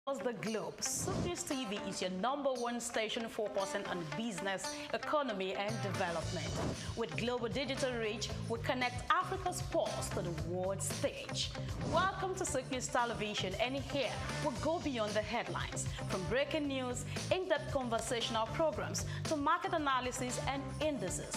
Across the globe, SOUQ News TV is your #1 station focusing on business, economy, and development. With global digital reach, we connect Africa's pulse to the world stage. Welcome to SOUQ News Television, and here we go beyond the headlines. From breaking news, in-depth conversational programs, to market analysis and indices.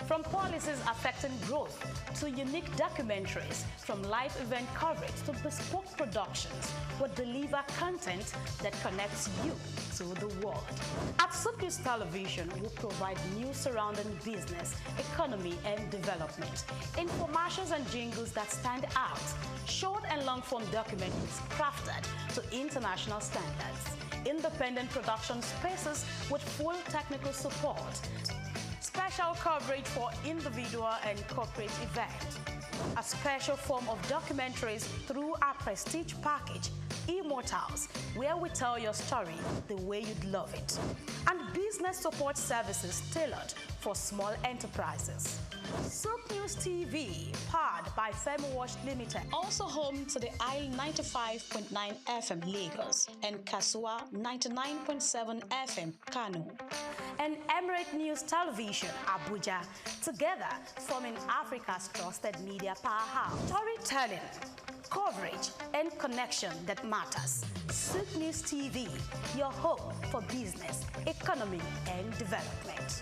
From policies affecting growth to unique documentaries, from live event coverage to bespoke productions, we deliver content that connects you to the world. At SOUQ News Television, we provide news surrounding business, economy, and development, infomercials and jingles that stand out, short and long-form documentaries crafted to international standards, independent production spaces with full technical support, special coverage for individual and corporate events, a special form of documentaries through our prestige package, Immortals, where we tell your story the way you'd love it, and business support services tailored for small enterprises. SOUQ News TV, powered by FemiWash Limited, also home to the Isle 95.9 FM Lagos and Kasua 99.7 FM Kano, and Emirate News Television Abuja, together forming Africa's trusted media powerhouse. Storytelling, coverage, and connection that matters. SOUQ News TV, your home for business, economy, and development.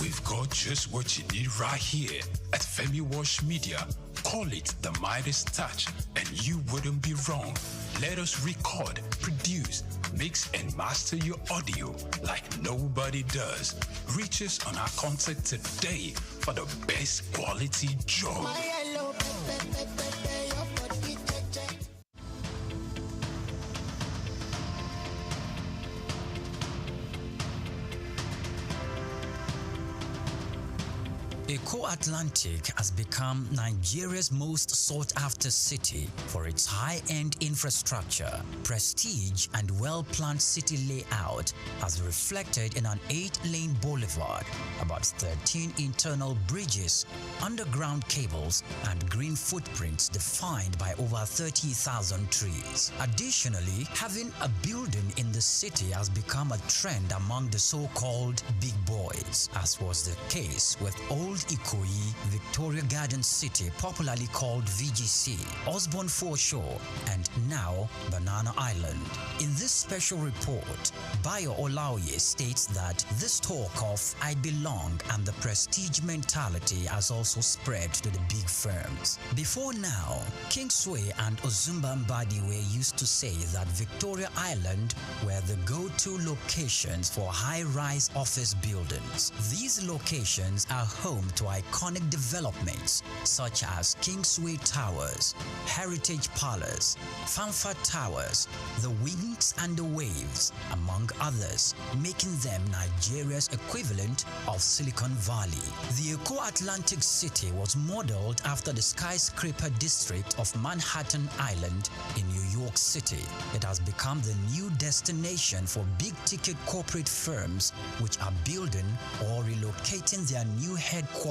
We've got just what you need right here at FemiWash Media. Call it the Midas touch, and you wouldn't be wrong. Let us record, produce, mix, and master your audio like nobody does. Reach us on our contact today for the best quality job. Eco Atlantic has become Nigeria's most sought-after city for its high-end infrastructure, prestige, and well-planned city layout, as reflected in an 8-lane boulevard, about 13 internal bridges, underground cables, and green footprints defined by over 30,000 trees. Additionally, having a building in the city has become a trend among the so-called big boys, as was the case with Old Ikoyi, Victoria Garden City, popularly called VGC, Osborne Foreshore, and now Banana Island. In this special report, Bayo Olaoye states that this talk of I belong and the prestige mentality has also spread to the big firms. Before now, Kingsway and Ozumba Mbadiwe used to say that Victoria Island were the go-to locations for high-rise office buildings. These locations are home to iconic developments such as Kingsway Towers, Heritage Palace, Fanfa Towers, the Wings and the Waves, among others, making them Nigeria's equivalent of Silicon Valley. The Eco-Atlantic City was modeled after the skyscraper district of Manhattan Island in New York City. It has become the new destination for big-ticket corporate firms which are building or relocating their new headquarters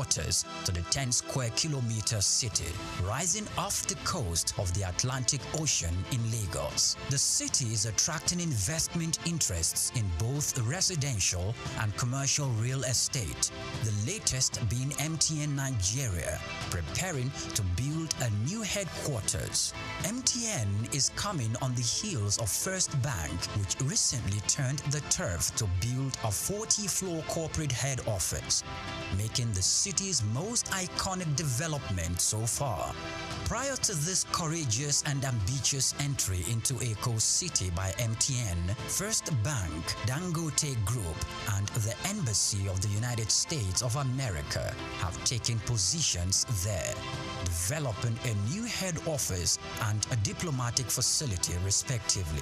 to the 10-square-kilometer city, rising off the coast of the Atlantic Ocean in Lagos. The city is attracting investment interests in both residential and commercial real estate, the latest being MTN Nigeria, preparing to build a new headquarters. MTN is coming on the heels of First Bank, which recently turned the turf to build a 40-floor corporate head office, making the city's most iconic development so far. Prior to this courageous and ambitious entry into Eco City by MTN, First Bank, Dangote Group, and the Embassy of the United States of America have taken positions there, developing a new head office and a diplomatic facility respectively.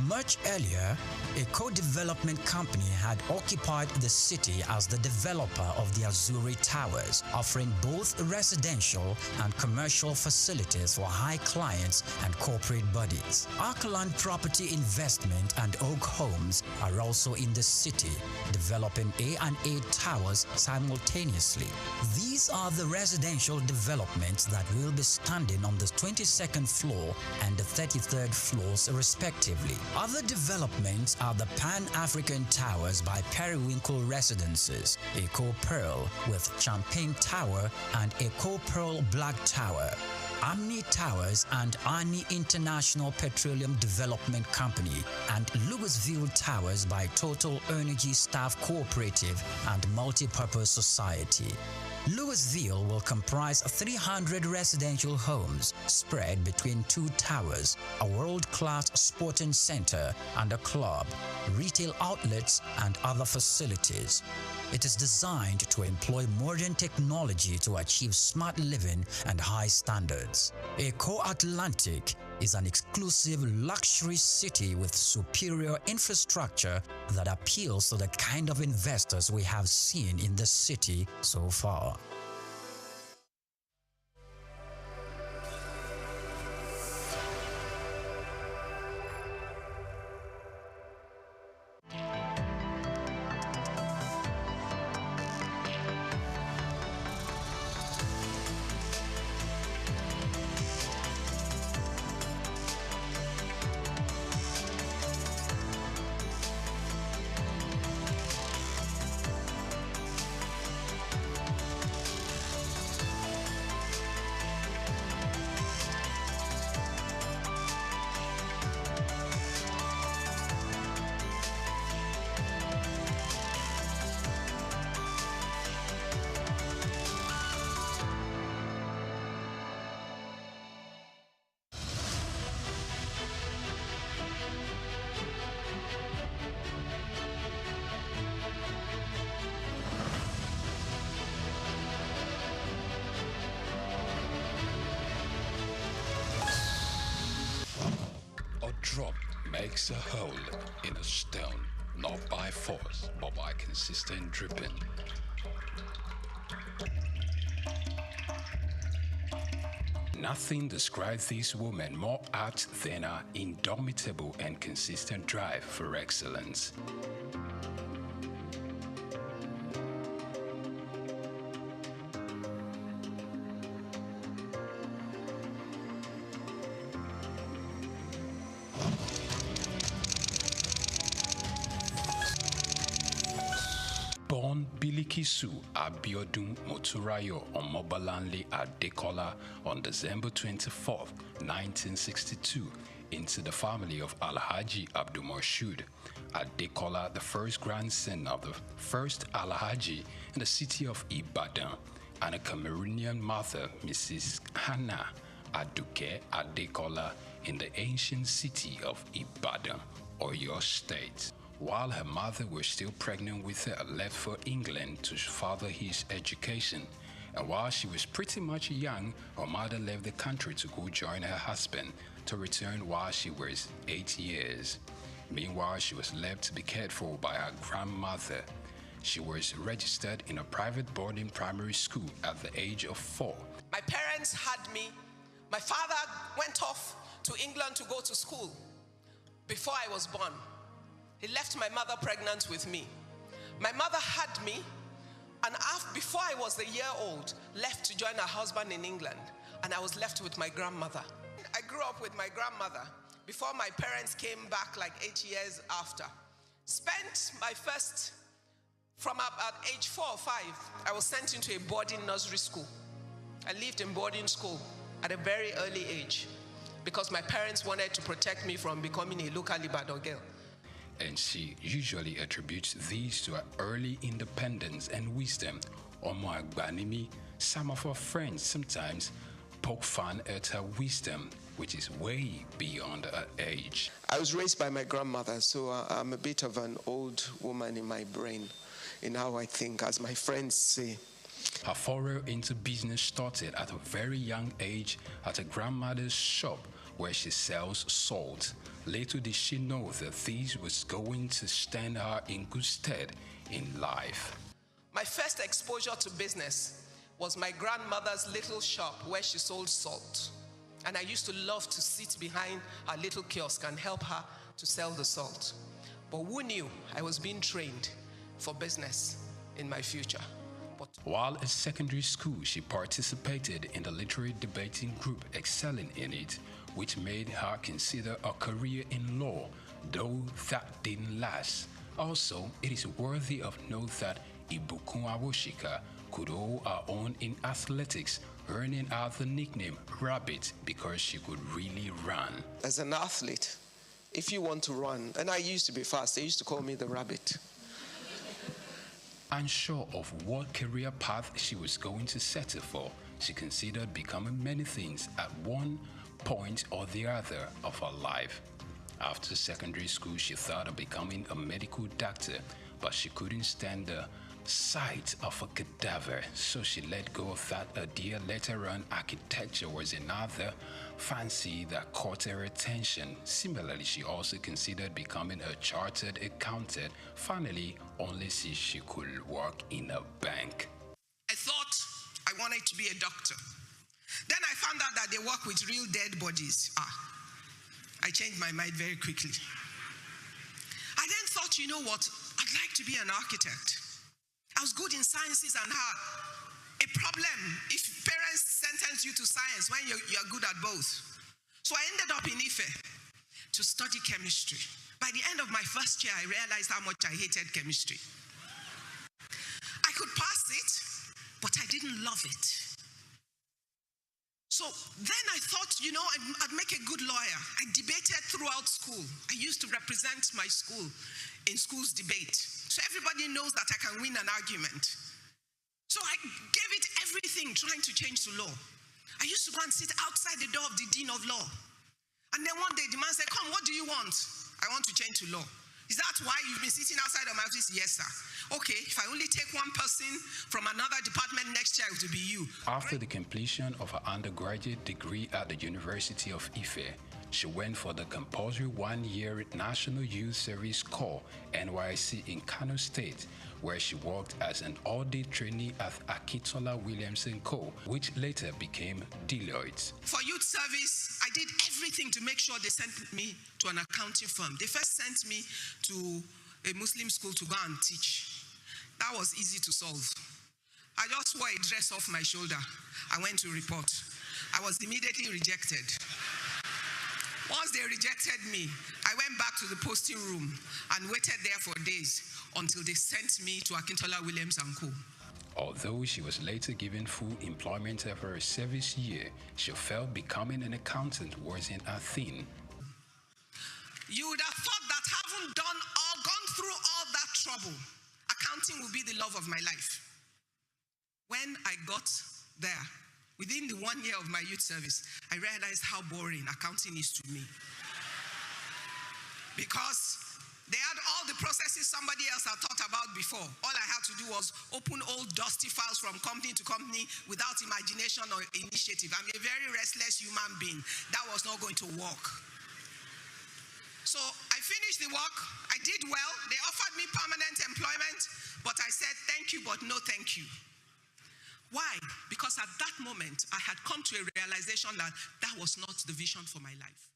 Much earlier, a co-development company had occupied the city as the developer of the Azuri Towers, offering both residential and commercial facilities for high clients and corporate bodies. Arkaland Property Investment and Oak Homes are also in the city, developing A&A Towers simultaneously. These These are the residential developments that will be standing on the 22nd floor and the 33rd floors respectively. Other developments are the Pan-African Towers by Periwinkle Residences, Eco Pearl with Champagne Tower and Eco Pearl Black Tower, Amni Towers and Ani International Petroleum Development Company, and Louisville Towers by Total Energy Staff Cooperative and Multipurpose Society. Louisville will comprise 300 residential homes spread between 2 towers, a world-class sporting center and a club, retail outlets and other facilities. It is designed to employ modern technology to achieve smart living and high standards. Eco Atlantic is an exclusive luxury city with superior infrastructure that appeals to the kind of investors we have seen in the city so far. Drop makes a hole in a stone, not by force, but by consistent dripping. Nothing describes this woman more apt than her indomitable and consistent drive for excellence. Born Bilikisu Abiodun Moturayo Omobalanle Adekola on December 24, 1962, into the family of Alhaji Abdulmoshood Adekola, the first grandson of the first Alhaji in the city of Ibadan, and a Cameroonian mother, Mrs. Hannah Aduke Adekola, in the ancient city of Ibadan, Oyo State. While her mother was still pregnant with her, left for England to further his education. And while she was pretty much young, her mother left the country to go join her husband, to return while she was 8 years. Meanwhile, she was left to be cared for by her grandmother. She was registered in a private boarding primary school at the age of 4. My parents had me. My father went off to England to go to school before I was born. He left my mother pregnant with me. My mother had me, and before I was a year old, left to join her husband in England, and I was left with my grandmother. I grew up with my grandmother before my parents came back like 8 years after. Spent my first, from about age 4 or 5, I was sent into a boarding nursery school. I lived in boarding school at a very early age because my parents wanted to protect me from becoming a local Ibadan girl. And she usually attributes these to her early independence and wisdom. Omo Agbanimi, some of her friends sometimes poke fun at her wisdom, which is way beyond her age. I was raised by my grandmother, so I'm a bit of an old woman in my brain, in how I think, as my friends say. Her foray into business started at a very young age at her grandmother's shop where she sells salt. Little did she know that this was going to stand her in good stead in life. My first exposure to business was my grandmother's little shop where she sold salt. And I used to love to sit behind her little kiosk and help her to sell the salt. But who knew I was being trained for business in my future? While at secondary school, she participated in the literary debating group, excelling in it, which made her consider a career in law, though that didn't last. Also, it is worthy of note that Ibukun Awoshika could hold her own in athletics, earning her the nickname Rabbit because she could really run. As an athlete, if you want to run, and I used to be fast, they used to call me the Rabbit. Unsure of what career path she was going to settle for, she considered becoming many things at one point or the other of her life. After secondary school, she thought of becoming a medical doctor, but she couldn't stand the sight of a cadaver, so she let go of that idea. Later on, architecture was another fancy that caught her attention. Similarly, she also considered becoming a chartered accountant. Finally, only see she could work in a bank. I thought I wanted to be a doctor. Then I found out that they work with real dead bodies. I changed my mind very quickly. I then thought, you know what? I'd like to be an architect. I was good in sciences and had a problem if parents sentence you to science when you're good at both. So I ended up in Ife to study chemistry. By the end of my first year, I realized how much I hated chemistry. I could pass it, but I didn't love it. So then I thought, you know, I'd make a good lawyer. I debated throughout school. I used to represent my school in school's debate. So everybody knows that I can win an argument. So I gave it everything trying to change to law. I used to go and sit outside the door of the dean of law. And then one day the man said, come, what do you want? I want to change to law. Is that why you've been sitting outside of my office? Yes, sir. Okay, if I only take one person from another department next year, it will be you. After the completion of her undergraduate degree at the University of Ife, she went for the compulsory one-year National Youth Service Corps, NYSC, in Kano State, where she worked as an audit trainee at Akintola Williamson Co., which later became Deloitte. For youth service, I did everything to make sure they sent me to an accounting firm. They first sent me to a Muslim school to go and teach. That was easy to solve. I just wore a dress off my shoulder. I went to report. I was immediately rejected. Once they rejected me, I went back to the posting room and waited there for days until they sent me to Akintola Williams & Co. Although she was later given full employment after her service year, she felt becoming an accountant wasn't a thing. You would have thought that having gone through all that trouble, accounting would be the love of my life. When I got there, within the 1 year of my youth service, I realized how boring accounting is to me. Because they had all the processes somebody else had thought about before. All I had to do was open old dusty files from company to company without imagination or initiative. I'm a very restless human being. That was not going to work. So I finished the work. I did well. They offered me permanent employment, but I said, thank you, but no thank you. Why? Because at that moment, I had come to a realization that that was not the vision for my life.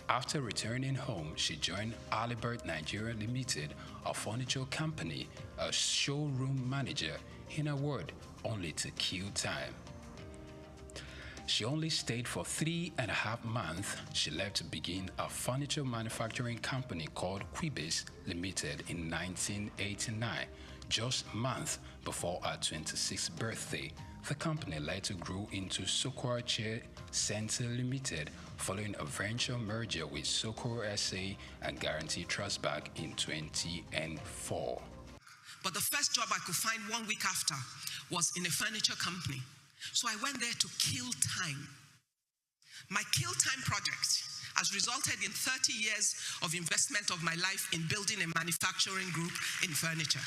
After returning home, she joined Alibert Nigeria Limited, a furniture company, as showroom manager. In a word, only to kill time. She only stayed for 3.5 months. She left to begin a furniture manufacturing company called Quibis Limited in 1989, just months before her 26th birthday. The company later grew into SOUQ Chair Center Limited, following a venture merger with SOUQ SA and Guarantee Trust Bank in 2004. But the first job I could find 1 week after was in a furniture company. So I went there to kill time. My kill time project has resulted in 30 years of investment of my life in building a manufacturing group in furniture.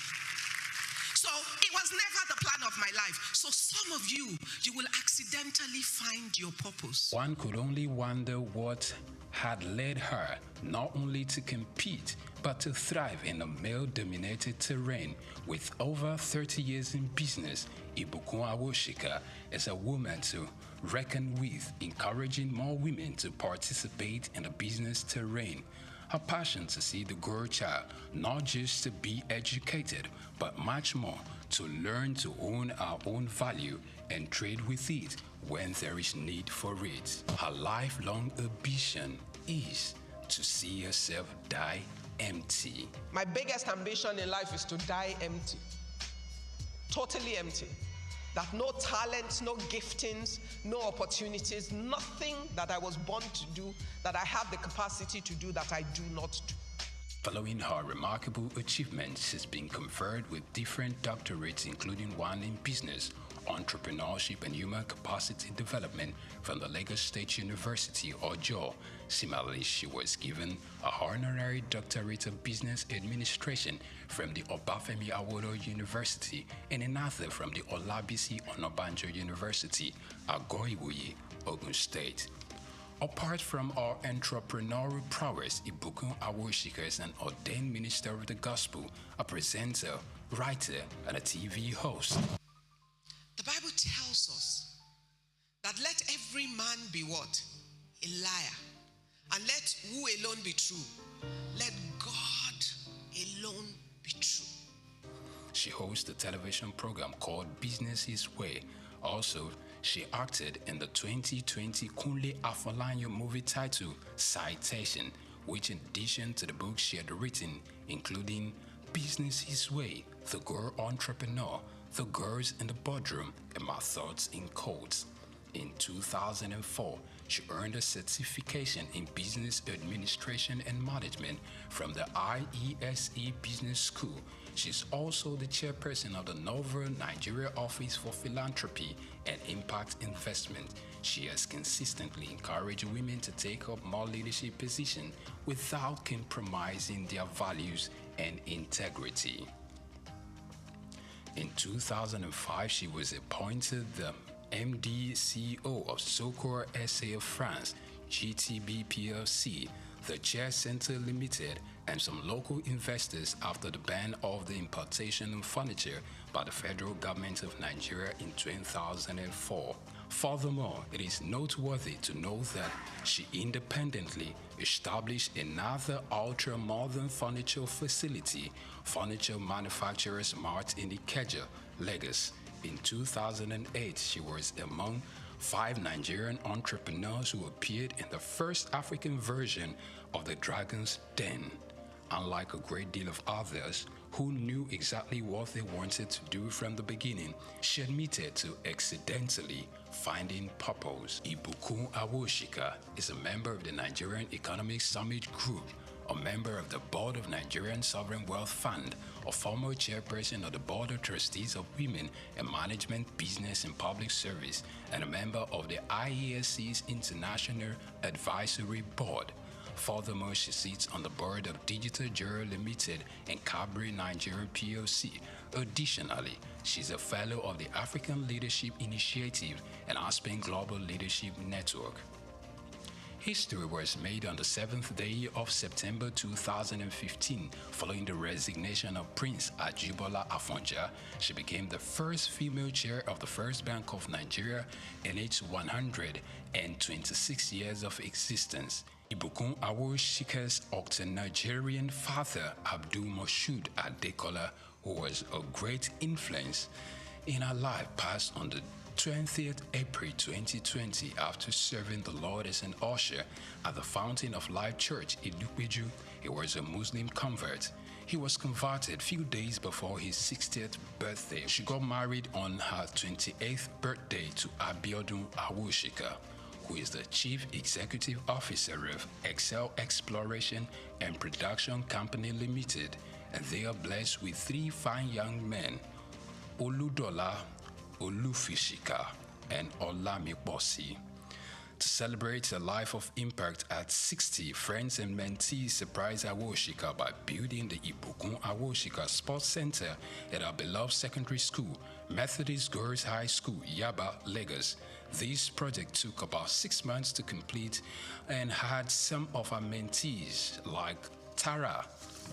So it was never the plan of my life. So some of you will accidentally find your purpose. One could only wonder what had led her not only to compete, but to thrive in a male-dominated terrain. With over 30 years in business, Ibukun Awoshika is a woman to reckon with, encouraging more women to participate in the business terrain. Her passion to see the girl child not just to be educated, but much more to learn to own our own value and trade with it when there is need for it. Her lifelong ambition is to see herself die empty. My biggest ambition in life is to die empty. Totally empty. That no talents, no giftings, no opportunities, nothing that I was born to do, that I have the capacity to do, that I do not do. Following her remarkable achievements, she's been conferred with different doctorates, including one in business, entrepreneurship and human capacity development from the Lagos State University, Ojo. Similarly, she was given a honorary doctorate of business administration from the Obafemi Awolowo University and another from the Olabisi Onabanjo University, Agoiwoye, Ogun State. Apart from our entrepreneurial prowess, Ibukun Awosika is an ordained minister of the gospel, a presenter, writer, and a TV host. The Bible tells us that let every man be what? A liar. And let who alone be true? Let God alone be true. She hosts a television program called Business His Way. Also, she acted in the 2020 Kunle Afolayan movie titled Citation, which in addition to the books she had written, including Business His Way, The Girl Entrepreneur, The Girls in the Boardroom, and My Thoughts in Codes. In 2004, she earned a certification in Business Administration and Management from the IESE Business School. She's also the chairperson of the Novel Nigeria Office for Philanthropy and Impact Investment. She has consistently encouraged women to take up more leadership positions without compromising their values and integrity. In 2005, she was appointed the MD CEO of SOUQ SA of France, GTB PLC, the Chair Center Limited, and some local investors after the ban of the importation of furniture by the federal government of Nigeria in 2004. Furthermore, it is noteworthy to note that she independently established another ultra-modern furniture facility, Furniture Manufacturers Mart in Ikeja, Lagos. In 2008, she was among 5 Nigerian entrepreneurs who appeared in the first African version of The Dragon's Den. Unlike a great deal of others who knew exactly what they wanted to do from the beginning, she admitted to accidentally finding purpose. Ibukun Awosika is a member of the Nigerian Economic Summit Group, a member of the board of Nigerian Sovereign Wealth Fund, a former chairperson of the Board of Trustees of Women in Management, Business and Public Service, and a member of the IESC's International Advisory Board. Furthermore, she sits on the board of Digital Jura Limited and Cabri Nigeria PLC. Additionally, she's a fellow of the African Leadership Initiative and Aspen Global Leadership Network. History was made on the 7th day of September 2015. Following the resignation of Prince Ajibola Afonja, she became the first female chair of the First Bank of Nigeria in its 126 years of existence. Ibukun Awosika's Octo-Nigerian father, Abdul Moshood Adekola, who was a great influence in her life, passed on the 20th April 2020 after serving the Lord as an usher at the Fountain of Life Church in Ilupeju. He was a Muslim convert. He was converted few days before his 60th birthday. She got married on her 28th birthday to Abiodun Awosika, who is the Chief Executive Officer of Excel Exploration and Production Company Limited, and they are blessed with 3 fine young men, Oludola, Olufishika, and Olamiposi. To celebrate a life of impact at 60, friends and mentees surprised Awosika by building the Ibukun Awosika Sports Center at our beloved secondary school, Methodist Girls High School, Yaba, Lagos. This project took about 6 months to complete and had some of our mentees like Tara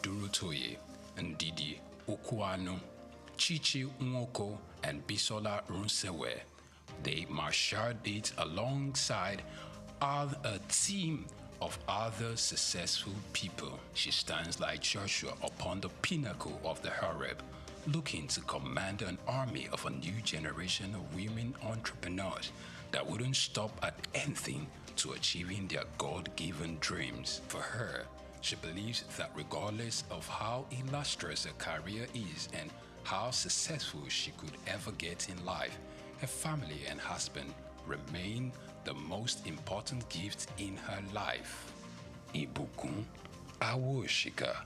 Durutoye, Ndidi Okuanu, Chichi Nwoko, and Bisola Runsewe. They marshaled it alongside a team of other successful people. She stands like Joshua upon the pinnacle of the Horeb, looking to command an army of a new generation of women entrepreneurs that wouldn't stop at anything to achieving their God-given dreams. For her, she believes that regardless of how illustrious her career is and how successful she could ever get in life, her family and husband remain the most important gift in her life. Ibukun Awoshika.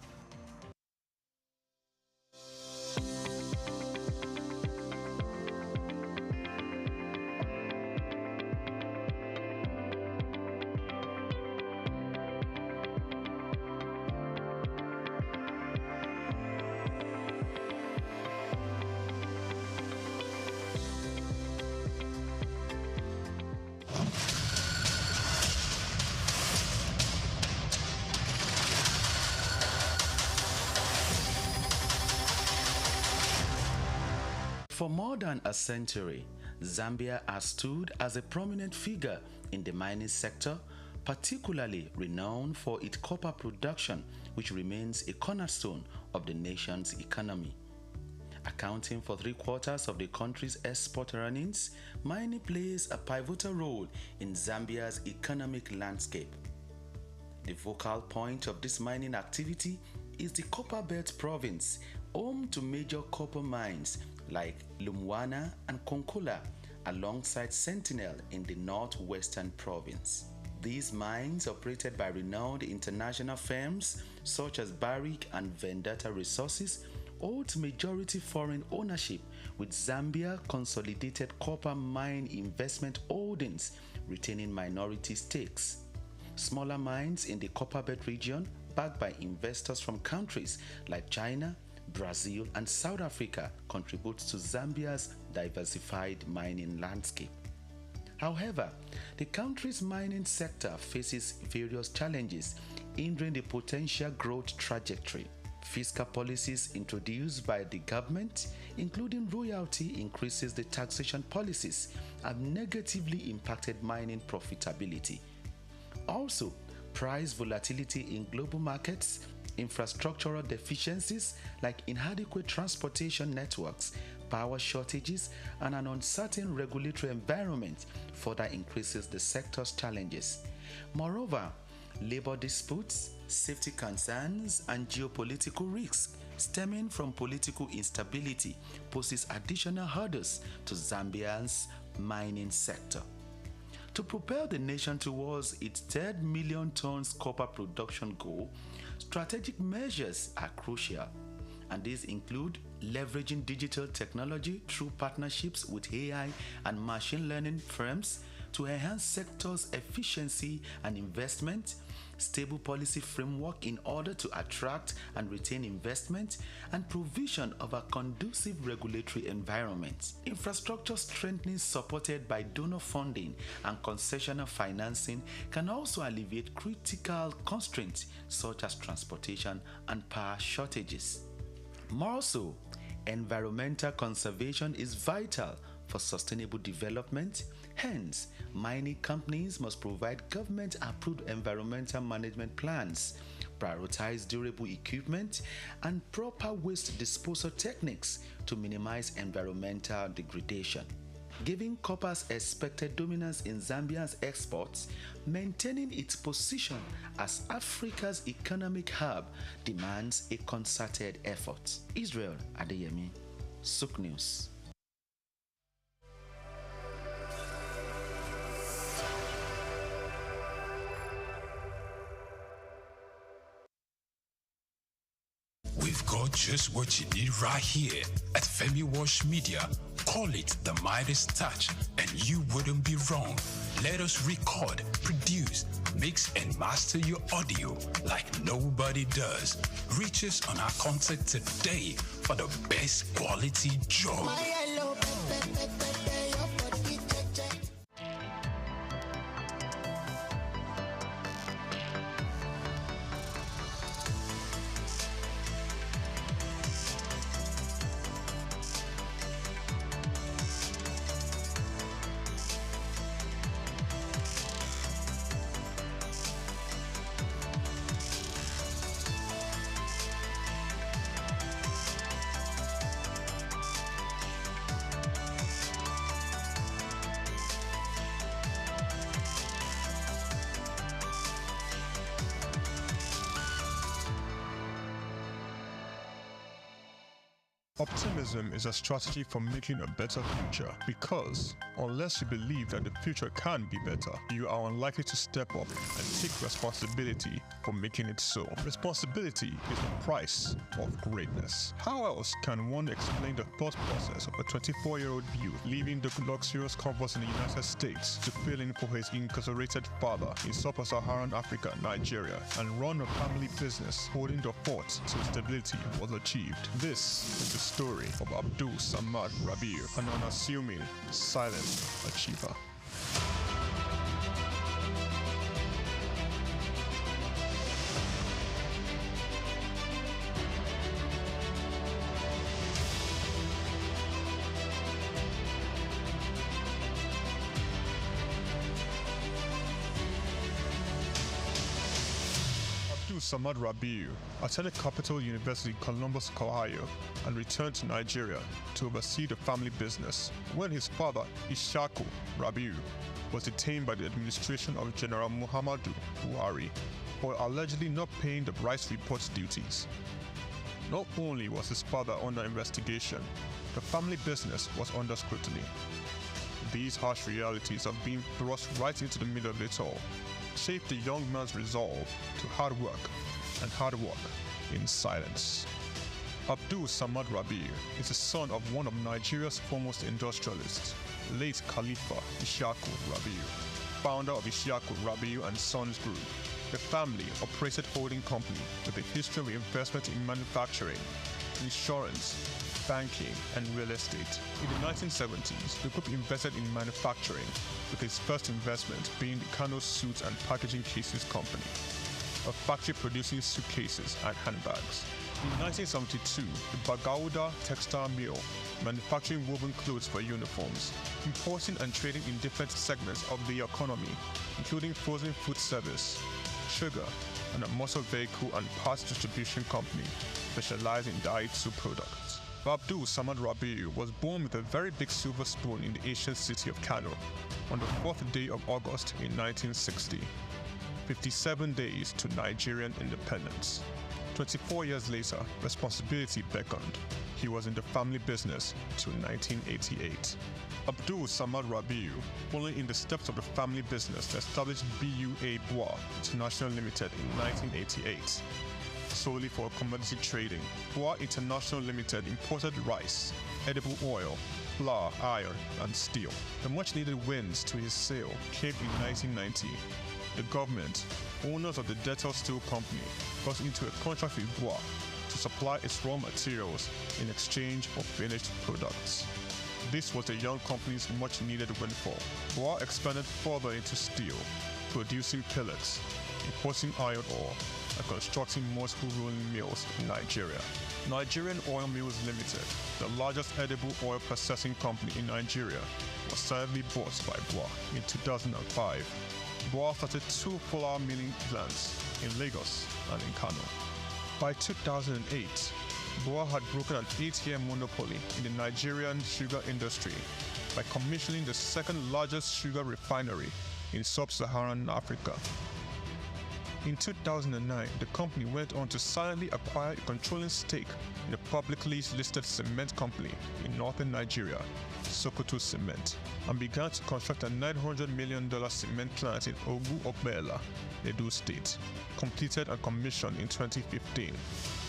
For more than a century, Zambia has stood as a prominent figure in the mining sector, particularly renowned for its copper production, which remains a cornerstone of the nation's economy. Accounting for 3/4 of the country's export earnings, mining plays a pivotal role in Zambia's economic landscape. The focal point of this mining activity is the Copperbelt province, home to major copper mines like Lumwana and Konkola, alongside Sentinel in the northwestern province. These mines, operated by renowned international firms such as Barrick and Vendetta Resources, hold majority foreign ownership, with Zambia Consolidated Copper Mine Investment Holdings retaining minority stakes. Smaller mines in the Copperbelt region, backed by investors from countries like China, Brazil, and South Africa, contribute to Zambia's diversified mining landscape. However, the country's mining sector faces various challenges, hindering the potential growth trajectory. Fiscal policies introduced by the government, including royalty increases, the taxation policies, have negatively impacted mining profitability. Also, price volatility in global markets, infrastructural deficiencies like inadequate transportation networks, power shortages, and an uncertain regulatory environment further increases the sector's challenges. Moreover, labor disputes, safety concerns, and geopolitical risks stemming from political instability poses additional hurdles to Zambia's mining sector. To propel the nation towards its 3 million tons copper production goal, strategic measures are crucial, and these include leveraging digital technology through partnerships with AI and machine learning firms to enhance sector's efficiency and investment, stable policy framework in order to attract and retain investment, and provision of a conducive regulatory environment. Infrastructure strengthening supported by donor funding and concessional financing can also alleviate critical constraints such as transportation and power shortages. More so, environmental conservation is vital for sustainable development. Hence, mining companies must provide government-approved environmental management plans, prioritize durable equipment, and proper waste disposal techniques to minimize environmental degradation. Given copper's expected dominance in Zambia's exports, maintaining its position as Africa's economic hub demands a concerted effort. Israel Adeyemi, SOUQ News. We've got just what you need right here at Femi Wash Media. Call it the Midas Touch, and you wouldn't be wrong. Let us record, produce, mix, and master your audio like nobody does. Reach us on our contact today for the best quality job. Optimism is a strategy for making a better future because unless you believe that the future can be better, you are unlikely to step up and take responsibility for making it so. Responsibility is the price of greatness. How else can one explain the thought process of a 24-year-old youth leaving the luxurious comforts in the United States to fill in for his incarcerated father in sub-Saharan Africa, Nigeria, and run a family business holding the fort till stability was achieved? This is the story of Abdul Samad Rabiu, an unassuming, silent achiever. Samad Rabiu attended Capital University, Columbus, Ohio, and returned to Nigeria to oversee the family business when his father, Ishaku Rabiu, was detained by the administration of General Muhammadu Buhari for allegedly not paying the rice report duties. Not only was his father under investigation, the family business was under scrutiny. These harsh realities of being thrust right into the middle of it all shaped the young man's resolve to hard work in silence. Abdul Samad Rabiu is the son of one of Nigeria's foremost industrialists, late Khalifa Ishaku Rabiu, founder of Ishaku Rabiu and Sons Group. The family operated holding company with a history of investment in manufacturing, insurance, banking, and real estate. In the 1970s, the group invested in manufacturing, with its first investment being the Kano Suits and Packaging Cases Company, a factory producing suitcases and handbags. In 1972, the Bagauda Textile Mill, manufacturing woven clothes for uniforms, importing and trading in different segments of the economy, including frozen food service, sugar, and a motor vehicle and parts distribution company specialized in Daihatsu products. Abdul Samad Rabiu was born with a very big silver spoon in the ancient city of Kano on the 4th day of August in 1960, 57 days to Nigerian independence. 24 years later, responsibility beckoned. He was in the family business till 1988. Abdul Samad Rabiu, following in the steps of the family business, established BUA Bois International Limited in 1988. Solely for commodity trading, Bois International Limited imported rice, edible oil, flour, iron, and steel. The much-needed wins to his sale came in 1990. The government, owners of the Dettol Steel Company, got into a contract with Bois to supply its raw materials in exchange for finished products. This was the young company's much-needed windfall. Bois expanded further into steel, producing pellets, importing iron ore, and constructing multiple rolling mills in Nigeria. Nigerian Oil Mills Limited, the largest edible oil processing company in Nigeria, was sadly bought by Bois in 2005. Bois started 2 flour milling plants in Lagos and in Kano. By 2008, Bois had broken an 8-year monopoly in the Nigerian sugar industry by commissioning the second largest sugar refinery in sub-Saharan Africa. In 2009, the company went on to silently acquire a controlling stake in a publicly listed cement company in northern Nigeria, Sokoto Cement, and began to construct a $900 million cement plant in Ogu-Obela, Edo State, completed and commissioned in 2015,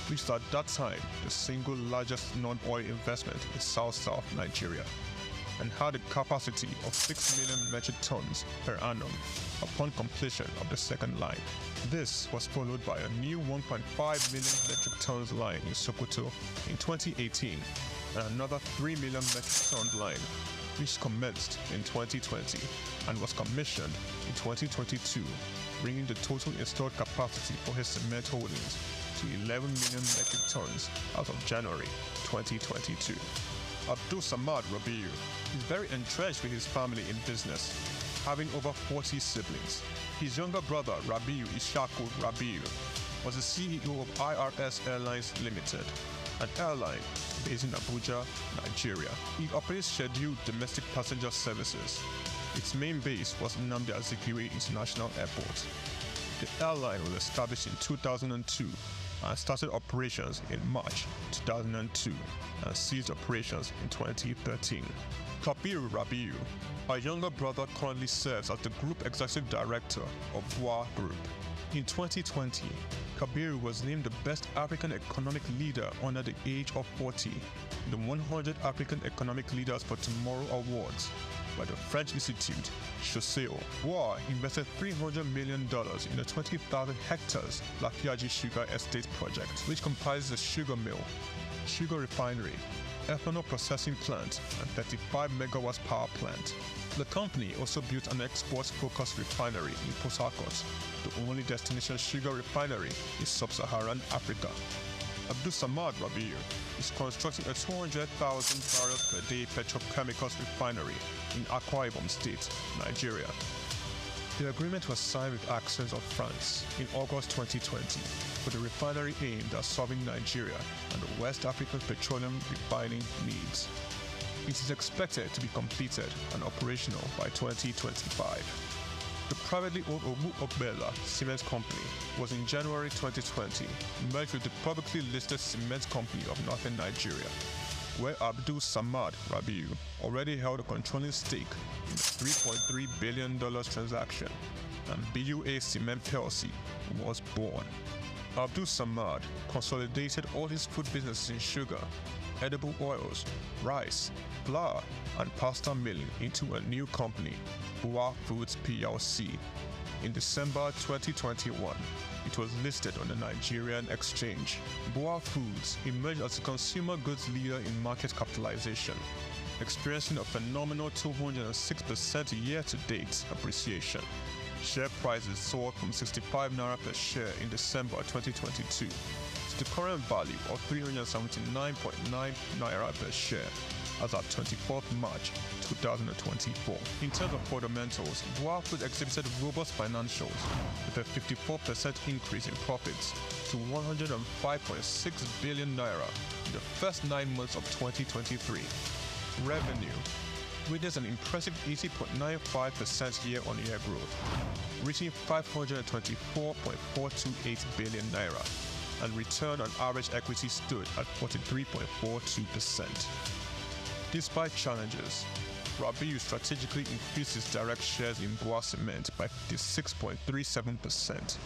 which was at that time the single largest non-oil investment in South Nigeria, and had a capacity of 6 million metric tons per annum upon completion of the second line. This was followed by a new 1.5 million metric tons line in Sokoto in 2018 and another 3 million metric ton line, which commenced in 2020 and was commissioned in 2022, bringing the total installed capacity for his cement holdings to 11 million metric tons as of January 2022. Abdul Samad Rabiu is very entrenched with his family in business, having over 40 siblings. His younger brother, Rabiu Ishaku Rabiu, was the CEO of IRS Airlines Limited, an airline based in Abuja, Nigeria. It operates scheduled domestic passenger services. Its main base was Nnamdi Azikiwe International Airport. The airline was established in 2002 and started operations in March 2002 and ceased operations in 2013. Kabiru Rabiu, her younger brother, currently serves as the Group Executive Director of BUA Group. In 2020, Kabiru was named the best African economic leader under the age of 40 in the 100 African Economic Leaders for Tomorrow Awards by the French Institute, SOUQ. BUA invested $300 million in the 20,000 hectares Lafiaji Sugar Estate project, which comprises a sugar mill, sugar refinery, ethanol processing plant, and 35 megawatts power plant. The company also built an export-focused refinery in Port Harcourt, the only destination sugar refinery in sub-Saharan Africa. Abdul Samad Rabiu is constructing a 200,000 barrels per day petrochemicals refinery in Akwa Ibom State, Nigeria. The agreement was signed with Access of France in August 2020 for the refinery aimed at serving Nigeria and the West African petroleum refining needs. It is expected to be completed and operational by 2025. The privately owned Omu Ogbela Cement Company was in January 2020 merged with the publicly listed Cement Company of Northern Nigeria, where Abdul Samad Rabiu already held a controlling stake in the $3.3 billion transaction, and BUA Cement PLC was born. Abdul Samad consolidated all his food businesses in sugar, edible oils, rice, flour, and pasta milling into a new company, BUA Foods PLC. In December 2021, it was listed on the Nigerian exchange. BUA Foods emerged as a consumer goods leader in market capitalization, experiencing a phenomenal 206% year-to-date appreciation. Share prices soared from 65 naira per share in December 2022 to the current value of 379.9 naira per share as at 24th March 2024. In terms of fundamentals, BUA Foods exhibited robust financials with a 54% increase in profits to 105.6 billion naira in the first 9 months of 2023. Revenue witnessed an impressive 80.95% year-on-year growth, reaching 524.428 billion naira, and return on average equity stood at 43.42%. Despite challenges, Rabiu strategically increased his direct shares in BUA Cement by 56.37%,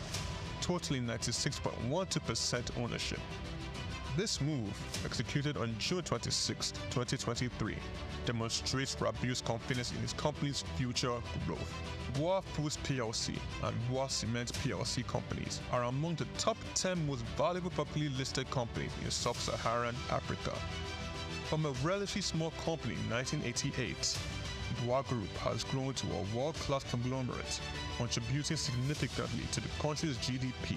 totaling 96.12% ownership. This move, executed on June 26, 2023, demonstrates Rabiu's confidence in his company's future growth. BUA Foods PLC and BUA Cement PLC companies are among the top 10 most valuable publicly listed companies in sub-Saharan Africa. From a relatively small company in 1988, BUA Group has grown to a world-class conglomerate, contributing significantly to the country's GDP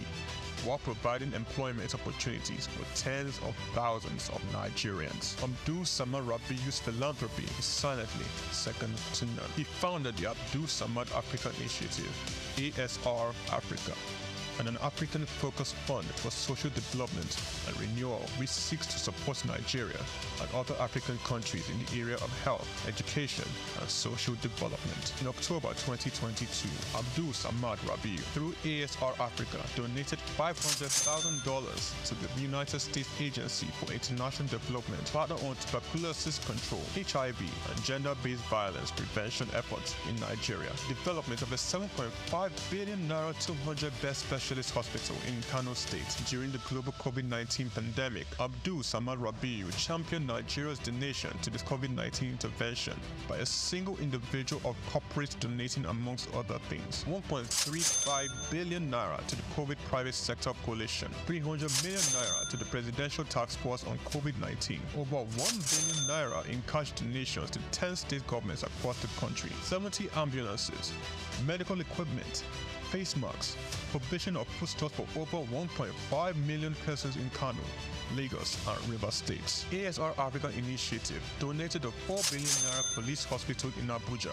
while providing employment opportunities for tens of thousands of Nigerians. Abdul Samad Rabiu's philanthropy is silently second to none. He founded the Abdul Samad Africa Initiative, ASR Africa, and an African-focused fund for social development and renewal which seeks to support Nigeria and other African countries in the area of health, education, and social development. In October 2022, Abdul Samad Rabiu, through ASR Africa, donated $500,000 to the United States Agency for International Development, partner on tuberculosis control, HIV, and gender-based violence prevention efforts in Nigeria. Development of a 7.5 billion naira 200-bed specialist hospital in Kano State during the global COVID-19 pandemic. Abdul Samad Rabiu championed Nigeria's donation to this COVID-19 intervention by a single individual or corporate donating, amongst other things, 1.35 billion naira to the COVID private sector coalition, 300 million naira to the Presidential Task Force on COVID-19, over 1 billion naira in cash donations to 10 state governments across the country, 70 ambulances, medical equipment, face masks, provision of foodstuffs for over 1.5 million persons in Kano, Lagos, and River States. ASR Africa Initiative donated a 4 billion naira police hospital in Abuja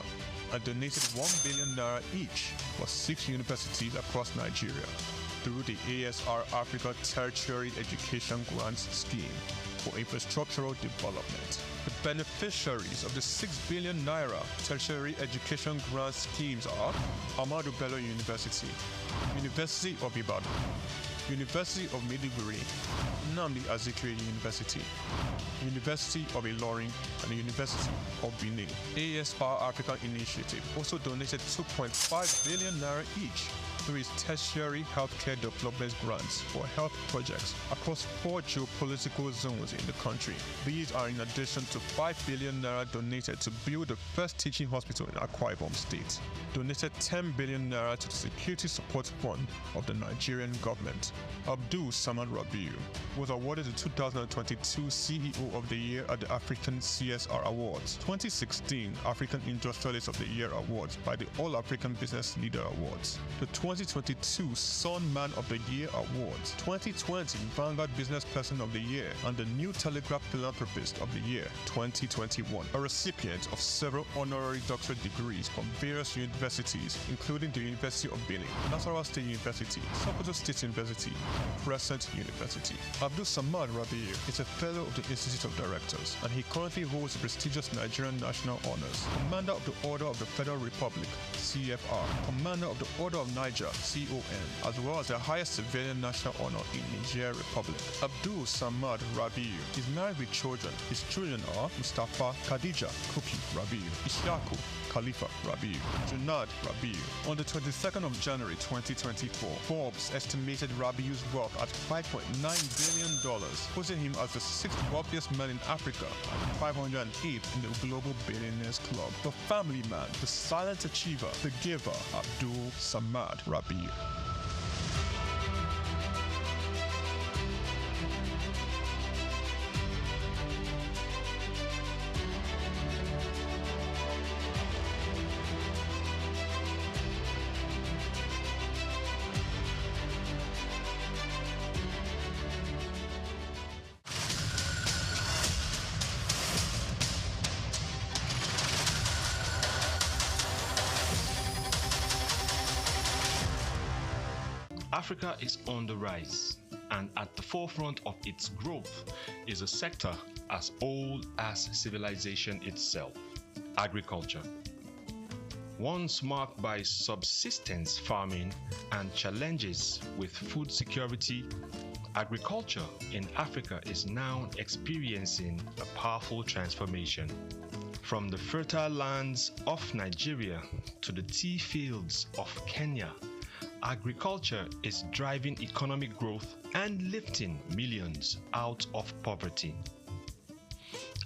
and donated 1 billion naira each for 6 universities across Nigeria through the ASR Africa Tertiary Education Grants Scheme for infrastructural development. The beneficiaries of the 6 billion naira tertiary education grant schemes are Ahmadu Bello University, University of Ibadan, University of Maiduguri, Nnamdi Azikiwe University, University of Ilorin, and the University of Benin. AES Power Africa Initiative also donated 2.5 billion naira each through its tertiary healthcare development grants for health projects across 4 geopolitical zones in the country. These are in addition to 5 billion naira donated to build the first teaching hospital in Akwa Ibom State, donated 10 billion naira to the Security Support Fund of the Nigerian government. Abdul Samad Rabiu was awarded the 2022 CEO of the Year at the African CSR Awards, 2016 African Industrialist of the Year Awards by the All African Business Leader Awards, the 2022 Sun Man of the Year Awards, 2020 Vanguard Business Person of the Year, and the New Telegraph Philanthropist of the Year 2021, a recipient of several honorary doctorate degrees from various universities, including the University of Benin, Nasarawa State University, Sokoto State University, and Crescent University. Abdul Samad Rabiu is a fellow of the Institute of Directors, and he currently holds the prestigious Nigerian National Honors, Commander of the Order of the Federal Republic, CFR, Commander of the Order of Niger, CON, as well as the highest civilian national honor in Niger Republic. Abdul Samad Rabiu is married with children. His children are Mustafa Khadija Kuki Rabiu, Ishaku Khalifa Rabiu, Junad Rabiu. On the 22nd of January 2024, Forbes estimated Rabiu's wealth at $5.9 billion, putting him as the 6th wealthiest man in Africa and 508th in the Global Billionaires Club. The family man, the silent achiever, the giver, Abdul Samad Rabiu. Africa is on the rise, and at the forefront of its growth is a sector as old as civilization itself: agriculture. Once marked by subsistence farming and challenges with food security, agriculture in Africa is now experiencing a powerful transformation. From the fertile lands of Nigeria to the tea fields of Kenya, agriculture is driving economic growth and lifting millions out of poverty.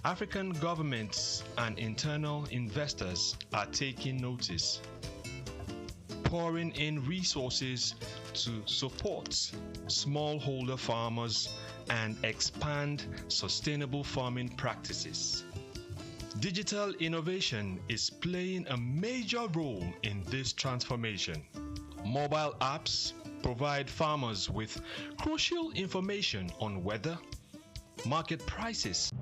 African governments and internal investors are taking notice, pouring in resources to support smallholder farmers and expand sustainable farming practices. Digital innovation is playing a major role in this transformation. Mobile apps provide farmers with crucial information on weather, market prices,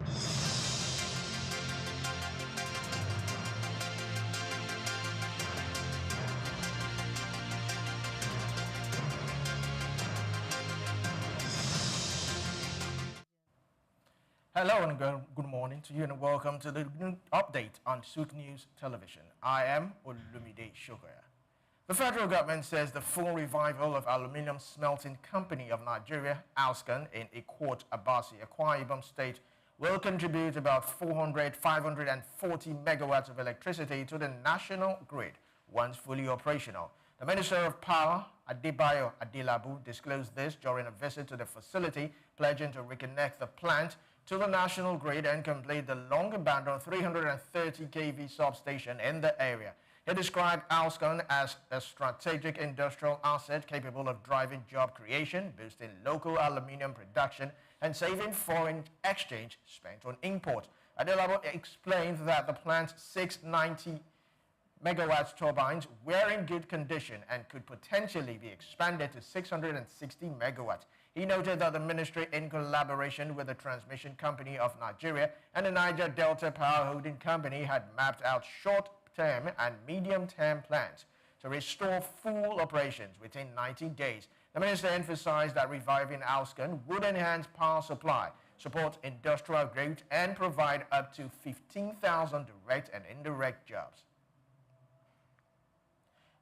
Hello and good morning to you and welcome to the update on SOUQ News Television. I am Olumide Shokoya. The federal government says the full revival of Aluminium Smelting Company of Nigeria, ALSCON, in Ikot Abasi, Akwa Ibom State, will contribute about 540 megawatts of electricity to the national grid once fully operational. The Minister of Power, Adebayo Adelabu, disclosed this during a visit to the facility, pledging to reconnect the plant to the national grid and complete the long-abandoned 330 kV substation in the area. He described ALSCON as a strategic industrial asset capable of driving job creation, boosting local aluminium production, and saving foreign exchange spent on import. Adelabu explained that the plant's 690 megawatts turbines were in good condition and could potentially be expanded to 660 megawatts. He noted that the ministry, in collaboration with the Transmission Company of Nigeria and the Niger Delta Power Holding Company, had mapped out short-term and medium-term plans to restore full operations within 90 days. The minister emphasized that reviving ALSCON would enhance power supply, support industrial growth, and provide up to 15,000 direct and indirect jobs.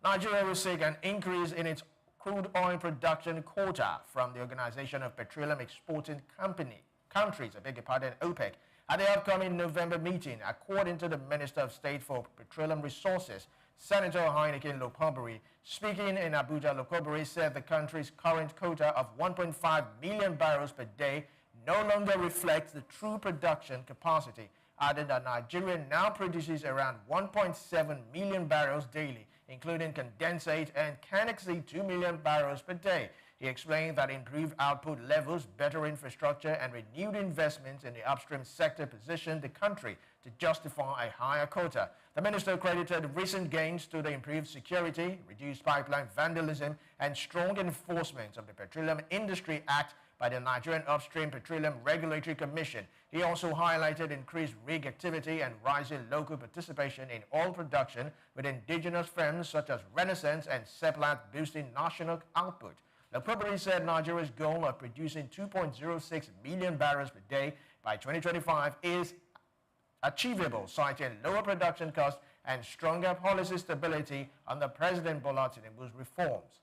Nigeria will seek an increase in its crude oil production quota from the Organization of Petroleum Exporting Countries, OPEC, at the upcoming November meeting, according to the Minister of State for Petroleum Resources, Senator Heineken Lopobiri. Speaking in Abuja, Lopobiri said the country's current quota of 1.5 million barrels per day no longer reflects the true production capacity, adding that Nigeria now produces around 1.7 million barrels daily, including condensate, and can exceed 2 million barrels per day. He explained that improved output levels, better infrastructure, and renewed investments in the upstream sector positioned the country to justify a higher quota. The minister credited recent gains to the improved security, reduced pipeline vandalism, and strong enforcement of the Petroleum Industry Act by the Nigerian Upstream Petroleum Regulatory Commission. He also highlighted increased rig activity and rising local participation in oil production with indigenous firms such as Renaissance and Seplat boosting national output. Lopobiri said Nigeria's goal of producing 2.06 million barrels per day by 2025 is achievable, citing lower production costs and stronger policy stability under President Bola Tinubu's reforms.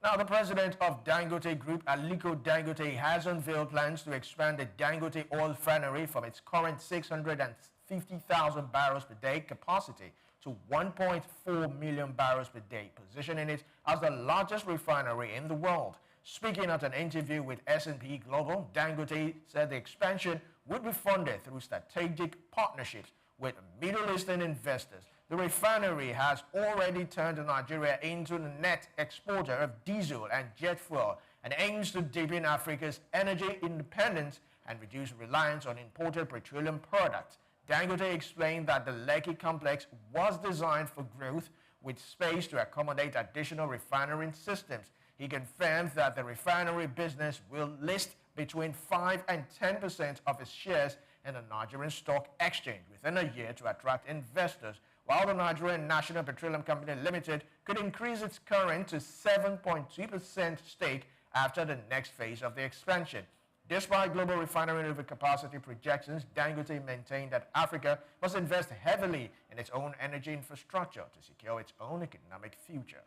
Now, the president of Dangote Group, Aliko Dangote, has unveiled plans to expand the Dangote oil refinery from its current 650,000 barrels per day capacity to 1.4 million barrels per day, positioning it as the largest refinery in the world. Speaking at an interview with S&P Global, Dangote said the expansion would be funded through strategic partnerships with Middle Eastern investors. The refinery has already turned Nigeria into a net exporter of diesel and jet fuel and aims to deepen Africa's energy independence and reduce reliance on imported petroleum products. Dangote explained that the Lekki complex was designed for growth with space to accommodate additional refinery systems. He confirmed that the refinery business will list between 5 and 10% of its shares in the Nigerian Stock Exchange within a year to attract investors, while the Nigerian National Petroleum Company Limited could increase its current to 7.2% stake after the next phase of the expansion. Despite global refinery overcapacity projections, Dangote maintained that Africa must invest heavily in its own energy infrastructure to secure its own economic future.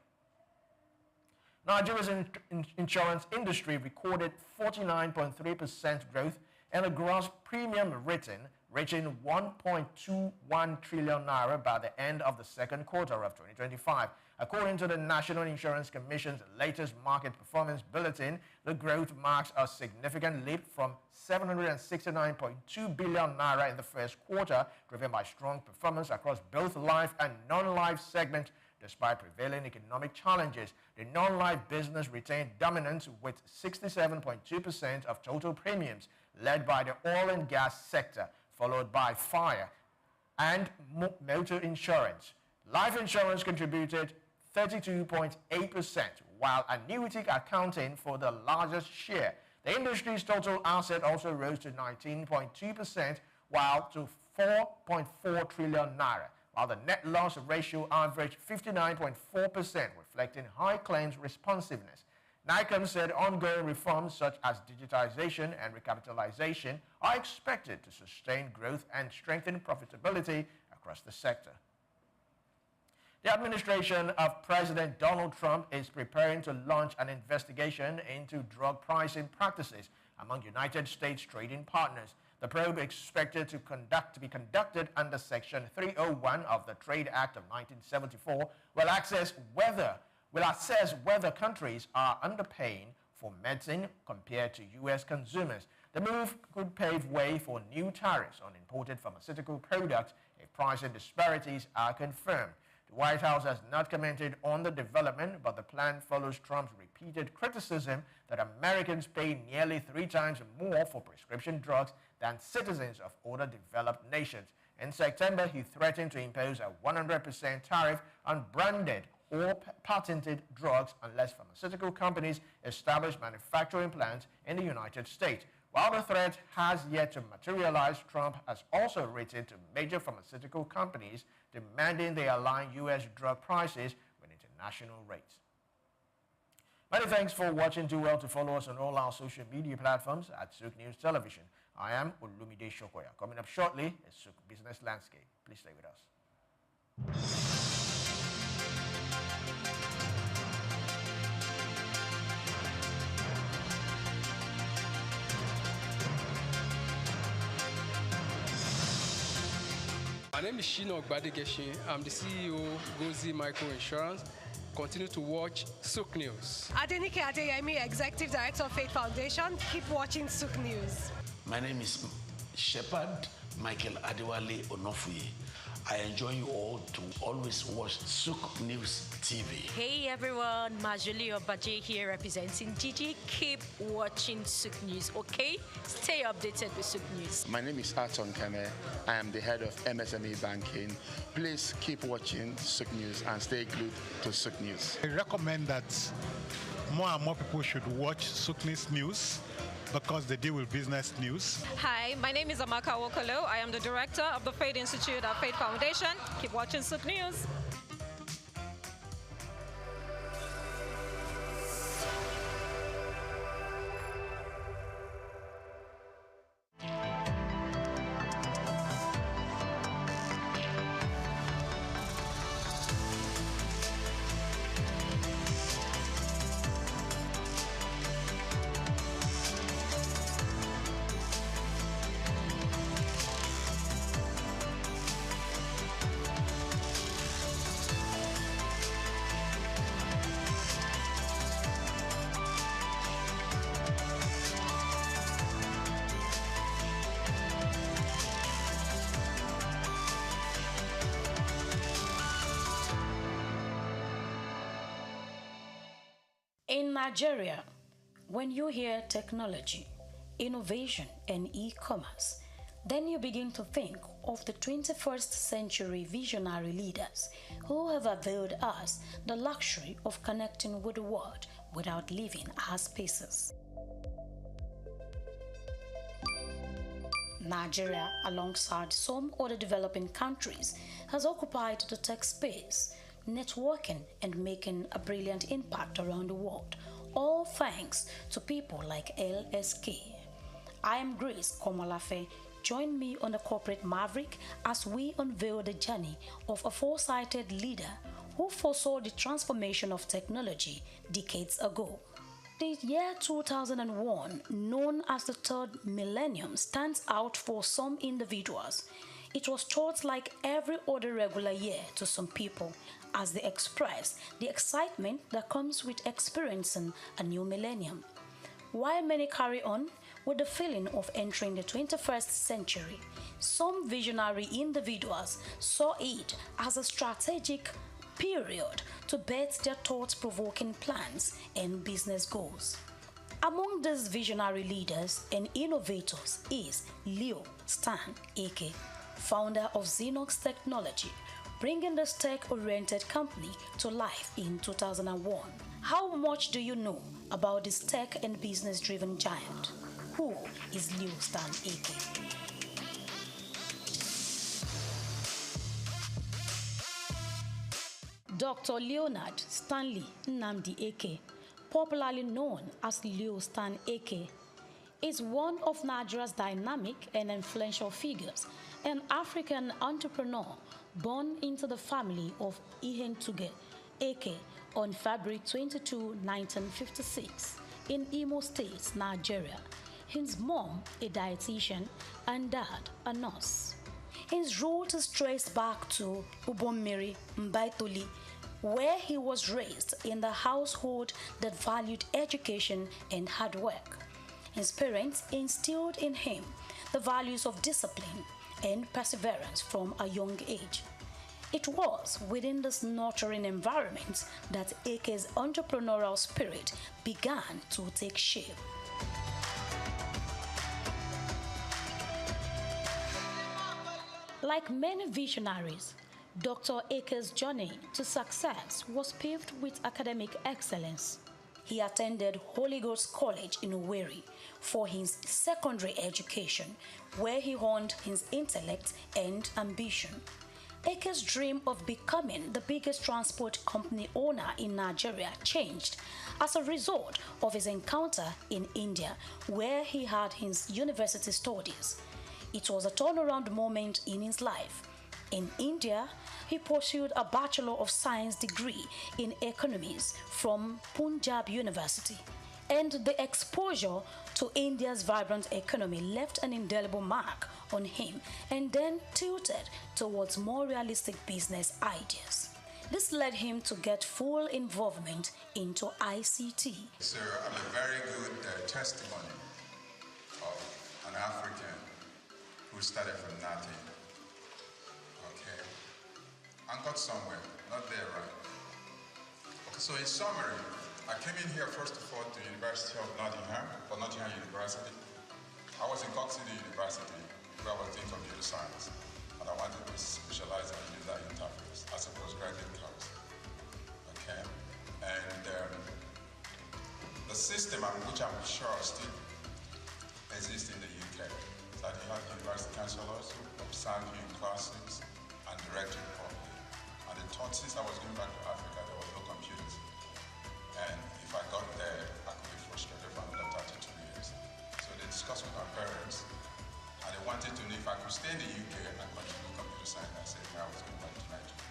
Nigeria's insurance industry recorded 49.3% growth and a gross premium written reaching 1.21 trillion naira by the end of the second quarter of 2025. According to the National Insurance Commission's latest market performance bulletin, the growth marks a significant leap from 769.2 billion naira in the first quarter, driven by strong performance across both life and non-life segments. Despite prevailing economic challenges, the non-life business retained dominance with 67.2% of total premiums, led by the oil and gas sector, followed by fire and motor insurance. Life insurance contributed 32.8%, while annuity accounting for the largest share. The industry's total asset also rose to 19.2%, while to 4.4 trillion naira, while the net loss ratio averaged 59.4%, reflecting high claims responsiveness. NICOM said ongoing reforms such as digitization and recapitalization are expected to sustain growth and strengthen profitability across the sector. The administration of President Donald Trump is preparing to launch an investigation into drug pricing practices among United States trading partners. The probe, expected to be conducted under Section 301 of the Trade Act of 1974, will assess whether countries are underpaying for medicine compared to U.S. consumers. The move could pave way for new tariffs on imported pharmaceutical products if pricing disparities are confirmed. The White House has not commented on the development, but the plan follows Trump's repeated criticism that Americans pay nearly 3 times more for prescription drugs than citizens of other developed nations. In September, he threatened to impose a 100% tariff on branded or patented drugs unless pharmaceutical companies establish manufacturing plants in the United States. While the threat has yet to materialize, Trump has also written to major pharmaceutical companies demanding they align U.S. drug prices with international rates. Many thanks for watching. Do well to follow us on all our social media platforms at SOUQ News Television. I am Olumide Shokoya. Coming up shortly is SOUQ Business Landscape. Please stay with us. My name is Shino Gbadegeshin. I'm the CEO Gozi Micro Insurance. Continue to watch SOUQ News. Adenike Adeyemi, Executive Director of Faith Foundation. Keep watching SOUQ News. My name is Shepherd Michael Adewale Onofuye. I enjoy you all to always watch SOUQ News TV. Hey everyone, Majuli Obaje here representing Gigi. Keep watching SOUQ News, okay? Stay updated with SOUQ News. My name is Aton Keme. I am the head of MSME Banking. Please keep watching SOUQ News and stay glued to SOUQ News. I recommend that more and more people should watch SOUQ News because they deal with business news. Hi, my name is Amaka Wokolo. I am the director of the Faith Institute at Faith Foundation. Keep watching SOUQ News. In Nigeria, when you hear technology, innovation, and e-commerce, then you begin to think of the 21st century visionary leaders who have availed us the luxury of connecting with the world without leaving our spaces. Nigeria, alongside some other developing countries, has occupied the tech space, networking and making a brilliant impact around the world, all thanks to people like LSK. I am Grace Komolafe. Join me on the Corporate Maverick as we unveil the journey of a foresighted leader who foresaw the transformation of technology decades ago. The year 2001, known as the third millennium, stands out for some individuals. It was thought like every other regular year to some people, as they expressed the excitement that comes with experiencing a new millennium. While many carry on with the feeling of entering the 21st century, some visionary individuals saw it as a strategic period to bet their thought-provoking plans and business goals. Among these visionary leaders and innovators is Leo Stan Eke, founder of Xenox Technology, bringing this tech-oriented company to life in 2001. How much do you know about this tech and business-driven giant? Who is Leo Stan Eke? Dr. Leonard Stanley Nnamdi Eke, popularly known as Leo Stan Eke, is one of Nigeria's dynamic and influential figures, an African entrepreneur born into the family of Ihentuge Eke on February 22, 1956, in Imo State, Nigeria. His mom, a dietitian, and dad, a nurse. His roots is traced back to Ubommiri Mbaitoli, where he was raised in the household that valued education and hard work. His parents instilled in him the values of discipline and perseverance from a young age. It was within this nurturing environment that Eke's entrepreneurial spirit began to take shape. Like many visionaries, Dr. Eke's journey to success was paved with academic excellence. He attended Holy Ghost College in Owerri for his secondary education, where he honed his intellect and ambition. Eke's dream of becoming the biggest transport company owner in Nigeria changed as a result of his encounter in India, where he had his university studies. It was a turnaround moment in his life. In India, he pursued a Bachelor of Science degree in Economics from Punjab University. and the exposure to India's vibrant economy left an indelible mark on him and then tilted towards more realistic business ideas. This led him to get full involvement into ICT. So I'm a very good testimony of an African who started from nothing, okay, and got somewhere, not there, right? Okay, so in summary, I came in here first of all to the University of Nottingham, or Nottingham University. I was in Cork City University, where I was doing computer science, and I wanted to specialize in user interface as a postgraduate course. Okay, and the system, which I'm sure still exists in the UK, is that you have university counselors who observe you in classes and direct you properly. And the thought, since I was going back to Africa, there was no computers. And if I got there, I could be frustrated for another 32 years. So they discussed with my parents, and they wanted to know if I could stay in the UK and continue computer science. I said, no, I was going back to Nigeria.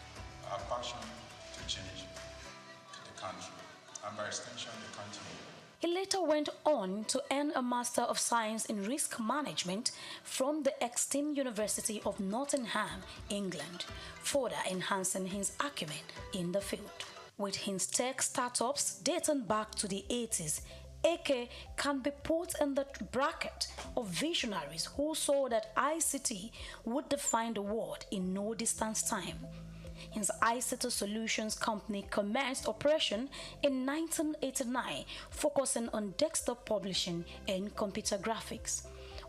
I have passion to change the country, and by extension, the continent. He later went on to earn a Master of Science in Risk Management from the Exton University of Nottingham, England, further enhancing his acumen in the field. With his tech startups dating back to the 80s, AK can be put in the bracket of visionaries who saw that ICT would define the world in no distant time. His ICT Solutions company commenced operation in 1989, focusing on desktop publishing and computer graphics.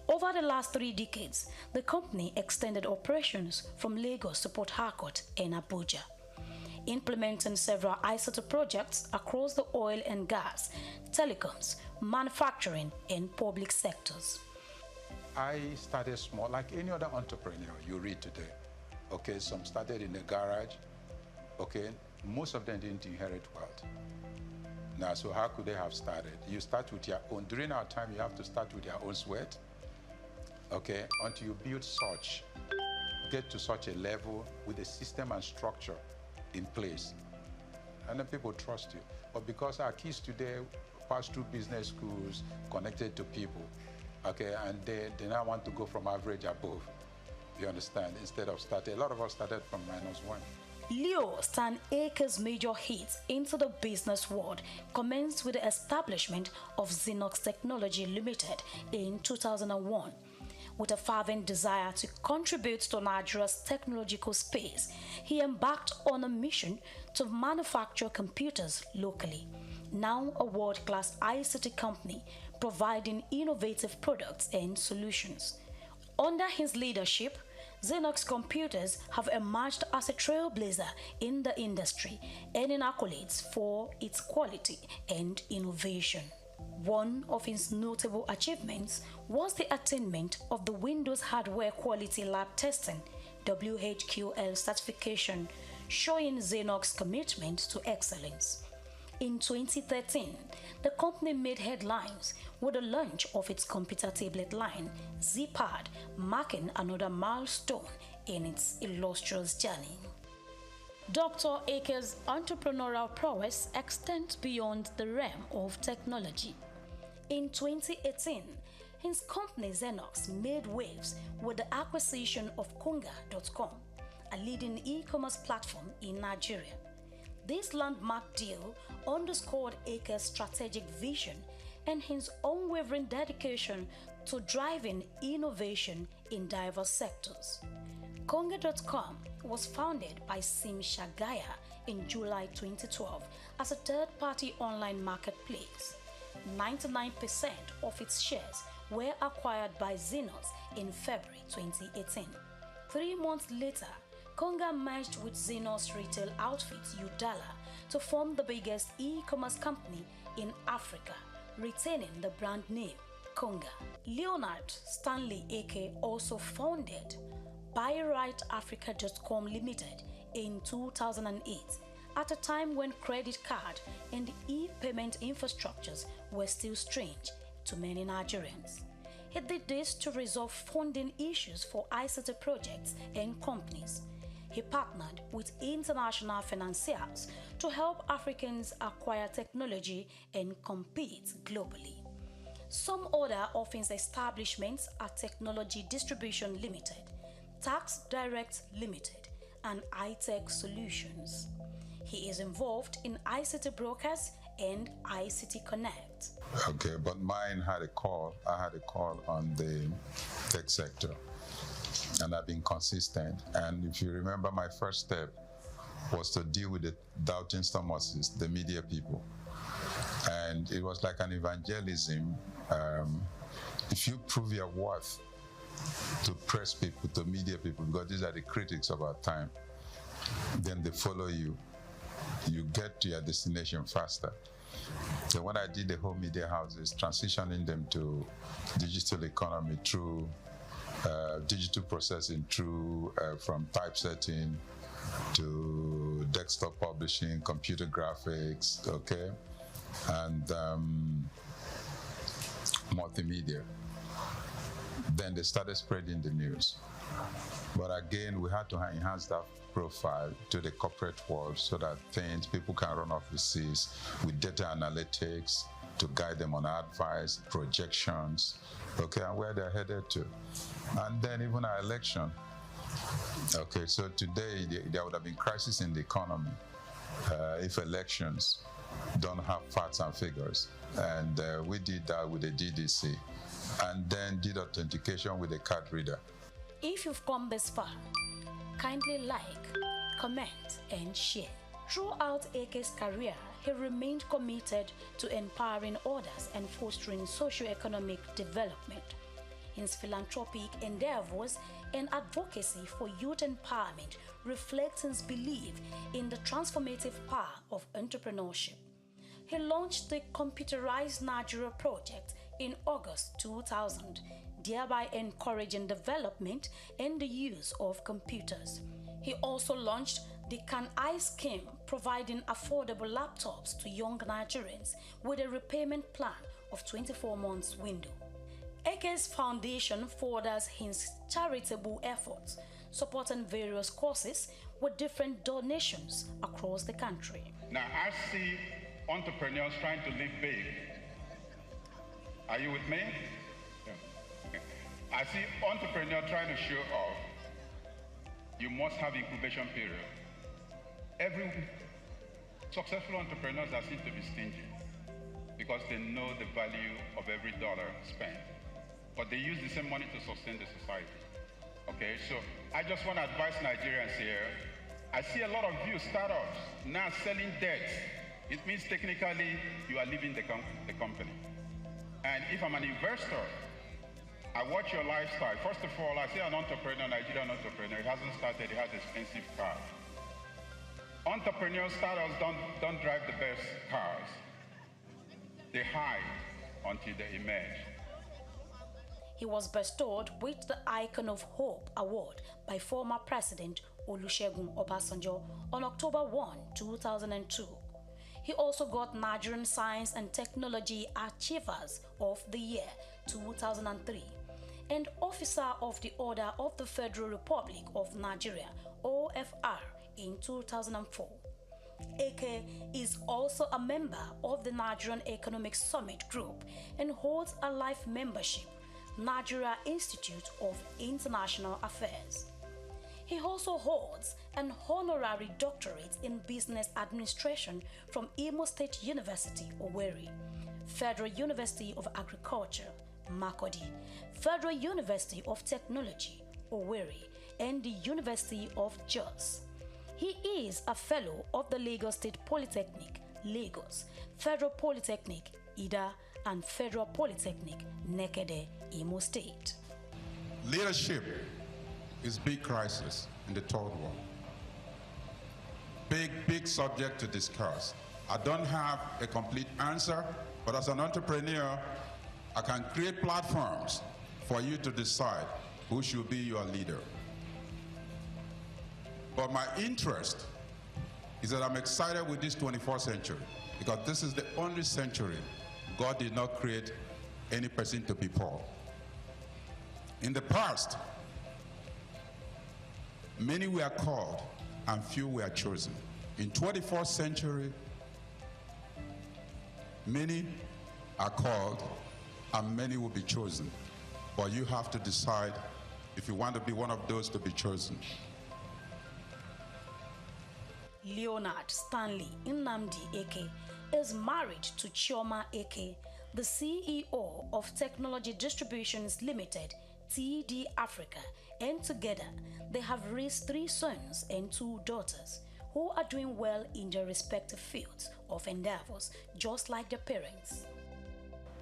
Over the last 3 decades, the company extended operations from Lagos to Port Harcourt and Abuja, implementing several ICT projects across the oil and gas, telecoms, manufacturing, and public sectors. I started small, like any other entrepreneur you read today. Okay, some started in the garage. Okay, most of them didn't inherit wealth. Now, so how could they have started? You start with your own. During our time, you have to start with your own sweat. Okay, until you build such, get to such a level with a system and structure in place, and then people trust you. But because our kids today pass through business schools, connected to people, okay, and they now want to go from average above. You understand? Instead of starting, a lot of us started from -1. Leo Stan Akers' major hits into the business world commenced with the establishment of Xenox Technology Limited in 2001. With a fervent desire to contribute to Nigeria's technological space, he embarked on a mission to manufacture computers locally. Now a world-class ICT company providing innovative products and solutions. Under his leadership, Xenox Computers have emerged as a trailblazer in the industry, earning accolades for its quality and innovation. One of his notable achievements was the attainment of the Windows Hardware Quality Lab Testing (WHQL) certification, showing Xenox's commitment to excellence. In 2013, the company made headlines with the launch of its computer tablet line, ZPad, marking another milestone in its illustrious journey. Dr. Akers' entrepreneurial prowess extends beyond the realm of technology. In 2018, his company Xenox made waves with the acquisition of Konga.com, a leading e-commerce platform in Nigeria. This landmark deal underscored Akers' strategic vision and his unwavering dedication to driving innovation in diverse sectors. Konga.com was founded by Sim Shagaya in July 2012 as a third-party online marketplace. 99% of its shares were acquired by Xenox in February 2018. 3 months later, Konga merged with Xenox retail outfit Udala to form the biggest e-commerce company in Africa, retaining the brand name Konga. Leonard Stanley Ake also founded BuyRightAfrica.com Limited in 2008, at a time when credit card and e-payment infrastructures were still strange to many Nigerians. He did this to resolve funding issues for ICT projects and companies. He partnered with international financiers to help Africans acquire technology and compete globally. Some other of his establishments are Technology Distribution Limited, Tax Direct Limited, and iTech Solutions. He is involved in ICT Brokers and ICT Connect. Okay, but mine had a call. I had a call on the tech sector, and I've been consistent. And if you remember, my first step was to deal with the doubting Thomases, the media people. And it was like an evangelism. If you prove your worth to press people, to media people, because these are the critics of our time, then they follow you. You get to your destination faster. So when I did the whole media houses, transitioning them to digital economy through digital processing, through from typesetting to desktop publishing, computer graphics, okay, and multimedia. Then they started spreading the news. But again, we had to enhance that profile to the corporate world so that people can run offices with data analytics to guide them on advice, projections, okay, and where they're headed to. And then even our election. Okay, so today there would have been crisis in the economy if elections don't have facts and figures. And we did that with the DDC, and then did authentication with a card reader. If you've come this far, kindly like, comment, and share. Throughout AK's career, he remained committed to empowering others and fostering socio-economic development. His philanthropic endeavors and advocacy for youth empowerment reflect his belief in the transformative power of entrepreneurship. He launched the Computerized Nigeria project in August 2000, thereby encouraging development and the use of computers. He also launched the Can I scheme, providing affordable laptops to young Nigerians with a repayment plan of 24 months window. AK's foundation furthers his charitable efforts, supporting various causes with different donations across the country. Now, I see entrepreneurs trying to live big. Are you with me? Yeah. Okay. I see entrepreneurs trying to show off. You must have incubation period. Every successful entrepreneurs are seen to be stingy because they know the value of every dollar spent. But they use the same money to sustain the society. Okay, so I just want to advise Nigerians here. I see a lot of you startups now selling debt. It means technically you are leaving the company. And if I'm an investor, I watch your lifestyle. First of all, I see an entrepreneur, Nigerian entrepreneur. He hasn't started, he has expensive car. Entrepreneurs, startups don't drive the best cars. They hide until they emerge. He was bestowed with the Icon of Hope Award by former President Olusegun Obasanjo on October 1, 2002. He also got Nigerian Science and Technology Achievers of the Year 2003 and Officer of the Order of the Federal Republic of Nigeria OFR in 2004. AK is also a member of the Nigerian Economic Summit Group and holds a life membership, Nigeria Institute of International Affairs. He also holds an honorary doctorate in business administration from Imo State University, Owerri, Federal University of Agriculture, Makurdi, Federal University of Technology, Owerri, and the University of Jos. He is a fellow of the Lagos State Polytechnic, Lagos, Federal Polytechnic, Ida, and Federal Polytechnic, Nekede, Imo State. Leadership is big crisis in the third world. Big subject to discuss. I don't have a complete answer, but as an entrepreneur, I can create platforms for you to decide who should be your leader. But my interest is that I'm excited with this 21st century because this is the only century God did not create any person to be poor. In the past, many were called and few were chosen. In 24th century, many are called and many will be chosen. But you have to decide if you want to be one of those to be chosen. Leonard Stanley Nnamdi Eke is married to Chioma Eke, the CEO of Technology Distributions Limited, TD Africa, and together they have raised 3 sons and 2 daughters who are doing well in their respective fields of endeavors, just like their parents.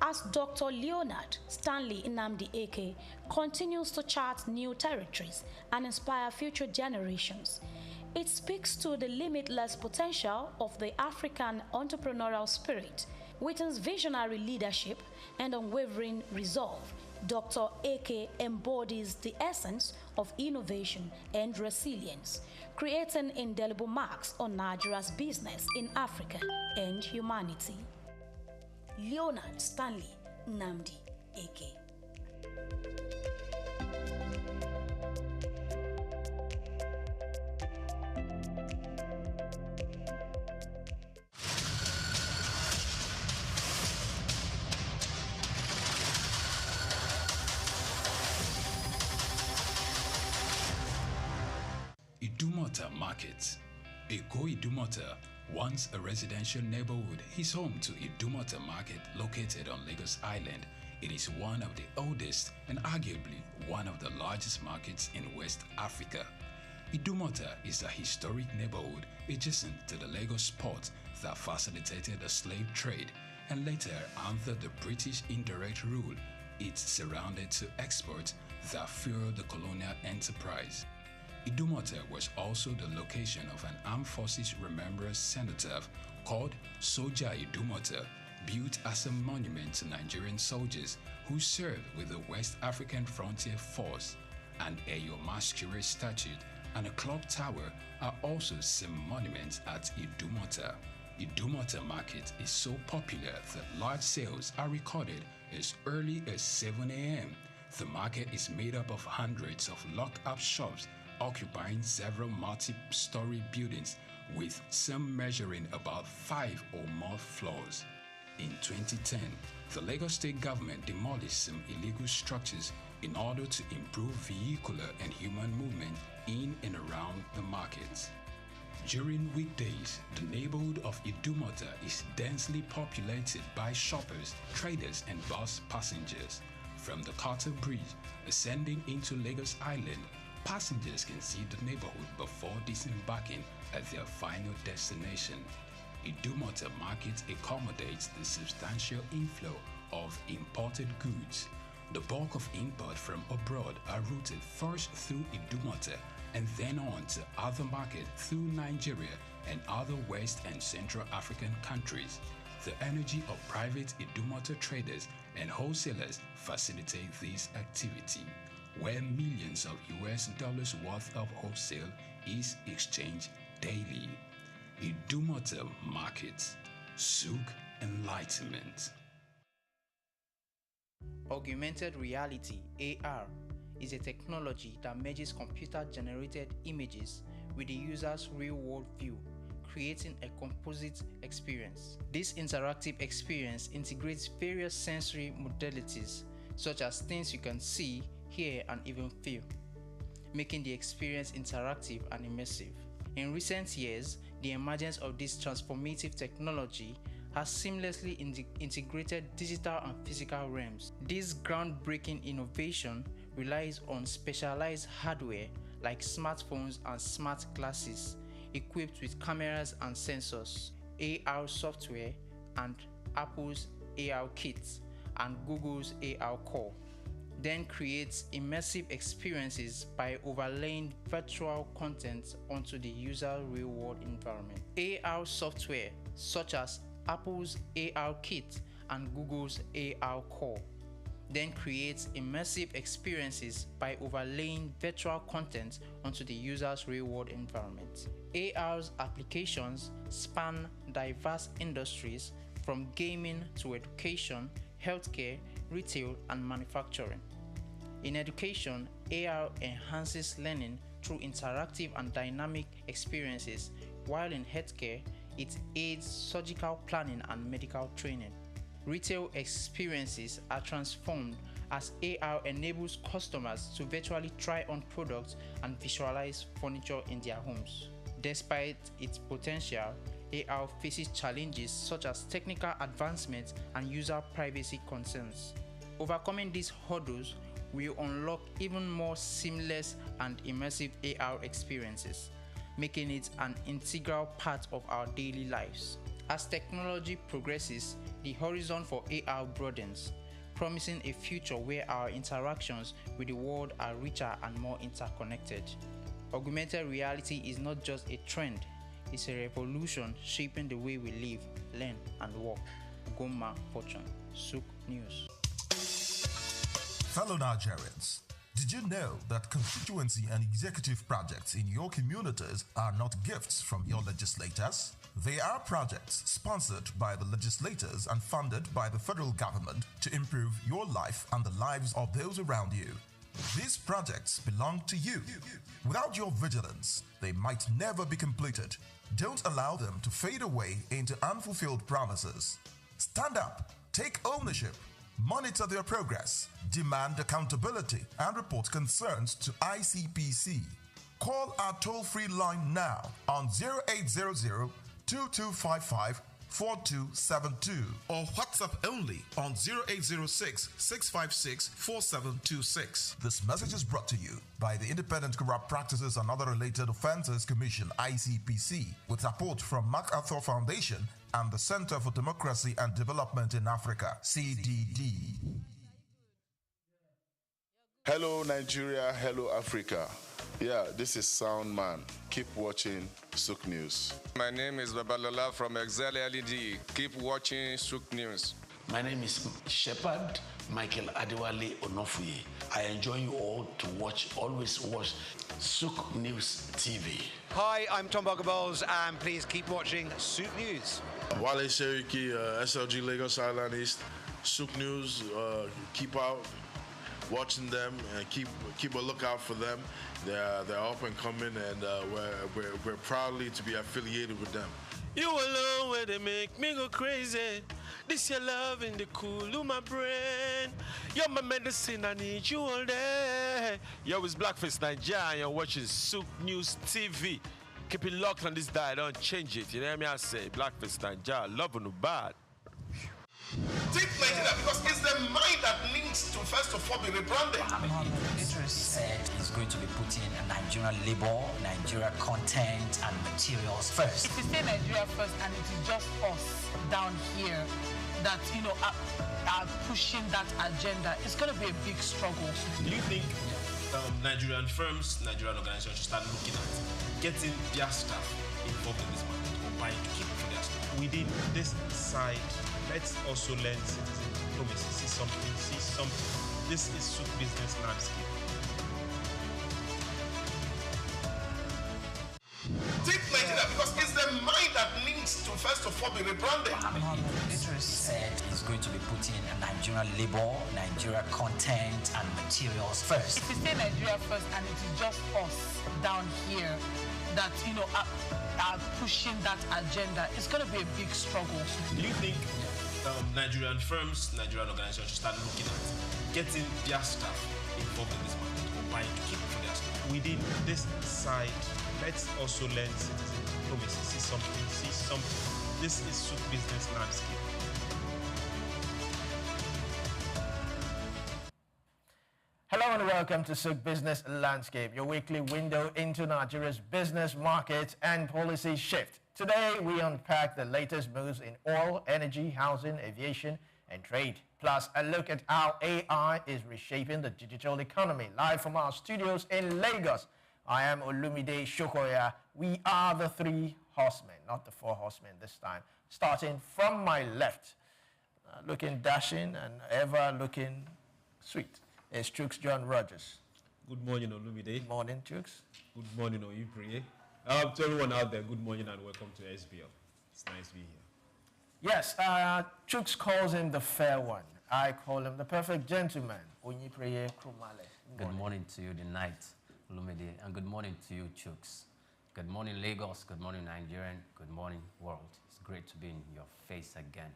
As Dr. Leonard Stanley Nnamdi Eke continues to chart new territories and inspire future generations, it speaks to the limitless potential of the African entrepreneurial spirit. With his visionary leadership and unwavering resolve, Dr. Eke embodies the essence of innovation and resilience, creating indelible marks on Nigeria's business in Africa and humanity. Leonard Stanley Nnamdi Eke. Idumota Market. Eko Idumota, once a residential neighborhood, is home to Idumota Market located on Lagos Island. It is one of the oldest and arguably one of the largest markets in West Africa. Idumota is a historic neighborhood adjacent to the Lagos port that facilitated the slave trade and later, under the British indirect rule, it surrounded to exports that fueled the colonial enterprise. Idumota was also the location of an Armed Forces Remembrance Cenotaph called Soja Idumota, built as a monument to Nigerian soldiers who served with the West African Frontier Force. An Eyo Masquerade statue and a clock tower are also some monuments at Idumota. Idumota Market is so popular that large sales are recorded as early as 7 a.m. The market is made up of hundreds of lock-up shops occupying several multi-story buildings, with some measuring about 5 or more floors. In 2010, the Lagos State government demolished some illegal structures in order to improve vehicular and human movement in and around the markets. During weekdays, the neighborhood of Idumota is densely populated by shoppers, traders, and bus passengers. From the Quota Bridge ascending into Lagos Island, passengers can see the neighborhood before disembarking at their final destination. Idumota Market accommodates the substantial inflow of imported goods. The bulk of import from abroad are routed first through Idumota and then on to other markets through Nigeria and other West and Central African countries. The energy of private Idumota traders and wholesalers facilitate this activity, where millions of US dollars worth of wholesale is exchanged daily. Idumota Market, SOUQ Enlightenment. Augmented reality, AR, is a technology that merges computer-generated images with the user's real-world view, creating a composite experience. This interactive experience integrates various sensory modalities, such as things you can see, hear, and even feel, making the experience interactive and immersive. In recent years, the emergence of this transformative technology has seamlessly integrated digital and physical realms. This groundbreaking innovation relies on specialized hardware like smartphones and smart glasses equipped with cameras and sensors, AR software, and Apple's AR Kit and Google's AR Core. Then creates immersive experiences by overlaying virtual content onto the user's real-world environment. AR software such as Apple's AR Kit and Google's AR Core then creates immersive experiences by overlaying virtual content onto the user's real-world environment. AR's applications span diverse industries from gaming to education, healthcare, retail, and manufacturing. In education, AR enhances learning through interactive and dynamic experiences while in healthcare, it aids surgical planning and medical training. Retail experiences are transformed as AR enables customers to virtually try on products and visualize furniture in their homes. Despite its potential, AR faces challenges such as technical advancements and user privacy concerns. Overcoming these hurdles will unlock even more seamless and immersive AR experiences, making it an integral part of our daily lives. As technology progresses, the horizon for AR broadens, promising a future where our interactions with the world are richer and more interconnected. Augmented reality is not just a trend, it's a revolution shaping the way we live, learn, and work. Goma Fortune, SOUQ News. Fellow Nigerians, did you know that constituency and executive projects in your communities are not gifts from your legislators? They are projects sponsored by the legislators and funded by the federal government to improve your life and the lives of those around you. These projects belong to you. Without your vigilance, they might never be completed. Don't allow them to fade away into unfulfilled promises. Stand up, take ownership, monitor their progress, demand accountability, and report concerns to ICPC. Call our toll-free line now on 0800 2255 4272 or WhatsApp only on 0806 656 4726. This message is brought to you by the Independent Corrupt Practices and Other Related Offences Commission ICPC with support from MacArthur Foundation and the Center for Democracy and Development in Africa CDD. Hello Nigeria, hello Africa. Yeah, this is Sound Man. Keep watching SOUQ News. My name is Babalola from Excel LED. Keep watching SOUQ News. My name is Shepherd Michael Adewale Onofuye. I enjoy you all to always watch SOUQ News TV. Hi, I'm Tom Boggaballs, and please keep watching SOUQ News. Wale Seriki, SLG Lagos Island East, SOUQ News. Keep out watching them and keep a lookout for them. They're up and coming, and we're proudly to be affiliated with them. You alone where they make me go crazy. This your love in the cool of my brain. You're my medicine, I need you all day. Yo, it's Blackface Nigeria, and you're watching SOUQ News TV. Keep it locked on this dial, don't change it. You know what I say? Blackface Nigeria, love no bad. Take Nigeria because it's the mind that needs to first of all be rebranded. Idris said he's going to be putting Nigerian labor, Nigeria content and materials first. If you say Nigeria first and it is just us down here that, are pushing that agenda, it's going to be a big struggle. Do you think Nigerian firms, Nigerian organizations should start looking at getting their staff involved in this market or buying to keep for their staff? Within this side, let's also learn citizen diplomacy. See something. This is SOUQ business landscape. Take Nigeria because it's the mind that needs to first of all be rebranded. Idris said he's going to be putting Nigerian labor, Nigeria content and materials first. If you say Nigeria first and it is just us down here that, are pushing that agenda, it's going to be a big struggle. Do you think Nigerian firms, Nigerian organizations should start looking at getting their staff involved in this market or buying to keep for their staff? Within this side, let's also learn citizen diplomacy. See something. This is SOUQ business landscape. Hello and welcome to SOUQ Business Landscape, your weekly window into Nigeria's business market and policy shift. Today, we unpack the latest moves in oil, energy, housing, aviation, and trade. Plus, a look at how AI is reshaping the digital economy. Live from our studios in Lagos, I am Olumide Shokoya. We are the three horsemen, not the four horsemen this time. Starting from my left, looking dashing and ever looking sweet, is Chooks John Rogers. Good morning, Olumide. Good morning, Chooks. Good morning, Oyipriye. To everyone out there, good morning and welcome to SBL. It's nice to be here. Yes, Chooks calls him the fair one. I call him the perfect gentleman, Onyipriye Krumale. Good morning to you, the night, Olumide, and good morning to you, Chooks. Good morning, Lagos. Good morning, Nigerian. Good morning, world. It's great to be in your face again.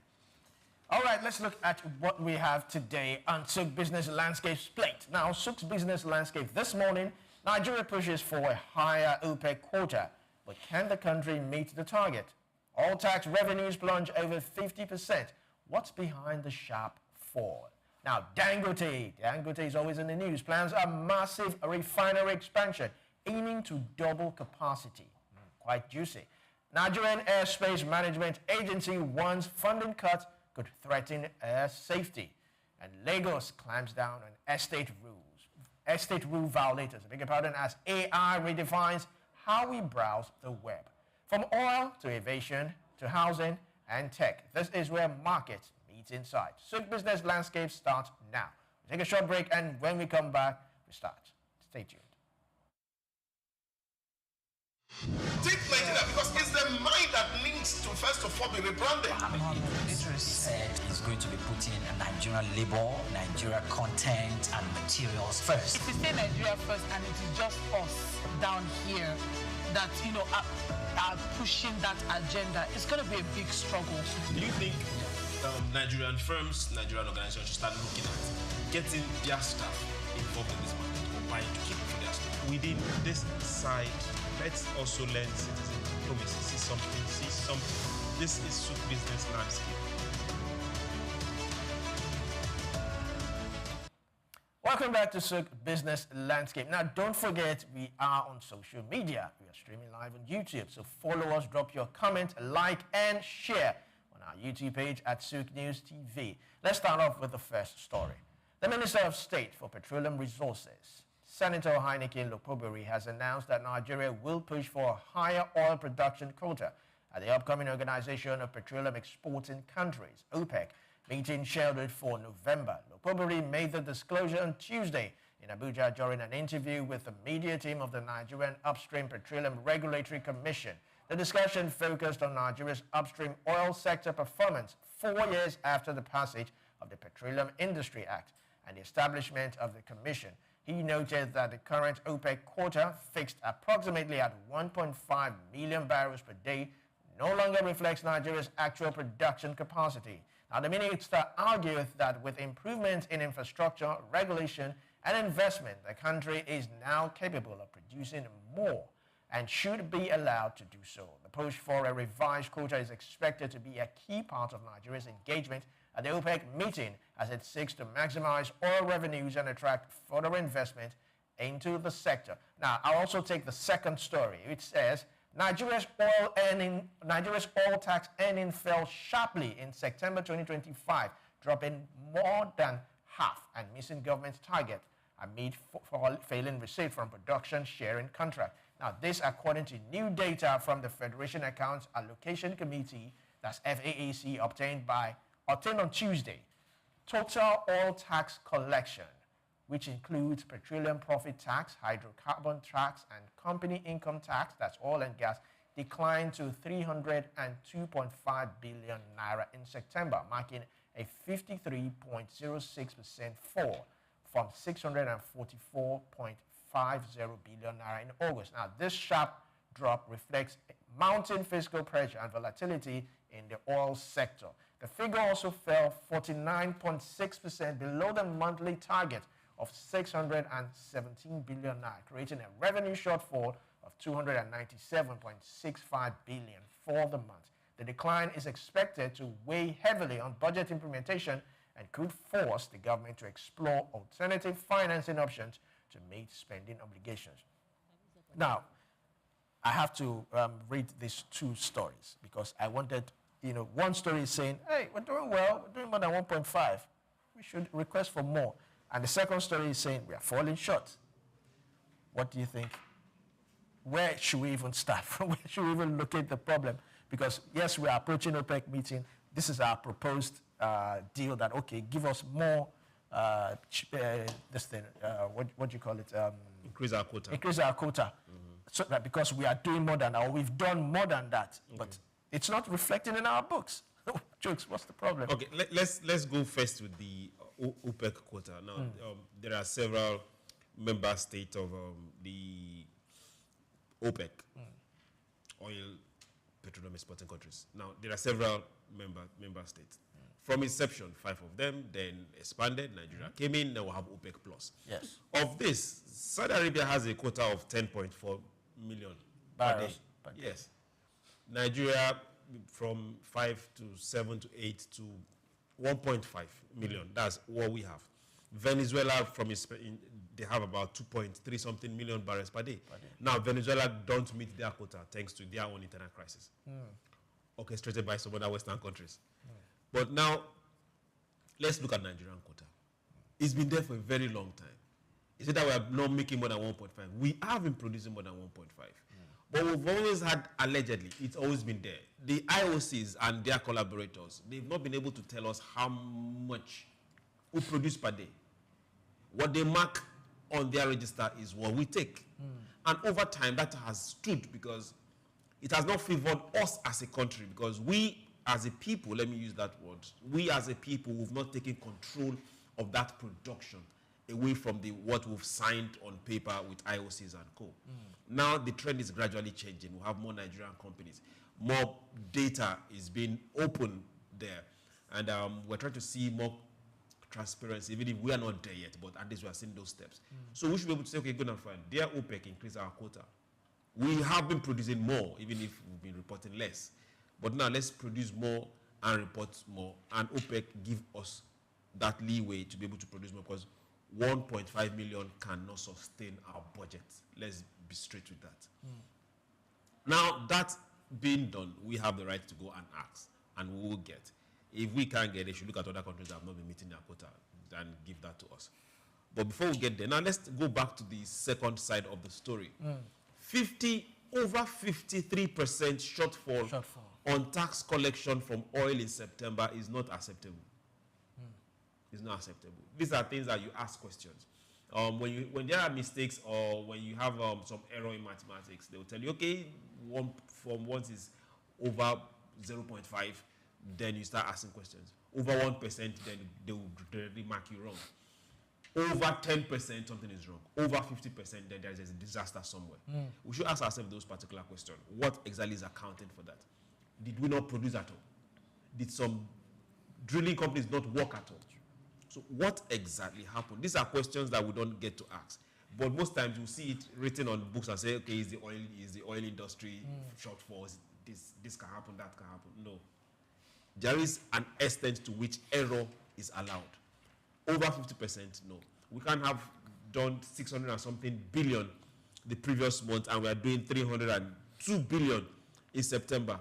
All right, let's look at what we have today on SOUQ Business Landscape's plate. Now, SOUQ's business landscape this morning, Nigeria pushes for a higher OPEC quota, but can the country meet the target? All tax revenues plunge over 50%. What's behind the sharp fall? Now, Dangote is always in the news, plans a massive refinery expansion, aiming to double capacity. Quite juicy. Nigerian Airspace Management Agency warns funding cuts could threaten air safety. And Lagos clamps down on estate rule violators, as AI redefines how we browse the web. From oil to aviation to housing and tech, this is where markets meet inside. SOUQ Business Landscape starts now. We take a short break, and when we come back, we start. Stay tuned. Think like that because it's the mind that needs to first of all be rebranded. Said is going to be putting Nigerian labor, Nigeria content and materials first. If we say Nigeria first and it is just us down here that, are pushing that agenda, it's going to be a big struggle. Do you think Nigerian firms, Nigerian organizations should start looking at getting their staff involved in this market or buying to keep for their staff? Within this side, let's also learn citizen diplomacy. See something. This is SOUQ Business Landscape. Welcome back to SOUQ Business Landscape. Now, don't forget, we are on social media. We are streaming live on YouTube. So follow us, drop your comment, like, and share on our YouTube page at SOUQ News TV. Let's start off with the first story. The Minister of State for Petroleum Resources, Senator Heineken Lokpobiri, has announced that Nigeria will push for a higher oil production quota at the upcoming Organization of Petroleum Exporting Countries, OPEC, meeting scheduled for November. Lokpobiri made the disclosure on Tuesday in Abuja during an interview with the media team of the Nigerian Upstream Petroleum Regulatory Commission. The discussion focused on Nigeria's upstream oil sector performance 4 years after the passage of the Petroleum Industry Act and the establishment of the commission. He noted that the current OPEC quota, fixed approximately at 1.5 million barrels per day, no longer reflects Nigeria's actual production capacity. Now, the minister argued that with improvements in infrastructure, regulation, and investment, the country is now capable of producing more and should be allowed to do so. The push for a revised quota is expected to be a key part of Nigeria's engagement at the OPEC meeting as it seeks to maximize oil revenues and attract further investment into the sector. Now, I'll also take the second story. It says, Nigeria's oil tax earning fell sharply in September 2025, dropping more than half and missing government's target amid failing receipt from production sharing contract. Now, this according to new data from the Federation Accounts Allocation Committee, that's FAAC, obtained on Tuesday. Total oil tax collection, which includes petroleum profit tax, hydrocarbon tax, and company income tax, that's oil and gas, declined to 302.5 billion naira in September, marking a 53.06% fall from 644.50 billion naira in August. Now, this sharp drop reflects mounting fiscal pressure and volatility in the oil sector. The figure also fell 49.6% below the monthly target of 617 billion naira, creating a revenue shortfall of 297.65 billion for the month. The decline is expected to weigh heavily on budget implementation and could force the government to explore alternative financing options to meet spending obligations. Now, I have to read these two stories because I wanted, one story is saying, hey, we're doing well, we're doing more than 1.5. We should request for more. And the second story is saying we are falling short. What do you think? Where should we even start from? Where should we even locate the problem? Because yes, we are approaching OPEC meeting. This is our proposed deal that, okay, give us more, what do you call it? Increase our quota. Increase our quota. So that because we are doing more than, or we've done more than that, but it's not reflecting in our books. Jokes, what's the problem? Okay, let's go first with the OPEC quota. Now, there are several member states of the OPEC. oil petroleum exporting countries. Now, there are several member states. From inception, 5 of them, then expanded. Nigeria came in, now we have OPEC plus. Yes. Of this, Saudi Arabia has a quota of 10.4 million barrels per day. Yes. Nigeria from 5 to 7 to 8 to 1.5 million. That's what we have. Venezuela, they have about 2.3 something million barrels per day. Now, Venezuela don't meet their quota thanks to their own internal crisis, orchestrated by some other Western countries. But now, let's look at Nigerian quota. It's been there for a very long time. Is it that we are not making more than 1.5? We have been producing more than 1.5. But we've always had, allegedly, it's always been there. The IOCs and their collaborators, they've not been able to tell us how much we produce per day. What they mark on their register is what we take. And over time, that has stood because it has not favored us as a country, because we as a people, let me use that word, we as a people, we've not taken control of that production away from what we've signed on paper with IOCs and co. Now the trend is gradually changing. We have more Nigerian companies. More data is being open there. And we're trying to see more transparency, even if we are not there yet, but at least we are seeing those steps. So we should be able to say, okay, good and fine. Dear OPEC, increase our quota. We have been producing more, even if we've been reporting less. But now let's produce more and report more. And OPEC give us that leeway to be able to produce more, because 1.5 million cannot sustain our budget. Let's be straight with that. Now, that being done, we have the right to go and ask, and we will get. If we can't get it, we should look at other countries that have not been meeting their quota and give that to us. But before we get there, now let's go back to the second side of the story. Over 53% shortfall on tax collection from oil in September is not acceptable. It's not acceptable. These are things that you ask questions. When there are mistakes, or when you have some error in mathematics, they will tell you, okay, once is over 0.5, then you start asking questions. Over 1%, then they will directly mark you wrong. Over 10%, something is wrong. Over 50%, then there is a disaster somewhere. We should ask ourselves those particular questions. What exactly is accounting for that? Did we not produce at all? Did some drilling companies not work at all? So what exactly happened? These are questions that we don't get to ask. But most times you see it written on books and say, okay, is the oil industry shortfalls? This can happen, that can happen. No. There is an extent to which error is allowed. Over 50%, no. We can't have done 600 and something billion the previous month, and we are doing 302 billion in September.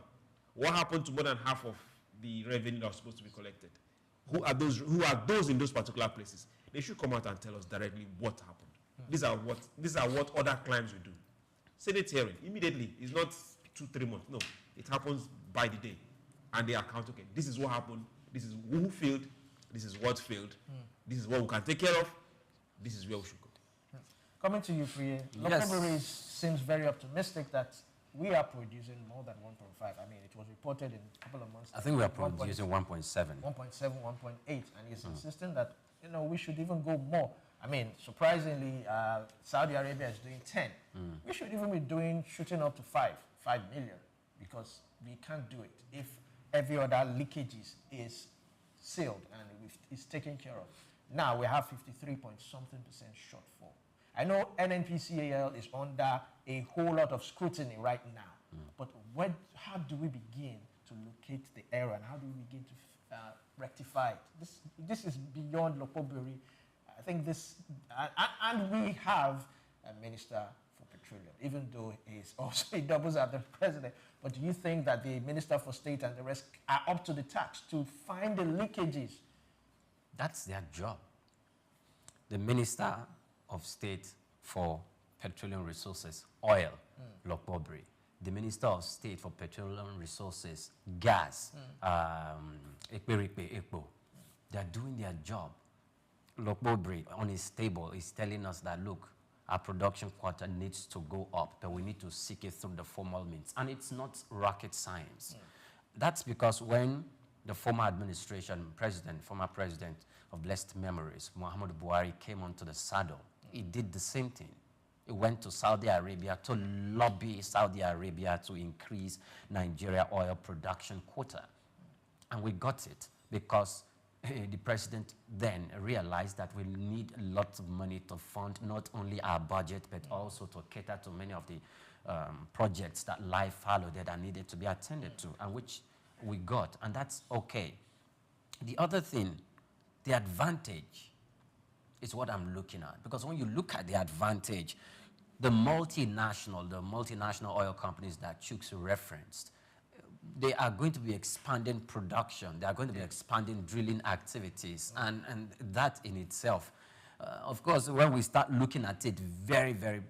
What happened to more than half of the revenue that was supposed to be collected? Who are those in those particular places? They should come out and tell us directly what happened. These are what other clients will do. Senate hearing immediately. It's not 2-3 months. No, it happens by the day, and they account. Okay, this is what happened. This is who failed. This is what failed. This is what we can take care of. This is where we should go. Coming to you, Priye, Lokoberry seems very optimistic that we are producing more than 1.5. I mean, it was reported in a couple of months. I think we are producing 1.7. 1.7, 1.8. And he's insisting that, we should even go more. I mean, surprisingly, Saudi Arabia is doing 10. We should even be shooting up to 5 million, because we can't do it if every other leakages is sealed and is taken care of. Now we have 53-point-something% shortfall. I know NNPCAL is under a whole lot of scrutiny right now, but how do we begin to locate the error, and how do we begin to rectify it? This is beyond Lokoberry. I think and we have a minister for petroleum, even though he doubles as the president. But do you think that the Minister for State and the rest are up to the task to find the leakages? That's their job. The Minister of State for Petroleum Resources, Oil, Lokoberry. The Minister of State for Petroleum Resources, Gas, Ekpo. They're doing their job. Lokoberry, on his table, is telling us that, look, our production quota needs to go up, but we need to seek it through the formal means. And it's not rocket science. That's because when the former administration, former president of blessed memories, Muhammadu Buhari, came onto the saddle, he did the same thing. went to Saudi Arabia to lobby Saudi Arabia to increase Nigeria oil production quota. And we got it because the president then realized that we need lots of money to fund not only our budget, but also to cater to many of the projects that life followed that needed to be attended to, and which we got, and that's okay. The other thing, the advantage is what I'm looking at, because when you look at the advantage, the multinational oil companies that SOUQ referenced, they are going to be expanding production. They are going to be expanding drilling activities. And that in itself, of course, when we start looking at it very, very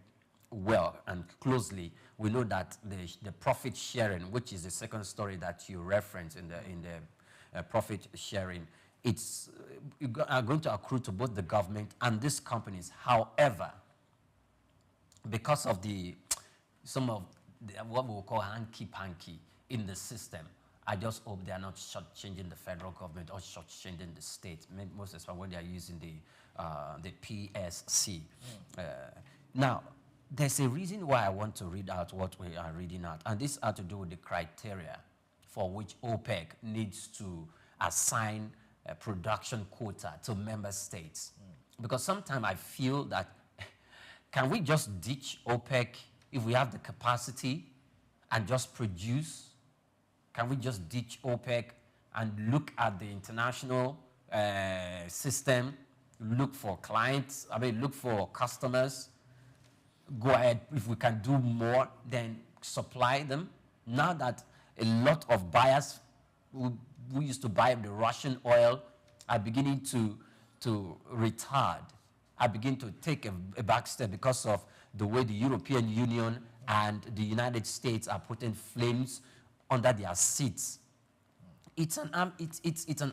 well and closely, we know that the profit sharing, which is the second story that you reference in the profit sharing, it's are going to accrue to both the government and these companies. However, because of some of what we will call hanky-panky in the system, I just hope they are not shortchanging the federal government or shortchanging the state, most especially when they are using the PSC. Now, there's a reason why I want to read out what we are reading out, and this has to do with the criteria for which OPEC needs to assign a production quota to member states. Because sometimes I feel that, can we just ditch OPEC if we have the capacity and just produce? Can we just ditch OPEC and look at the international system, look for clients, look for customers, go ahead, if we can do more, then supply them? Now that a lot of buyers who used to buy the Russian oil are beginning to retard, are beginning to take a back step because of the way the European Union and the United States are putting flames under their seats. It's an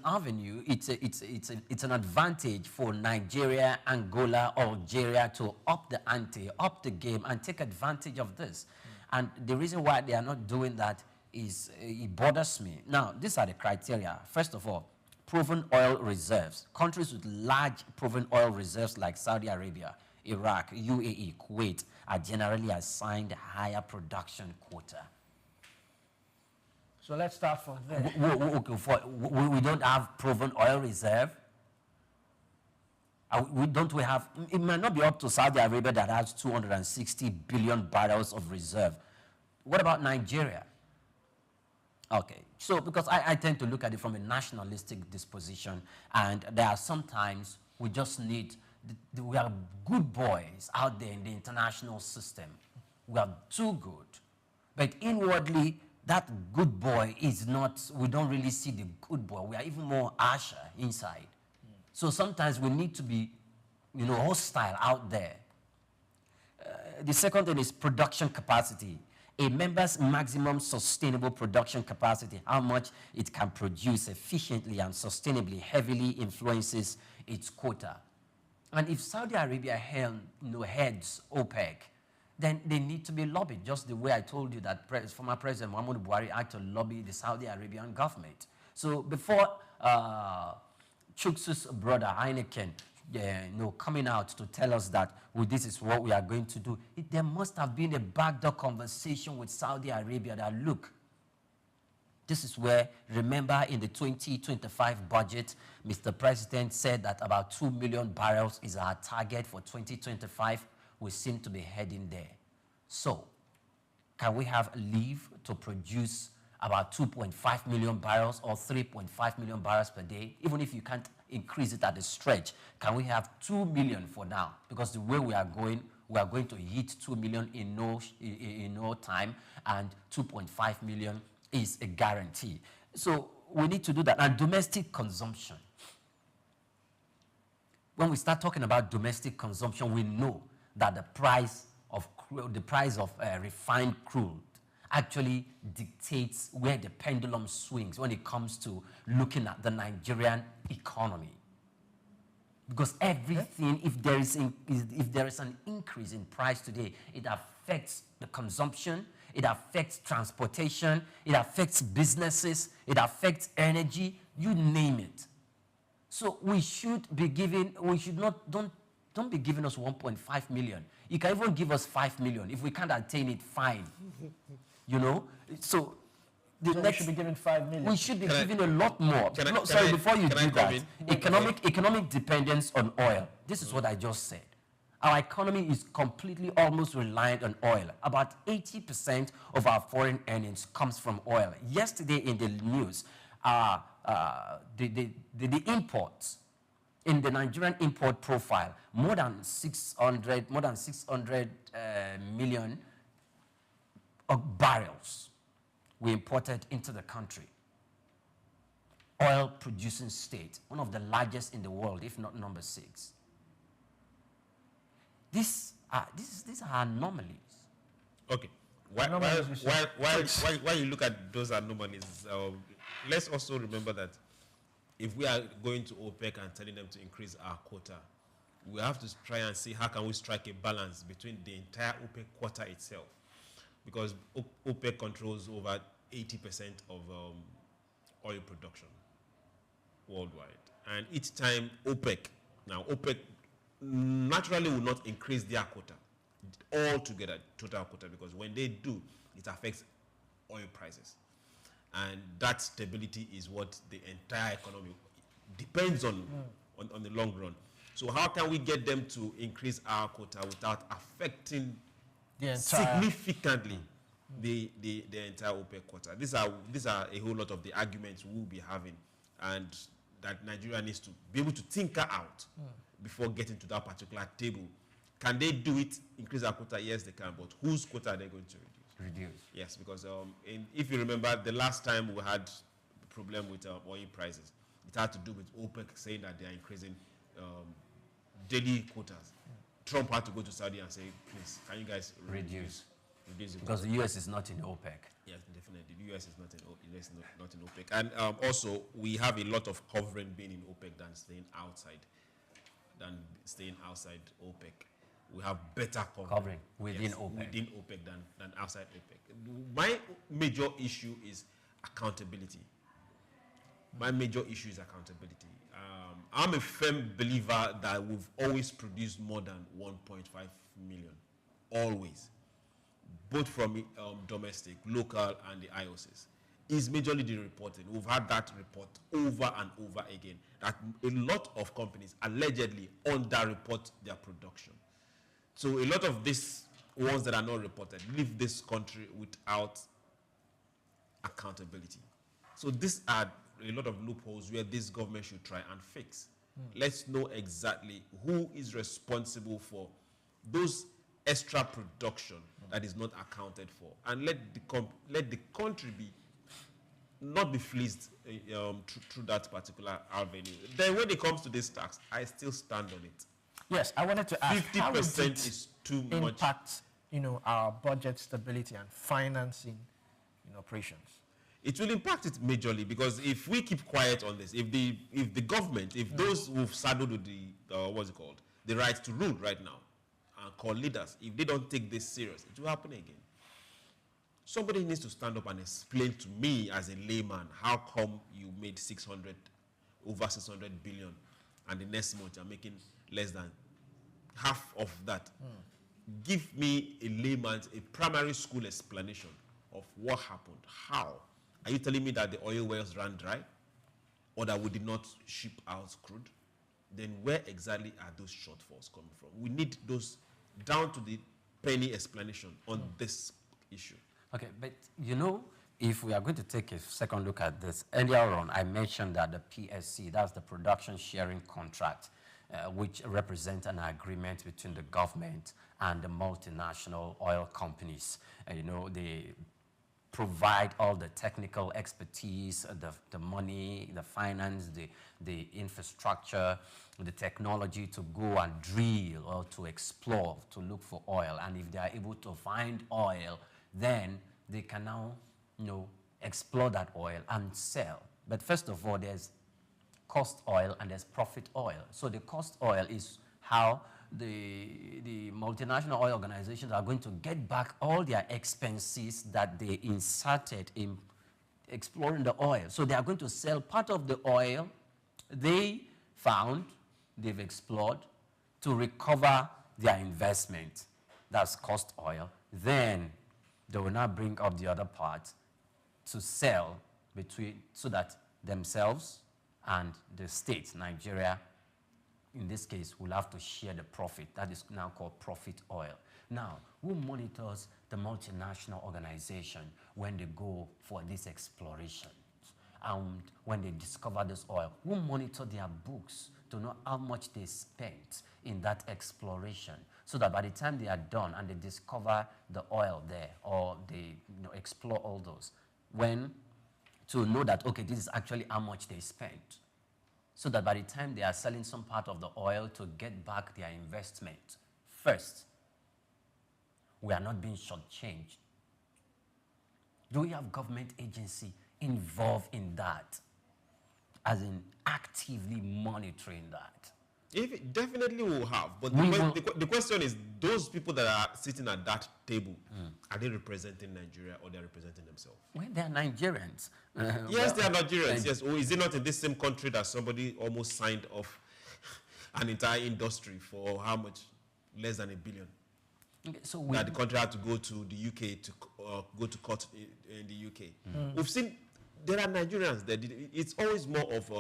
avenue, it's an advantage for Nigeria, Angola, Algeria to up the ante, up the game, and take advantage of this. And the reason why they are not doing that is, it bothers me. Now, these are the criteria. First of all, proven oil reserves. Countries with large proven oil reserves like Saudi Arabia, Iraq, UAE, Kuwait are generally assigned higher production quota. So let's start from there. We don't have proven oil reserve. We have, it might not be up to Saudi Arabia that has 260 billion barrels of reserve. What about Nigeria? Okay, so because I tend to look at it from a nationalistic disposition, and there are sometimes we just need, we are good boys out there in the international system. We are too good. But inwardly, that good boy is not, we don't really see the good boy. We are even more harsher inside. So sometimes we need to be, hostile out there. The second thing is production capacity. A member's maximum sustainable production capacity, how much it can produce efficiently and sustainably, heavily influences its quota. And if Saudi Arabia heads OPEC, then they need to be lobbied, just the way I told you that former President Muhammadu Buhari had to lobby the Saudi Arabian government. So before SOUQ's brother Heineken, coming out to tell us that this is what we are going to do, there must have been a backdoor conversation with Saudi Arabia that, look, this is where, remember in the 2025 budget, Mr. President said that about 2 million barrels is our target for 2025. We seem to be heading there. So, can we have leave to produce about 2.5 million barrels or 3.5 million barrels per day? Even if you can't increase it at a stretch, can we have 2 million for now? Because the way we are going to hit 2 million in no time, and 2.5 million is a guarantee. So we need to do that. And domestic consumption. When we start talking about domestic consumption, we know that the price of refined crude actually dictates where the pendulum swings when it comes to looking at the Nigerian economy. Because everything, if there is an increase in price today, it affects the consumption, it affects transportation, it affects businesses, it affects energy, you name it. So we should be giving, don't Don't be giving us 1.5 million. You can even give us 5 million. If we can't attain it, fine. You know? So we should be giving 5 million. We should be giving a lot more. Before you do that, economic dependence on oil. This is what I just said. Our economy is completely almost reliant on oil. About 80% of our foreign earnings comes from oil. Yesterday in the news, the imports in the Nigerian import profile, more than 600 million of barrels we imported into the country. Oil producing state, one of the largest in the world, if not number 6. These are anomalies. Okay. While you look at those anomalies, let's also remember that if we are going to OPEC and telling them to increase our quota, we have to try and see how can we strike a balance between the entire OPEC quota itself, because OPEC controls over 80% of oil production worldwide. And each time OPEC naturally will not increase their quota altogether, total quota, because when they do, it affects oil prices. And that stability is what the entire economy depends on the long run. So how can we get them to increase our quota without affecting significantly the entire OPEC quota? These are a whole lot of the arguments we'll be having, and that Nigeria needs to be able to tinker out before getting to that particular table. Can they do it, increase our quota? Yes, they can, but whose quota are they going to reduce? Yes, because if you remember, the last time we had a problem with oil prices, it had to do with OPEC saying that they are increasing daily quotas. Trump had to go to Saudi and say, please, can you guys reduce it? Because the US is not in OPEC. Yes, definitely. The US is not in OPEC. And also, we have a lot of covering being in OPEC than staying outside OPEC. We have better covering within OPEC. Than outside OPEC. My major issue is accountability. I'm a firm believer that we've always produced more than 1.5 million. Always. Both from domestic, local, and the IOCs. Is majorly the reporting. We've had that report over and over again, that a lot of companies allegedly underreport their production. So a lot of these ones that are not reported leave this country without accountability. So these are a lot of loopholes where this government should try and fix. Let's know exactly who is responsible for those extra production that is not accounted for, and let the country not be fleeced through that particular avenue. Then when it comes to this tax, I still stand on it. Yes, I wanted to ask, 50% is too much. Impact, our budget stability and financing operations? It will impact it majorly, because if we keep quiet on this, if the government, those who've saddled with the the right to rule right now, and call leaders, if they don't take this serious, it will happen again. Somebody needs to stand up and explain to me as a layman, how come you made over 600 billion, and the next month you're making less than half of that. Give me a layman's, a primary school explanation of what happened. How? Are you telling me that the oil wells ran dry, or that we did not ship out crude? Then where exactly are those shortfalls coming from? We need those down to the penny explanation on this issue. Okay, but if we are going to take a second look at this, earlier on I mentioned that the PSC, that's the production sharing contract, which represents an agreement between the government and the multinational oil companies. They provide all the technical expertise, the money, the finance, the infrastructure, the technology to go and drill or to explore, to look for oil. And if they are able to find oil, then they can now, explore that oil and sell. But first of all, there's cost oil and there's profit oil. So the cost oil is how the multinational oil organizations are going to get back all their expenses that they inserted in exploring the oil. So they are going to sell part of the oil they found, they've explored, to recover their investment, that's cost oil, then they will now bring up the other part to sell between, so that themselves and the state, Nigeria, in this case, will have to share the profit. That is now called profit oil. Now, who monitors the multinational organization when they go for this exploration? And when they discover this oil, who monitor their books to know how much they spent in that exploration, so that by the time they are done and they discover the oil there, or they explore all those, to know that, okay, this is actually how much they spent, so that by the time they are selling some part of the oil to get back their investment, first, we are not being shortchanged. Do we have government agency involved in that, as in actively monitoring that? If it definitely will have, but the question is, those people that are sitting at that table, are they representing Nigeria or they are representing themselves? Well, they are Nigerians. Yes, they are Nigerians. Yes. Or is it not in this same country that somebody almost signed off an entire industry for how much? Less than $1 billion. Okay, so that the country had to go to the UK to go to court in the UK. We've seen there are Nigerians that it's always more of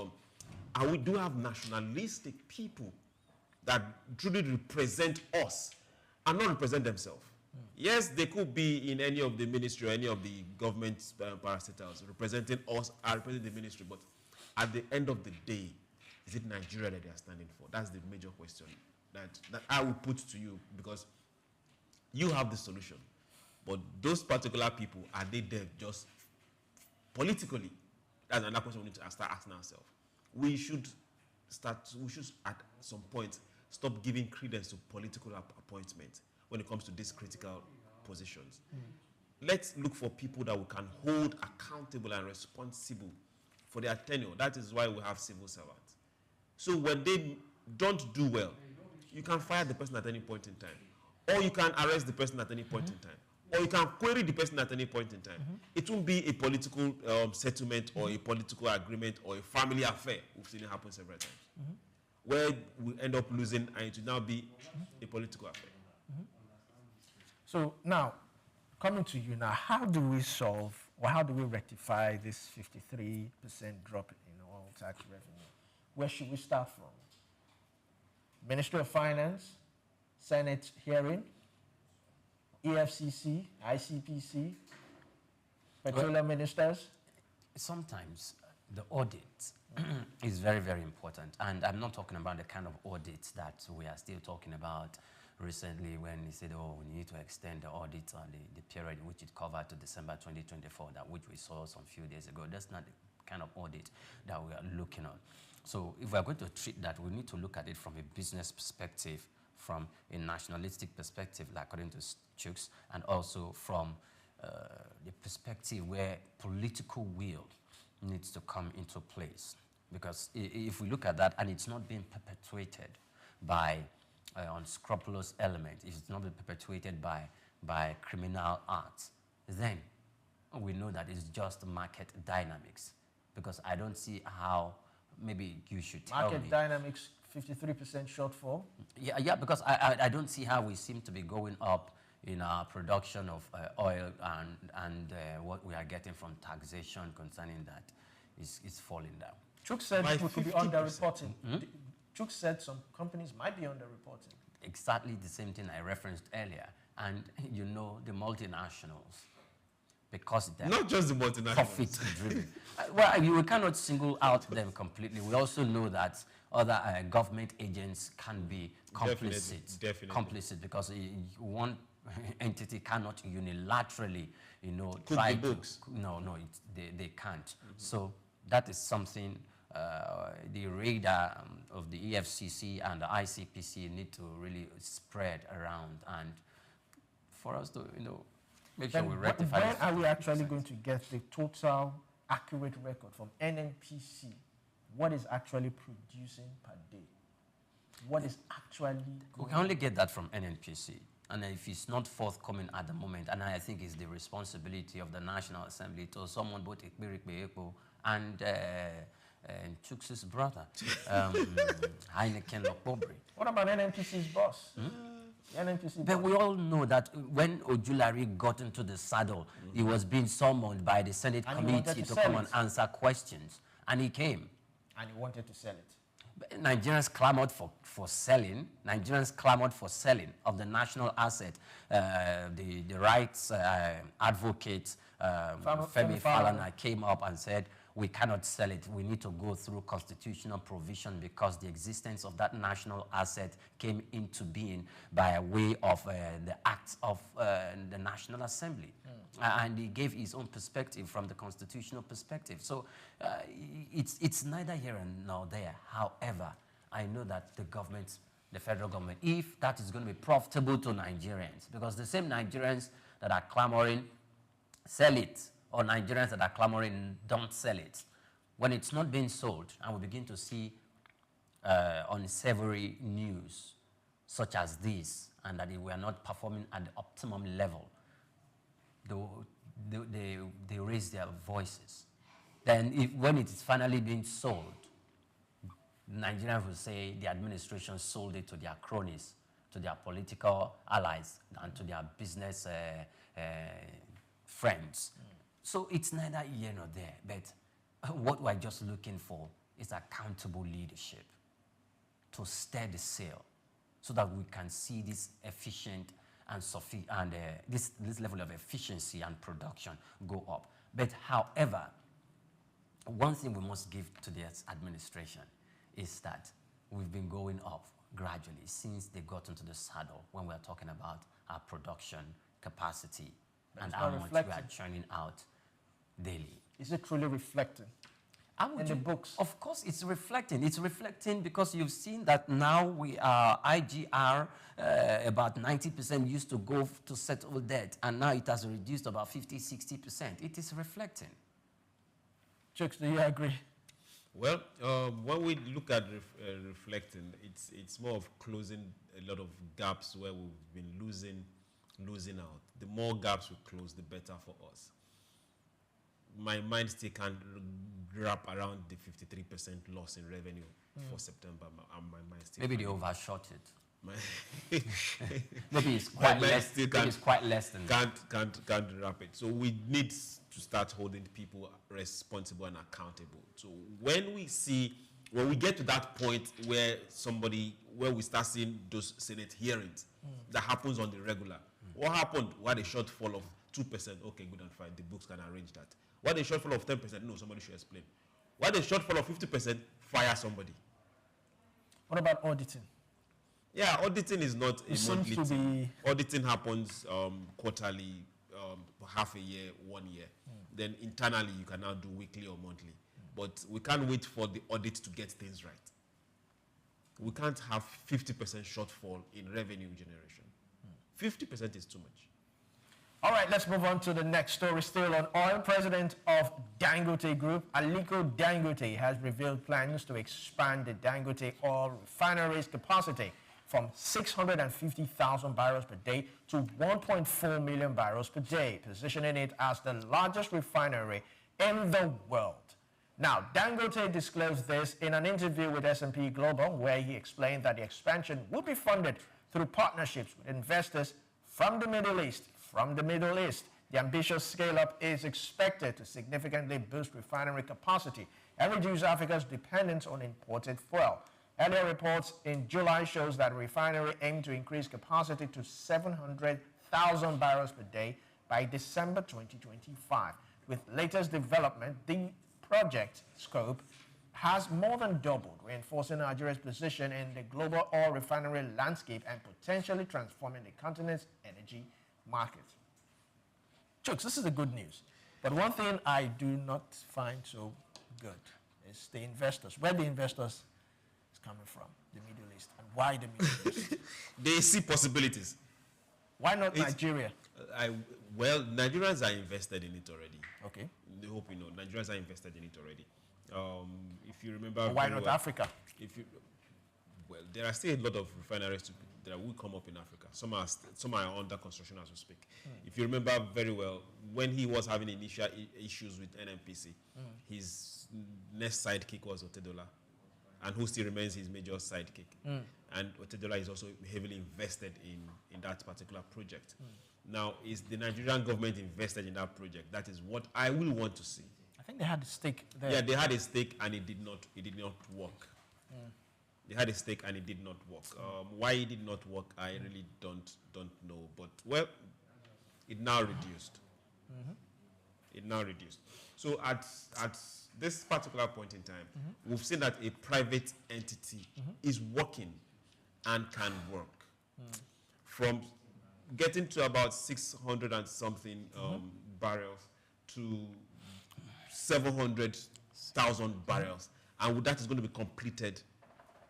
and we do have nationalistic people that truly represent us and not represent themselves. Yes, they could be in any of the ministry or any of the government parastatals representing us, representing the ministry, but at the end of the day, is it Nigeria that they are standing for? That's the major question that I will put to you, because you have the solution. But those particular people, are they there just politically? That's another question we need to start asking ourselves. We should at some point stop giving credence to political appointments when it comes to these critical positions. Let's look for people that we can hold accountable and responsible for their tenure. That is why we have civil servants. So when they don't do well, you can fire the person at any point in time, or you can arrest the person at any point in time, or you can query the person at any point in time. It won't be a political settlement or a political agreement or a family affair. We've seen it happen several times, where we end up losing, and it will now be a political affair. So now, coming to you now, how do we solve, or how do we rectify this 53% drop in oil tax revenue? Where should we start from? Ministry of Finance, Senate hearing, EFCC, ICPC, petroleum ministers? Sometimes the audit is very, very important. And I'm not talking about the kind of audits that we are still talking about recently, when they said, oh, we need to extend the audit on the period which it covered to December 2024, which we saw some few days ago. That's not the kind of audit that we are looking at. So if we're going to treat that, we need to look at it from a business perspective, from a nationalistic perspective, like according to SOUQ, and also from the perspective where political will needs to come into place. Because if we look at that, and it's not being perpetuated by unscrupulous elements, if it's not being perpetuated by criminal acts, then we know that it's just market dynamics. Because I don't see how, maybe you should tell me. Market dynamics, 53% shortfall? Yeah, because I don't see how we seem to be going up in our production of oil, and what we are getting from taxation concerning that is falling down. SOUQ said we could be underreporting. SOUQ said some companies might be underreporting. Exactly the same thing I referenced earlier. And you know, the multinationals, because they're not just the multinationals, profit-driven. Well, we cannot single out them completely. We also know that other government agents can be complicit. Definitely. Complicit, because one entity cannot unilaterally, cook try the books. They can't. So that is something the radar of the EFCC and the ICPC need to really spread around, and for us to, make sure we rectify. When are we actually going to get the total accurate record from NNPC? What is actually producing per day? What is actually We can only get that from NNPC. And if it's not forthcoming at the moment, and I think it's the responsibility of the National Assembly to someone both and and Chuks' brother, Heineken Lokbobri. What about NNPC's boss? NNPC But we all know that when Ojulari got into the saddle, he was being summoned by the Senate committee to come and answer questions. And he came. And he wanted to sell it. But Nigerians clamored for selling. Nigerians clamored for selling of the national asset. The rights advocate, Femi Falana, came up and said, we cannot sell it. We need to go through constitutional provision because the existence of that national asset came into being by way of the acts of the National Assembly. And he gave his own perspective from the constitutional perspective. So it's neither here nor there. However, I know that the government, the federal government, if that is going to be profitable to Nigerians, because the same Nigerians that are clamoring, sell it, or Nigerians that are clamoring, don't sell it. When it's not being sold, and we begin to see unsavory news such as this, and that we are not performing at the optimum level, they raise their voices. Then when it is finally being sold, Nigerians will say the administration sold it to their cronies, to their political allies, and to their business friends. So it's neither here nor there, but what we're just looking for is accountable leadership to steer the sail so that we can see this efficient and this level of efficiency and production go up. But however, one thing we must give to this administration is that we've been going up gradually since they got into the saddle when we're talking about our production capacity and how much we are churning out daily. Is it truly reflecting in the books? Of course, it's reflecting. It's reflecting because you've seen that now we are IGR, about 90% used to go to settle debt, and now it has reduced about 50-60%. It is reflecting. Chuks, do you agree? Well, when we look at reflecting, it's more of closing a lot of gaps where we've been losing out. The more gaps we close, the better for us. My mind still can't wrap around the 53% loss in revenue for September. My mind still maybe they overshot it. Maybe it's quite less than can't wrap it. So we need to start holding people responsible and accountable. So when we get to that point where we start seeing those Senate hearings, that happens on the regular. What happened? Why the shortfall of 2%? Okay, good and fine. The books can arrange that. Why the shortfall of 10%? No, somebody should explain. Why the shortfall of 50%? Fire somebody. What about auditing? Yeah, auditing is not a monthly thing. Auditing happens quarterly, half a year, 1 year. Then internally, you can now do weekly or monthly. But we can't wait for the audit to get things right. We can't have 50% shortfall in revenue generation. 50% is too much. All right, let's move on to the next story. Still on oil, president of Dangote Group, Aliko Dangote, has revealed plans to expand the Dangote oil refinery's capacity from 650,000 barrels per day to 1.4 million barrels per day, positioning it as the largest refinery in the world. Now, Dangote disclosed this in an interview with S&P Global, where he explained that the expansion will be funded through partnerships with investors from the Middle East. The ambitious scale-up is expected to significantly boost refinery capacity and reduce Africa's dependence on imported fuel. Earlier reports in July shows that the refinery aimed to increase capacity to 700,000 barrels per day by December 2025. With latest development, the project scope has more than doubled, reinforcing Nigeria's position in the global oil refinery landscape and potentially transforming the continent's energy market. Chuks, this is the good news. But one thing I do not find so good is the investors. Where the investors is coming from, the Middle East, and why the Middle East? They see possibilities. Why not Nigeria? Well, Nigerians are invested in it already. Okay. I hope you know, Nigerians are invested in it already. If you remember, why not Africa? Well, there are still a lot of refineries that will come up in Africa. Some are under construction as we speak. If you remember very well, when he was having initial issues with NNPC, his next sidekick was Otedola, and who still remains his major sidekick. And Otedola is also heavily invested in that particular project. Now, is the Nigerian government invested in that project? That is what I will want to see. I think they had a stake there. Yeah, they had a stake and it did not work. They had a stake and it did not work. Why it did not work, I really don't know. But well, it now reduced. It now reduced. So at this particular point in time, we've seen that a private entity is working and can work. From getting to about 600 and something barrels to 700,000 barrels, and that is going to be completed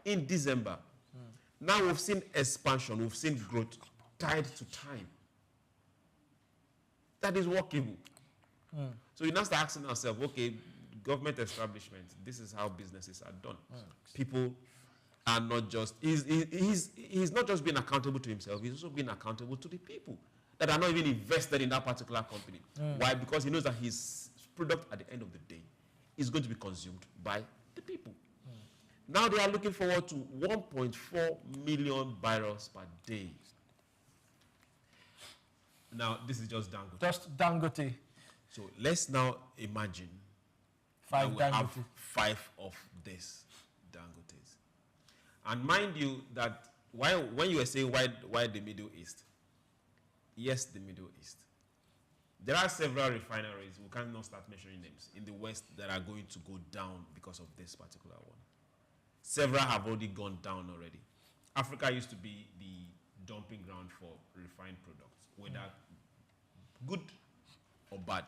in December. Now we've seen expansion, we've seen growth tied to time. That is workable. So you now start asking ourselves, okay, government establishment, this is how businesses are done. People are not just, he's not just being accountable to himself, he's also being accountable to the people that are not even invested in that particular company. Why? Because he knows that his product at the end of the day is going to be consumed by the people. Now they are looking forward to 1.4 million barrels per day. Now, this is just Dangote. Just Dangote. So let's now imagine five we have Dangote. 5 of these Dangotes. And mind you that when you were saying why the Middle East, yes, the Middle East. There are several refineries, we cannot start mentioning names, in the West that are going to go down because of this particular one. Several have already gone down already. Africa used to be the dumping ground for refined products, whether good or bad,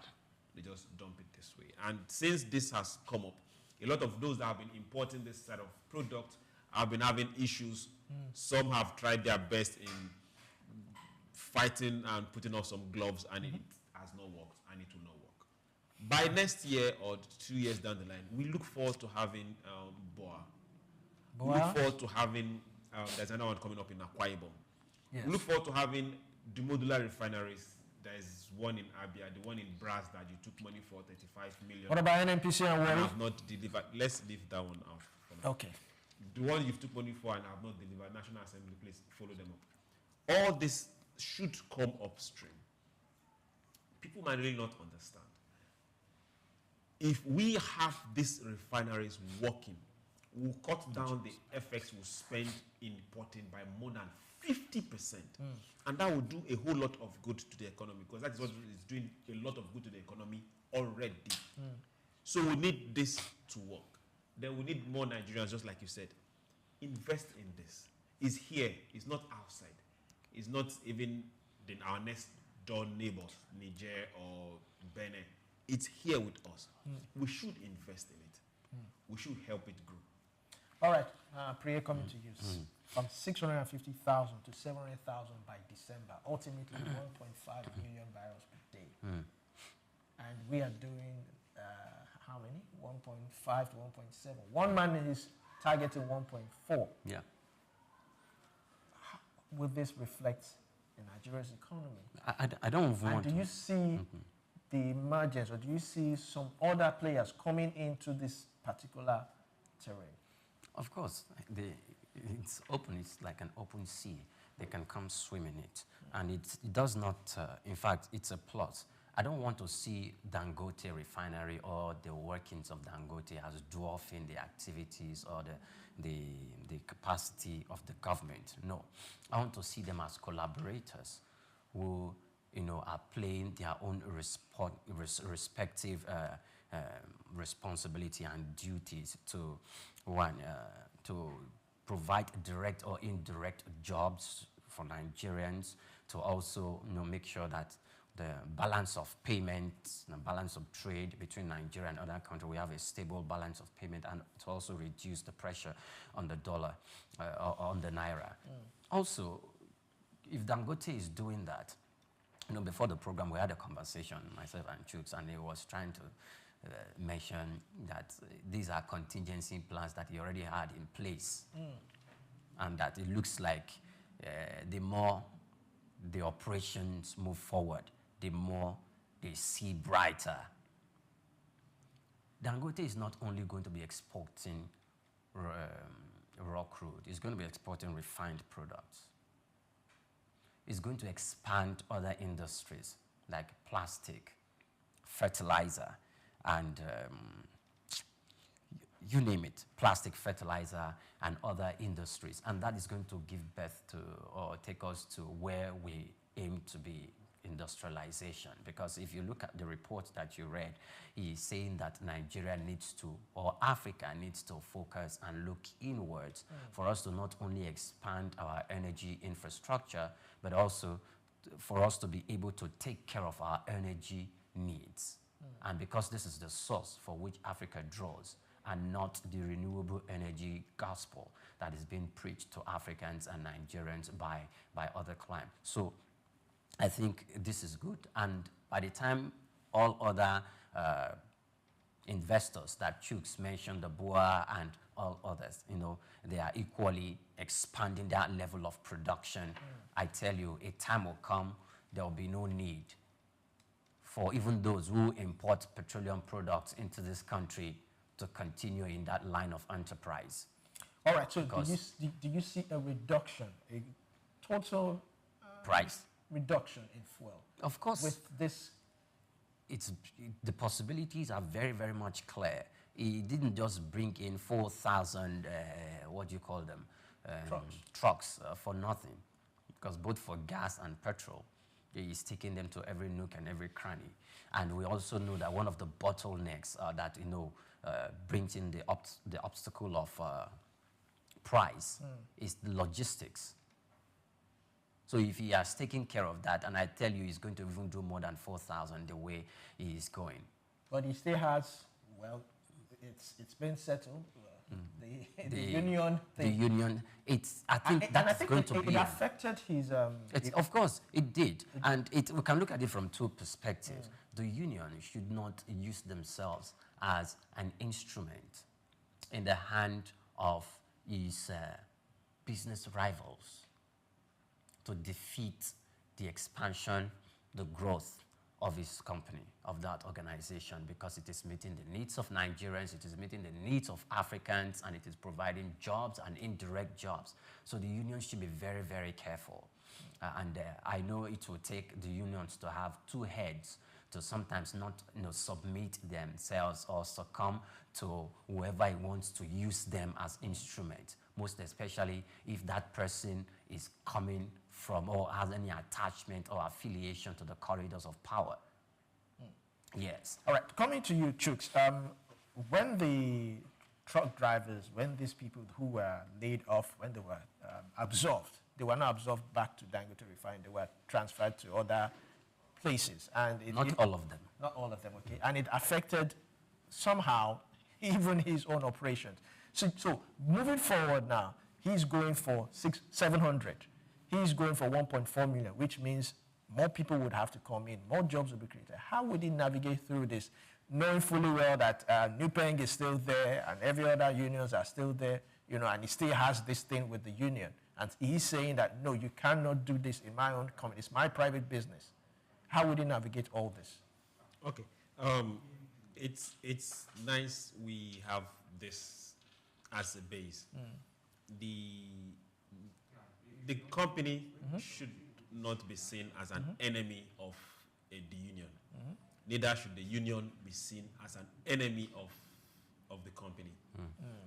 they just dump it this way. And since this has come up, a lot of those that have been importing this set of product have been having issues. Some have tried their best in fighting and putting off some gloves, and it has not worked, and it will not work. By next year or 2 years down the line, we look forward to having Boa. We look forward to having, there's another one coming up in Akwa Ibom. Yes. We look forward to having the modular refineries. There's one in Abia, the one in Brass that you took money for, 35 million. What about NNPC and Warri? have not delivered. Let's leave that one out. Okay. The one you've took money for and have not delivered, National Assembly, please follow them up. All this should come upstream. People might really not understand. If we have these refineries working, we'll cut down the FX we'll spend in importing by more than 50%. And that will do a whole lot of good to the economy, because that is what is doing a lot of good to the economy already. So we need this to work. Then we need more Nigerians, just like you said. Invest in this. It's here. It's not outside. It's not even in our next door neighbors, Niger or Benin. It's here with us. We should invest in it. We should help it grow. All right, Priya, coming to you. From 650,000 to 700,000 by December, ultimately 1.5 million barrels per day. And we are doing, how many? 1.5 to 1.7. One man is targeting 1.4. Yeah. Will this reflect in Nigeria's economy? I don't want And do you see the emergence, or do you see some other players coming into this particular terrain? Of course, it's open. It's like an open sea. They can come swim in it. And it does not, in fact, it's a plus. I don't want to see Dangote refinery or the workings of Dangote as dwarfing the activities or the capacity of the government. No, I want to see them as collaborators who, are playing their own respective responsibility and duties to provide direct or indirect jobs for Nigerians, to also make sure that the balance of payments, the balance of trade between Nigeria and other countries, we have a stable balance of payment, and to also reduce the pressure on the dollar, on the naira. Also, if Dangote is doing that, before the program, we had a conversation, myself and Chooks, and he was trying to mention that these are contingency plans that he already had in place, and that it looks like the more the operations move forward, the more they see brighter. Dangote is not only going to be exporting raw crude, it's going to be exporting refined products. It's going to expand other industries like plastic, fertilizer, and you name it, plastic, fertilizer, and other industries. And that is going to give birth to, or take us to where we aim to be, industrialization. Because if you look at the report that you read, he's saying that Nigeria needs to, or Africa needs to focus and look inwards for us to not only expand our energy infrastructure, but also for us to be able to take care of our energy needs. And because this is the source for which Africa draws, and not the renewable energy gospel that is being preached to Africans and Nigerians by other climes. So I think this is good. And by the time all other investors that Chooks mentioned, the BUA and all others, you know, they are equally expanding that level of production. I tell you, a time will come, there will be no need for even those who import petroleum products into this country to continue in that line of enterprise. All right, so do you see a reduction, a total price reduction in fuel? Of course. With this? The possibilities are very, very much clear. He didn't just bring in 4,000, what do you call them? Trucks for nothing. Because both for gas and petrol, he's taking them to every nook and every cranny. And we also know that one of the bottlenecks that, you know, brings in the obstacle of price is the logistics. So if he has taken care of that, and I tell you he's going to even do more than 4,000 the way he is going. But he still has, well, it's been settled. The union thing. The union, I think that's going to be... It affected his... of course, it did. And we can look at it from two perspectives. The union should not use themselves as an instrument in the hand of his business rivals to defeat the expansion, the growth of his company, of that organization, because it is meeting the needs of Nigerians, it is meeting the needs of Africans, and it is providing jobs and indirect jobs. So the unions should be very, very careful. I know it will take the unions to have two heads to sometimes not submit themselves or succumb to whoever wants to use them as instruments, most especially if that person is coming from or has any attachment or affiliation to the corridors of power. Yes. All right, coming to you, Chooks, when the truck drivers, when these people who were laid off, when they were absolved, they were not absolved back to Dangote Refinery, they were transferred to other places. And not all of them. Not all of them, okay. And it affected somehow even his own operations. So moving forward now, he's going for 700. He's going for 1.4 million, which means more people would have to come in, more jobs will be created. How would he navigate through this, knowing fully well that Nupeng is still there and every other unions are still there, and he still has this thing with the union. And he's saying that, no, you cannot do this in my own company. It's my private business. How would he navigate all this? Okay. It's nice we have this as a base. The company should not be seen as an enemy of the union. Neither should the union be seen as an enemy of the company.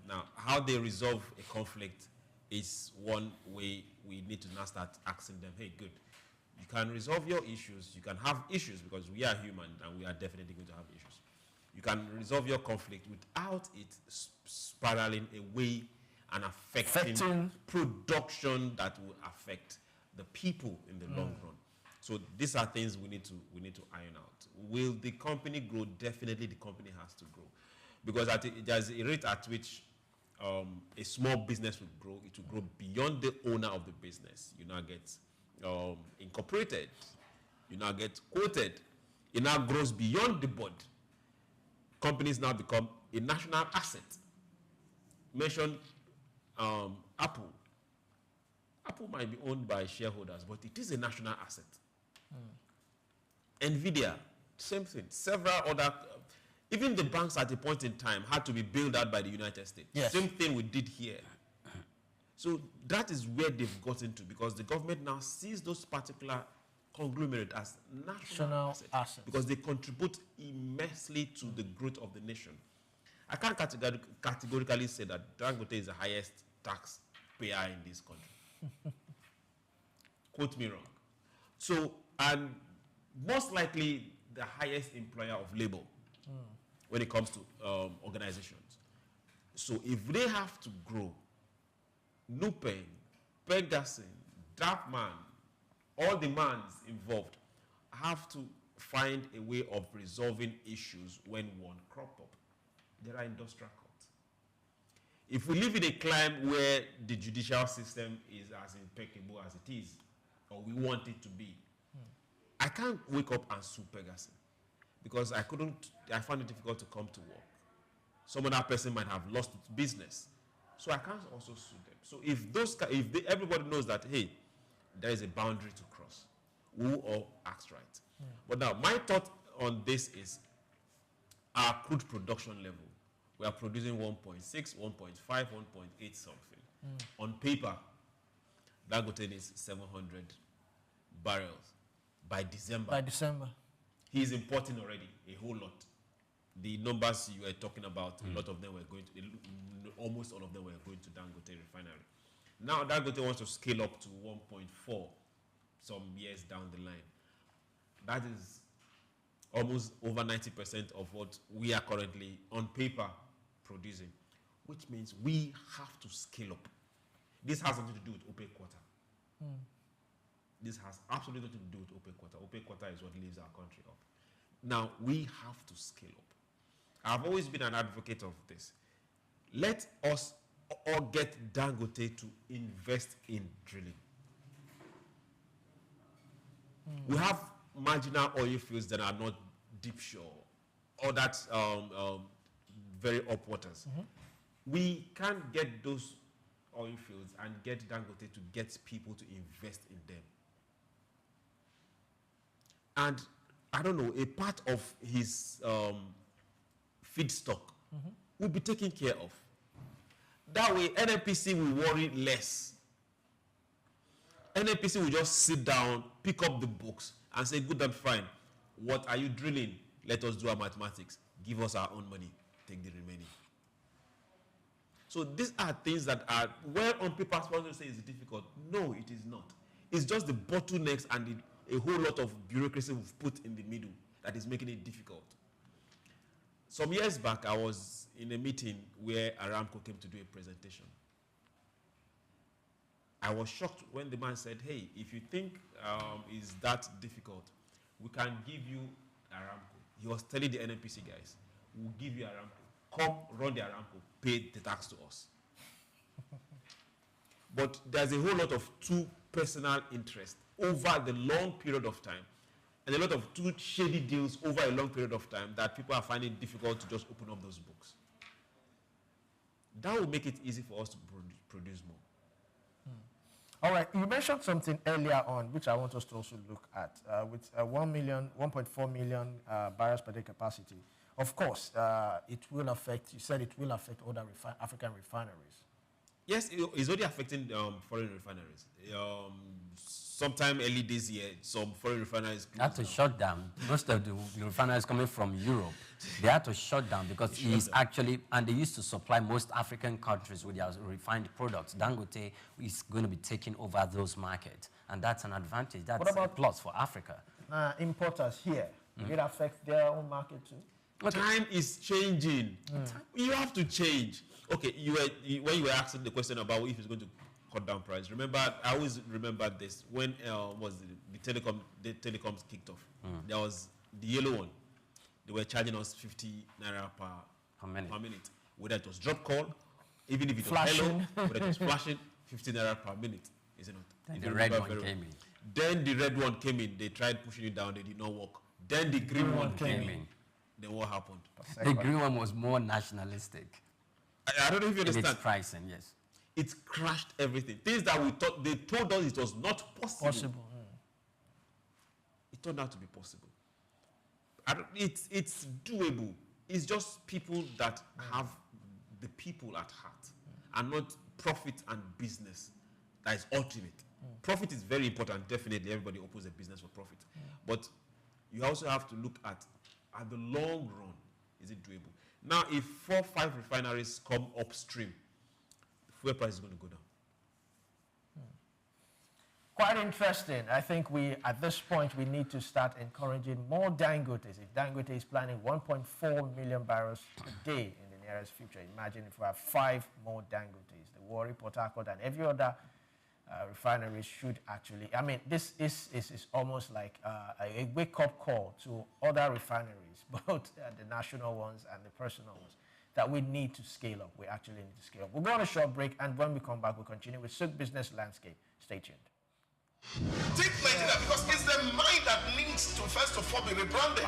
Now, how they resolve a conflict is one way we need to now start asking them, hey, good, you can resolve your issues, you can have issues because we are human and we are definitely going to have issues. You can resolve your conflict without it spiraling away and affecting production that will affect the people in the long run. So these are things we need to iron out. Will the company grow? Definitely the company has to grow. Because there's a rate at which a small business will grow. It will grow beyond the owner of the business. You now get incorporated. You now get quoted. It now grows beyond the board. Companies now become a national asset. Mention Apple. Apple might be owned by shareholders, but it is a national asset. NVIDIA, same thing. Several other, even the banks at a point in time had to be bailed out by the United States. Yes. Same thing we did here. So that is where they've gotten to, because the government now sees those particular conglomerate as national assets because they contribute immensely to the growth of the nation. I can't categorically say that Dangote is the highest tax payer in this country. Quote me wrong. So, and most likely the highest employer of labor when it comes to organizations. So if they have to grow, Nupeng, Pegasin, Darkman, all the mans involved have to find a way of resolving issues when one crop up. There are industrial courts. If we live in a climate where the judicial system is as impeccable as it is, or we want it to be, I can't wake up and sue Pegasin because I found it difficult to come to work. Some other person might have lost its business. So I can't also sue them. So if everybody knows that, hey, there is a boundary to cross, who all acts right. But now, my thought on this is our crude production level. We are producing 1.6, 1.5, 1.8 something. On paper, Dangote needs 700 barrels by December. He's importing already a whole lot. The numbers you were talking about, a lot of them were going to, almost all of them were going to Dangote refinery. Now Dangote wants to scale up to 1.4 some years down the line. That is almost over 90% of what we are currently on paper producing, which means we have to scale up. This has nothing to do with OPEC Quota. This has absolutely nothing to do with OPEC Quota. OPEC Quota is what leaves our country up. Now, we have to scale up. I've always been an advocate of this. Let us all get Dangote to invest in drilling. We have marginal oil fields that are not deep shore or that's very up waters. We can't get those oil fields and get Dangote to get people to invest in them. And I don't know, a part of his feedstock will be taken care of. That way, NNPC will worry less. NNPC will just sit down, pick up the books, and say, good and fine, what are you drilling? Let us do our mathematics. Give us our own money. Take the remaining. So these are things that are, where on paper, sponsors say it's difficult. No, it is not. It's just the bottlenecks and a whole lot of bureaucracy we've put in the middle that is making it difficult. Some years back, I was in a meeting where Aramco came to do a presentation. I was shocked when the man said, hey, if you think it's that difficult, we can give you Aramco. He was telling the NNPC guys, we'll give you Aramco. Come, run the Aramco, pay the tax to us. But there's a whole lot of too personal interest over the long period of time, and a lot of too shady deals over a long period of time that people are finding it difficult to just open up those books. That will make it easy for us to produce more. All right, you mentioned something earlier on, which I want us to also look at, with 1.4 million barrels per day capacity. Of course, it will affect, you said it will affect other African refineries. Yes, it's already affecting foreign refineries. Sometime early this year, some foreign refineries had to shut down. Most of the refineries coming from Europe, they had to shut down because he's actually, and they used to supply most African countries with their refined products. Dangote is going to be taking over those markets, and that's an advantage. That's a plus for Africa. Importers here, will it affect their own market too? Time is changing. You have to change. Okay, when you were asking the question about if it's going to cut down price, remember, I always remember this, when the telecoms kicked off. There was the yellow one. They were charging us 50 naira per minute. Whether it was drop call, even if it was hello, whether it was flashing, 50 naira per minute, is it not? The red one came in. Then the red one came in. They tried pushing it down. They did not work. Then the green one came in. Then what happened? The green one was more nationalistic. I don't know if you understand. In its pricing, yes. it crashed everything. Things that we thought, they told us it was not possible. It turned out to be possible. It's doable. It's just people that have the people at heart and not profit and business that is ultimate. Profit is very important, definitely. Everybody opens a business for profit. But you also have to look at the long run, is it doable? Now, if 4 or 5 refineries come upstream, the fuel price is going to go down. Quite interesting. I think at this point, we need to start encouraging more Dangotes. If Dangote is planning 1.4 million barrels a day in the nearest future, imagine if we have 5 more Dangotes. The Warri, Port Harcourt, and every other refinery should actually, I mean, this is almost like a wake-up call to other refineries, both the national ones and the personal ones, that we need to scale up. We actually need to scale up. We'll go on a short break, and when we come back, we'll continue with SOUQ Business Landscape. Stay tuned. Take Nigeria because it's the mind that needs to first of all be rebranded.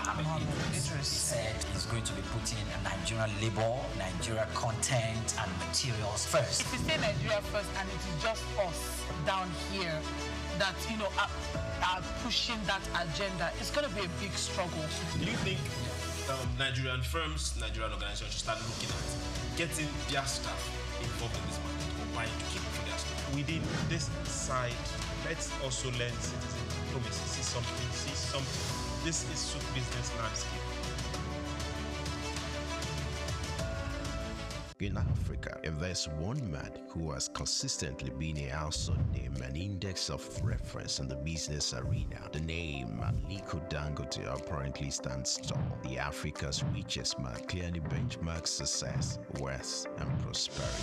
He said he's going to be putting Nigerian labor, Nigeria content and materials first. If you say Nigeria first and it is just us down here that, you know, are pushing that agenda, it's going to be a big struggle. Do you think Nigerian firms, Nigerian organizations should start looking at getting their staff involved in this market or buying to keep for their staff? Within this side, let's also learn citizen diplomacy. See something. This is SOUQ Business Landscape. In Africa, if there's one man who has consistently been a household name and index of reference in the business arena, the name Aliko Dangote apparently stands tall. The Africa's richest man clearly benchmarks success, wealth, and prosperity.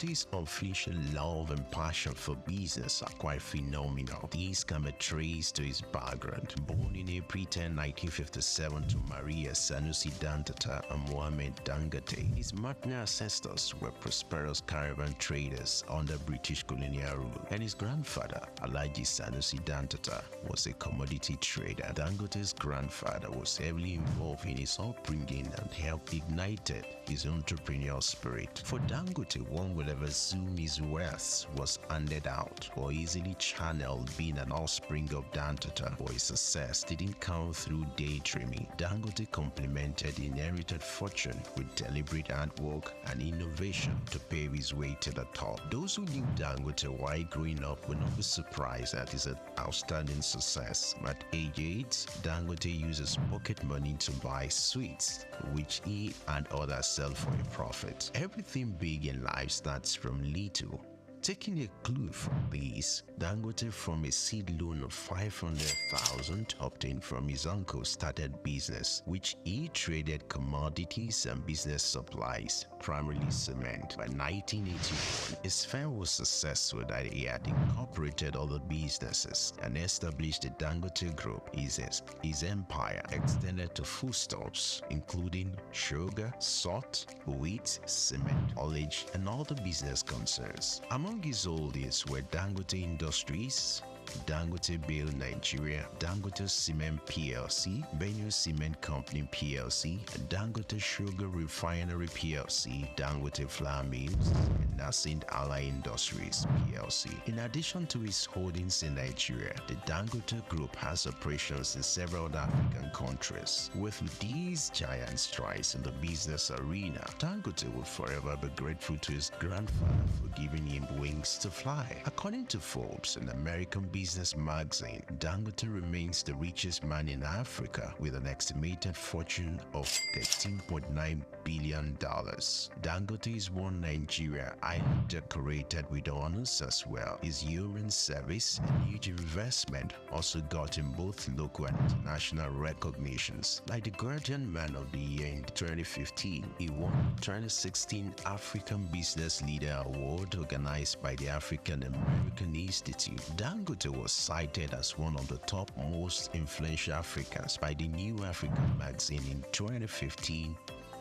This unflinching love and passion for business are quite phenomenal. These can be traced to his background. Born in April 10, 1957 to Maria Sanusi Dantata and Mohammed Dangote, his maternal ancestors were prosperous caravan traders under British colonial rule, and his grandfather, Alhaji Sanusi Dantata, was a commodity trader. Dangote's grandfather was heavily involved in his upbringing and helped ignite his entrepreneurial spirit. For Dangote, one will ever assume his wealth was handed out or easily channeled, being an offspring of Dantata, for his success didn't come through daydreaming. Dangote complemented inherited fortune with deliberate hard work and innovation to pave his way to the top. Those who knew Dangote while growing up will not be surprised at his outstanding success. At age 8, Dangote uses pocket money to buy sweets, which he and others sell for a profit. Everything big in life starts from little. Taking a clue from this, Dangote, from a seed loan of 500,000 obtained from his uncle, started business, which he traded commodities and business supplies, primarily cement. By 1981, his firm was successful that he had incorporated other businesses and established the Dangote Group. His empire extended to foodstuffs, including sugar, salt, wheat, cement, haulage, and other business concerns. Among his holdings were Dangote Industries, Dangote Bale Nigeria, Dangote Cement PLC, Benue Cement Company PLC, Dangote Sugar Refinery PLC, Dangote Flour Mills, and Nascent Ally Industries PLC. In addition to his holdings in Nigeria, the Dangote Group has operations in several other African countries. With these giant strides in the business arena, Dangote will forever be grateful to his grandfather for giving him wings to fly. According to Forbes, an American business magazine, Dangote remains the richest man in Africa with an estimated fortune of $13.9 billion. Dangote is one Nigeria, highly decorated with honors as well. His urine service and huge investment also got him both local and international recognitions. Like the Guardian Man of the Year in 2015, he won the 2016 African Business Leader Award organized by the African American Institute. Dangote was cited as one of the top most influential Africans by the New African magazine in 2015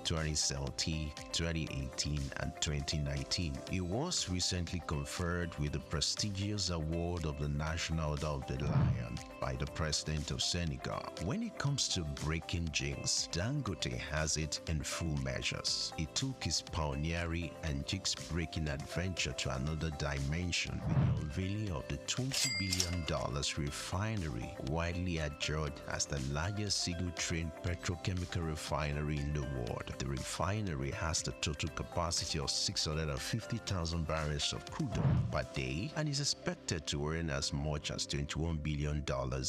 2017, 2018, and 2019. He was recently conferred with the prestigious award of the National Order of the Lion by the President of Senegal. When it comes to breaking jinx, Dangote has it in full measures. He took his pioneering and jinx-breaking adventure to another dimension with the unveiling of the $20 billion refinery, widely adjured as the largest single-train petrochemical refinery in the world. The refinery has the total capacity of 650,000 barrels of crude oil per day and is expected to earn as much as $21 billion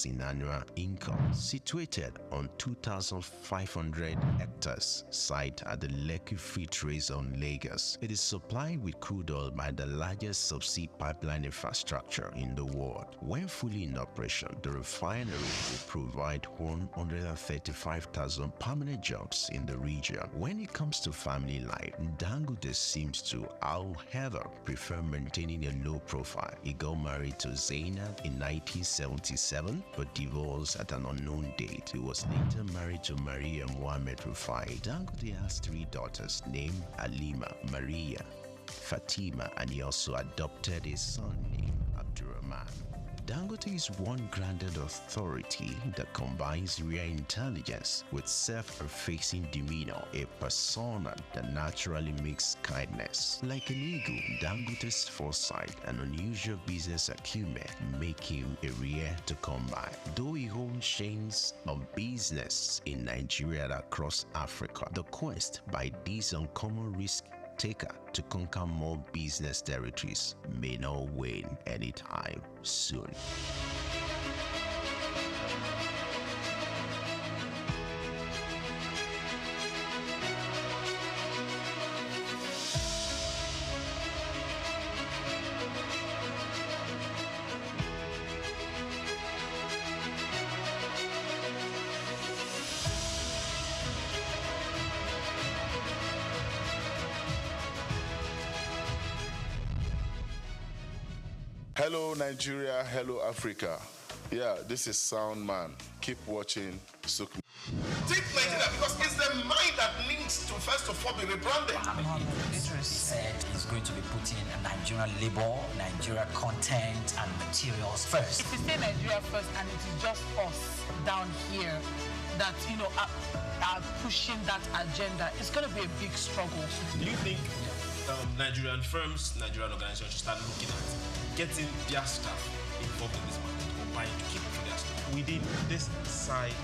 in annual income. Situated on 2,500 hectares site at the Lekki Free Trade Zone, Lagos, it is supplied with crude oil by the largest subsea pipeline infrastructure in the world. When fully in operation, the refinery will provide 135,000 permanent jobs in the region. When it comes to family life, Dangote seems to, however, prefer maintaining a low profile. He got married to Zainab in 1977 but divorced at an unknown date. He was later married to Maria Mohammed Rufai. Dangote has 3 daughters named Halima, Maria, Fatima, and he also adopted a son named Abdurrahman. Dangote is one grounded authority that combines real intelligence with self-effacing demeanor, a persona that naturally makes kindness. Like an eagle, Dangote's foresight and unusual business acumen make him a rare to come by. Though he owns chains of business in Nigeria and across Africa, the quest by this uncommon risk taker to conquer more business territories may not wane anytime soon. Hello Nigeria, hello Africa. Yeah, this is Sound Man. Keep watching SOUQ. Take Nigeria because it's the mind that needs to first of all be rebranded. He said he's going to be putting Nigerian labor, Nigeria content and materials first. If you say Nigeria first and it is just us down here that, are pushing that agenda, it's going to be a big struggle. Do you think Nigerian firms, Nigerian organizations should start looking at getting their staff involved in this market or buying to keep for their staff? Within this side,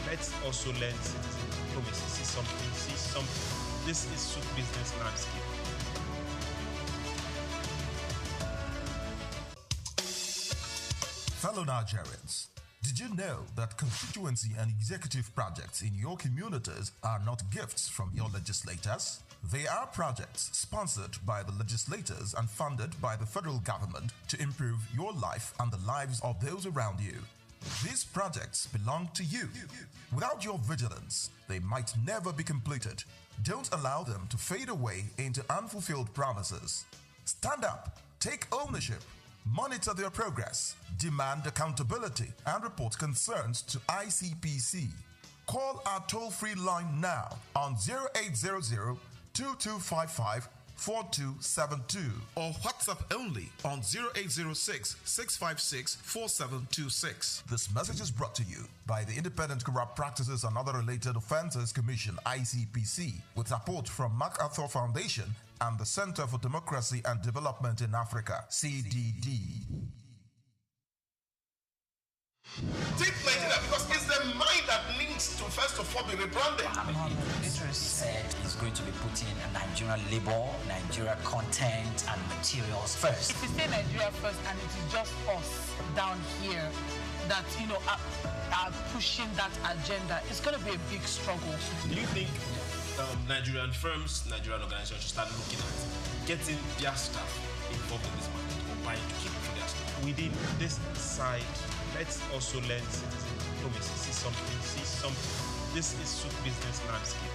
let's also learn citizen diplomacy. See something. This is SOUQ business landscape. Fellow Nigerians, did you know that constituency and executive projects in your communities are not gifts from your legislators? They are projects sponsored by the legislators and funded by the federal government to improve your life and the lives of those around you. These projects belong to you. Without your vigilance, they might never be completed. Don't allow them to fade away into unfulfilled promises. Stand up, take ownership, monitor their progress, demand accountability, and report concerns to ICPC. Call our toll-free line now on 0800 2255 4272 or WhatsApp only on 0806 656 4726. This message is brought to you by the Independent Corrupt Practices and Other Related Offences Commission, ICPC, with support from MacArthur Foundation and the Center for Democracy and Development in Africa, CDD. Take Nigeria because it's the mind that needs to first of all be rebranded. He said he's going to be putting Nigerian labor, Nigeria content and materials first. If you say Nigeria first and it is just us down here that, are pushing that agenda, it's going to be a big struggle. Do you think Nigerian firms, Nigerian organizations should start looking at getting their staff involved in this market or buying to keep for their staff? Within this side, let's also learn citizen diplomacy. See something. This is SOUQ business landscape.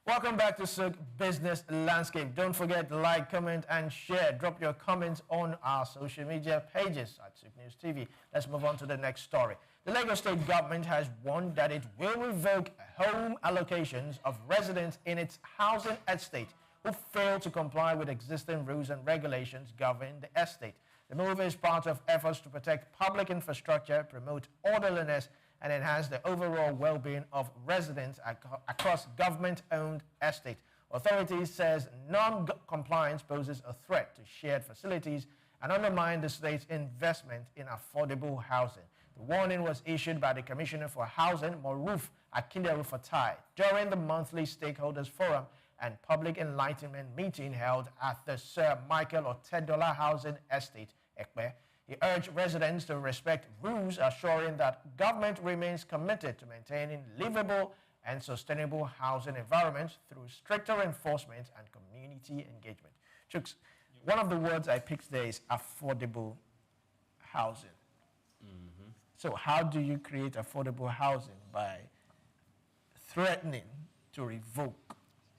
Welcome back to SOUQ Business Landscape. Don't forget to like, comment, and share. Drop your comments on our social media pages at SOUQ News TV. Let's move on to the next story. The Lagos State government has warned that it will revoke home allocations of residents in its housing estate who fail to comply with existing rules and regulations governing the estate. The move is part of efforts to protect public infrastructure, promote orderliness, and enhance the overall well-being of residents across government-owned estates. Authorities says non-compliance poses a threat to shared facilities and undermine the state's investment in affordable housing. The warning was issued by the Commissioner for Housing, Moruf Akinderu Fatai, during the monthly Stakeholders Forum and Public Enlightenment meeting held at the Sir Michael Otedola Housing Estate, Ekpe. He urged residents to respect rules, assuring that government remains committed to maintaining livable and sustainable housing environments through stricter enforcement and community engagement. Chooks, one of the words I picked there is affordable housing. So how do you create affordable housing? By threatening to revoke,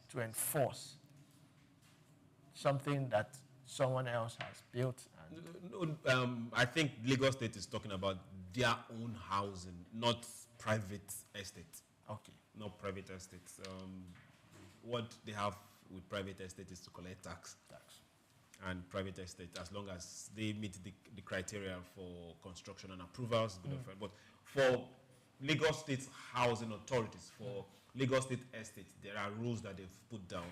to enforce something that someone else has built. I think Lagos State is talking about their own housing, not private estates. Okay. Not private estates. What they have with private estate is to collect tax. And private estate, as long as they meet the criteria for construction and approvals, good and fine. But for Lagos State housing authorities, for Lagos State estates, there are rules that they've put down.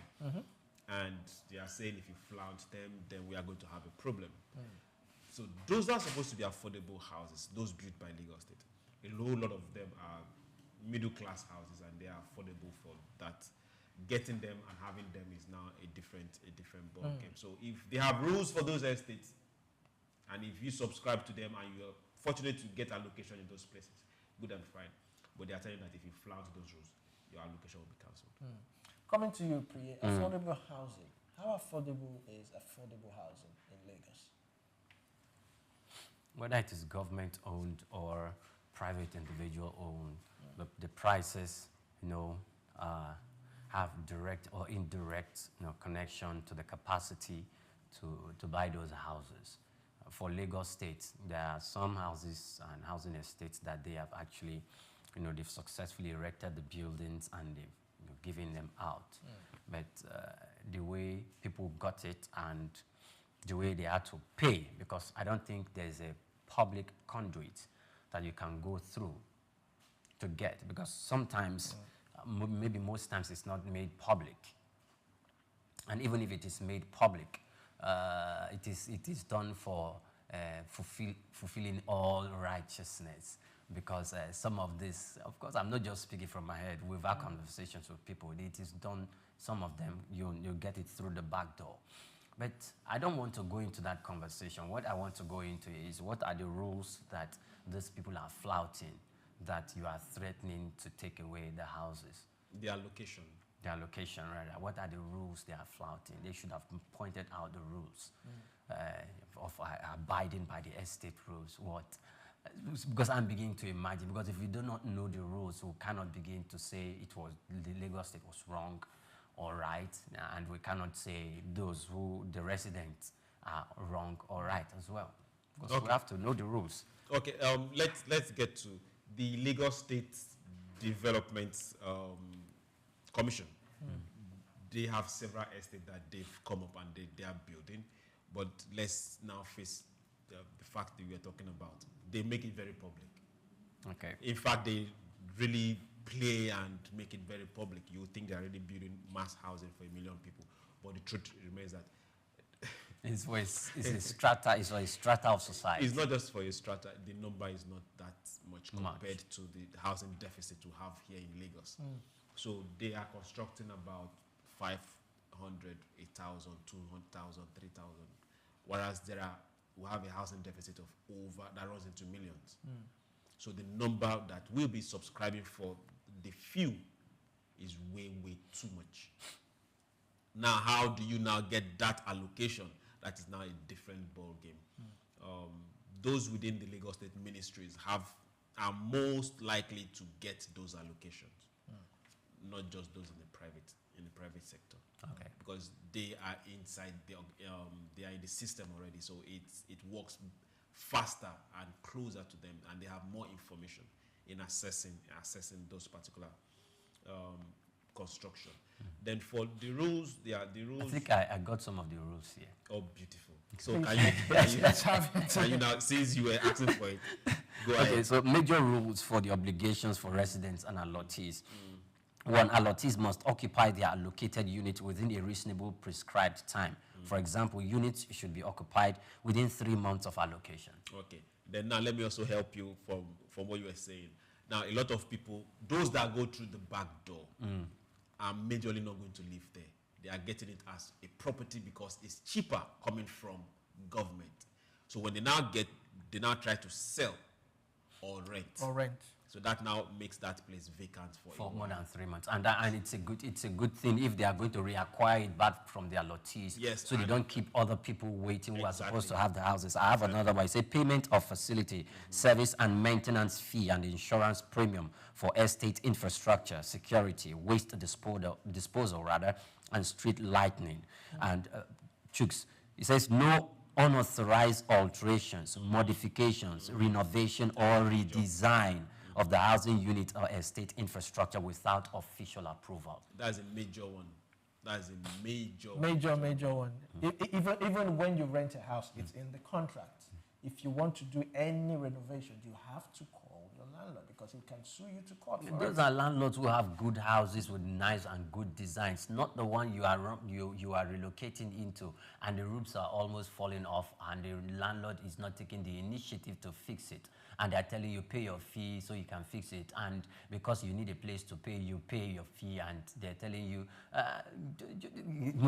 And they are saying if you flout them, then we are going to have a problem. So those are supposed to be affordable houses, those built by Lagos State. A whole lot of them are middle-class houses, and they are affordable for that. Getting them and having them is now a different ball game. So if they have rules for those estates, and if you subscribe to them and you're fortunate to get allocation in those places, good and fine. But they are telling you that if you flout those rules, your allocation will be cancelled. Coming to you, Priye, affordable housing. How affordable is affordable housing in Lagos? Whether it is government-owned or private individual-owned, the prices, have direct or indirect connection to the capacity to buy those houses. For Lagos State, there are some houses and housing estates that they have actually, they've successfully erected the buildings and they've given them out. But the way people got it and the way they had to pay, because I don't think there's a public conduit that you can go through to get, because sometimes maybe most times it's not made public, and even if it is made public, it is done for fulfilling all righteousness, because some of this, of course, I'm not just speaking from my head. We've had conversations with people. It is done. Some of them you get it through the back door, but I don't want to go into that conversation. What I want to go into is what are the rules that these people are flouting, that you are threatening to take away the houses. The allocation. The allocation, rather. What are the rules they are flouting? They should have pointed out the rules of abiding by the estate rules. Because I'm beginning to imagine, because if we do not know the rules, we cannot begin to say the Lagos State was wrong or right, and we cannot say the residents are wrong or right as well. Because we have to know the rules. Okay, let's get to the Lagos State Development Commission. They have several estates that they've come up and they are building, but let's now face the fact that we are talking about. They make it very public. Okay. In fact, they really play and make it very public. You would think they're already building mass housing for 1 million people, but the truth remains that it's a strata of society. It's not just for a strata. The number is not that much compared to the housing deficit we have here in Lagos. So they are constructing about 500, 8,000, 200,000, 3,000, whereas we have a housing deficit of that runs into millions. So the number that will be subscribing for the few is way, way too much. Now, how do you now get that allocation? That is now a different ball game. Those within the Lagos State ministries are most likely to get those allocations, not just those in the private sector. Okay. Because they are inside they are in the system already, so it works faster and closer to them, and they have more information in assessing those particular construction. Then for the rules, the rules. I think I got some of the rules here. Oh, beautiful. So can you now, since you were asking for it, go ahead. Okay, so major rules for the obligations for residents and allottees. One, allottees must occupy their allocated unit within a reasonable prescribed time. For example, units should be occupied within 3 months of allocation. Okay. Then now let me also help you from what you were saying. Now, a lot of people, those that go through the back door, are majorly not going to live there. They are getting it as a property because it's cheaper coming from government. So when they now try to sell or rent. So that now makes that place vacant for more than 3 months, and it's a good thing if they are going to reacquire it back from their allottees. Yes, so they don't keep other people waiting who are supposed to have the houses. I have another one. It's a payment of facility, service and maintenance fee and insurance premium for estate infrastructure, security, waste disposal rather, and street lighting. And Chooks, it says no unauthorized alterations, modifications, renovation or redesign of the housing unit or estate infrastructure without official approval. That's a major one. That's a major one. Even when you rent a house, it's in the contract. If you want to do any renovation, you have to call your landlord because he can sue you to court. Those are landlords who have good houses with nice and good designs, not the one you are relocating into, and the roofs are almost falling off, and the landlord is not taking the initiative to fix it. And they're telling you pay your fee so you can fix it, and because you need a place to pay, you pay your fee, and they're telling you,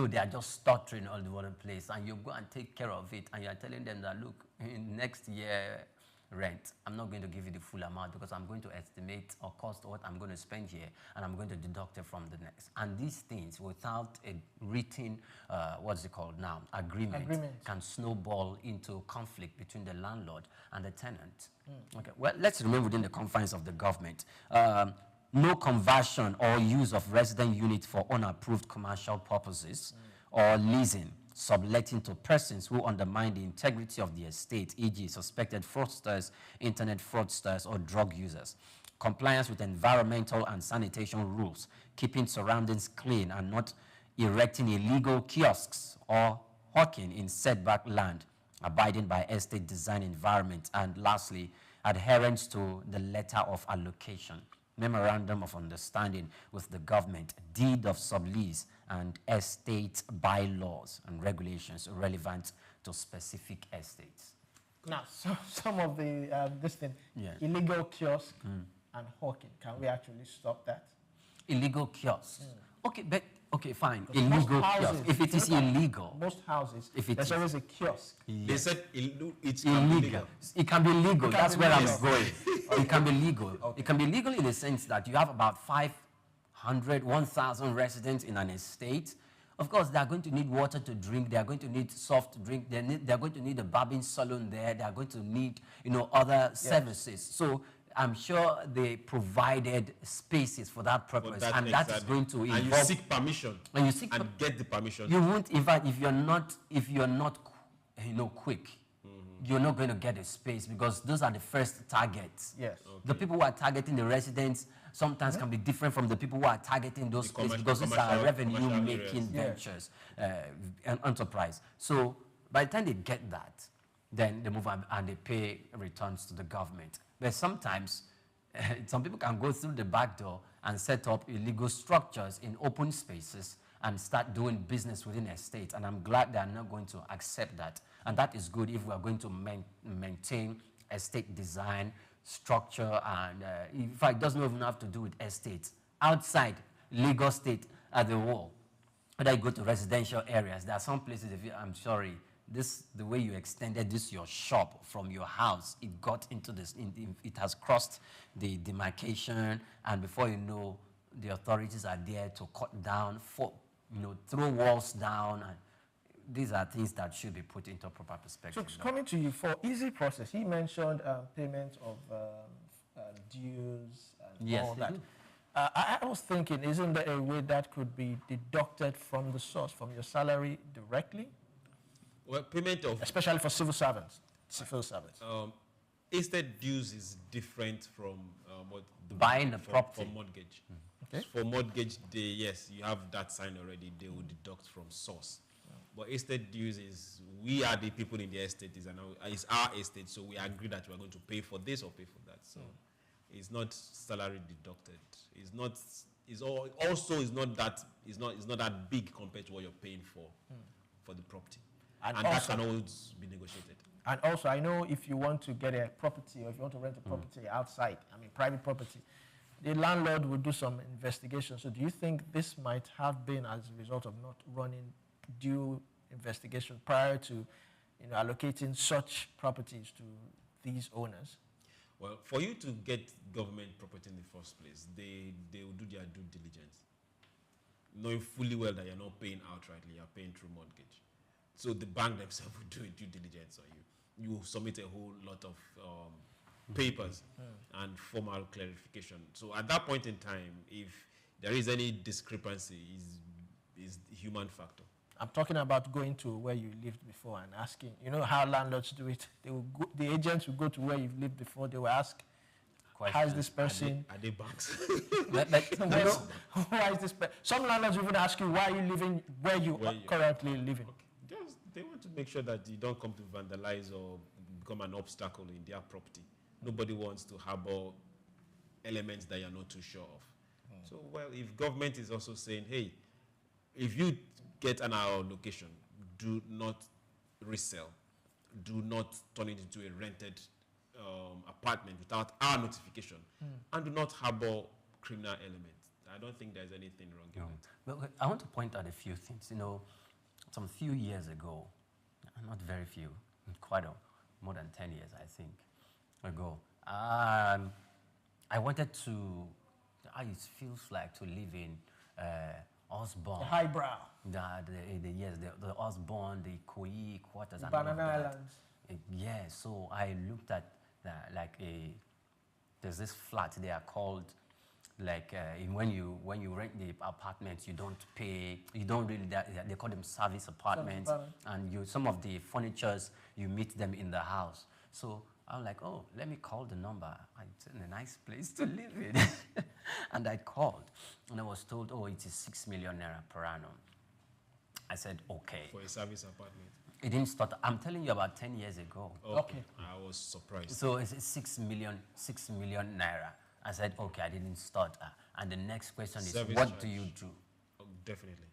they are just stuttering all over the place, and you go and take care of it, and you're telling them that, look, in next year rent, I'm not going to give you the full amount because I'm going to estimate or cost what I'm going to spend here, and I'm going to deduct it from the next. And these things, without a written, what's it called now, agreement, can snowball into conflict between the landlord and the tenant. Okay, well, let's remain within the confines of the government. No conversion or use of resident units for unapproved commercial purposes or leasing, subletting to persons who undermine the integrity of the estate, e.g. suspected fraudsters, internet fraudsters, or drug users. Compliance with environmental and sanitation rules, keeping surroundings clean and not erecting illegal kiosks or hawking in setback land, abiding by estate design environment, and lastly, adherence to the letter of allocation, memorandum of understanding with the government, deed of sublease, and estate bylaws and regulations relevant to specific estates. Now, some of the illegal kiosks and hawking, can we actually stop that? Illegal kiosks. Okay, fine. Illegal kiosk. If it is illegal. Most houses, there's always a kiosk. They said it's illegal. It can be legal. That's where I'm going. It can be legal. It can be legal in the sense that you have about 500, 1,000 residents in an estate. Of course, they are going to need water to drink. They are going to need soft drink. They are going to need a barbing salon there. They are going to need, other services. So I'm sure they provided spaces for that purpose, and that is going to involve. And you seek permission. And you seek get the permission. You won't, in fact, if you're not quick, you're not going to get a space because those are the first targets. Yes. Okay. The people who are targeting the residents sometimes can be different from the people who are targeting those spaces because these are revenue-making ventures, enterprise. So by the time they get that, then they move on and they pay returns to the government. But sometimes, some people can go through the back door and set up illegal structures in open spaces and start doing business within estates. And I'm glad they are not going to accept that. And that is good if we are going to maintain estate design, structure, and in fact, it doesn't even have to do with estates. Outside Lagos State at the wall, whether you go to residential areas, there are some places, I'm sorry, the way you extended your shop from your house, it got into this, it has crossed the demarcation, and before you know, the authorities are there to cut down, throw walls down, and these are things that should be put into proper perspective. So coming to you for easy process, he mentioned payment of dues and all that. I was thinking, isn't there a way that could be deducted from the source, from your salary directly? Well, payment of... Especially for civil servants. civil service? Estate dues is different from what buying the property for mortgage. Okay. For mortgage, yes, you have that sign already. They will deduct from source. But estate dues is we are the people in the estate. It's our estate, so we agree that we are going to pay for this or pay for that. So it's not salary deducted. It's not. It's also is not that. It's not that big compared to what you're paying for the property, and that can always be negotiated. And also, I know if you want to get a property or if you want to rent a property outside, private property, the landlord will do some investigation. So do you think this might have been as a result of not running due investigation prior to allocating such properties to these owners? Well, for you to get government property in the first place, they will do their due diligence, knowing fully well that you're not paying outrightly, you're paying through mortgage. So the bank themselves will do a due diligence on you. You will submit a whole lot of papers and formal clarification. So at that point in time, if there is any discrepancy, is the human factor. I'm talking about going to where you lived before and asking. You know how landlords do it? They will go, the agents will go to where you've lived before. They will ask, how is this person? Are they banks? Why is this person? Some landlords will even ask you, why are you living where you are currently living? Okay. They want to make sure that you don't come to vandalize or become an obstacle in their property. Nobody wants to harbor elements that you're not too sure of. So, if government is also saying, hey, if you get an allocation, do not resell, do not turn it into a rented apartment without our notification, and do not harbor criminal elements. I don't think there's anything wrong with it. Well, I want to point out a few things. Some few years ago, not very few, more than 10 years, I think, ago, I wanted to, how it feels like to live in Osborne. The highbrow. The Osborne, the Koi quarters. And Banana Islands. So I looked at there's this flat they are called, when you rent the apartments, you don't pay, you don't really, they call them service apartments, and some of the furnitures, you meet them in the house. So I'm like, oh, let me call the number. It's a nice place to live in. And I called, and I was told, oh, it is 6 million naira per annum. I said, okay. For a service apartment? It didn't start. I'm telling you about 10 years ago. Okay. I was surprised. So it's 6 million naira. I said, okay, I didn't start. And the next question is, what do you do? Oh, definitely.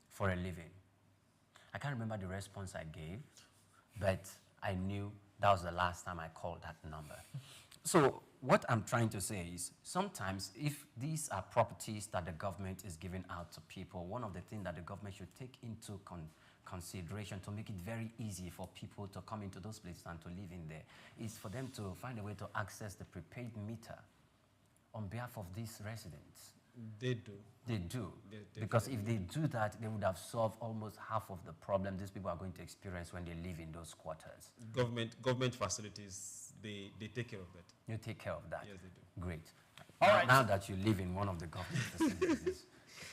For a living? I can't remember the response I gave, but I knew that was the last time I called that number. So what I'm trying to say is, sometimes if these are properties that the government is giving out to people, one of the things that the government should take into consideration to make it very easy for people to come into those places and to live in there is for them to find a way to access the prepaid meter on behalf of these residents. They do. They do. Because if they do that, they would have solved almost half of the problem these people are going to experience when they live in those quarters. Government facilities, they take care of that. You take care of that? Yes, they do. Great. All right. Now that you live in one of the government facilities,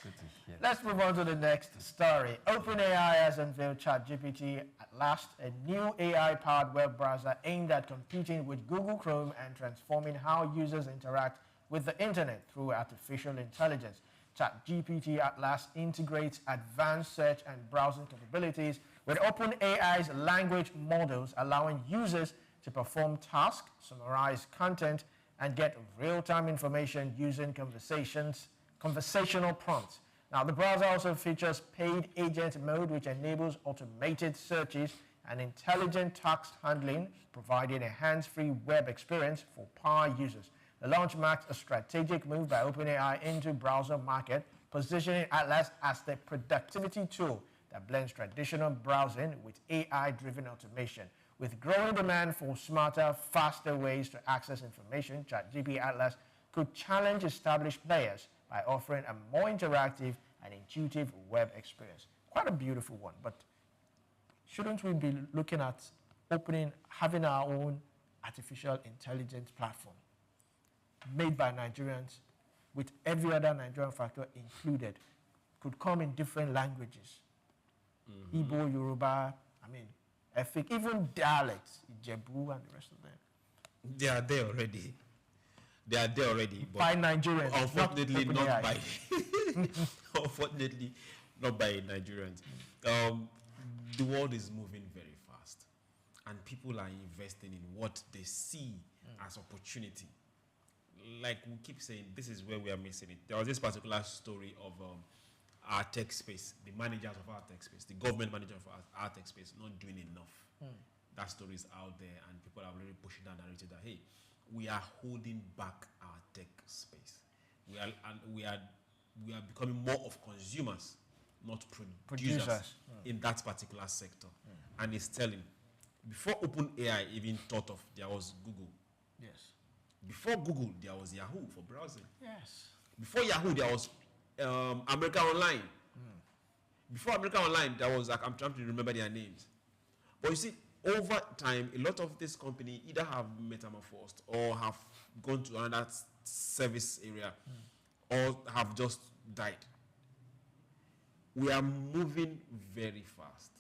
good to hear. Let's move on to the next story. OpenAI has unveiled ChatGPT at last, a new AI-powered web browser aimed at competing with Google Chrome and transforming how users interact with the internet through artificial intelligence. ChatGPT at last integrates advanced search and browsing capabilities with OpenAI's language models, allowing users to perform tasks, summarize content, and get real-time information using conversational prompts. Now, the browser also features paid agent mode, which enables automated searches and intelligent task handling, providing a hands-free web experience for power users. The launch marks a strategic move by OpenAI into browser market, positioning Atlas as the productivity tool that blends traditional browsing with AI-driven automation. With growing demand for smarter, faster ways to access information, ChatGPT Atlas could challenge established players by offering a more interactive and intuitive web experience. Quite a beautiful one, but shouldn't we be looking at having our own artificial intelligence platform made by Nigerians with every other Nigerian factor included, could come in different languages? Igbo, Yoruba, Efik, even dialects, Ijebu and the rest of them. They are there already. They are there already. But by Nigerians. Unfortunately, not by. Unfortunately, not by Nigerians. The world is moving very fast, and people are investing in what they see as opportunity. Like we keep saying, this is where we are missing it. There was this particular story of our tech space, the managers of our tech space, the government manager of our tech space, not doing enough. That story is out there, and people are really pushing that narrative that, hey, we are holding back our tech space. We are becoming more of consumers, not producers. In that particular sector. And it's telling. Before OpenAI even thought of, there was Google. Yes. Before Google, there was Yahoo for browsing. Yes. Before Yahoo, there was America Online. Before America Online, there was, I'm trying to remember their names. But you see, over time, a lot of this company either have metamorphosed or have gone to another service area or have just died. We are moving very fast.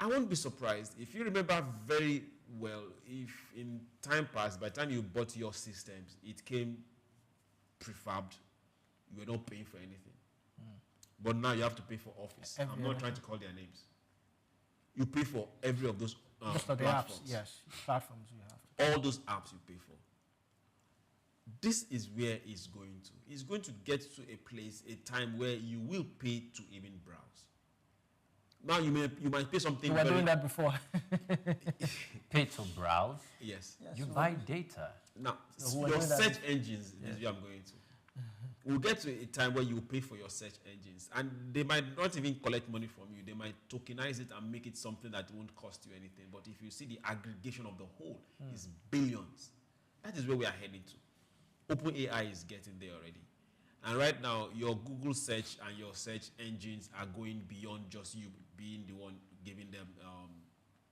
I won't be surprised if you remember very well if in time past, by the time you bought your systems, it came prefabbed. You were not paying for anything. But now you have to pay for Office. I'm not trying to call their names. You pay for every of those platforms. Apps, yes, platforms you have. All those apps you pay for. This is where it's going to. It's going to get to a place, a time where you will pay to even browse. Now you might pay something. You were doing that before. Pay to browse? Yes. You buy data. Now, your search engines is where I'm going to. We'll get to a time where you pay for your search engines, and they might not even collect money from you. They might tokenize it and make it something that won't cost you anything. But if you see the aggregation of the whole, is billions. That is where we are heading to. OpenAI is getting there already. And right now, your Google search and your search engines are going beyond just you being the one giving them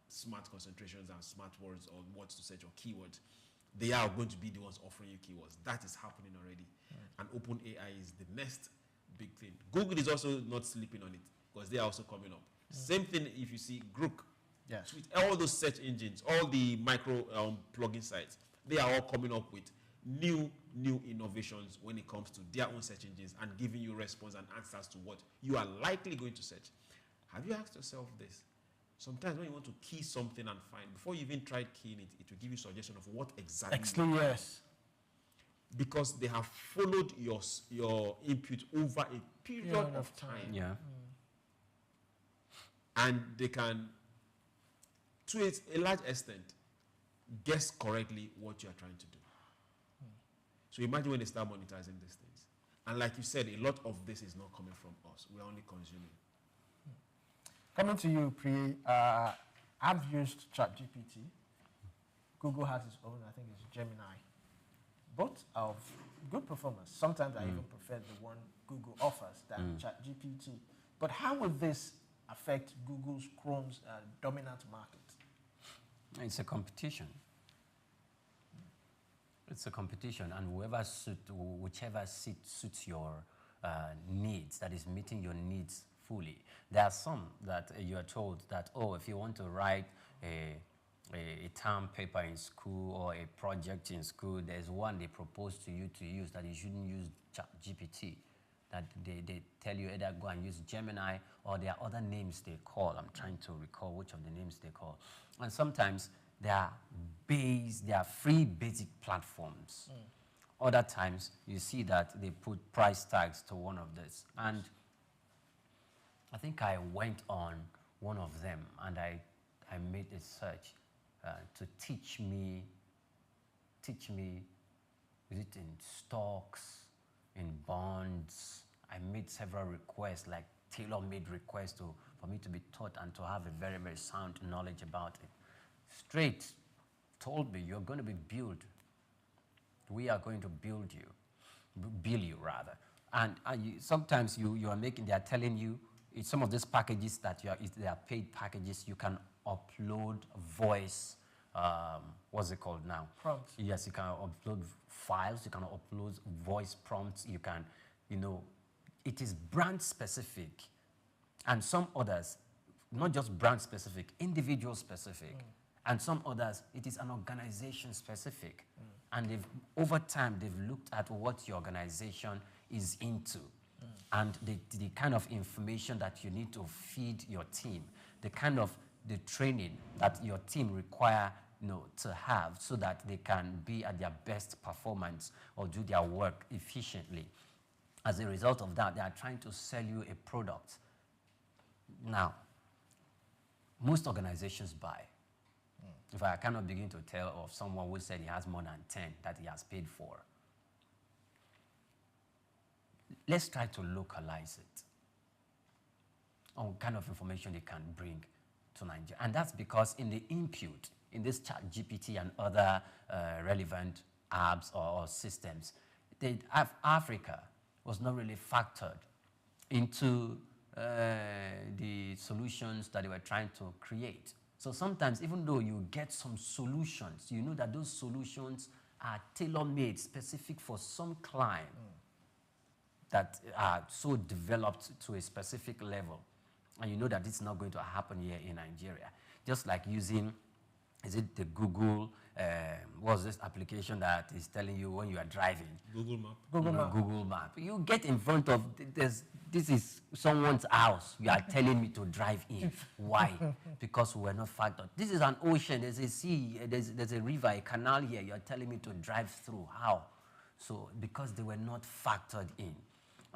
smart concentrations and smart words or words to search or keywords. They are going to be the ones offering you keywords. That is happening already. And OpenAI is the next big thing. Google is also not sleeping on it because they are also coming up. Same thing if you see Grook. Yes. With all those search engines, all the micro plugin sites, they are all coming up with new innovations when it comes to their own search engines and giving you response and answers to what you are likely going to search. Have you asked yourself this? Sometimes when you want to key something and find, before you even tried keying it, it will give you suggestion of what exactly. Actually, yes. Because they have followed your input over a period of time. Yeah. And they can, to a large extent, guess correctly what you are trying to do. So imagine when they start monetizing these things. And like you said, a lot of this is not coming from us. We're only consuming. Coming to you, Pri, I've used ChatGPT. Google has its own, I think it's Gemini. Both of good performance. Sometimes I even prefer the one Google offers than ChatGPT. But how will this affect Google's Chrome's dominant market? It's a competition. It's a competition, and whichever suits your needs, that is meeting your needs fully. There are some that you are told that, oh, if you want to write a term paper in school or a project in school, there's one they propose to you to use that you shouldn't use ChatGPT. That they tell you either go and use Gemini or there are other names they call. I'm trying to recall which of the names they call. And sometimes they are free basic platforms. Other times you see that they put price tags to one of this. And I think I went on one of them and I made a search to teach me, is it in stocks, in bonds? I made several requests, like tailor-made requests for me to be taught and to have a very, very sound knowledge about it. Straight told me, you're going to be billed. We are going to bill you rather. And sometimes you are making, they are telling you, some of these packages that they are paid packages, you can upload voice, what's it called now? Prompts. Yes, you can upload files, you can upload voice prompts, you can, it is brand specific. And some others, not just brand specific, individual specific. And some others, it is an organization specific. And over time, they've looked at what your organization is into and the kind of information that you need to feed your team, the training that your team require to have so that they can be at their best performance or do their work efficiently. As a result of that, they are trying to sell you a product. Now, most organizations buy. If I cannot begin to tell of someone who said he has more than 10 that he has paid for. Let's try to localize it on what kind of information they can bring to Nigeria. And that's because in the input, in this chat GPT and other relevant apps or systems, Africa was not really factored into the solutions that they were trying to create. So sometimes, even though you get some solutions, you know that those solutions are tailor-made, specific for some client that are so developed to a specific level. And you know that it's not going to happen here in Nigeria. Just like using, is it the Google, what's this application that is telling you when you are driving? Google Map. Google Map. You get in front of, this is someone's house. You are telling me to drive in. Why? Because we're not factored. This is an ocean. There's a sea. There's a river, a canal here. You're telling me to drive through. How? So because they were not factored in.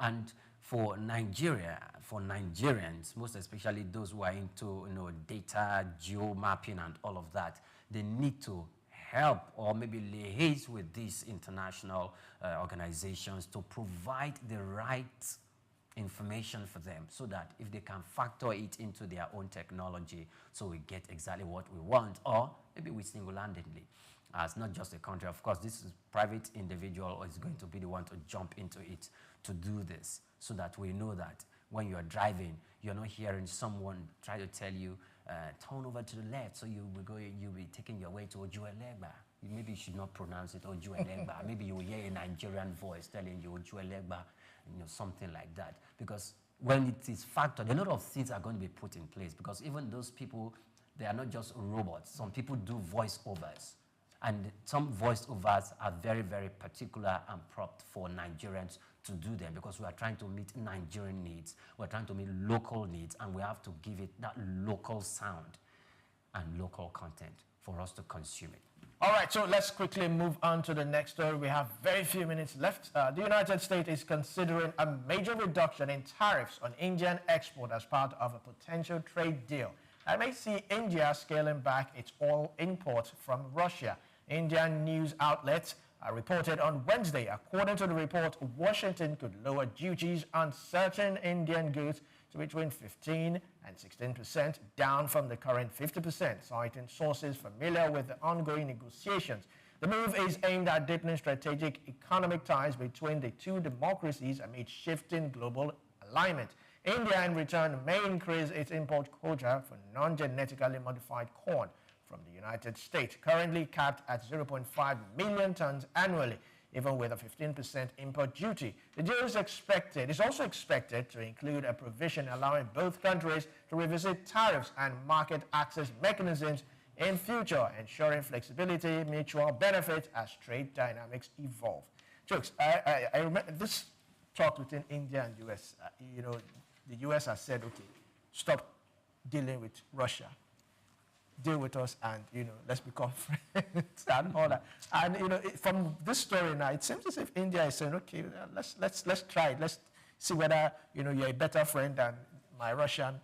And for Nigeria, for Nigerians, most especially those who are into data, geo-mapping and all of that, they need to help or maybe liaise with these international organizations to provide the right information for them so that if they can factor it into their own technology so we get exactly what we want, or maybe we single-handedly. It's not just a country. Of course, this is private individual is going to be the one to jump into it to do this so that we know that when you're driving, you're not hearing someone try to tell you, turn over to the left, so you'll be taking your way to Ojuelegba. Maybe you should not pronounce it Ojuelegba. Maybe you will hear a Nigerian voice telling you Ojuelegba, something like that. Because when it is factored, a lot of things are going to be put in place because even those people, they are not just robots. Some people do voiceovers. And some voiceovers are very, very particular and prompt for Nigerians to do them because we are trying to meet Nigerian needs. We're trying to meet local needs, and we have to give it that local sound and local content for us to consume it. All right, so let's quickly move on to the next story. We have very few minutes left. The United States is considering a major reduction in tariffs on Indian export as part of a potential trade deal. That may see India scaling back its oil imports from Russia. Indian news outlets reported on Wednesday. According to the report, Washington could lower duties on certain Indian goods to between 15 and 16%, down from the current 50%, citing sources familiar with the ongoing negotiations. The move is aimed at deepening strategic economic ties between the two democracies amid shifting global alignment. India, in return, may increase its import quota for non-genetically modified corn from the United States, currently capped at 0.5 million tons annually, even with a 15% import duty. The deal is also expected to include a provision allowing both countries to revisit tariffs and market access mechanisms in future, ensuring flexibility, mutual benefit as trade dynamics evolve. Jokes, I remember this talk between India and US. The US has said, okay, stop dealing with Russia. Deal with us and, let's become friends and all that. And, from this story now, it seems as if India is saying, okay, let's try it. Let's see whether, you're a better friend than my Russian.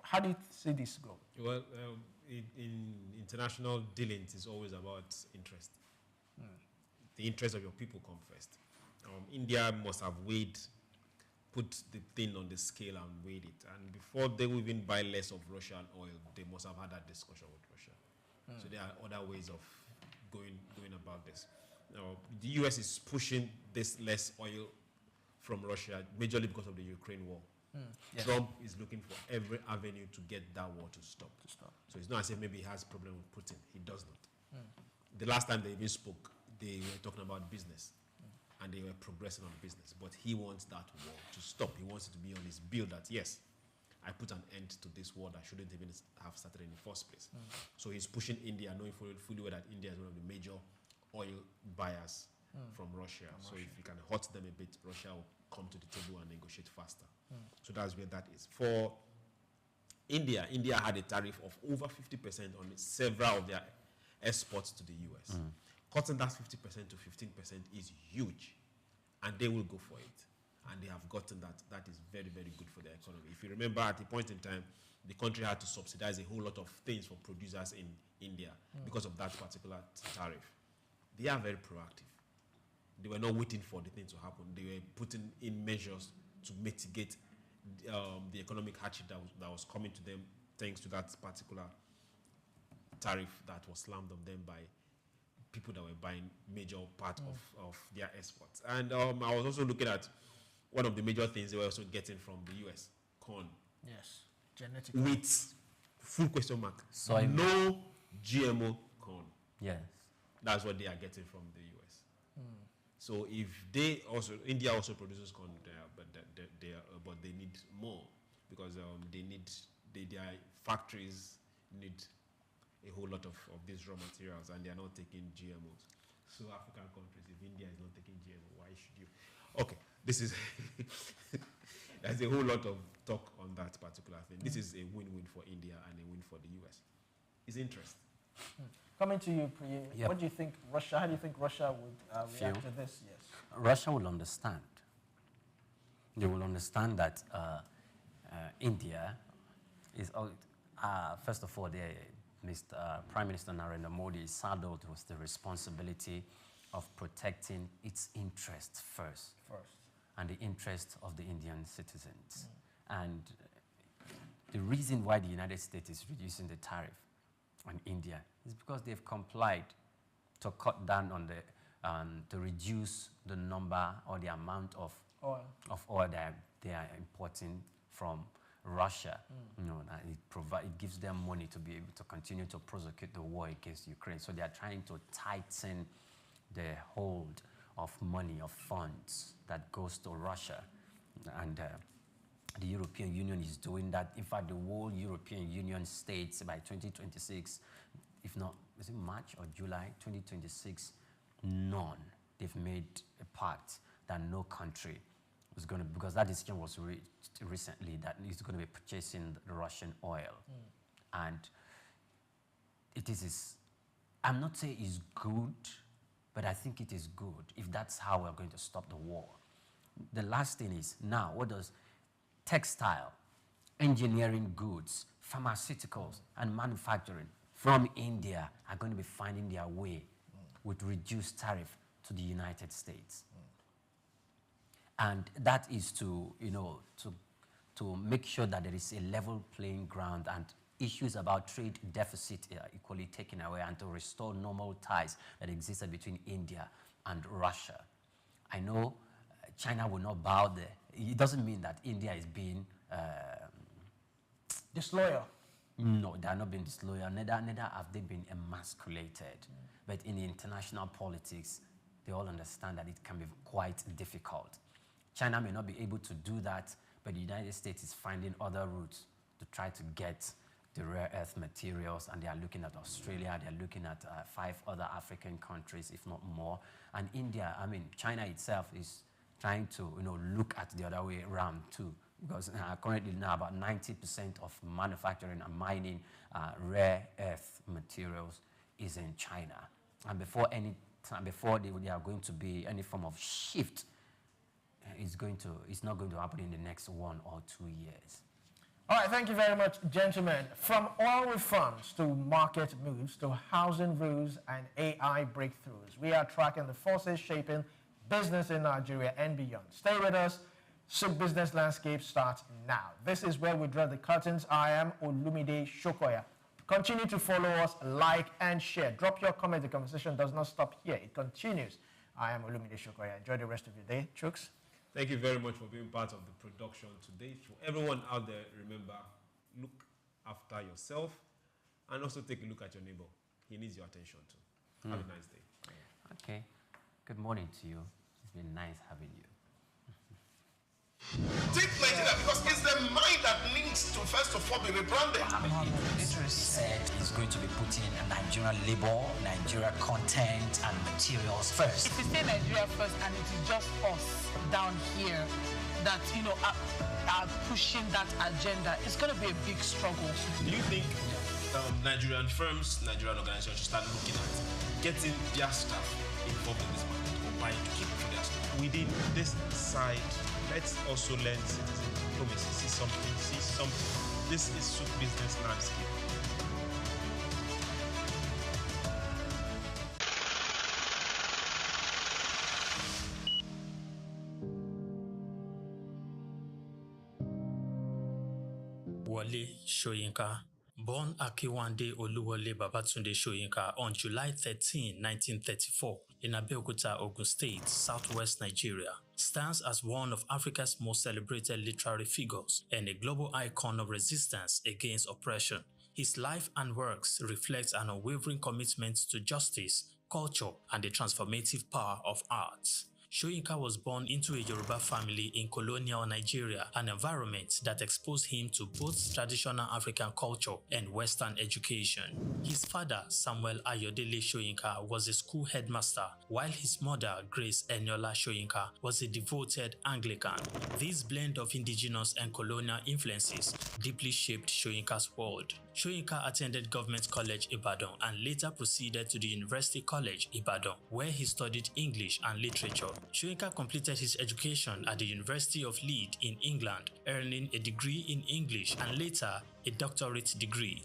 How do you see this go? Well, in international dealings, it's always about interest. The interest of your people come first. India must have put the thing on the scale and weighed it. And before they will even buy less of Russian oil, they must have had that discussion with Russia. So there are other ways of going about this. Now, the US is pushing this less oil from Russia, majorly because of the Ukraine war. Yes. Trump is looking for every avenue to get that war to stop. So it's not as if maybe he has a problem with Putin. He does not. The last time they even spoke, they were talking about business. And they were progressing on business. But he wants that war to stop. He wants it to be on his bill that, yes, I put an end to this war that shouldn't even have started in the first place. So he's pushing India, knowing fully well that India is one of the major oil buyers from Russia. So if you can hurt them a bit, Russia will come to the table and negotiate faster. So that's where that is. For India had a tariff of over 50% on several of their exports to the US. Cutting that 50% to 15% is huge, and they will go for it. And they have gotten that. That is very, very good for their economy. If you remember, at a point in time, the country had to subsidize a whole lot of things for producers in India because of that particular tariff. They are very proactive. They were not waiting for the thing to happen. They were putting in measures to mitigate the economic hardship that was coming to them thanks to that particular tariff that was slammed on them by people that were buying major part of their exports. And I was also looking at one of the major things they were also getting from the US, corn. Yes, genetic. With full question mark. Soy. No GMO corn. Yes. That's what they are getting from the US. So if they also, India also produces corn there, but they need more because their factories need a whole lot of these raw materials, and they are not taking GMOs. So African countries, if India is not taking GMO, why should you? Okay, this is there's a whole lot of talk on that particular thing. This is a win-win for India and a win for the US. It's interesting. Coming to you, Priye, what do you think Russia? How do you think Russia would react to this? Yes, Russia will understand. They will understand that India is first of all, Prime Minister Narendra Modi is saddled with the responsibility of protecting its interests first, and the interests of the Indian citizens. And the reason why the United States is reducing the tariff on India is because they've complied to cut down on to reduce the number or the amount of oil that they are importing from Russia. You know, it gives them money to be able to continue to prosecute the war against Ukraine. So they are trying to tighten the hold of money, of funds that goes to Russia. And the European Union is doing that. In fact, the whole European Union states by 2026, if not, is it March or July 2026, none. They've made a pact that no country was going to, because that decision was reached recently, that is going to be purchasing the Russian oil. And it is, I'm not saying it's good, but I think it is good if that's how we're going to stop the war. The last thing is, now, what does textile, engineering goods, pharmaceuticals, and manufacturing from India are going to be finding their way with reduced tariff to the United States? And that is to, to make sure that there is a level playing ground and issues about trade deficit are equally taken away, and to restore normal ties that existed between India and Russia. I know China will not bow there. It doesn't mean that India is being disloyal. No, they are not being disloyal. Neither have they been emasculated. But in international politics, they all understand that it can be quite difficult. China may not be able to do that, but the United States is finding other routes to try to get the rare earth materials, and they are looking at Australia, they are looking at 5 other African countries, if not more. And India, China itself is trying to, look at the other way around too, because currently now about 90% of manufacturing and mining rare earth materials is in China. And before there are going to be any form of shift, it's not going to happen in the next 1 or 2 years. All right, thank you very much, gentlemen. From oil reforms to market moves to housing rules and AI breakthroughs, we are tracking the forces shaping business in Nigeria and beyond. Stay with us. SOUQ Business Landscape starts now. This is where we draw the curtains. I am Olumide Shokoya. Continue to follow us, like, and share. Drop your comment. The conversation does not stop here. It continues. I am Olumide Shokoya. Enjoy the rest of your day. Chooks. Thank you very much for being part of the production today. For everyone out there, remember, look after yourself and also take a look at your neighbor. He needs your attention too. Have a nice day. Okay. Good morning to you. It's been nice having you. Take Nigeria because it's the mind that links to all be rebranded. He said he's going to be putting Nigerian labor, Nigeria content and materials first. If we say Nigeria first and it is just us down here that, are pushing that agenda, it's going to be a big struggle. Do you think Nigerian firms, Nigerian organizations should start looking at getting their staff involved in this market or buying to keep for their staff? Within this side, let's also learn citizen diplomacy, see something. This is SOUQ business landscape. Wole Soyinka, born Akiwande Oluwole Babatunde Soyinka on July 13, 1934, in Abeokuta, Ogun State, southwest Nigeria, stands as one of Africa's most celebrated literary figures and a global icon of resistance against oppression. His life and works reflect an unwavering commitment to justice, culture, and the transformative power of art. Soyinka was born into a Yoruba family in colonial Nigeria, an environment that exposed him to both traditional African culture and Western education. His father, Samuel Ayodele Soyinka, was a school headmaster, while his mother, Grace Eniola Soyinka, was a devoted Anglican. This blend of indigenous and colonial influences deeply shaped Soyinka's world. Soyinka attended Government College Ibadan and later proceeded to the University College Ibadan, where he studied English and literature. Soyinka completed his education at the University of Leeds in England, earning a degree in English and later a doctorate degree.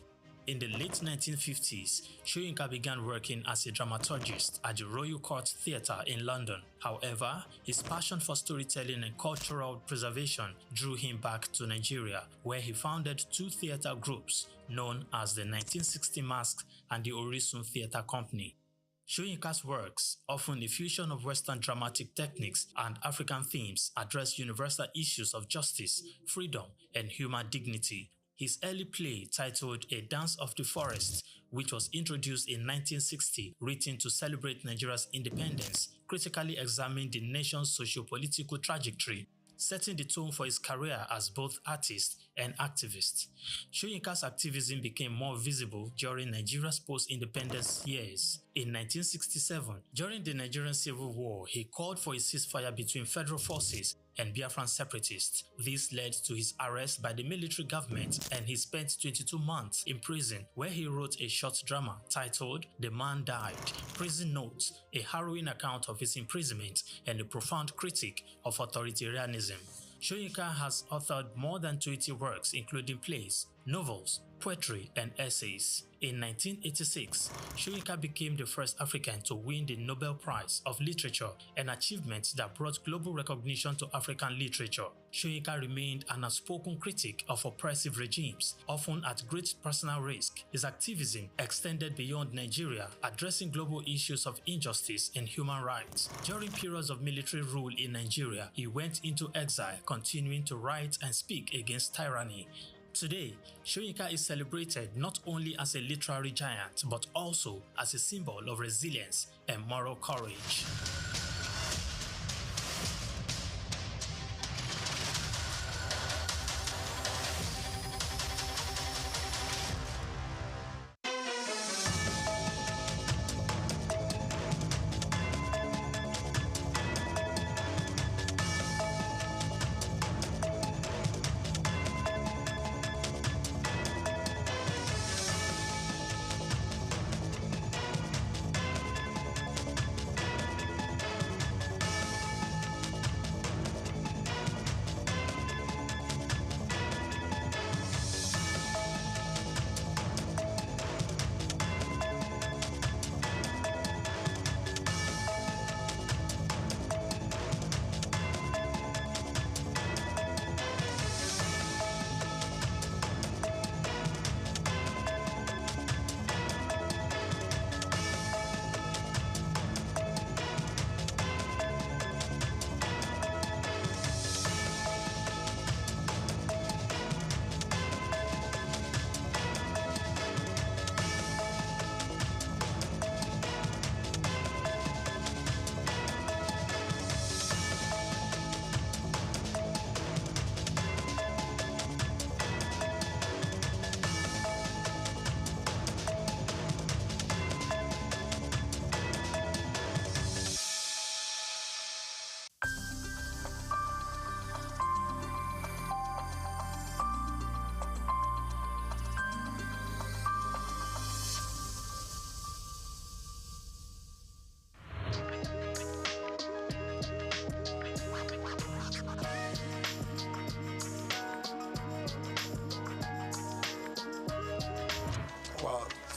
In the late 1950s, Soyinka began working as a dramaturgist at the Royal Court Theatre in London. However, his passion for storytelling and cultural preservation drew him back to Nigeria, where he founded two theatre groups known as the 1960 Masks and the Orisun Theatre Company. Soyinka's works, often a fusion of Western dramatic techniques and African themes, address universal issues of justice, freedom, and human dignity. His early play, titled A Dance of the Forest, which was introduced in 1960, written to celebrate Nigeria's independence, critically examined the nation's socio-political trajectory, setting the tone for his career as both artist and activist. Soyinka's activism became more visible during Nigeria's post-independence years. In 1967, during the Nigerian Civil War, he called for a ceasefire between federal forces and Biafran separatists. This led to his arrest by the military government, and he spent 22 months in prison, where he wrote a short drama titled The Man Died, Prison Notes, a harrowing account of his imprisonment and a profound critique of authoritarianism. Soyinka has authored more than 20 works, including plays, novels, poetry, and essays. In 1986, Soyinka became the first African to win the Nobel Prize of Literature, an achievement that brought global recognition to African literature. Soyinka remained an outspoken critic of oppressive regimes, often at great personal risk. His activism extended beyond Nigeria, addressing global issues of injustice and human rights. During periods of military rule in Nigeria, he went into exile, continuing to write and speak against tyranny. Today, Soyinka is celebrated not only as a literary giant, but also as a symbol of resilience and moral courage.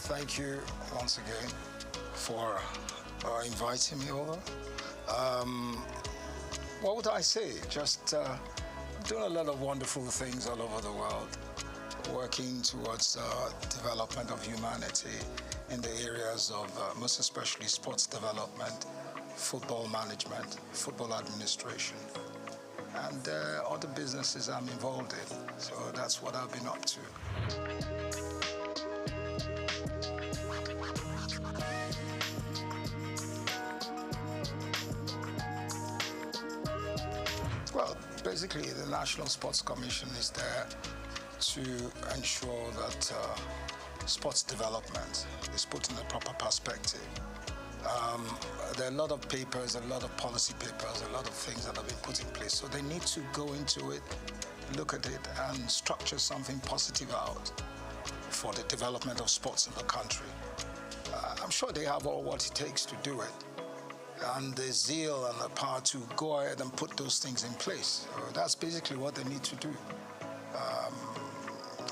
Thank you once again for inviting me over. What would I say? Just doing a lot of wonderful things all over the world, working towards development of humanity in the areas of most especially sports development, football management, football administration, and other businesses I'm involved in. So that's what I've been up to. Well, basically, the National Sports Commission is there to ensure that sports development is put in the proper perspective. There are a lot of papers, a lot of policy papers, a lot of things that have been put in place. So they need to go into it, look at it, and structure something positive out for the development of sports in the country. I'm sure they have all what it takes to do it, and the zeal and the power to go ahead and put those things in place. So that's basically what they need to do.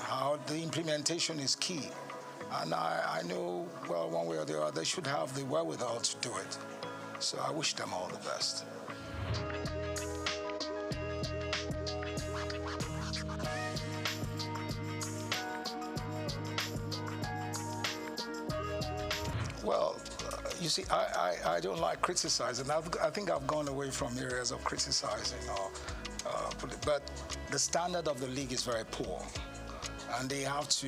How the implementation is key. And I know, well, one way or the other, they should have the wherewithal to do it. So I wish them all the best. Well, you see, I don't like criticizing. I think I've gone away from areas of criticizing, but the standard of the league is very poor. And they have to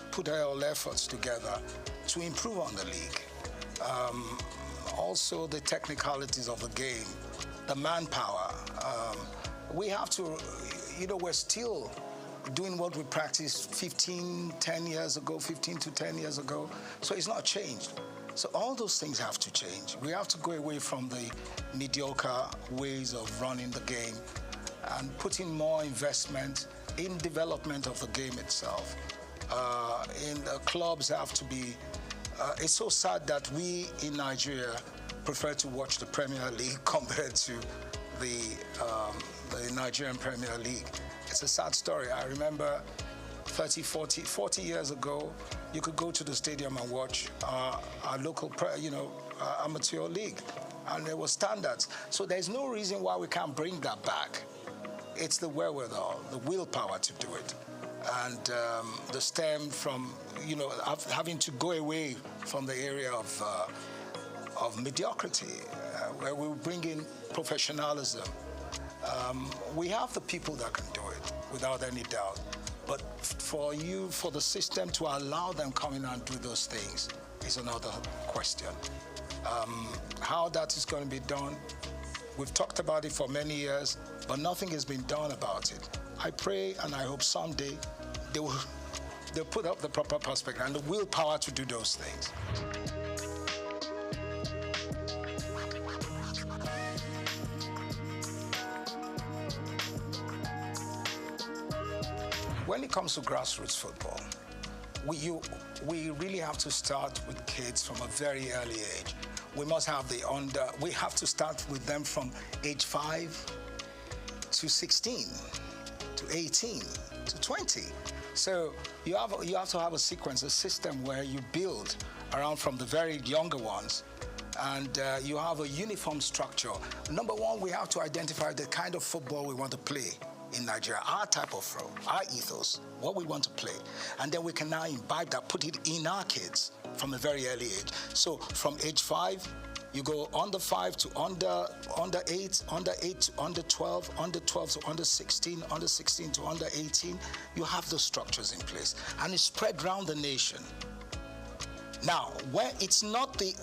put all efforts together to improve on the league. Also, the technicalities of the game, the manpower. We have to, we're still doing what we practiced 15 to 10 years ago. So it's not changed. So all those things have to change. We have to go away from the mediocre ways of running the game and putting more investment in development of the game itself. The clubs have to be, it's so sad that we in Nigeria prefer to watch the Premier League compared to the Nigerian Premier League. It's a sad story. I remember 40 years ago, you could go to the stadium and watch our local, amateur league, and there were standards. So there's no reason why we can't bring that back. It's the wherewithal, the willpower to do it, and the stem from, having to go away from the area of mediocrity, where we bring in professionalism. We have the people that can do it, without any doubt. But for the system to allow them come in and do those things is another question. How that is going to be done, we've talked about it for many years, but nothing has been done about it. I pray and I hope someday they'll put up the proper perspective and the willpower to do those things. When it comes to grassroots football, we really have to start with kids from a very early age. We must have we have to start with them from age 5 to 16, to 18, to 20. So you have to have a sequence, a system where you build around from the very younger ones, and you have a uniform structure. Number one, we have to identify the kind of football we want to play in Nigeria, our type of flow, our ethos, what we want to play. And then we can now imbibe that, put it in our kids from a very early age. So from age 5, you go under 5 to under 8, under 8 to under 12, under 12 to under 16, under 16 to under 18. You have those structures in place. And it's spread around the nation. Now, where it's not the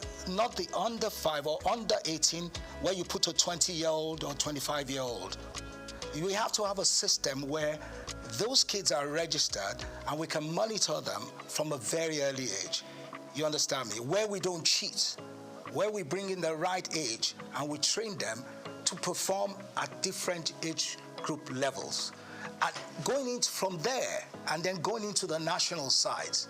under 5 or under 18 where you put a 20-year-old or 25-year-old. We have to have a system where those kids are registered and we can monitor them from a very early age. You understand me? Where we don't cheat, where we bring in the right age and we train them to perform at different age group levels. And going into from there and then going into the national sides,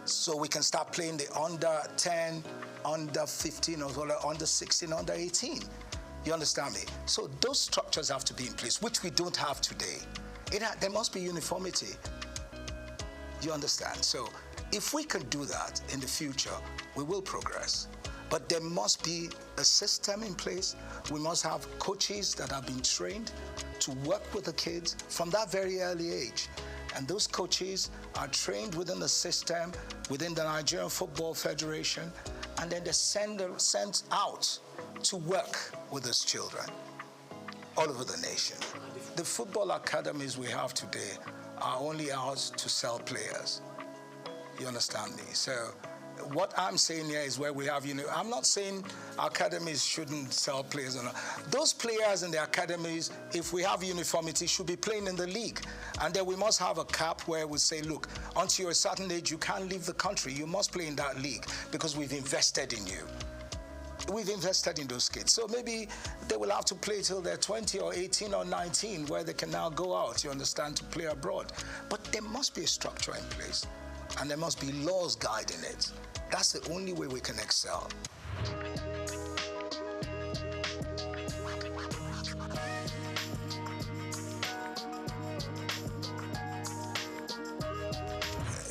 so we can start playing the under 10, under 15, or under 16, under 18. You understand me? So those structures have to be in place, which we don't have today. There must be uniformity. You understand? So if we can do that in the future, we will progress. But there must be a system in place. We must have coaches that have been trained to work with the kids from that very early age. And those coaches are trained within the system, within the Nigerian Football Federation, and then they're sent out to work with those children all over the nation. The football academies we have today are only out to sell players. You understand me? So what I'm saying here is where we have, I'm not saying academies shouldn't sell players or not. Those players in the academies, if we have uniformity, should be playing in the league. And then we must have a cap where we say, look, until you're a certain age, you can't leave the country. You must play in that league because we've invested in you. We've invested in those kids. So maybe they will have to play till they're 20 or 18 or 19 where they can now go out, you understand, to play abroad. But there must be a structure in place. And there must be laws guiding it. That's the only way we can excel.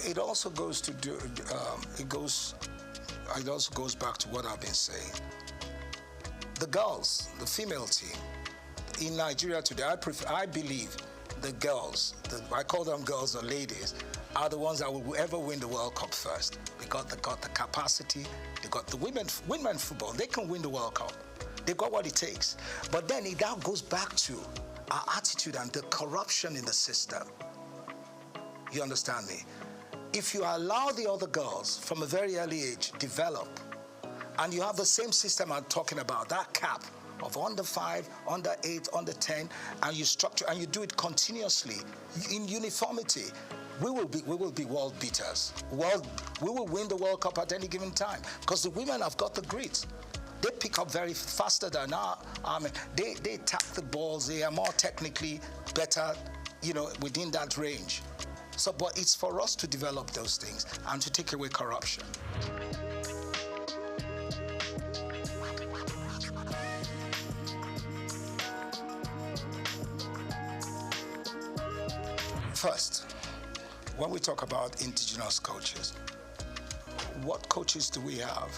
It also goes to it also goes back to what I've been saying. The girls, the female team in Nigeria today, I believe the girls, I call them girls or ladies, are the ones that will ever win the World Cup first. They got the capacity, they got the women football, they can win the World Cup. They've got what it takes. But then it now goes back to our attitude and the corruption in the system. You understand me? If you allow the other girls from a very early age develop, and you have the same system I'm talking about, that cap of under 5, under 8, under 10, and you structure and you do it continuously in uniformity, we will be world beaters. We will win the World Cup at any given time because the women have got the grit. They pick up very faster than our men. They tap the balls. They are more technically better, within that range. So, but it's for us to develop those things and to take away corruption. First, when we talk about indigenous coaches, what coaches do we have?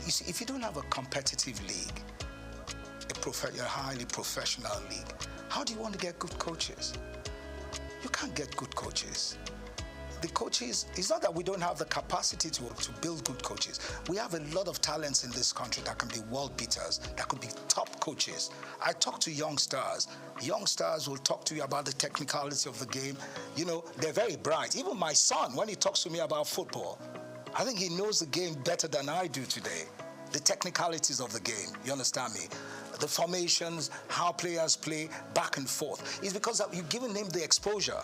You see, if you don't have a competitive league, a highly professional league, how do you want to get good coaches? You can't get good coaches. The coaches, it's not that we don't have the capacity to build good coaches. We have a lot of talents in this country that can be world beaters, that could be top coaches. I talk to young stars. Young stars will talk to you about the technicality of the game. They're very bright. Even my son, when he talks to me about football, I think he knows the game better than I do today. The technicalities of the game, you understand me? The formations, how players play back and forth. It's because you've given him the exposure.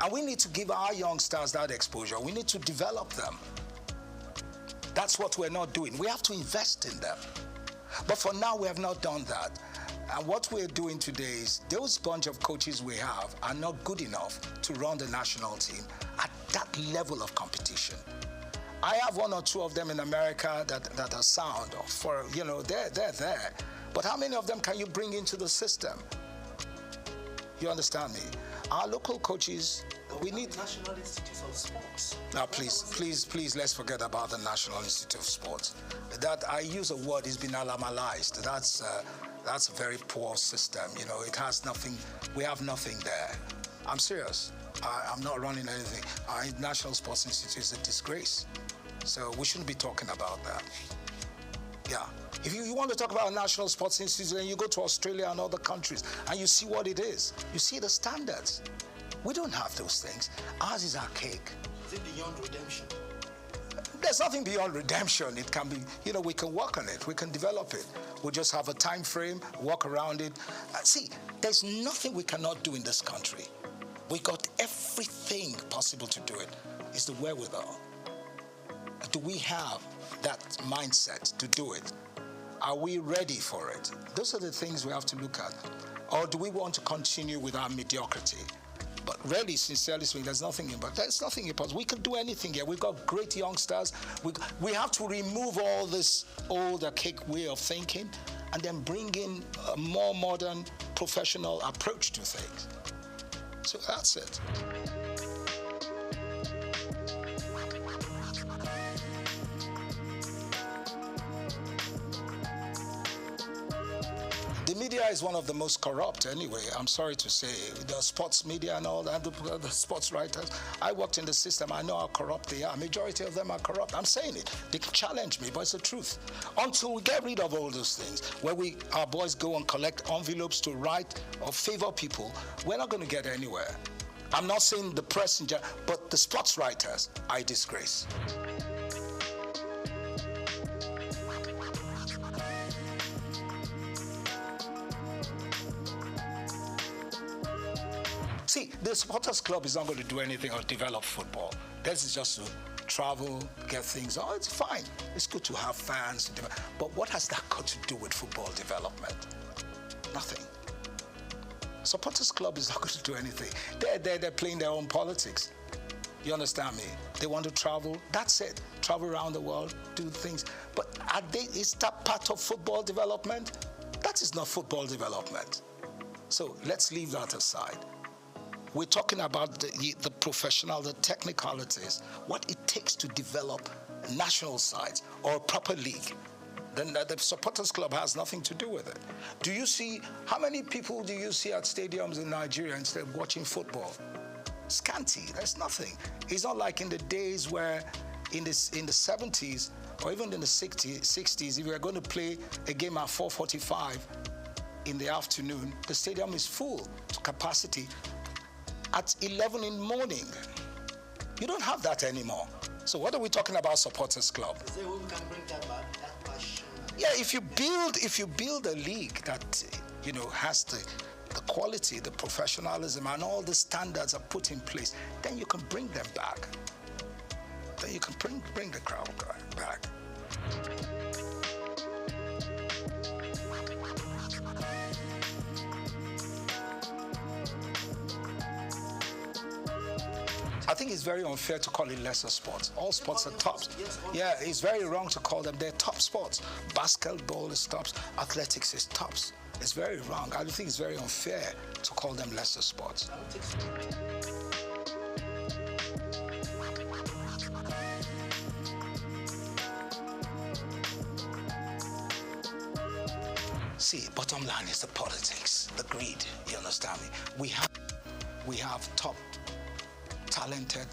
And we need to give our young stars that exposure. We need to develop them. That's what we're not doing. We have to invest in them. But for now, we have not done that. And what we're doing today is those bunch of coaches we have are not good enough to run the national team at that level of competition. I have one or two of them in America that are sound, they're there. But how many of them can you bring into the system? You understand me? Our local coaches, we need... National Institute of Sports. Now, please, let's forget about the National Institute of Sports. That, I use a word, it's been alamalized. That's a very poor system. It has nothing, we have nothing there. I'm serious. I'm not running anything. Our National Sports Institute is a disgrace. So we shouldn't be talking about that. Yeah. If you want to talk about a National Sports Institute, then you go to Australia and other countries and you see what it is. You see the standards. We don't have those things. Ours is archaic. Is it beyond redemption? There's nothing beyond redemption. It can be, we can work on it. We can develop it. We'll just have a time frame, work around it. See, there's nothing we cannot do in this country. We got everything possible to do it. It's the wherewithal. Do we have that mindset to do it? Are we ready for it? Those are the things we have to look at. Or do we want to continue with our mediocrity? But really, sincerely speaking, there's nothing impossible. We can do anything here. We've got great youngsters. We have to remove all this old, archaic way of thinking and then bring in a more modern, professional approach to things. So that's it. media is one of the most corrupt anyway, I'm sorry to say. The sports media and all that, the sports writers, I worked in the system, I know how corrupt they are. Majority of them are corrupt. I'm saying it. They can challenge me, but it's the truth. Until we get rid of all those things, where our boys go and collect envelopes to write or favor people, we're not going to get anywhere. I'm not saying the press in general, but the sports writers, I disgrace. See, the supporters club is not going to do anything or develop football. This is just to travel, get things. Oh, it's fine. It's good to have fans. But what has that got to do with football development? Nothing. Supporters club is not going to do anything. They're playing their own politics. You understand me? They want to travel. That's it. Travel around the world, do things. But is that part of football development? That is not football development. So let's leave that aside. We're talking about the professional, the technicalities, what it takes to develop national sides or a proper league. Then the supporters club has nothing to do with it. Do you see, how many people do you see at stadiums in Nigeria instead of watching football? Scanty, there's nothing. It's not like in the days where in the 70s or even in the 60s, if we are going to play a game at 4:45 in the afternoon, the stadium is full to capacity. At 11 in the morning. You don't have that anymore. So what are we talking about supporters club? So we can bring that back, that passion. Yeah, if you build a league that has the quality, the professionalism, and all the standards are put in place, then you can bring them back. Then you can bring the crowd back. I think it's very unfair to call it lesser sports. All sports are tops. Yeah, it's very wrong to call them. They're top sports. Basketball is tops. Athletics is tops. It's very wrong. I think it's very unfair to call them lesser sports. See, bottom line is the politics, the greed. You understand me? We have top talented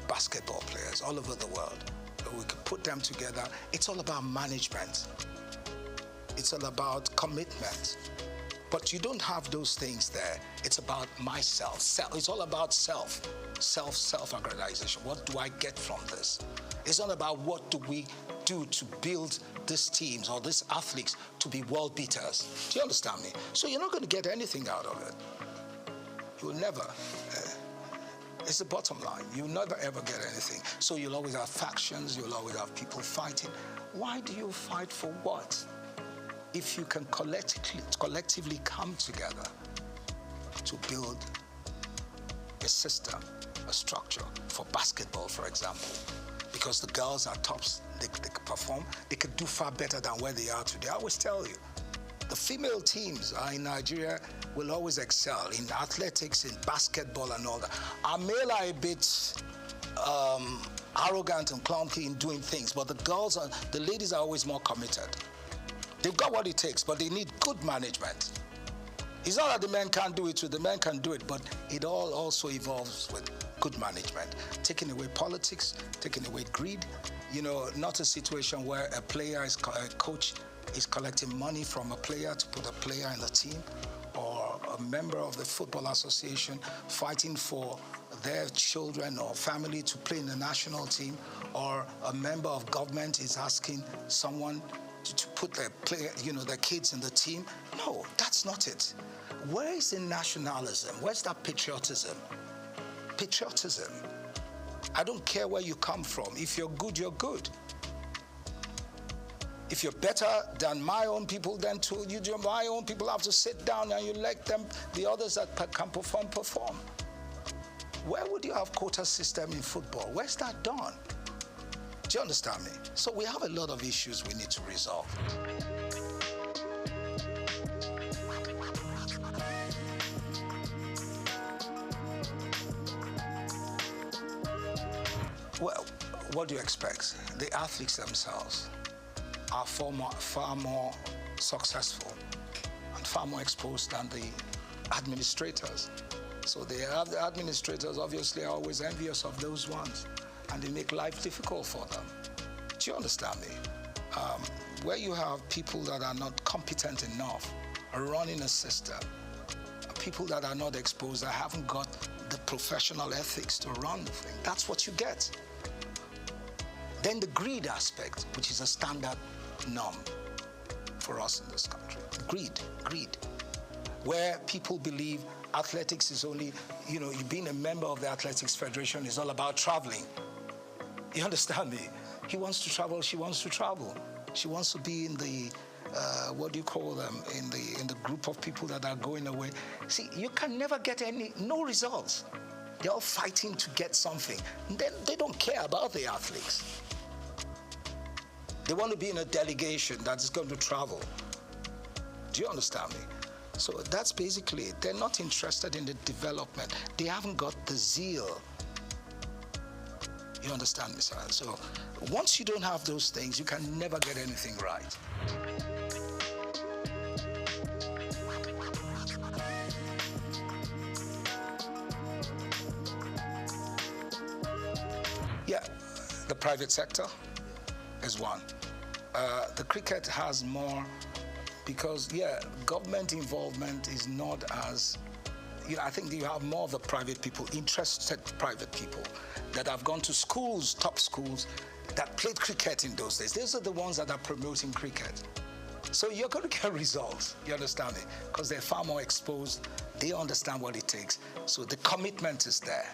basketball players all over the world. We could put them together. It's all about management. It's all about commitment. But you don't have those things there. It's about myself. It's all about self-aggrandization. What do I get from this? It's not about what do we do to build these teams or these athletes to be world beaters. Do you understand me? So you're not going to get anything out of it. You will never. It's the bottom line. You'll never ever get anything. So you'll always have factions, you'll always have people fighting. Why do you fight for what? If you can collectively come together to build a system, a structure for basketball, for example, because the girls are tops, they can perform, they could do far better than where they are today. I always tell you, the female teams in Nigeria will always excel in athletics, in basketball and all that. Our male are a bit arrogant and clunky in doing things, but the ladies are always more committed. They've got what it takes, but they need good management. It's not that the men can't do it too, the men can do it, but it all also evolves with good management. Taking away politics, taking away greed, not a situation where a coach is collecting money from a player to put a player in the team, or a member of the football association fighting for their children or family to play in the national team, or a member of government is asking someone to put their kids in the team. No, that's not it. Where is the nationalism? Where's that patriotism? Patriotism. I don't care where you come from. If you're good, you're good. If you're better than my own people, then my own people have to sit down and you let them, the others that can perform. Where would you have quota system in football? Where's that done? Do you understand me? So we have a lot of issues we need to resolve. Well, what do you expect? The athletes themselves are far more successful and far more exposed than the administrators. So the administrators obviously are always envious of those ones, and they make life difficult for them. Do you understand me? Where you have people that are not competent enough running a system, people that are not exposed, that haven't got the professional ethics to run the thing, that's what you get. Then the greed aspect, which is a standard norm for us in this country. Greed. Where people believe athletics is only, you being a member of the Athletics Federation is all about traveling. You understand me? He wants to travel, she wants to travel. She wants to be in the, what do you call them, in the group of people that are going away. See, you can never get no results. They're all fighting to get something. And then they don't care about the athletes. They want to be in a delegation that is going to travel. Do you understand me? So that's basically it. They're not interested in the development. They haven't got the zeal. You understand me, sir? So once you don't have those things, you can never get anything right. Yeah, the private sector is one. The cricket has more because, government involvement is not as, I think you have more of the private people, interested private people that have gone to schools, top schools, that played cricket in those days. Those are the ones that are promoting cricket. So you're going to get results, you understand me? Because they're far more exposed, they understand what it takes. So the commitment is there.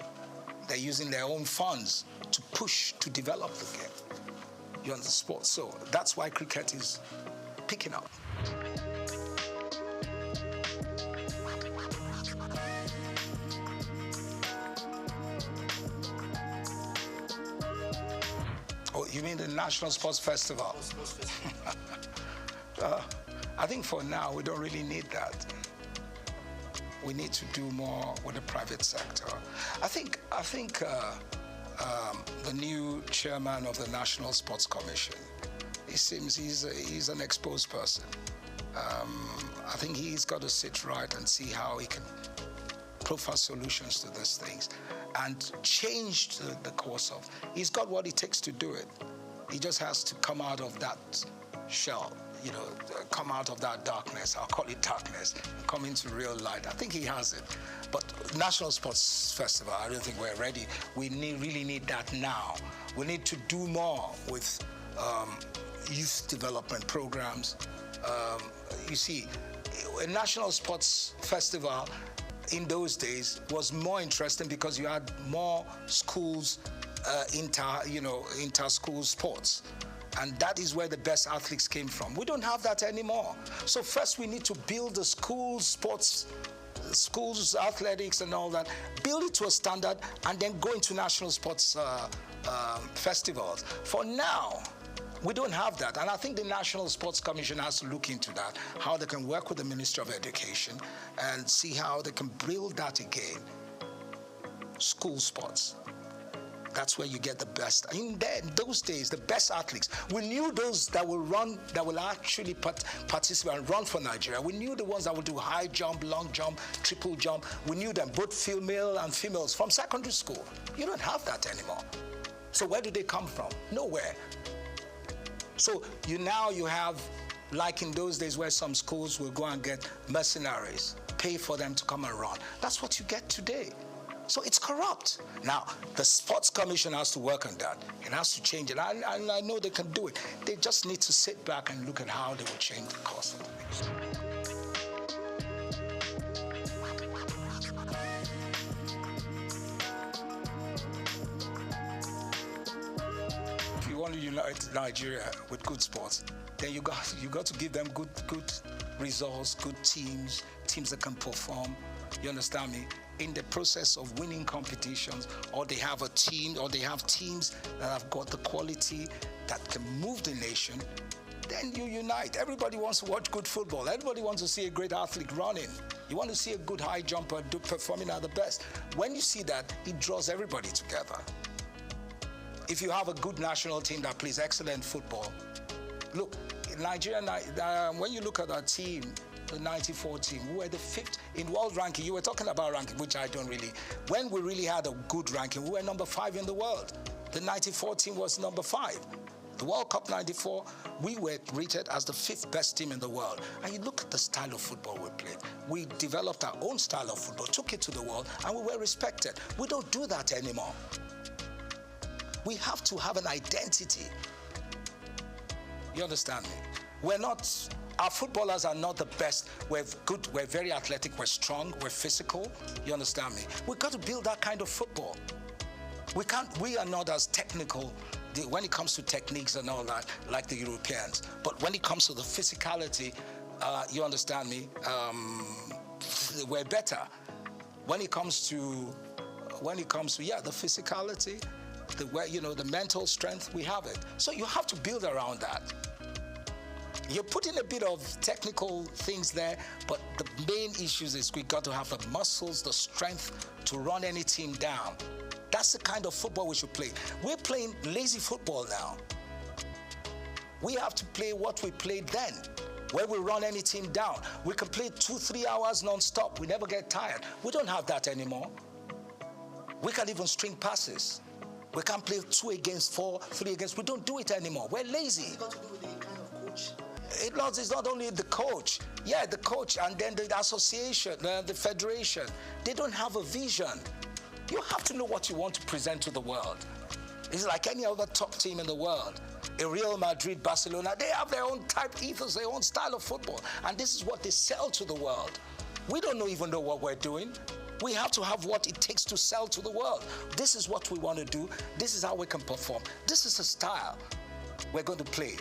They're using their own funds to push, to develop the game. You understand sports. So that's why cricket is picking up. Oh, you mean the National Sports Festival? I think for now we don't really need that. We need to do more with the private sector. I think the new chairman of the National Sports Commission, he seems he's an exposed person. I think he's got to sit right and see how he can profile solutions to these things and change the course of. He's got what it takes to do it. He just has to come out of that shell, come out of that darkness. I'll call it darkness, and come into real light. I think he has it. But National Sports Festival, I don't think we're ready. We really need that now. We need to do more with youth development programs. You see, a National Sports Festival in those days was more interesting because you had more schools, inter-school sports. And that is where the best athletes came from. We don't have that anymore. So first we need to build the schools, sports, schools, athletics and all that, build it to a standard and then go into national sports festivals. For now, we don't have that. And I think the National Sports Commission has to look into that, how they can work with the Ministry of Education and see how they can build that again. School sports. That's where you get the best. In those days, the best athletes, we knew those that will run, that will actually participate and run for Nigeria. We knew the ones that will do high jump, long jump, triple jump. We knew them, both female and females, from secondary school. You don't have that anymore. So where do they come from? Nowhere. So now you have, like in those days where some schools will go and get mercenaries, pay for them to come and run. That's what you get today. So it's corrupt. Now, the Sports Commission has to work on that. It has to change it. And I know they can do it. They just need to sit back and look at how they will change the course of things. If you want to unite Nigeria with good sports, then you got to give them good results, good teams that can perform. You understand me? In the process of winning competitions, or they have a team, or they have teams that have got the quality that can move the nation, then you unite. Everybody wants to watch good football. Everybody wants to see a great athlete running. You want to see a good high jumper performing at the best. When you see that, it draws everybody together. If you have a good national team that plays excellent football, look, in Nigeria, when you look at our team, the 94 team. We were the 5th in world ranking. You were talking about ranking, which I don't really. When we really had a good ranking, we were number 5 in the world. The 94 team was number 5. The World Cup 94, we were rated as the 5th best team in the world. And you look at the style of football we played. We developed our own style of football, took it to the world, and we were respected. We don't do that anymore. We have to have an identity. You understand me? Our footballers are not the best. We're good, we're very athletic, we're strong, we're physical. You understand me? We've got to build that kind of football. We are not as technical when it comes to techniques and all that, like the Europeans. But when it comes to the physicality, you understand me, we're better. When it comes to the physicality, the mental strength, we have it. So you have to build around that. You're putting a bit of technical things there, but the main issues is we got to have the muscles, the strength to run any team down. That's the kind of football we should play. We're playing lazy football now. We have to play what we played then, where we run any team down. We can play 2-3 hours non-stop. We never get tired. We don't have that anymore. We can even string passes. We can't play 2 against 4, 3 against. We don't do it anymore. We're lazy. It's got to do with the kind of coach. It's not only the coach. Yeah, the coach and then the association, the federation. They don't have a vision. You have to know what you want to present to the world. It's like any other top team in the world. Real Madrid, Barcelona, they have their own type ethos, their own style of football. And this is what they sell to the world. We don't even know what we're doing. We have to have what it takes to sell to the world. This is what we want to do. This is how we can perform. This is a style we're going to play.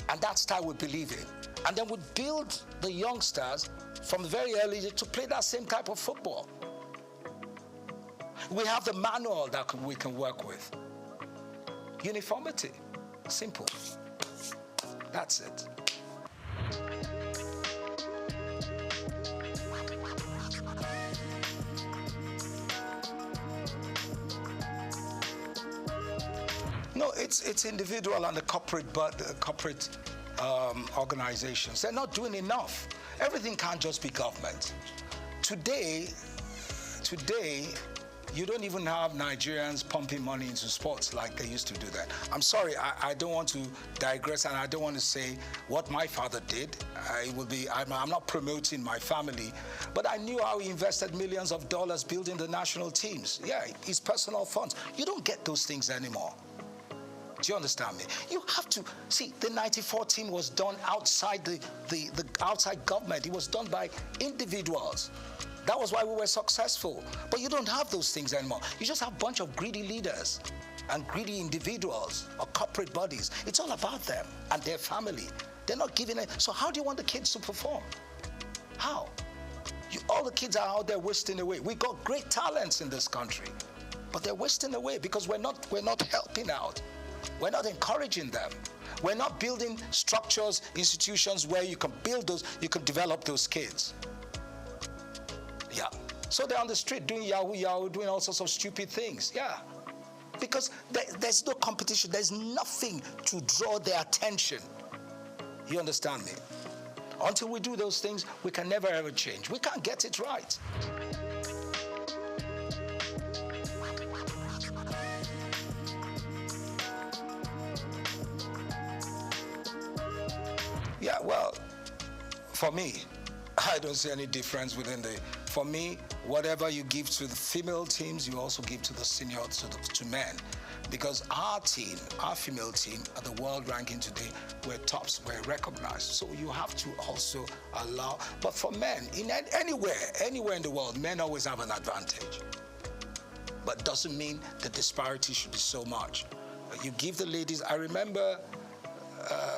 And that style we believe in. And then we build the youngsters from very early to play that same type of football. We have the manual that we can work with. Uniformity. Simple. That's it. No, it's individual and the corporate organizations. They're not doing enough. Everything can't just be government. Today, you don't even have Nigerians pumping money into sports like they used to do that. I'm sorry, I don't want to digress, and I don't want to say what my father did. I'm not promoting my family, but I knew how he invested millions of dollars building the national teams. Yeah, his personal funds. You don't get those things anymore. Do you understand me? You have to see the '94 team was done outside the outside government. It was done by individuals. That was why we were successful. But you don't have those things anymore. You just have a bunch of greedy leaders and greedy individuals or corporate bodies. It's all about them and their family. They're not giving it. So how do you want the kids to perform? How? All the kids are out there wasting away. We got great talents in this country, but they're wasting away because we're not helping out. We're not encouraging them. We're not building structures, institutions where you can develop those kids. Yeah. So they're on the street doing yahoo, doing all sorts of stupid things. Yeah. Because there's no competition. There's nothing to draw their attention. You understand me? Until we do those things, we can never ever change. We can't get it right. Yeah, well, for me, I don't see any difference for me, whatever you give to the female teams, you also give to the senior, to men. Because our team, our female team, at the world ranking today, we're tops, we're recognized. So you have to also allow, but for men, anywhere in the world, men always have an advantage. But doesn't mean the disparity should be so much. You give the ladies, I remember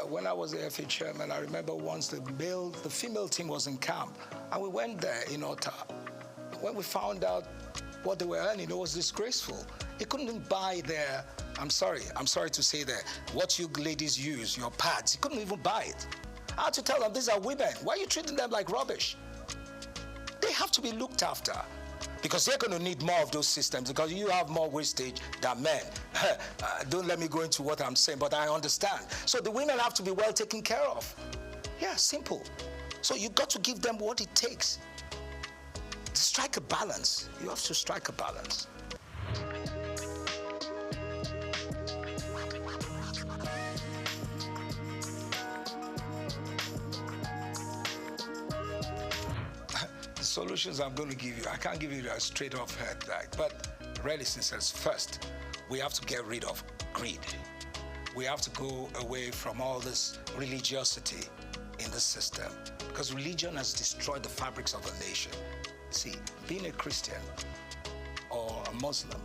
when I was the FA chairman, I remember once the female team was in camp, and we went there in Quota. When we found out what they were earning, it was disgraceful. They couldn't even buy their, I'm sorry to say that, what you ladies use, your pads, you couldn't even buy it. I had to tell them, these are women. Why are you treating them like rubbish? They have to be looked after. Because they're going to need more of those systems because you have more wastage than men. Don't let me go into what I'm saying, but I understand. So the women have to be well taken care of. Yeah, simple. So you got to give them what it takes. Strike a balance. You have to strike a balance. The solutions I'm going to give you, I can't give you a straight off head, right? But really, since first, we have to get rid of greed. We have to go away from all this religiosity in the system, because religion has destroyed the fabrics of a nation. See, being a Christian or a Muslim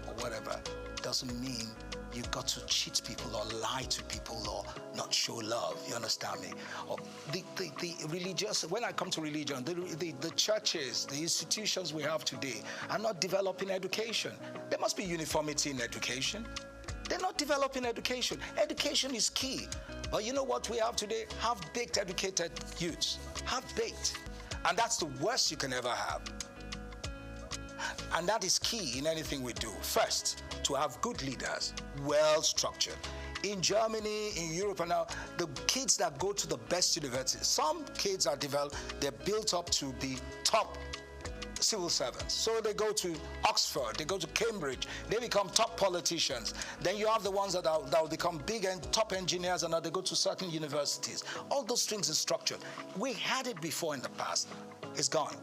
or whatever doesn't mean you've got to cheat people or lie to people or not show love. You understand me? Or the religious, when I come to religion, the churches, the institutions we have today are not developing education. There must be uniformity in education. They're not developing education. Education is key. But you know what we have today? Half-baked educated youths. Half-baked. And that's the worst you can ever have. And that is key in anything we do. First, to have good leaders, well-structured. In Germany, in Europe, and now, the kids that go to the best universities, some kids are developed, they're built up to be top civil servants. So they go to Oxford, they go to Cambridge, they become top politicians. Then you have the ones that will become big and top engineers, and now they go to certain universities. All those things are structured. We had it before in the past. It's gone.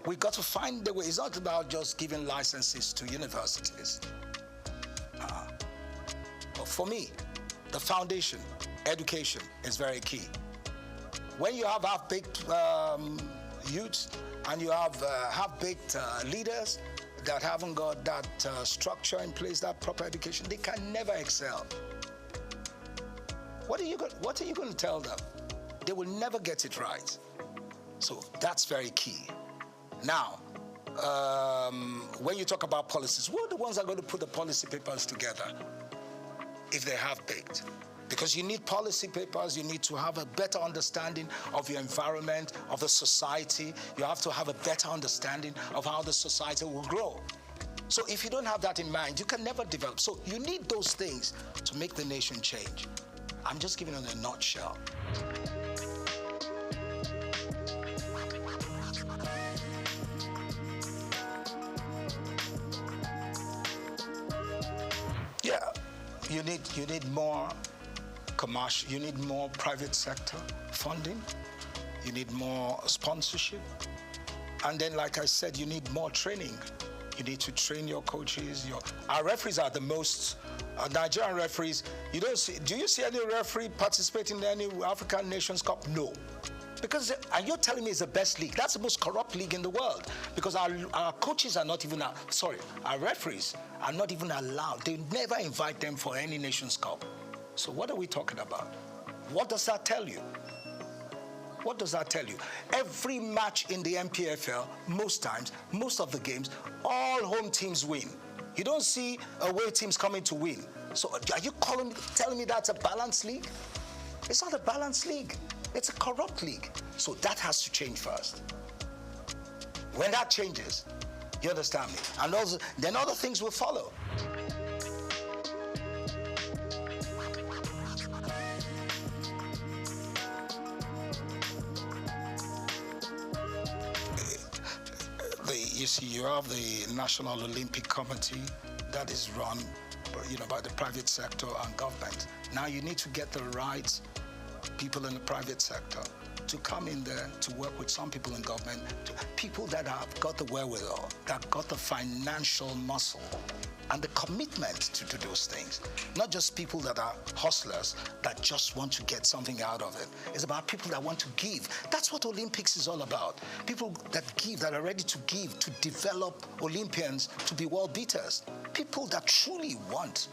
We got to find the way. It's not about just giving licenses to universities. But for me, the foundation, education, is very key. When you have half-baked youths, and you have half-baked leaders that haven't got that structure in place, that proper education, they can never excel. What are you going to tell them? They will never get it right. So that's very key. Now, when you talk about policies, who are the ones that are going to put the policy papers together if they're half-baked? Because you need policy papers, you need to have a better understanding of your environment, of the society. You have to have a better understanding of how the society will grow. So if you don't have that in mind, you can never develop. So you need those things to make the nation change. I'm just giving it in a nutshell. Yeah, you need more commercial, you need more private sector funding, you need more sponsorship, and then, like I said, you need more training. You need to train your coaches. Our referees are the most Nigerian referees. Do you see any referee participating in any African Nations Cup? No. Because, and you're telling me it's the best league. That's the most corrupt league in the world. Because our coaches are not even, our referees are not even allowed. They never invite them for any Nations Cup. So what are we talking about? What does that tell you? What does that tell you? Every match in the MPFL, most times, most of the games, all home teams win. You don't see away teams coming to win. So are you telling me that's a balanced league? It's not a balanced league. It's a corrupt league. So that has to change first. When that changes, you understand me? And also, then other things will follow. You see, you have the National Olympic Committee that is run, by the private sector and government. Now you need to get the right people in the private sector to come in there to work with some people in government, people that have got the wherewithal, that got the financial muscle and the commitment to do those things. Not just people that are hustlers that just want to get something out of it. It's about people that want to give. That's what Olympics is all about. People that give, that are ready to give, to develop Olympians to be world beaters. People that truly want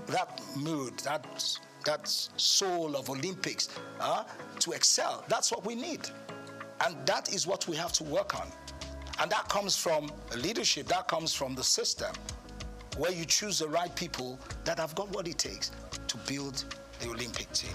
that mood, that soul of Olympics to excel. That's what we need. And that is what we have to work on. And that comes from leadership, that comes from the system, where you choose the right people that have got what it takes to build the Olympic team.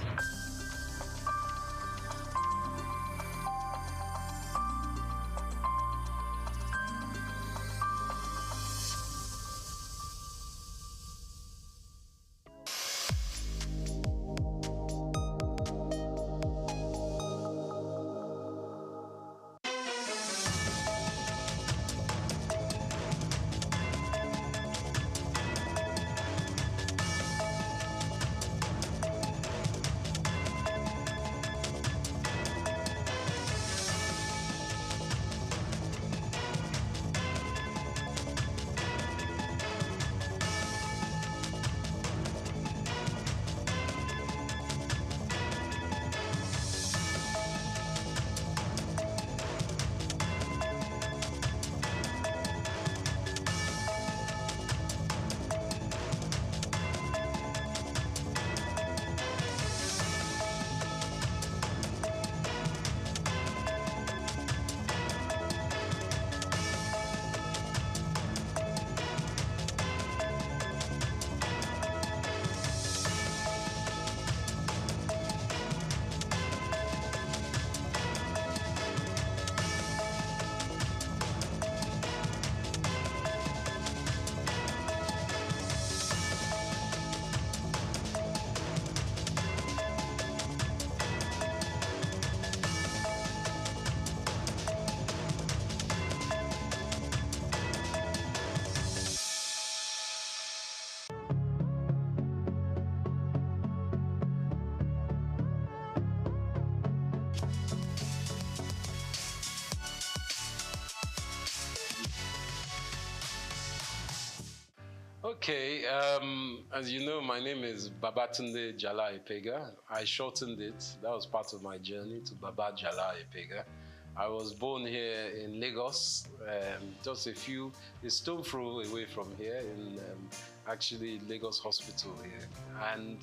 Okay, as you know, my name is Babatunde Jala Epega. I shortened it. That was part of my journey to Baba Jala Epega. I was born here in Lagos, just a stone throw away from here, in actually Lagos Hospital here. And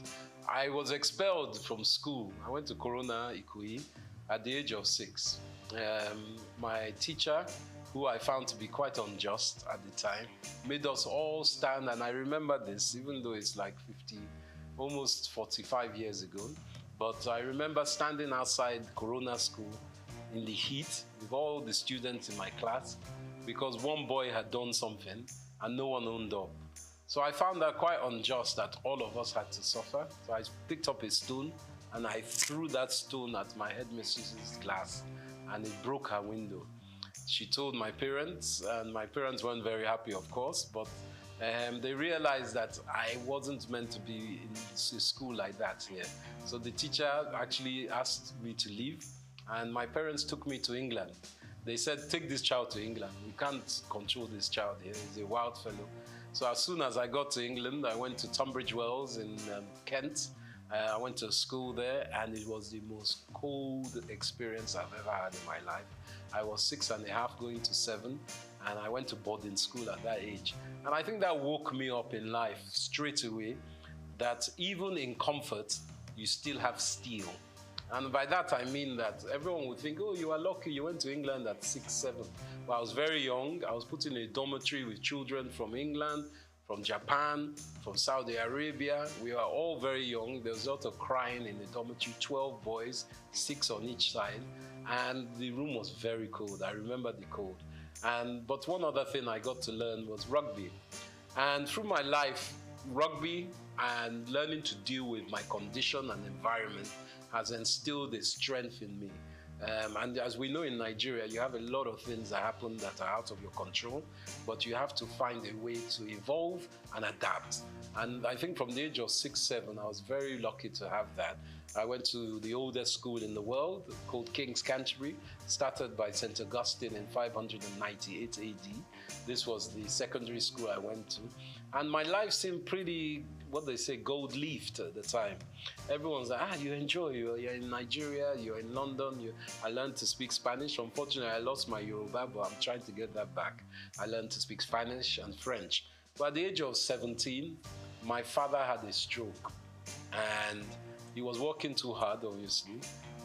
I was expelled from school. I went to Corona Ikoyi at the age of 6. My teacher, who I found to be quite unjust at the time, made us all stand, and I remember this, even though it's like almost 45 years ago, but I remember standing outside Corona School in the heat with all the students in my class because one boy had done something and no one owned up. So I found that quite unjust that all of us had to suffer. So I picked up a stone and I threw that stone at my headmistress's glass and it broke her window. She told my parents, and my parents weren't very happy, of course, but they realized that I wasn't meant to be in school like that here. So the teacher actually asked me to leave, and my parents took me to England. They said, take this child to England. We can't control this child here. He's a wild fellow. So as soon as I got to England, I went to Tunbridge Wells in Kent. I went to school there, and it was the most cold experience I've ever had in my life. I was 6.5 going to 7, and I went to boarding school at that age. And I think that woke me up in life straight away, that even in comfort, you still have steel. And by that I mean that everyone would think, oh, you are lucky, you went to England at 6, 7. But I was very young. I was put in a dormitory with children from England, from Japan, from Saudi Arabia. We were all very young. There was a lot of crying in the dormitory, 12 boys, 6 on each side. And the room was very cold. I remember the cold. But one other thing I got to learn was rugby. And through my life, rugby and learning to deal with my condition and environment has instilled a strength in me. And as we know in Nigeria, you have a lot of things that happen that are out of your control, but you have to find a way to evolve and adapt. And I think from the age of 6, 7, I was very lucky to have that. I went to the oldest school in the world called King's Canterbury, started by St. Augustine in 598 AD. This was the secondary school I went to. And my life seemed pretty, what they say, gold-leafed at the time. Everyone's like, you enjoy, you're in Nigeria, you're in London. I learned to speak Spanish. Unfortunately, I lost my Yoruba, but I'm trying to get that back. I learned to speak Spanish and French. But at the age of 17, my father had a stroke. And he was working too hard, obviously.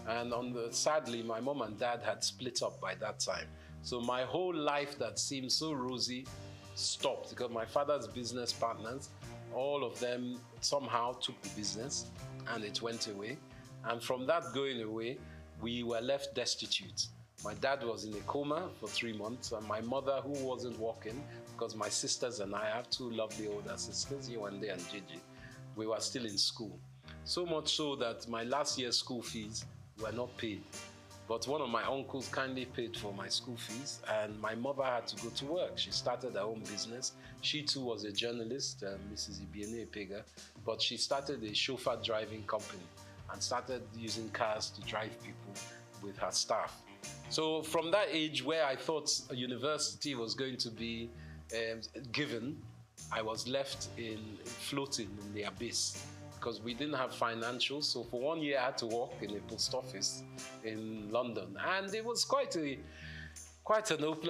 And sadly, my mom and dad had split up by that time. So my whole life that seemed so rosy stopped because my father's business partners, all of them somehow took the business and it went away. And from that going away, we were left destitute. My dad was in a coma for 3 months, and my mother, who wasn't working, because my sisters and I have 2 lovely older sisters, Yewande and Gigi, we were still in school. So much so that my last year's school fees were not paid. But one of my uncles kindly paid for my school fees, and my mother had to go to work. She started her own business. She too was a journalist, Mrs. Ibiene Epega, but she started a chauffeur driving company and started using cars to drive people with her staff. So from that age where I thought a university was going to be given, I was left floating in the abyss, because we didn't have financials. So for 1 year, I had to work in a post office in London. And it was quite an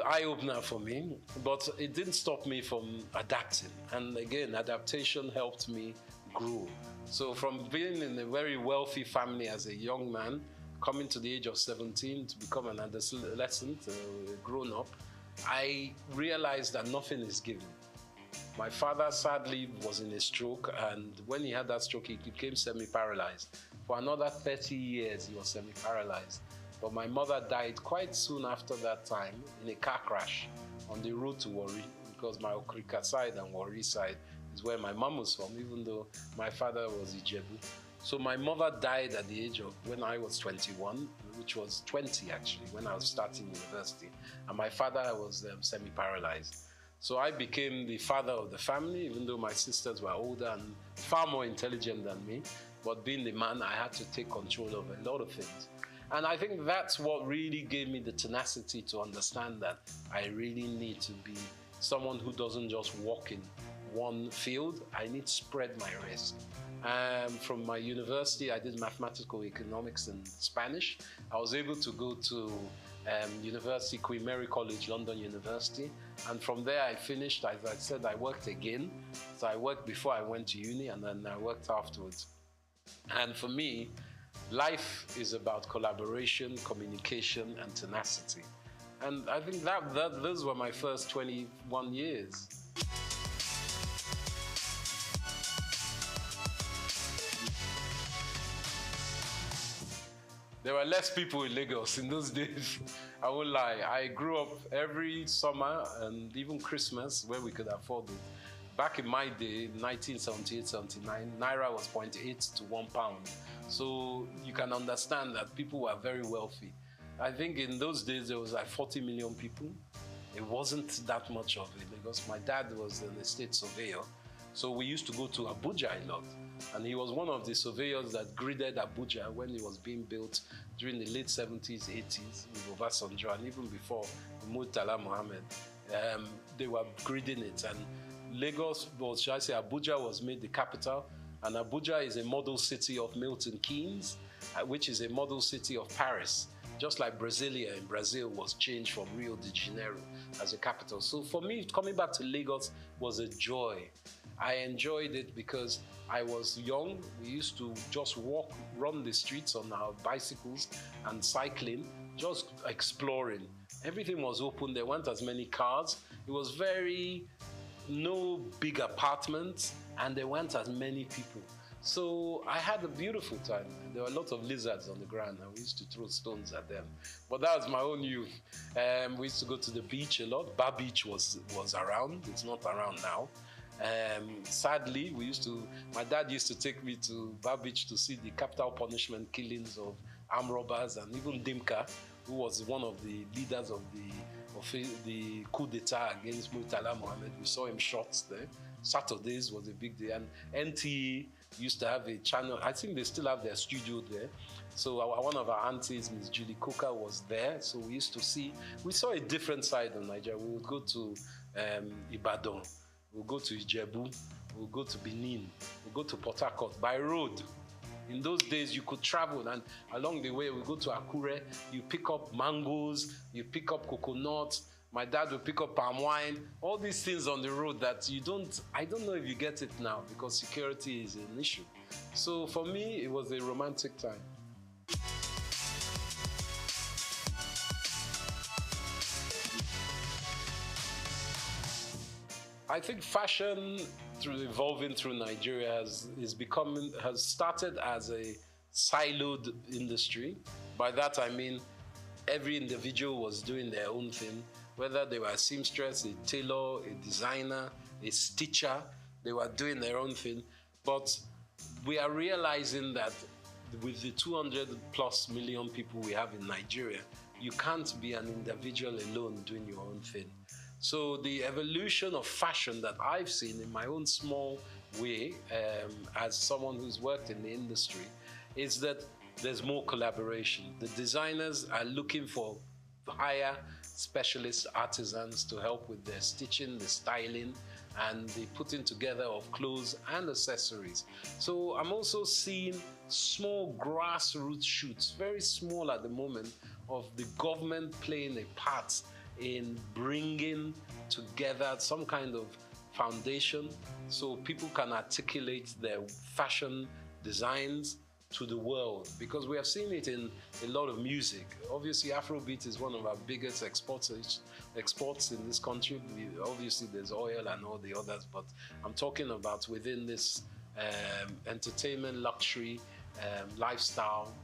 eye-opener for me, but it didn't stop me from adapting. And again, adaptation helped me grow. So from being in a very wealthy family as a young man, coming to the age of 17 to become an adolescent, a grown-up, I realized that nothing is given. My father sadly was in a stroke, and when he had that stroke, he became semi-paralyzed. For another 30 years, he was semi-paralyzed. But my mother died quite soon after that time in a car crash on the road to Warri, because my Okrika side and Warri side is where my mom was from, even though my father was Ijebu. So my mother died at the age of, when I was 21, which was 20 actually, when I was starting university. And my father was semi-paralyzed. So I became the father of the family, even though my sisters were older and far more intelligent than me. But being the man, I had to take control of a lot of things. And I think that's what really gave me the tenacity to understand that I really need to be someone who doesn't just walk in one field. I need to spread my risk. From my university, I did mathematical economics and Spanish. I was able to go to University, Queen Mary College, London University. And from there I finished, as I said, I worked again. So I worked before I went to uni, and then I worked afterwards. And for me, life is about collaboration, communication, and tenacity. And I think that those were my first 21 years. There were less people in Lagos in those days. I won't lie. I grew up every summer and even Christmas where we could afford it. Back in my day, 1978, 79, Naira was 0.8 to £1. So you can understand that people were very wealthy. I think in those days there was like 40 million people. It wasn't that much of it because my dad was an estate surveyor. So we used to go to Abuja a lot. And he was one of the surveyors that gridded Abuja when it was being built during the late 70s, 80s with Obasanjo, and even before Murtala Mohammed. They were gridding it. And Lagos was, should I say, Abuja was made the capital. And Abuja is a model city of Milton Keynes, which is a model city of Paris. Just like Brasilia in Brazil was changed from Rio de Janeiro as a capital. So for me, coming back to Lagos was a joy. I enjoyed it because I was young. We used to just walk, run the streets on our bicycles and cycling, just exploring. Everything was open. There weren't as many cars. It was no big apartments, and there weren't as many people. So I had a beautiful time. There were a lot of lizards on the ground, and we used to throw stones at them. But that was my own youth. We used to go to the beach a lot. Bar Beach was around. It's not around now. Sadly, my dad used to take me to Bar Beach to see the capital punishment killings of armed robbers, and even Dimka, who was one of the leaders of the coup d'etat against Murtala Mohammed. We saw him shot there. Saturdays was a big day, and NTE used to have a channel. I think they still have their studio there. So one of our aunties, Ms. Julie Coker, was there. So we saw a different side of Nigeria. We would go to Ibadan, we'll go to Ijebu, we'll go to Benin, we'll go to Port Harcourt by road. In those days, you could travel, and along the way, we go to Akure, you pick up mangoes, you pick up coconuts. My dad would pick up palm wine, all these things on the road that I don't know if you get it now because security is an issue. So for me, it was a romantic time. I think fashion, evolving through Nigeria, has started as a siloed industry. By that I mean every individual was doing their own thing, whether they were a seamstress, a tailor, a designer, a stitcher, they were doing their own thing. But we are realizing that with the 200 plus million people we have in Nigeria, you can't be an individual alone doing your own thing. So the evolution of fashion that I've seen in my own small way, as someone who's worked in the industry, is that there's more collaboration. The designers are looking for higher specialist artisans to help with their stitching, the styling, and the putting together of clothes and accessories. So I'm also seeing small grassroots shoots, very small at the moment, of the government playing a part in bringing together some kind of foundation so people can articulate their fashion designs to the world, because we have seen it in a lot of music. Obviously, Afrobeat is one of our biggest exports in this country. Obviously, there's oil and all the others, but I'm talking about within this entertainment, luxury, lifestyle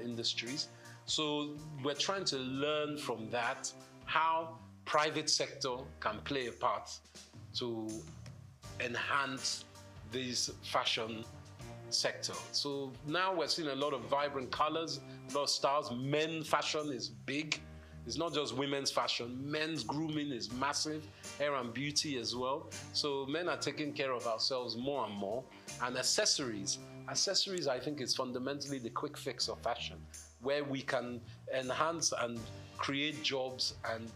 industries. So we're trying to learn from that how private sector can play a part to enhance this fashion sector. So now we're seeing a lot of vibrant colors, a lot of styles. Men's fashion is big. It's not just women's fashion. Men's grooming is massive. Hair and beauty as well. So men are taking care of ourselves more and more. And accessories. Accessories, I think, is fundamentally the quick fix of fashion, where we can enhance and create jobs and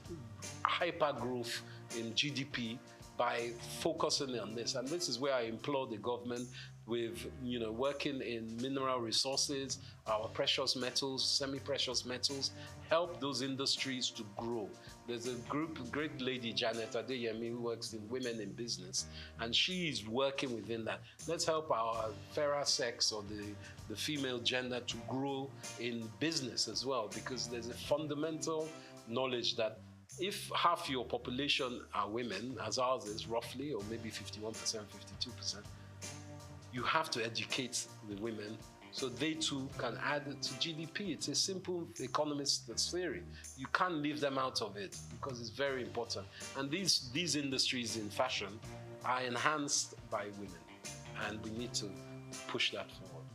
hyper growth in GDP by focusing on this. And this is where I implore the government with, working in mineral resources, our precious metals, semi-precious metals, help those industries to grow. There's a great lady, Janet Adeyemi, who works in Women in Business, and she is working within that. Let's help our fairer sex or the female gender to grow in business as well, because there's a fundamental knowledge that if half your population are women, as ours is roughly, or maybe 51%, 52%, you have to educate the women so they too can add to GDP. It's a simple economist theory. You can't leave them out of it because it's very important. And these industries in fashion are enhanced by women, and we need to push that forward.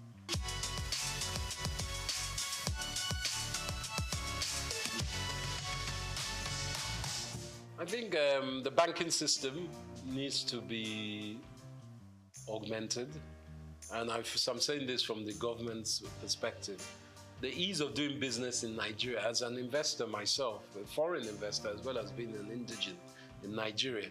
I think the banking system needs to be augmented, and I'm saying this from the government's perspective. The ease of doing business in Nigeria, as an investor myself, a foreign investor as well as being an indigent in Nigeria,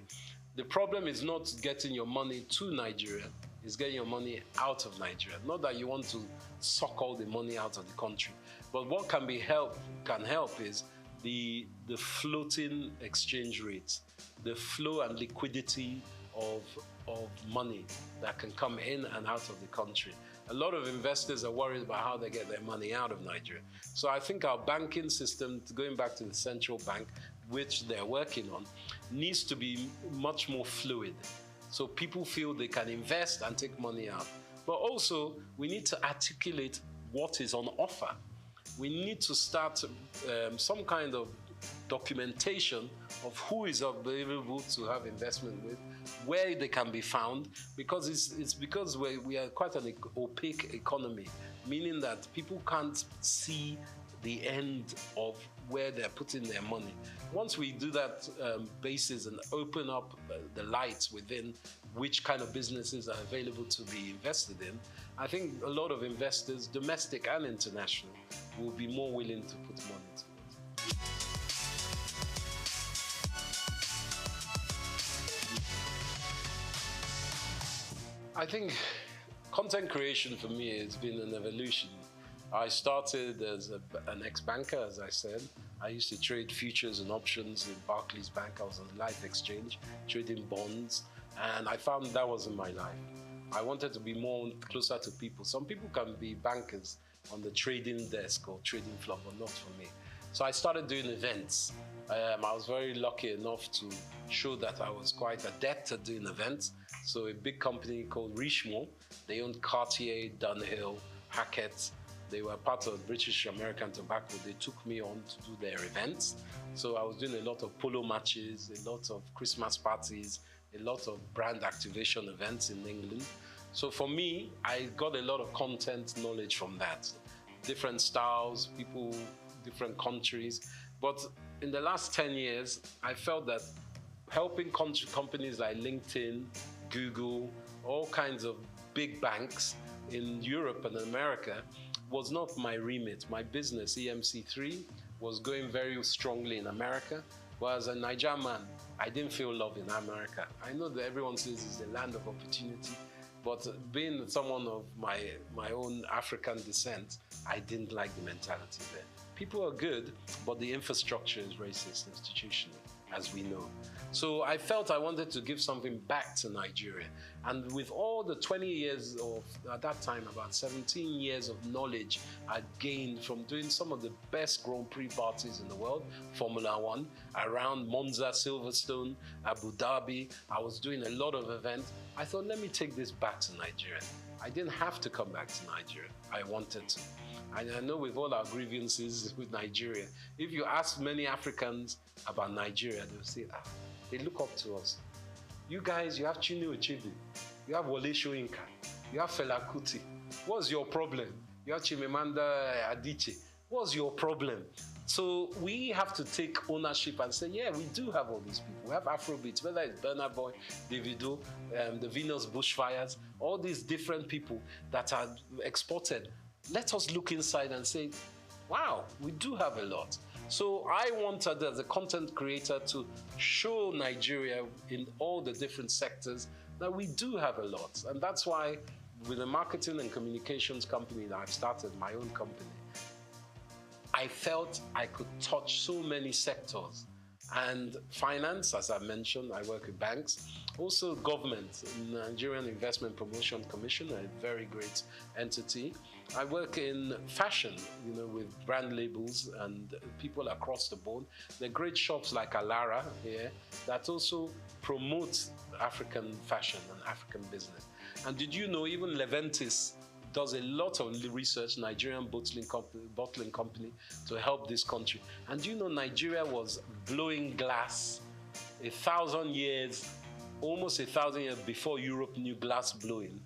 the problem is not getting your money to Nigeria, it's getting your money out of Nigeria. Not that you want to suck all the money out of the country, but what can help is the floating exchange rates, the flow and liquidity of money that can come in and out of the country. A lot of investors are worried about how they get their money out of Nigeria. So I think our banking system, going back to the central bank, which they're working on, needs to be much more fluid. So people feel they can invest and take money out. But also, we need to articulate what is on offer. We need to start some kind of documentation of who is available to have investment with, where they can be found, because it's because we are quite an opaque economy, meaning that people can't see the end of where they're putting their money. Once we do that basis and open up the lights within which kind of businesses are available to be invested in, I think a lot of investors, domestic and international, will be more willing to put money to it. I think content creation for me has been an evolution. I started as an ex-banker, as I said. I used to trade futures and options in Barclays Bank. I was on the Life Exchange, trading bonds, and I found that wasn't my life. I wanted to be more closer to people. Some people can be bankers on the trading desk or trading floor, but not for me. So I started doing events. I was very lucky enough to show that I was quite adept at doing events. So a big company called Richemont, they owned Cartier, Dunhill, Hackett. They were part of British American Tobacco. They took me on to do their events. So I was doing a lot of polo matches, a lot of Christmas parties, a lot of brand activation events in England. So for me, I got a lot of content knowledge from that. Different styles, people, different countries. But in the last 10 years, I felt that helping companies like LinkedIn, Google, all kinds of big banks in Europe and America was not my remit. My business, EMC3, was going very strongly in America. But as a Nigerian man, I didn't feel love in America. I know that everyone says it's the land of opportunity, but being someone of my own African descent, I didn't like the mentality there. People are good, but the infrastructure is racist institutionally, as we know. So I felt I wanted to give something back to Nigeria. And with all the 20 years of, at that time, about 17 years of knowledge I gained from doing some of the best Grand Prix parties in the world, Formula One, around Monza, Silverstone, Abu Dhabi, I was doing a lot of events. I thought, let me take this back to Nigeria. I didn't have to come back to Nigeria. I wanted to. And I know with all our grievances with Nigeria, if you ask many Africans about Nigeria, they'll say, they look up to us. You guys, you have Chinua Achebe, you have Wole Soyinka, you have Fela Kuti. What's your problem? You have Chimamanda Adichie. What's your problem? So we have to take ownership and say, yeah, we do have all these people. We have Afrobeats, whether it's Burna Boy, Davido, the Venus Bushfires, all these different people that are exported. Let us look inside and say, wow, we do have a lot. So I wanted, as a content creator, to show Nigeria in all the different sectors that we do have a lot. And that's why with the marketing and communications company that I've started, my own company, I felt I could touch so many sectors. And finance, as I mentioned, I work with banks. Also government, Nigerian Investment Promotion Commission, a very great entity. I work in fashion, with brand labels and people across the board. There are great shops like Alara here that also promote African fashion and African business. And did you know even Leventis does a lot of research, Nigerian bottling company, to help this country. And you know Nigeria was blowing glass 1,000 years, almost 1,000 years before Europe knew glass blowing.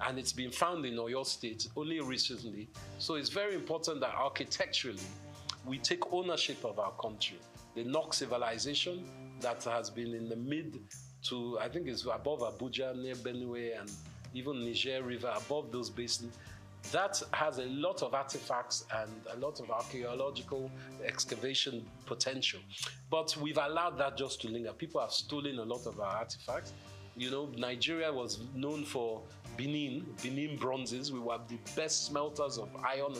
And it's been found in Oyo State only recently. So it's very important that architecturally, we take ownership of our country. The Nok civilization that has been in the mid to, I think it's above Abuja, near Benue, and even Niger River, above those basins, that has a lot of artifacts and a lot of archaeological excavation potential. But we've allowed that just to linger. People have stolen a lot of our artifacts. Nigeria was known for Benin bronzes. We were the best smelters of iron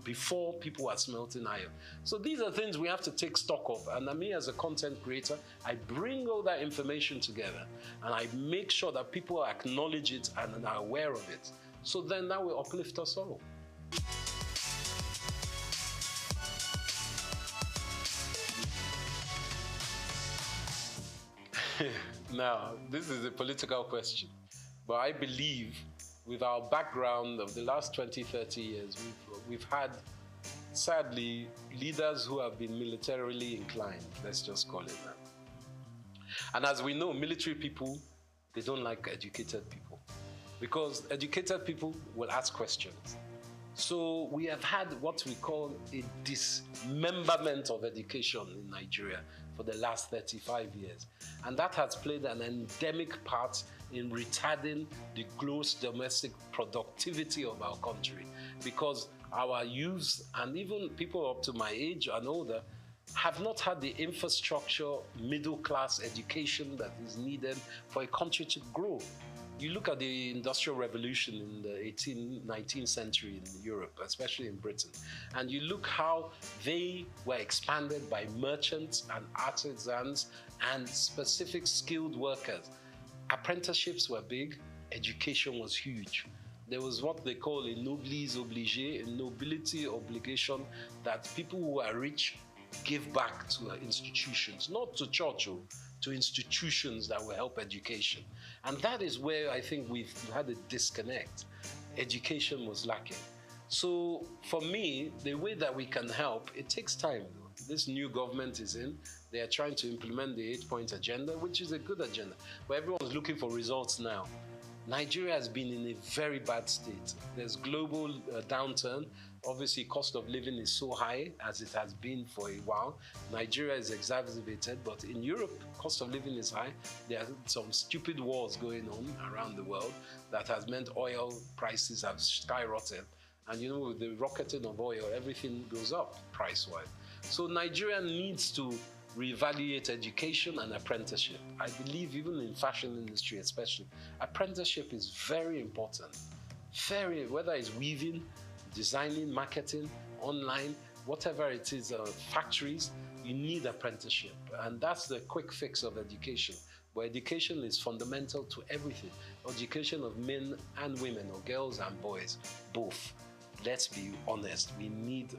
before people were smelting iron. So these are things we have to take stock of. And me as a content creator, I bring all that information together and I make sure that people acknowledge it and are aware of it. So then that will uplift us all. Now, this is a political question, but I believe with our background of the last 20, 30 years, we've had, sadly, leaders who have been militarily inclined, let's just call it that. And as we know, military people, they don't like educated people because educated people will ask questions. So we have had what we call a dismemberment of education in Nigeria for the last 35 years. And that has played an endemic part in retarding the gross domestic productivity of our country because our youths and even people up to my age and older have not had the infrastructure, middle-class education that is needed for a country to grow. You look at the Industrial Revolution in the 18th, 19th century in Europe, especially in Britain, and you look how they were expanded by merchants and artisans and specific skilled workers. Apprenticeships were big, education was huge. There was what they call a noblesse obligée, a nobility obligation that people who are rich give back to institutions, not to church, to institutions that will help education. And that is where I think we've had a disconnect. Education was lacking. So for me, the way that we can help, it takes time. This new government is in. They are trying to implement the 8-point agenda, which is a good agenda. But everyone's looking for results now. Nigeria has been in a very bad state. There's global downturn. Obviously, cost of living is so high as it has been for a while. Nigeria is exacerbated, but in Europe, cost of living is high. There are some stupid wars going on around the world that has meant oil prices have skyrocketed. And with the rocketing of oil, everything goes up price-wise. So Nigeria needs to reevaluate education and apprenticeship. I believe even in fashion industry especially, apprenticeship is very important. Whether it's weaving, designing, marketing, online, whatever it is, factories, you need apprenticeship. And that's the quick fix of education. But education is fundamental to everything. Education of men and women, or girls and boys, both. Let's be honest, we need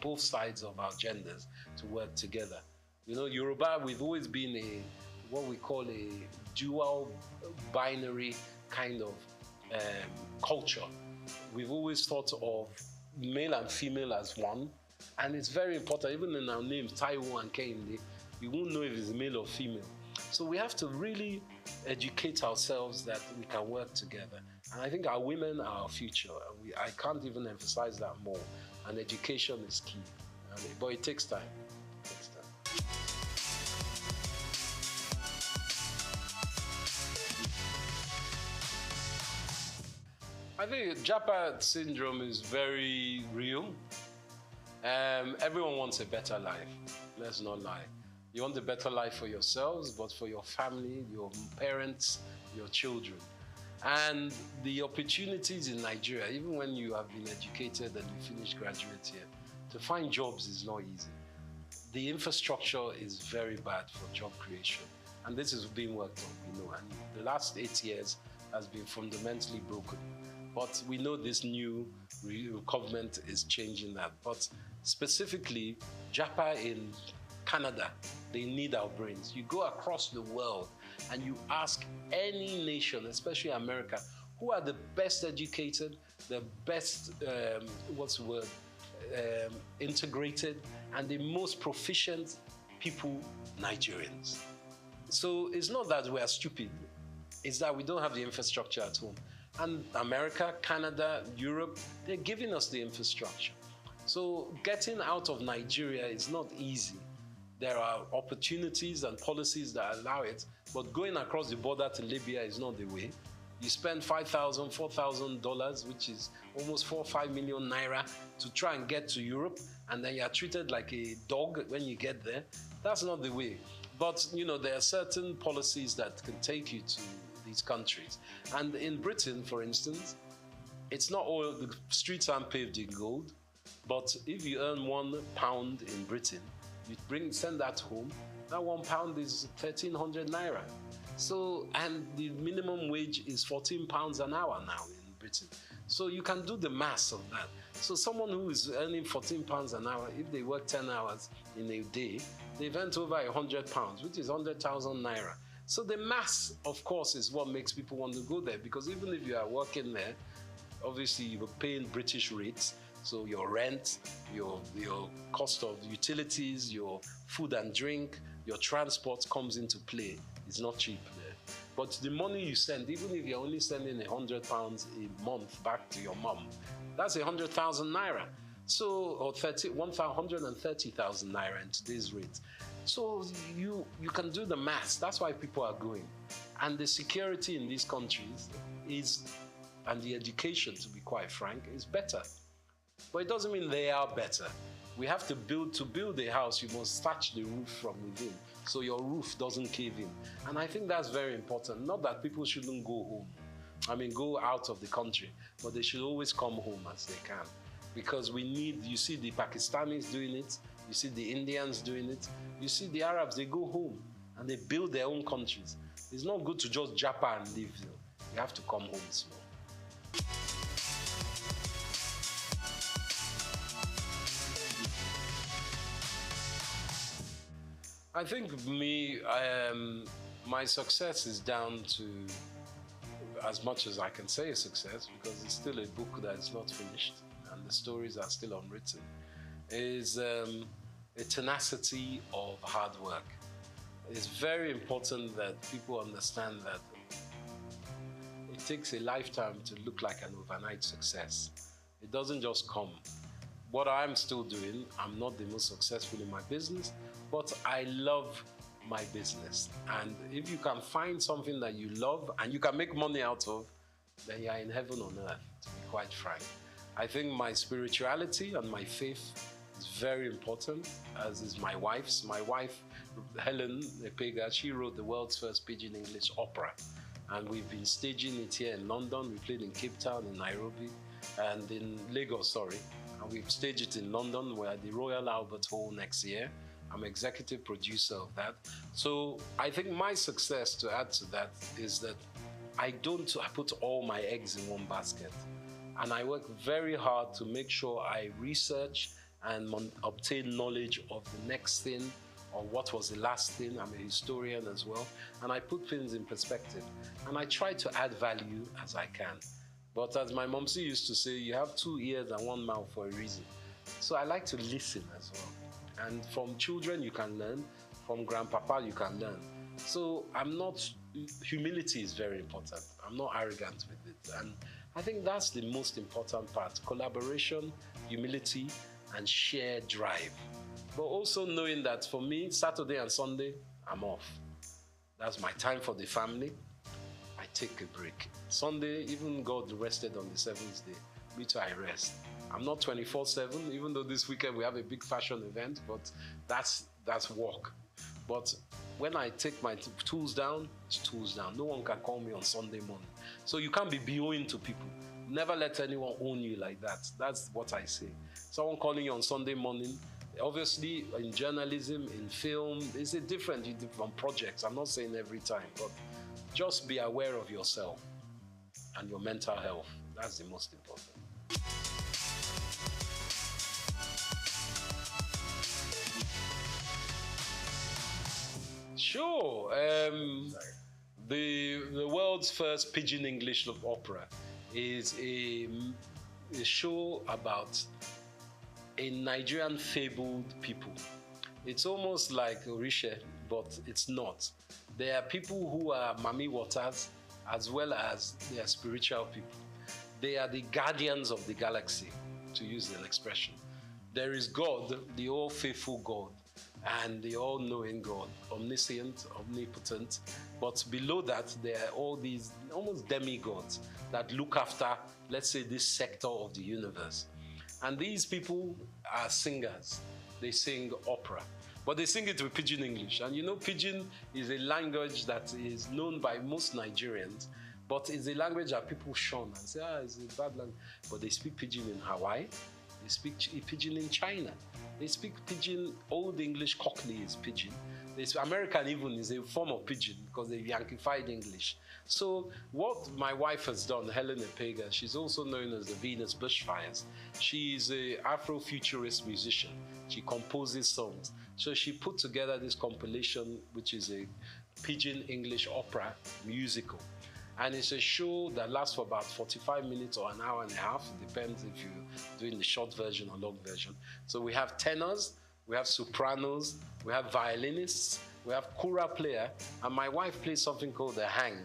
both sides of our genders to work together. Yoruba, we've always been what we call a dual binary kind of culture. We've always thought of male and female as one, and it's very important. Even in our names, Taiwo and Kehinde, we won't know if it's male or female. So we have to really educate ourselves that we can work together. And I think our women are our future. I can't even emphasize that more. And education is key. But it takes time. I think Japa syndrome is very real. Everyone wants a better life. Let's not lie. You want a better life for yourselves, but for your family, your parents, your children. And the opportunities in Nigeria, even when you have been educated and you finish graduate here, to find jobs is not easy. The infrastructure is very bad for job creation. And this is being worked on, we know. And the last 8 years has been fundamentally broken. But we know this new government is changing that. But specifically, Japa in Canada, they need our brains. You go across the world and you ask any nation, especially America, who are the best educated, the best, integrated, and the most proficient people, Nigerians. So it's not that we are stupid, it's that we don't have the infrastructure at home. And America, Canada, Europe, they're giving us the infrastructure. So getting out of Nigeria is not easy. There are opportunities and policies that allow it, but going across the border to Libya is not the way. You spend $5,000, $4,000, which is almost 4 or 5 million naira to try and get to Europe, and then you are treated like a dog when you get there. That's not the way. But, you know, there are certain policies that can take you to these countries. And in Britain, for instance, it's not all, the streets aren't paved in gold, but if you earn £1 in Britain, you send that home, that £1 is 1,300 naira. So, and the minimum wage is £14 an hour now in Britain. So you can do the maths of that. So someone who is earning £14 an hour, if they work 10 hours in a day, they've earned over £100, which is 100,000 naira. So the maths, of course, is what makes people want to go there, because even if you are working there, obviously you're paying British rates. So your rent, your cost of utilities, your food and drink, your transport comes into play. It's not cheap there. But the money you send, even if you're only sending £100 a month back to your mom, that's 100,000 naira. So, or 130,000 naira in today's rate. So you can do the maths. That's why people are going. And the security in these countries is, and the education, to be quite frank, is better. But it doesn't mean they are better. We have to build a house, you must thatch the roof from within, so your roof doesn't cave in. And I think that's very important. Not that people shouldn't go home. I mean, go out of the country, but they should always come home as they can. Because we need, you see the Pakistanis doing it, you see the Indians doing it, you see the Arabs, they go home and they build their own countries. It's not good to just japa and live. You have to come home small. I think my success is down to, as much as I can say a success, because it's still a book that is not finished and the stories are still unwritten, is a tenacity of hard work. It's very important that people understand that it takes a lifetime to look like an overnight success. It doesn't just come. What I'm still doing, I'm not the most successful in my business, but I love my business. And if you can find something that you love and you can make money out of, then you're in heaven on earth, to be quite frank. I think my spirituality and my faith is very important, as is my wife's. My wife, Helen Epega, she wrote the world's first Pidgin English opera. And we've been staging it here in London. We played in Cape Town, in Nairobi, and in Lagos, And we've staged it in London. We're at the Royal Albert Hall next year. I'm executive producer of that. So I think my success, to add to that, is that I put all my eggs in one basket. And I work very hard to make sure I research and obtain knowledge of the next thing, or what was the last thing. I'm a historian as well. And I put things in perspective. And I try to add value as I can. But as my momsy used to say, you have 2 ears and 1 mouth for a reason. So I like to listen as well. And from children you can learn, from grandpapa you can learn. So humility is very important. I'm not arrogant with it. And I think that's the most important part. Collaboration, humility, and shared drive. But also knowing that for me, Saturday and Sunday, I'm off. That's my time for the family. I take a break. Sunday, even God rested on the 7th day. Me too, I rest. I'm not 24/7, even though this weekend we have a big fashion event, but that's work. But when I take my tools down, it's tools down. No one can call me on Sunday morning. So you can't be BOing to people. Never let anyone own you like that. That's what I say. Someone calling you on Sunday morning, obviously in journalism, in film, it's a different from projects. I'm not saying every time, but just be aware of yourself and your mental health. That's the most important. Sure. The world's first pidgin English opera is a show about a Nigerian fabled people. It's almost like Orisha, but it's not. There are people who are Mami Waters as well as they are spiritual people. They are the guardians of the galaxy, to use an expression. There is God, the all-faithful God, and the all-knowing God, omniscient, omnipotent. But below that, there are all these almost demigods that look after, let's say, this sector of the universe. And these people are singers. They sing opera. But they sing it with pidgin English. And you know, pidgin is a language that is known by most Nigerians, but it's a language that people shun and say, it's a bad language. But they speak pidgin in Hawaii. They speak pidgin in China. They speak pidgin, Old English Cockney is pidgin. American even is a form of pidgin because they Yankified English. So what my wife has done, Helen Epega, she's also known as the Venus Bushfires. She's an Afrofuturist musician. She composes songs. So she put together this compilation, which is a pidgin English opera musical. And it's a show that lasts for about 45 minutes or an hour and a half. It depends if you're doing the short version or long version. So we have tenors, we have sopranos, we have violinists, we have kura player, and my wife plays something called the hang,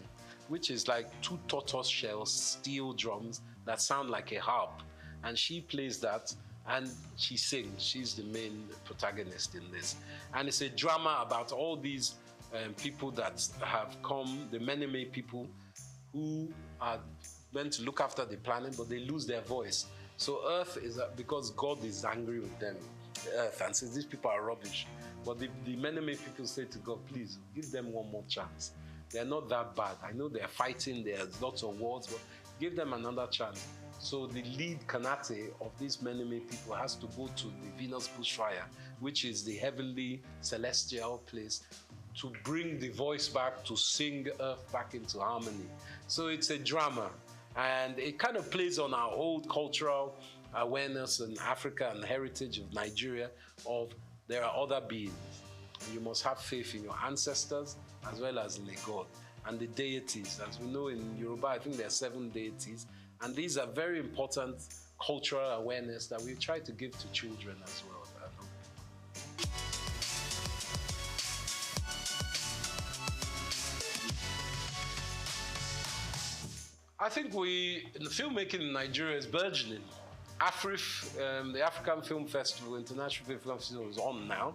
which is like 2 tortoise shell steel drums that sound like a harp. And she plays that and she sings. She's the main protagonist in this. And it's a drama about all these people that have come, the Meneme people, who are meant to look after the planet, but they lose their voice. So Earth is, because God is angry with them, Earth, and says these people are rubbish. But the Meneme people say to God, please, give them one more chance. They're not that bad. I know they're fighting, there's lots of wars, but give them another chance. So the lead Kanate of these Meneme people has to go to the Venus Bushfire, which is the heavenly celestial place, to bring the voice back, to sing Earth back into harmony. So it's a drama, and it kind of plays on our old cultural awareness in Africa and heritage of Nigeria of there are other beings. And you must have faith in your ancestors as well as in a God. And the deities, as we know in Yoruba, I think there are 7 deities, and these are very important cultural awareness that we try to give to children as well. I think the filmmaking in Nigeria is burgeoning. AFRIF, the African Film Festival, International Film Festival, is on now,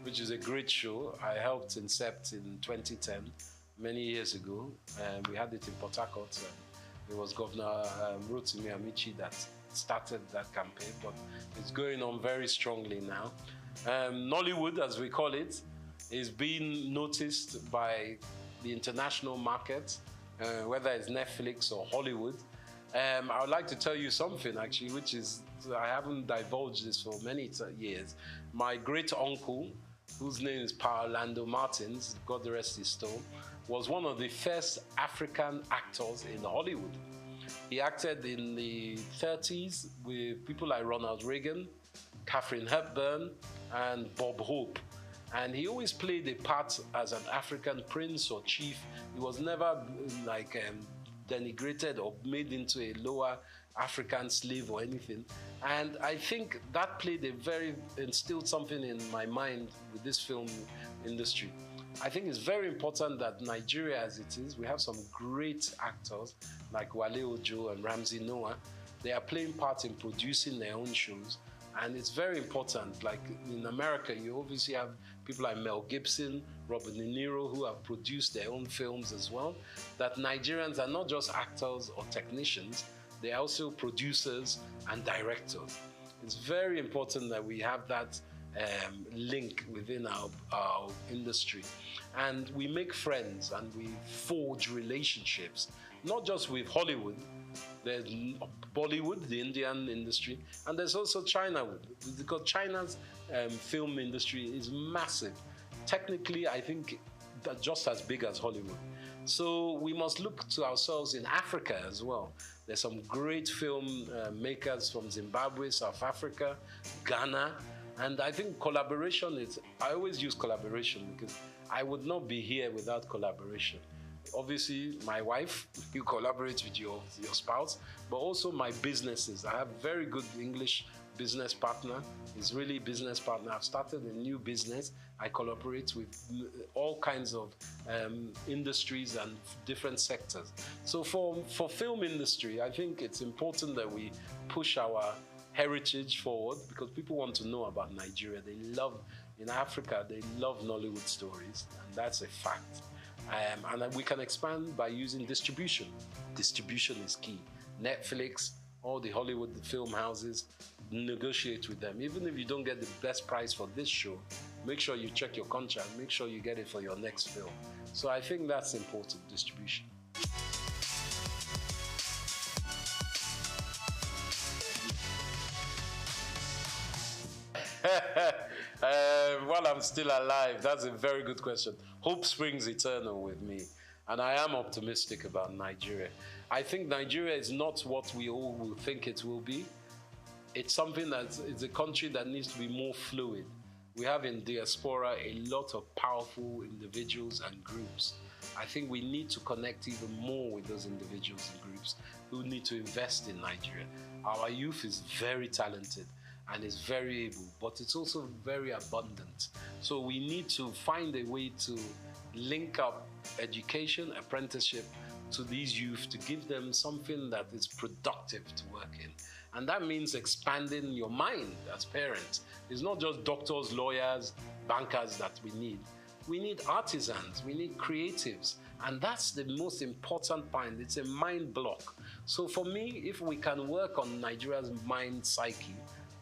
which is a great show. I helped incept in 2010, many years ago. We had it in Port Harcourt. It was Governor Rotimi Amici that started that campaign, but it's going on very strongly now. Nollywood, as we call it, is being noticed by the international market, whether it's Netflix or Hollywood. I would like to tell you something, actually, which is, I haven't divulged this for many years. My great uncle, whose name is Pa Orlando Martins, God rest his soul, was one of the first African actors in Hollywood. He acted in the 30s with people like Ronald Reagan, Katharine Hepburn, and Bob Hope. And he always played a part as an African prince or chief. He was never denigrated or made into a lower African slave or anything. And I think that instilled something in my mind with this film industry. I think it's very important that Nigeria, as it is, we have some great actors like Wale Ojo and Ramsey Noah. They are playing parts in producing their own shows. And it's very important. Like in America, you obviously have people like Mel Gibson, Robert De Niro, who have produced their own films as well. That Nigerians are not just actors or technicians, They're also producers and directors. It's very important that we have that link within our industry. And we make friends and we forge relationships, not just with Hollywood. There's Bollywood, the Indian industry, and there's also Chinawood, because China's film industry is massive. Technically, I think just as big as Hollywood. So we must look to ourselves in Africa as well. There's some great film makers from Zimbabwe, South Africa, Ghana, and I think collaboration is, I always use collaboration because I would not be here without collaboration. Obviously, my wife, you collaborate with your spouse, but also my businesses. I have very good English business partner. He's really a business partner. I've started a new business. I collaborate with all kinds of industries and different sectors. So for film industry, I think it's important that we push our heritage forward, because people want to know about Nigeria. They love, in Africa, they love Nollywood stories, and that's a fact. And we can expand by using distribution. Distribution is key. Netflix, all the Hollywood film houses, negotiate with them. Even if you don't get the best price for this show, make sure you check your contract, make sure you get it for your next film. So I think that's important, distribution. While I'm still alive, that's a very good question. Hope springs eternal with me, and I am optimistic about Nigeria. I think Nigeria is not what we all will think it will be. It's something it's a country that needs to be more fluid. We have in diaspora a lot of powerful individuals and groups. I think we need to connect even more with those individuals and groups who need to invest in Nigeria. Our youth is very talented and is very able, but it's also very abundant. So we need to find a way to link up education, apprenticeship to these youth to give them something that is productive to work in. And that means expanding your mind as parents. It's not just doctors, lawyers, bankers that we need. We need artisans, we need creatives. And that's the most important point. It's a mind block. So for me, if we can work on Nigeria's mind psyche,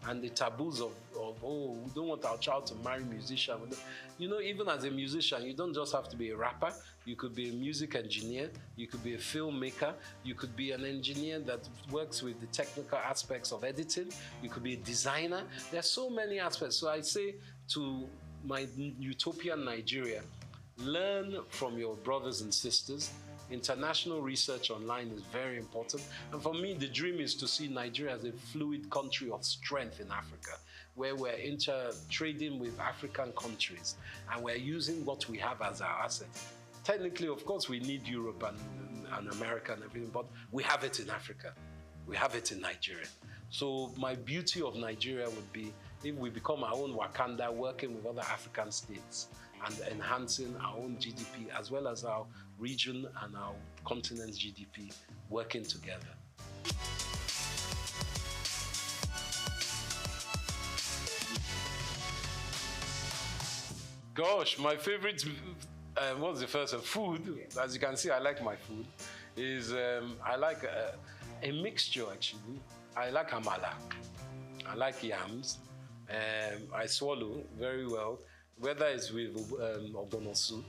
and the taboos of oh, we don't want our child to marry a musician. You know, even as a musician, you don't just have to be a rapper. You could be a music engineer. You could be a filmmaker. You could be an engineer that works with the technical aspects of editing. You could be a designer. There's so many aspects. So I say to my utopian Nigeria, learn from your brothers and sisters. International research online is very important. And for me, the dream is to see Nigeria as a fluid country of strength in Africa, where we're trading with African countries and we're using what we have as our asset. Technically, of course, we need Europe and America and everything, but we have it in Africa. We have it in Nigeria. So my beauty of Nigeria would be if we become our own Wakanda, working with other African states and enhancing our own GDP as well as our region and our continent's GDP working together. Gosh, my favorite, what's the first one? Food. As you can see, I like my food. I like a mixture actually. I like amala. I like yams. I swallow very well. Whether it's with ogbono soup,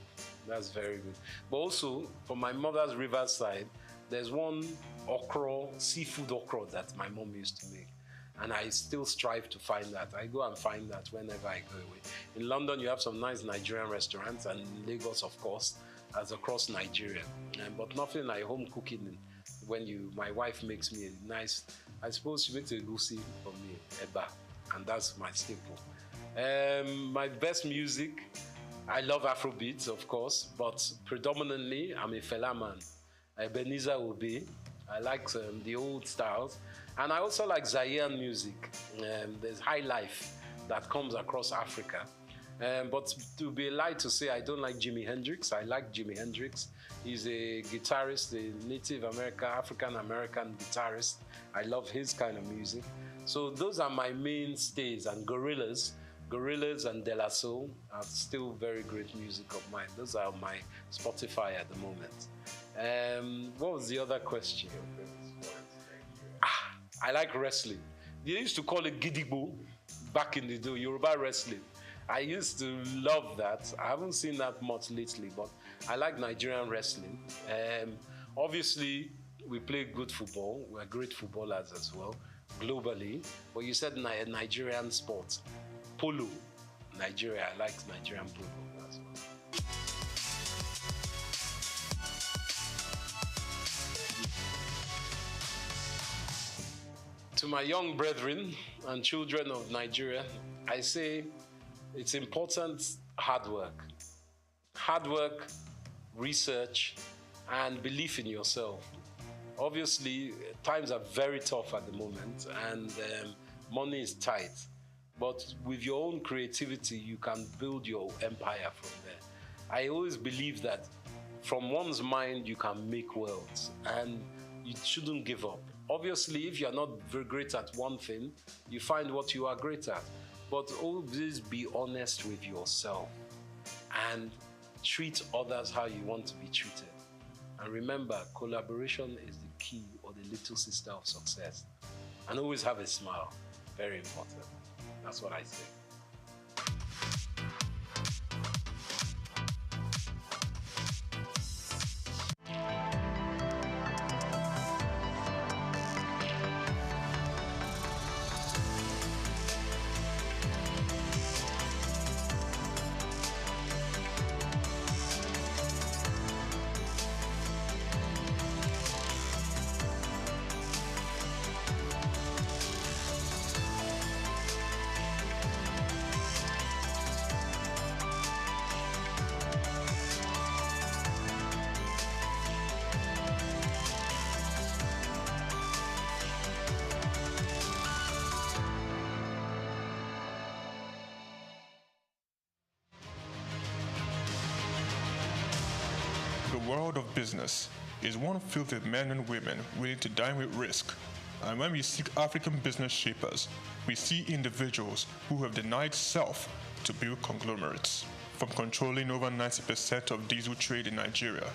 that's very good. But also, from my mother's riverside, there's one okra, seafood okra that my mom used to make. And I still strive to find that. I go and find that whenever I go away. In London, you have some nice Nigerian restaurants, and in Lagos, of course, as across Nigeria. But nothing like home cooking when my wife makes me a nice, I suppose she makes a goosey for me, eba, and that's my staple. My best music, I love Afrobeats, of course, but predominantly I'm a Fela man. Ebenezer Obey. I like the old styles. And I also like Zaire music. There's high life that comes across Africa. But to be a lie to say I don't like Jimi Hendrix. I like Jimi Hendrix. He's a guitarist, a Native American, African-American guitarist. I love his kind of music. So those are my mainstays, and Gorillaz and De La Soul are still very great music of mine. Those are my Spotify at the moment. What was the other question? I like wrestling. They used to call it Gidigbo back in the day, Yoruba wrestling. I used to love that. I haven't seen that much lately, but I like Nigerian wrestling. Obviously, we play good football. We're great footballers as well, globally. But you said Nigerian sports. Polo. Nigeria, I like Nigerian polo as well. To my young brethren and children of Nigeria, I say it's important hard work. Hard work, research, and belief in yourself. Obviously, times are very tough at the moment, and money is tight. But with your own creativity, you can build your empire from there. I always believe that from one's mind, you can make wealth, and you shouldn't give up. Obviously, if you're not very great at one thing, you find what you are great at. But always be honest with yourself and treat others how you want to be treated. And remember, collaboration is the key or the little sister of success. And always have a smile. Very important. That's what I say. The world of business is one filled with men and women willing to dine with risk. And when we seek African business shapers, we see individuals who have denied self to build conglomerates. From controlling over 90% of diesel trade in Nigeria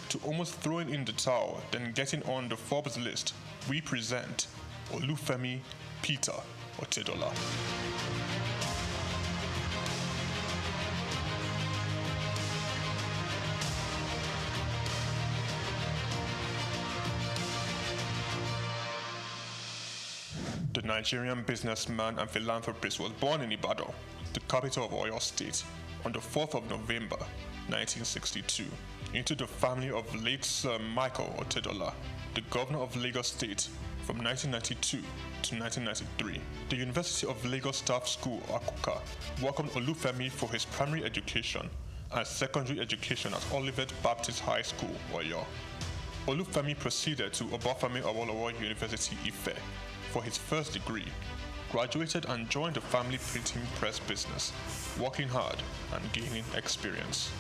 to almost throwing in the towel, then getting on the Forbes list, we present Olufemi Peter Otedola. The Nigerian businessman and philanthropist was born in Ibadan, the capital of Oyo State, on the 4th of November, 1962, into the family of late Sir Michael Otedola, the governor of Lagos State from 1992 to 1993. The University of Lagos Staff School, Akuka, welcomed Olufemi for his primary education and secondary education at Olivet Baptist High School, Oyo. Olufemi proceeded to Obafemi Awolowo University, Ife, for his first degree, graduated and joined the family printing press business, working hard and gaining experience.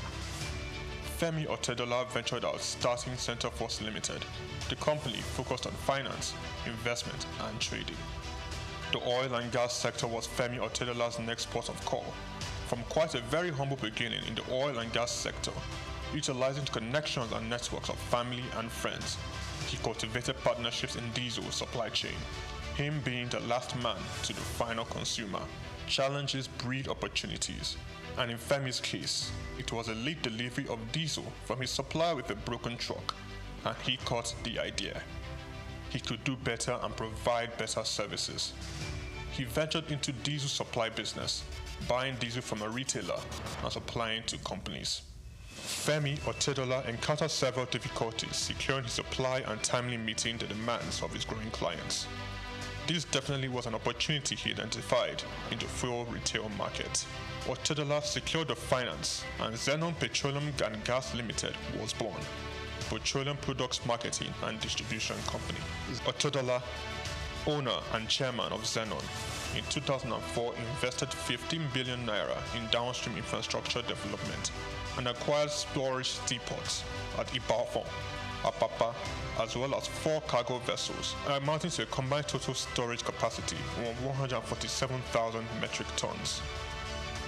Femi Otedola ventured out starting Centreforce Limited. The company focused on finance, investment and trading. The oil and gas sector was Femi Otedola's next port of call. From quite a very humble beginning in the oil and gas sector, utilizing connections and networks of family and friends, he cultivated partnerships in diesel supply chain. Him being the last man to the final consumer. Challenges breed opportunities, and in Femi's case, it was a late delivery of diesel from his supplier with a broken truck, and he caught the idea. He could do better and provide better services. He ventured into diesel supply business, buying diesel from a retailer and supplying to companies. Femi Otedola encountered several difficulties securing his supply and timely meeting the demands of his growing clients. This definitely was an opportunity he identified in the fuel retail market. Otedola secured the finance, and Zenon Petroleum and Gas Limited was born, petroleum products marketing and distribution company. Otedola, owner and chairman of Zenon, in 2004 invested 15 billion naira in downstream infrastructure development and acquired storage seaports at Ibadan, Apapa, as well as 4 cargo vessels, amounting to a combined total storage capacity of 147,000 metric tons.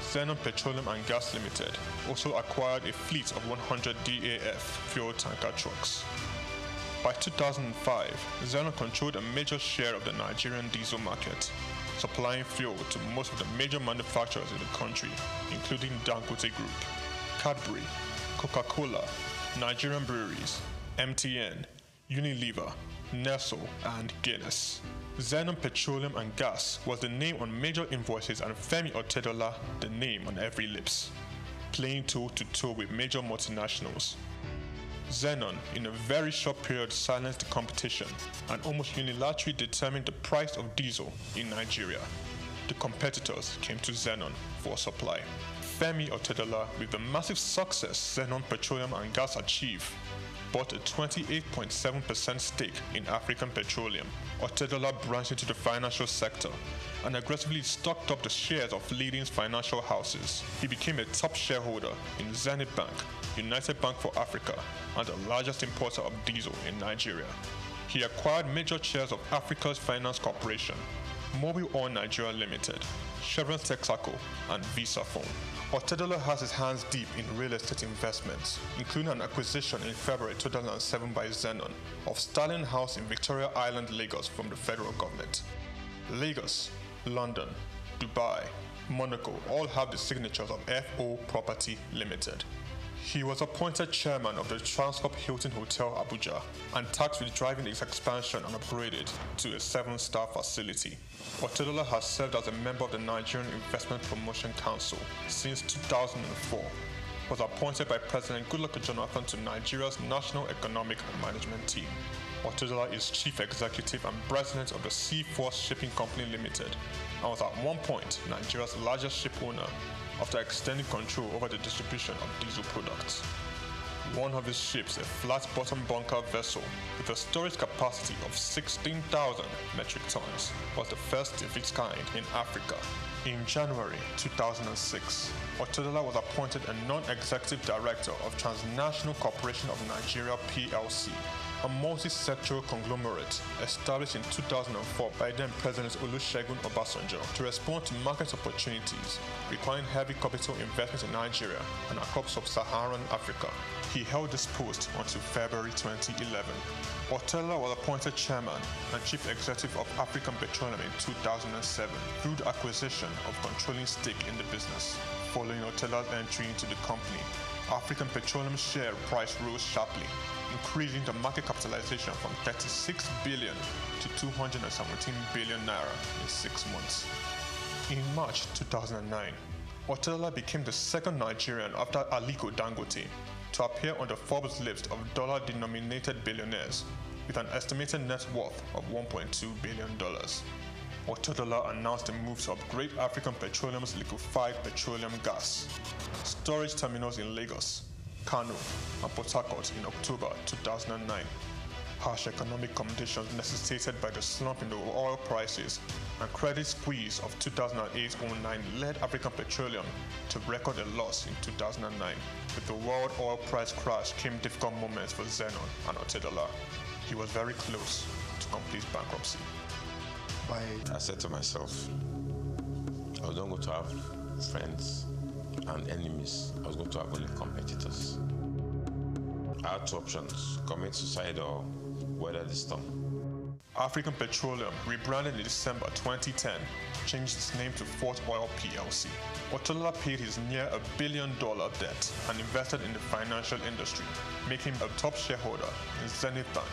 Zenon Petroleum and Gas Limited also acquired a fleet of 100 DAF fuel tanker trucks. By 2005, Zenon controlled a major share of the Nigerian diesel market, supplying fuel to most of the major manufacturers in the country, including Dangote Group, Cadbury, Coca-Cola, Nigerian Breweries, MTN, Unilever, Nestle, and Guinness. Zenon Petroleum and Gas was the name on major invoices and Femi Otedola the name on every lips, playing toe-to-toe with major multinationals. Zenon, in a very short period, silenced the competition and almost unilaterally determined the price of diesel in Nigeria. The competitors came to Zenon for supply. Femi Otedola, with the massive success Zenon Petroleum and Gas achieved, bought a 28.7% stake in African Petroleum. Otedola branched into the financial sector and aggressively stocked up the shares of leading financial houses. He became a top shareholder in Zenith Bank, United Bank for Africa, and the largest importer of diesel in Nigeria. He acquired major shares of Africa's Finance Corporation, Mobil Oil Nigeria Limited, Chevron Texaco, and Visa Phone. Otedola has his hands deep in real estate investments, including an acquisition in February 2007 by Zenon of Stalin House in Victoria Island, Lagos from the federal government. Lagos, London, Dubai, Monaco all have the signatures of FO Property Limited. He was appointed chairman of the Transcorp Hilton Hotel Abuja and tasked with driving its expansion and upgraded to a 7-star facility. Otedola has served as a member of the Nigerian Investment Promotion Council since 2004, was appointed by President Goodluck Jonathan to Nigeria's National Economic and Management Team. Otedola is chief executive and president of the Seaforth Shipping Company Limited and was at one point Nigeria's largest ship owner after extending control over the distribution of diesel products. One of his ships, a flat-bottom bunker vessel with a storage capacity of 16,000 metric tons, was the first of its kind in Africa. In January 2006, Otedola was appointed a non-executive director of Transnational Corporation of Nigeria PLC, a multi-sectoral conglomerate established in 2004 by then President Olusegun Obasanjo to respond to market opportunities requiring heavy capital investment in Nigeria and across sub-Saharan Africa. He held this post until February 2011. Otedola was appointed chairman and chief executive of African Petroleum in 2007 through the acquisition of controlling stake in the business. Following Otedola's entry into the company, African Petroleum share price rose sharply, increasing the market capitalization from 36 billion to 217 billion naira in 6 months. In March 2009, Otedola became the second Nigerian after Aliko Dangote to appear on the Forbes list of dollar-denominated billionaires with an estimated net worth of $1.2 billion. Otedola announced the move to upgrade African Petroleum's liquefied petroleum gas storage terminals in Lagos, Kano, and Port Harcourt in October 2009. Harsh economic conditions necessitated by the slump in the oil prices and credit squeeze of 2008-09 led African Petroleum to record a loss in 2009. With the world oil price crash came difficult moments for Zenon and Otedola. He was very close to complete bankruptcy. I said to myself, I was not going to have friends and enemies. I was going to have only competitors. I had two options: commit suicide or weather the storm. African Petroleum, rebranded in December 2010, changed its name to Fort Oil PLC. Otedola paid his near $1 billion debt and invested in the financial industry, making him a top shareholder in Zenith Bank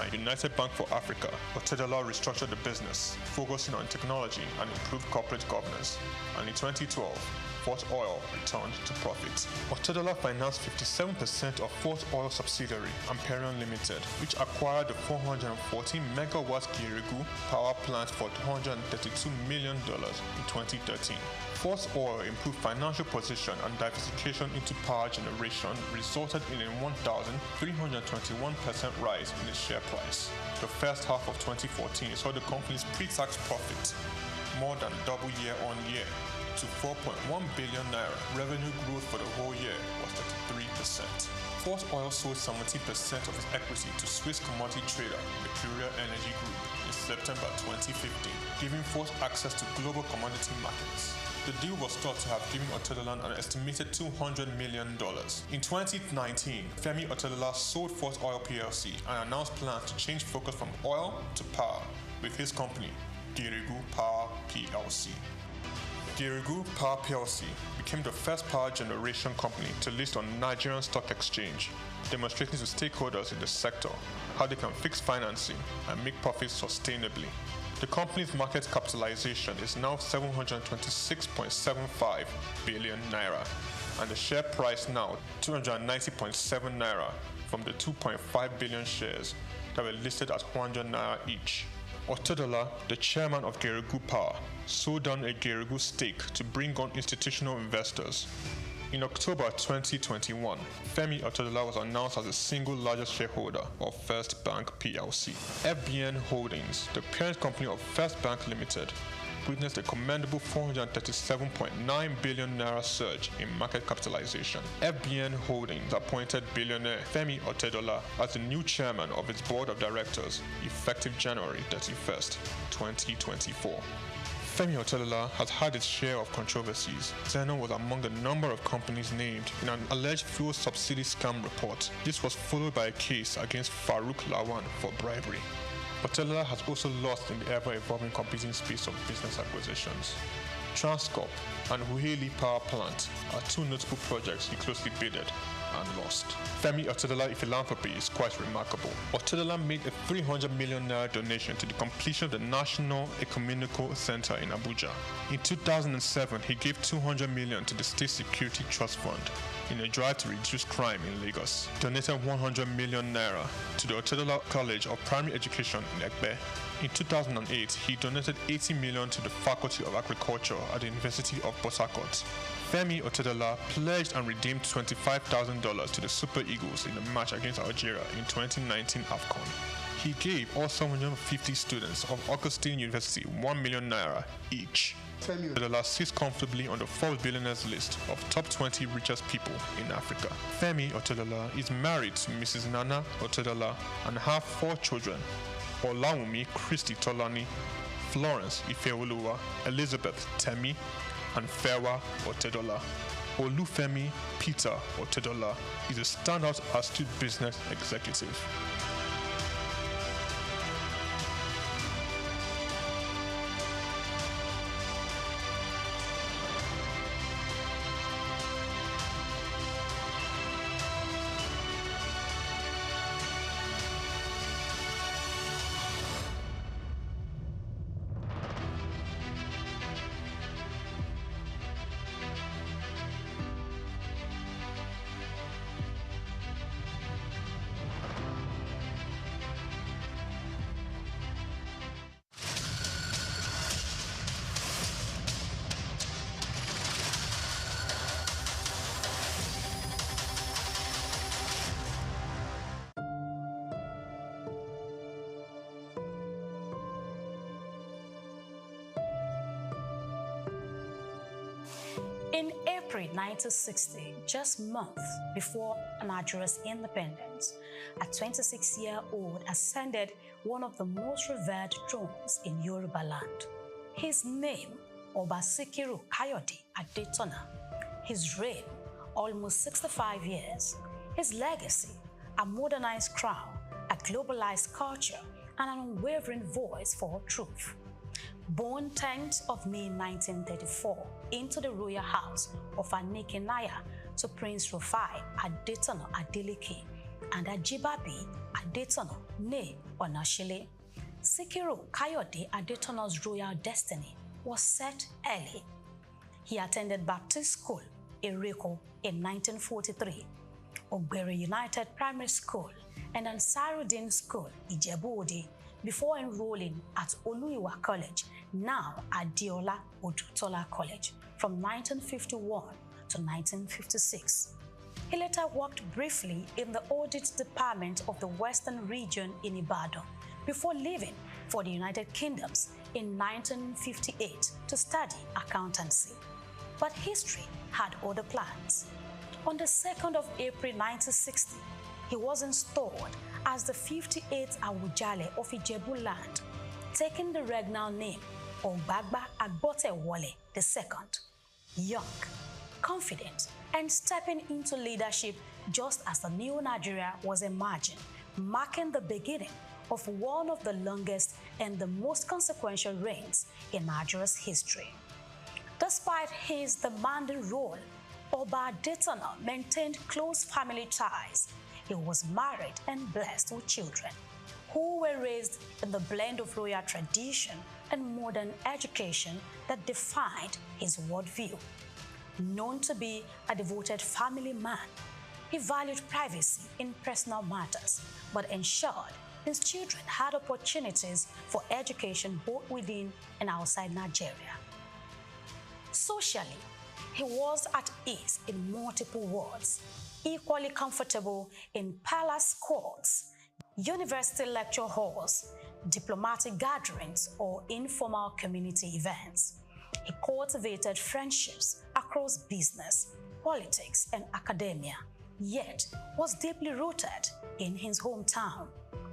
and United Bank for Africa. Otedola restructured the business, focusing on technology and improved corporate governance. And in 2012, Fort Oil returned to profit. Otedola financed 57% of Fort Oil subsidiary, Amperion Limited, which acquired the 414 megawatt Kirigu power plant for $232 million in 2013. Fort Oil improved financial position and diversification into power generation resulted in a 1,321% rise in its share price. The first half of 2014 saw the company's pre-tax profit more than double year on year to 4.1 billion naira. Revenue growth for the whole year was 33%. Fort Oil sold 70% of its equity to Swiss commodity trader Mercuria Energy Group in September 2015, giving Fort access to global commodity markets. The deal was thought to have given Otedola an estimated $200 million. In 2019, Femi Otedola sold Fort Oil PLC and announced plans to change focus from oil to power with his company, Geregu Power PLC. Geregu Power PLC became the first power generation company to list on Nigerian Stock Exchange, demonstrating to stakeholders in the sector how they can fix financing and make profits sustainably. The company's market capitalization is now 726.75 billion naira, and the share price now 290.7 naira from the 2.5 billion shares that were listed at 100 naira each. Otedola, the chairman of Geregu Power, sold down a Geregu stake to bring on institutional investors. In October 2021, Femi Otedola was announced as the single largest shareholder of First Bank PLC. FBN Holdings, the parent company of First Bank Limited, witnessed a commendable 437.9 billion naira surge in market capitalization. FBN Holdings appointed billionaire Femi Otedola as the new chairman of its board of directors, effective January 31st, 2024. Femi Otedola has had its share of controversies. Zenon was among the number of companies named in an alleged fuel subsidy scam report. This was followed by a case against Farouk Lawan for bribery. Otedola has also lost in the ever-evolving competing space of business acquisitions. Transcorp and Huheli Power Plant are two notable projects he closely bidded and lost. Femi Otedola philanthropy is quite remarkable. Otedola made a 300 million naira donation to the completion of the National Ecumenical Center in Abuja. In 2007, he gave 200 million to the State Security Trust Fund in a drive to reduce crime in Lagos. Donated 100 million naira to the Otedola College of Primary Education in Ekpe. In 2008, he donated 80 million to the Faculty of Agriculture at the University of Port Harcourt. Femi Otedola pledged and redeemed $25,000 to the Super Eagles in the match against Algeria in 2019 AFCON. He gave all 750 students of Augustine University 1 million naira each. Femi Otedola sits comfortably on the Forbes billionaires list of top 20 richest people in Africa. Femi Otedola is married to Mrs. Nana Otedola and have 4 children: Olawumi Christy Tolani, Florence Ifeoluwa, Elizabeth Temi, and Fewa Otedola. Olufemi Peter Otedola is a standout astute business executive. In April 1960, just months before Nigeria's independence, a 26-year-old ascended one of the most revered thrones in Yoruba land. His name, Oba Sikiru Kayode Adetona. His reign, almost 65 years. His legacy, a modernized crown, a globalized culture, and an unwavering voice for truth. Born 10th of May 1934 into the royal house of Anekinaya to Prince Rufai Adetona Adeleke and Ajibabi Adetona Ne Onashile, Sikiru Kayode Adetona's royal destiny was set early. He attended Baptist School, Ereko, in 1943, Ogbere United Primary School, and Ansarudin School, Ijebu-Ode, before enrolling at Oluiwa College, now Adeola Odutola College, from 1951 to 1956. He later worked briefly in the audit department of the Western region in Ibadan before leaving for the United Kingdoms in 1958 to study accountancy. But history had other plans. On the 2nd of April 1960, he was installed as the 58th Awujale of Ijebu land, taking the regnal name Ogbagba Agbotewole II. young, confident, and stepping into leadership just as the new Nigeria was emerging, marking the beginning of one of the longest and the most consequential reigns in Nigeria's history. Despite his demanding role, Oba Adetona maintained close family ties. He was married and blessed with children, who were raised in the blend of royal tradition and modern education that defined his worldview. Known to be a devoted family man, he valued privacy in personal matters, but ensured his children had opportunities for education both within and outside Nigeria. Socially, he was at ease in multiple wards, equally comfortable in palace courts, university lecture halls, diplomatic gatherings, or informal community events. He cultivated friendships across business, politics, and academia, yet was deeply rooted in his hometown,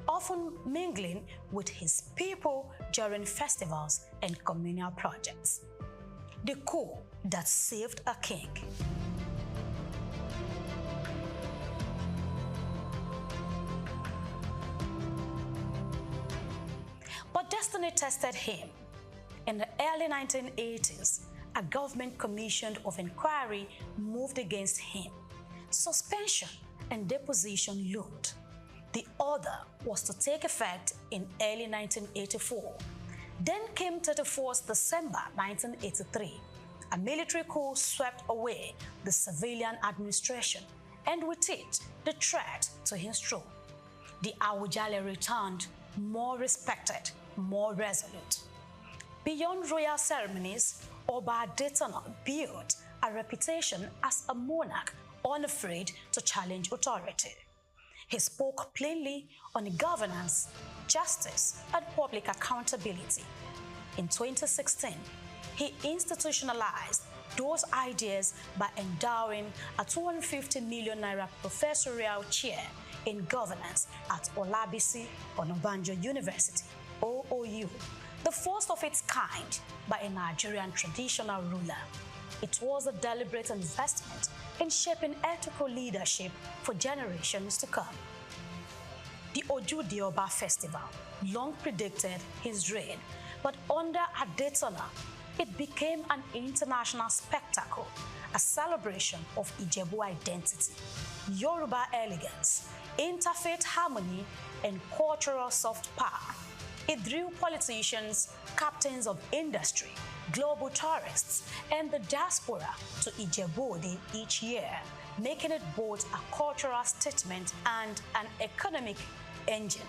often mingling with his people during festivals and communal projects. The coup that saved a king. But destiny tested him. In the early 1980s, a government commission of inquiry moved against him. Suspension and deposition loomed. The order was to take effect in early 1984. Then came 31st December 1983. A military coup swept away the civilian administration, and with it, the threat to his throne. The Awujale returned more respected, more resolute. Beyond royal ceremonies, Oba Adetona built a reputation as a monarch unafraid to challenge authority. He spoke plainly on governance, justice, and public accountability. In 2016, he institutionalized those ideas by endowing a 250 million naira professorial chair in governance at Olabisi Onabanjo University, OOU, the first of its kind by a Nigerian traditional ruler. It was a deliberate investment in shaping ethical leadership for generations to come. The Oju Dioba Festival long predicted his reign, but under Adetona, it became an international spectacle, a celebration of Ijebu identity, Yoruba elegance, interfaith harmony, and cultural soft power. It drew politicians, captains of industry, global tourists, and the diaspora to Ijebu each year, making it both a cultural statement and an economic engine.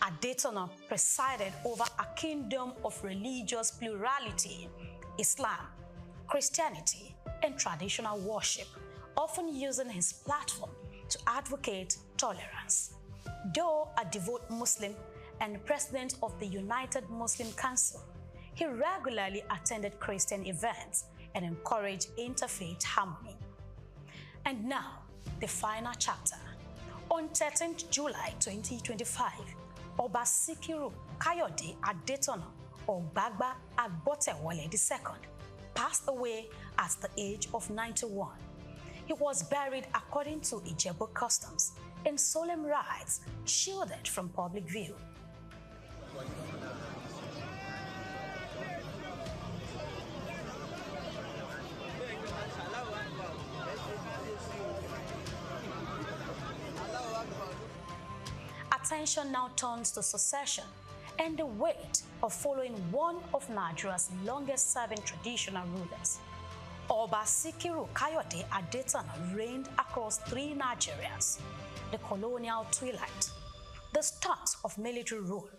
Adetona presided over a kingdom of religious plurality, Islam, Christianity, and traditional worship, often using his platform to advocate tolerance. Though a devout Muslim and president of the United Muslim Council, he regularly attended Christian events and encouraged interfaith harmony. And now, the final chapter. On 13th July 2025, Oba Sikiru Kayode Adetona Ogbagba Agbotewole II passed away at the age of 91. He was buried according to Ijebu customs in solemn rites, shielded from public view. Attention now turns to succession and the weight of following one of Nigeria's longest-serving traditional rulers. Oba Sikiru Kayode Adetona reigned across three Nigerias: the colonial twilight, the start of military rule,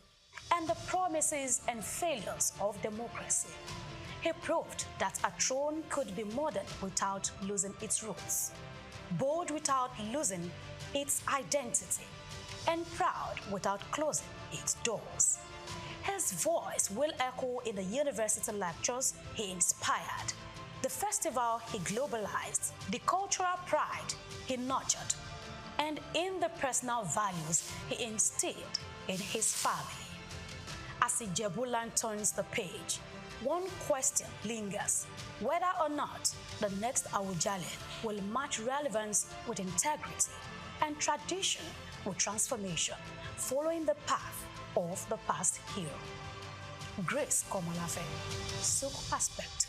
and the promises and failures of democracy. He proved that a throne could be modern without losing its roots, bold without losing its identity, and proud without closing its doors. His voice will echo in the university lectures he inspired, the festival he globalized, the cultural pride he nurtured, and in the personal values he instilled in his family. As Ijebuland turns the page, one question lingers: whether or not the next Awujale will match relevance with integrity and tradition with transformation, following the path of the past hero. Grace Komolafe, SOUQ Perspective.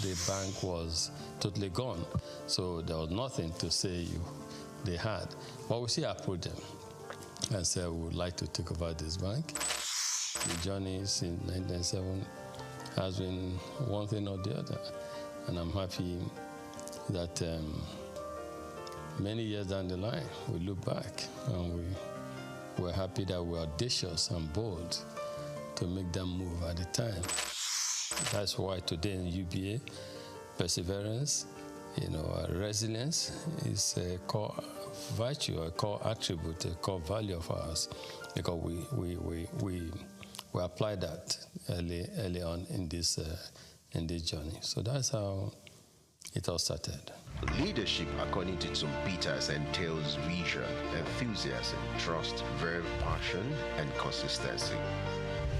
The bank was totally gone, so there was nothing to say they had. But we still approached them and said we would like to take over this bank. The journey since 1997 has been one thing or the other, and I'm happy that many years down the line we look back and we're happy that we're audacious and bold to make them move at the time. That's why today in UBA, perseverance, resilience is a core virtue, a core attribute, a core value of ours, because we apply that early on in this journey. So that's how it all started. Leadership, according to some Peters, entails vision, enthusiasm, trust, verve, passion, and consistency.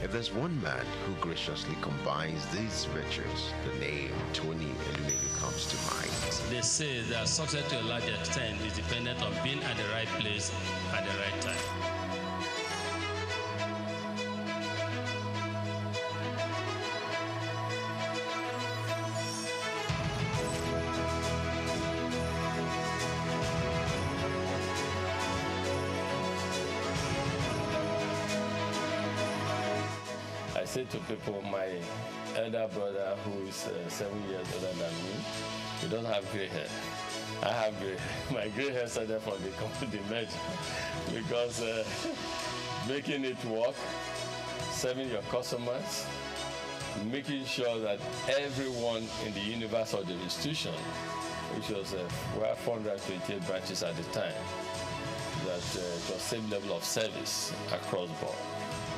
If there's one man who graciously combines these virtues, the name Tony Elumelu comes to mind. They say that success to a large extent is dependent on being at the right place at the right time. I say to people, my elder brother, who is 7 years older than me, he doesn't have gray hair. I have gray hair. My gray hair started from the merger, because making it work, serving your customers, making sure that everyone in the universe of the institution, which was we have 428 branches at the time, that it was same level of service across board.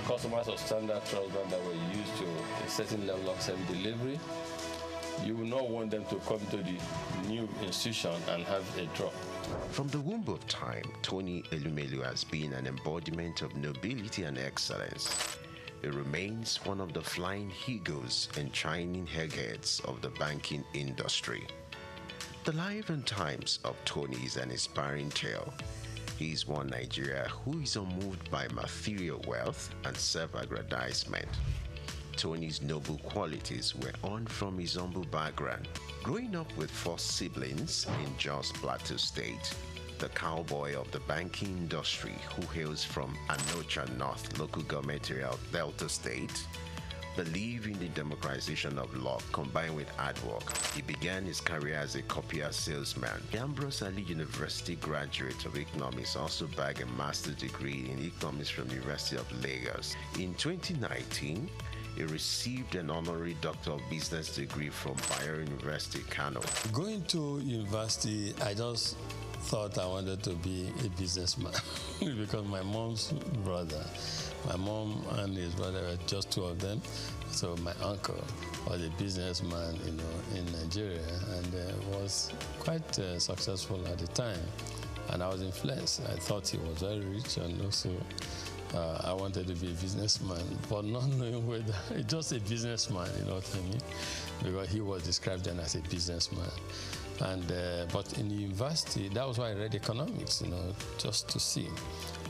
Customers of Standard Trust Bank that were used to a certain level of service delivery, you will not want them to come to the new institution and have a drop. From the womb of time, Tony Elumelu has been an embodiment of nobility and excellence. He remains one of the flying eagles and shining heads of the banking industry. The life and times of Tony is an inspiring tale. He is one Nigeria who is unmoved by material wealth and self-aggrandizement. Tony's noble qualities were on from his humble background. Growing up with 4 siblings in Jos Plateau State, the cowboy of the banking industry who hails from Anocha North local government area of Delta State, believed in the democratization of law combined with hard work. He began his career as a copier salesman. The Ambrose Ali University graduate of economics also bagged a master's degree in economics from the University of Lagos. In 2019, he received an honorary Doctor of Business degree from Bayero University, Kano. Going to university, I just thought I wanted to be a businessman because my mom's brother, my mom and his brother were just 2 of them. So my uncle was a businessman, in Nigeria, and was quite successful at the time. And I was influenced. I thought he was very rich, and also I wanted to be a businessman, but not knowing whether just a businessman, you know what I mean? Because he was described then as a businessman. And but in the university, that was why I read economics, just to see.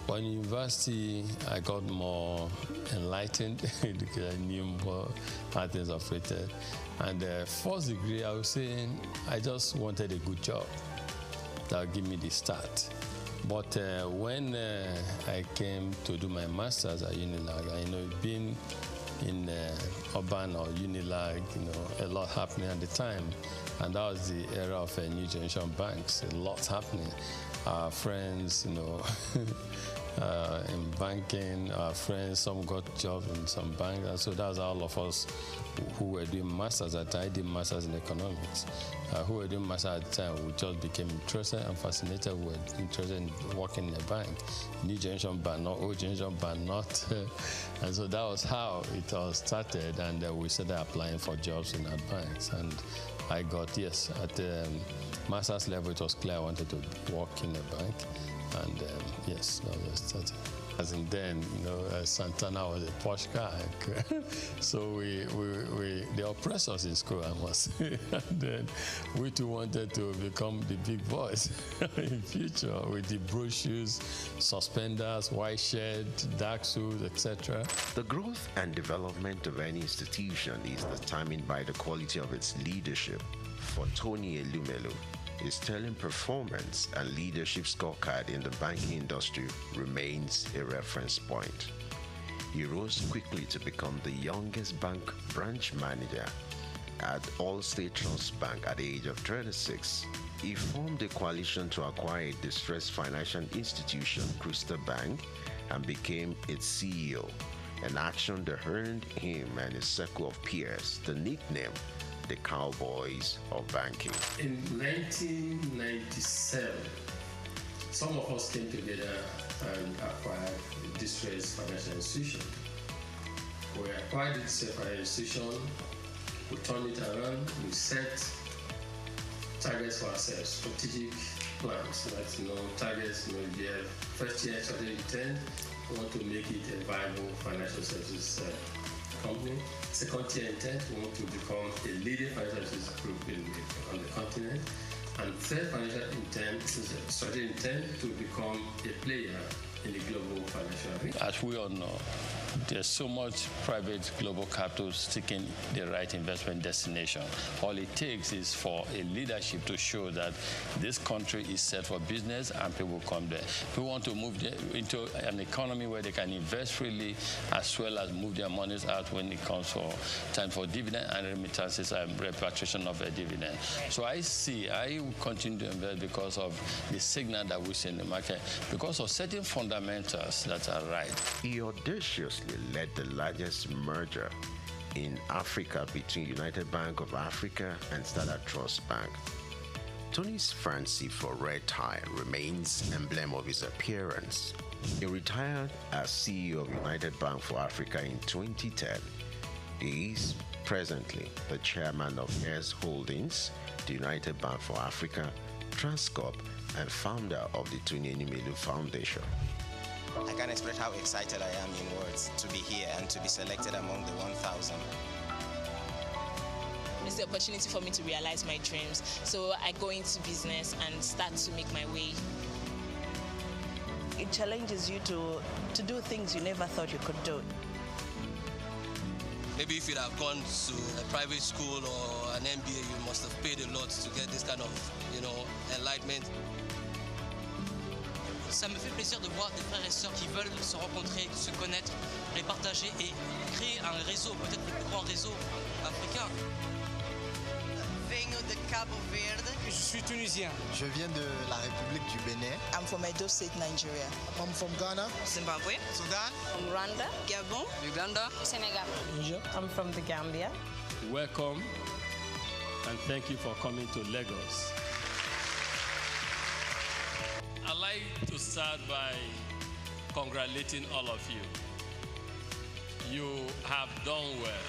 But in university, I got more enlightened because I knew more how things operated. And first degree, I was saying I just wanted a good job that would give me the start. But when I came to do my master's at Unilag, being in urban or Unilag, a lot happening at the time. And that was the era of new generation banks, a lot happening. Our friends, in banking, our friends, some got jobs in some banks. And so that's all of us who were doing masters at the time. I did masters in economics. Who were doing masters at the time, we just became interested and fascinated. We were interested in working in a bank. New generation bank, not old generation bank, not. And so that was how it all started. And we started applying for jobs in our banks. And I got, yes, at the master's level, it was clear I wanted to work in a bank. And yes, that was started. As in then, Santana was a posh guy. So they oppressed us in school, I must say. And then we too wanted to become the big boys in future with the brochures, suspenders, white shirt, dark suits, etc. The growth and development of any institution is determined by the quality of its leadership. For Tony Elumelu, his sterling performance and leadership scorecard in the banking industry remains a reference point. He rose quickly to become the youngest bank branch manager at Allstate Trust Bank at the age of 36. He formed a coalition to acquire a distressed financial institution, Crystal Bank, and became its CEO, an action that earned him and his circle of peers the nickname the Cowboys of banking. In 1997, some of us came together and acquired a distressed financial institution. We acquired this financial institution, we turned it around, we set targets for ourselves, strategic plans. That's targets, if you have first year strategic intent, we want to make it a viable financial services company. Second tier intent, we want to become a leading financial services group on the continent. And third financial intent is a strategic intent to become a player in the global financial arena. As we all know, there's so much private global capital seeking the right investment destination. All it takes is for a leadership to show that this country is set for business and people come there. People want to move into an economy where they can invest freely as well as move their monies out when it comes for time for dividend and remittances and repatriation of a dividend. So I will continue to invest because of the signal that we see in the market, because of certain fundamentals that are right. He audaciously led the largest merger in Africa between United Bank of Africa and Standard Trust Bank. Tony's fancy for red tie remains emblem of his appearance. He retired as CEO of United Bank for Africa in 2010. He is presently the chairman of Heirs Holdings, the United Bank for Africa, Transcorp, and founder of the Tony Elumelu Foundation. I can't express how excited I am in words to be here and to be selected among the 1,000. It's the opportunity for me to realize my dreams. So I go into business and start to make my way. It challenges you to do things you never thought you could do. Maybe if you'd have gone to a private school or an MBA, you must have paid a lot to get this kind of, enlightenment. Ça me fait plaisir de voir des frères et sœurs qui veulent se rencontrer, se connaître, les partager et créer un réseau, peut-être le plus grand réseau africain. Venho de Cabo Verde. Je suis tunisien. Je viens de la République du Bénin. I'm from Edo State, Nigeria. I'm from Ghana. Zimbabwe. Sudan. From Rwanda. Gabon. Uganda. Senegal. Egypt. I'm from the Gambia. Welcome and thank you for coming to Lagos. I'd like to start by congratulating all of you. You have done well.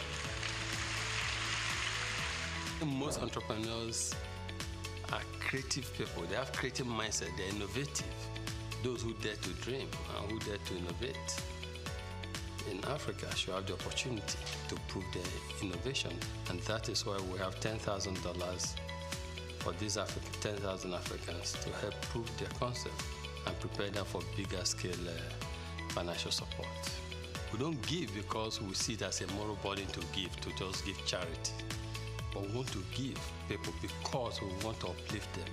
Most entrepreneurs are creative people. They have creative mindset. They're innovative. Those who dare to dream and who dare to innovate in Africa should have the opportunity to prove their innovation. And that is why we have $10,000 for these 10,000 Africans to help prove their concept and prepare them for bigger scale financial support. We don't give because we see it as a moral burden to just give charity. But we want to give people because we want to uplift them.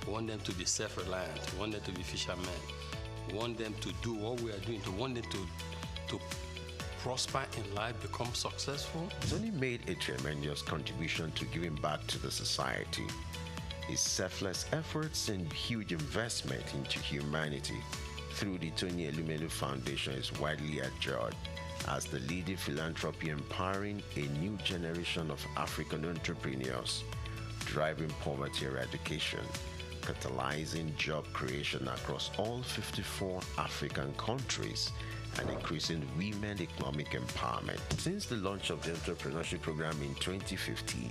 We want them to be self-reliant. We want them to be fishermen. We want them to do what we are doing. We want them to prosper in life, become successful. Tony made a tremendous contribution to giving back to the society. His selfless efforts and huge investment into humanity through the Tony Elumelu Foundation is widely adjured as the leading philanthropy empowering a new generation of African entrepreneurs, driving poverty eradication, catalyzing job creation across all 54 African countries, and increasing women economic empowerment. Since the launch of the entrepreneurship program in 2015,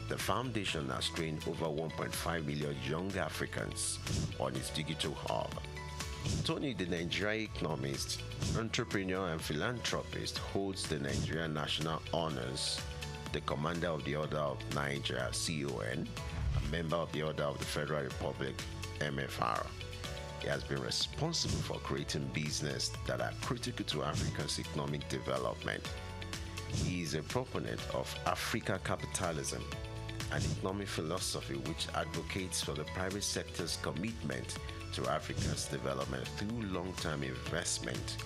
the foundation has trained over 1.5 million young Africans on its digital hub. Tony, the Nigerian economist, entrepreneur, and philanthropist, holds the Nigerian National Honors, the Commander of the Order of Nigeria, CON, a member of the Order of the Federal Republic, MFR. He has been responsible for creating business that are critical to Africa's economic development. He is a proponent of Africa capitalism, an economic philosophy which advocates for the private sector's commitment to Africa's development through long-term investment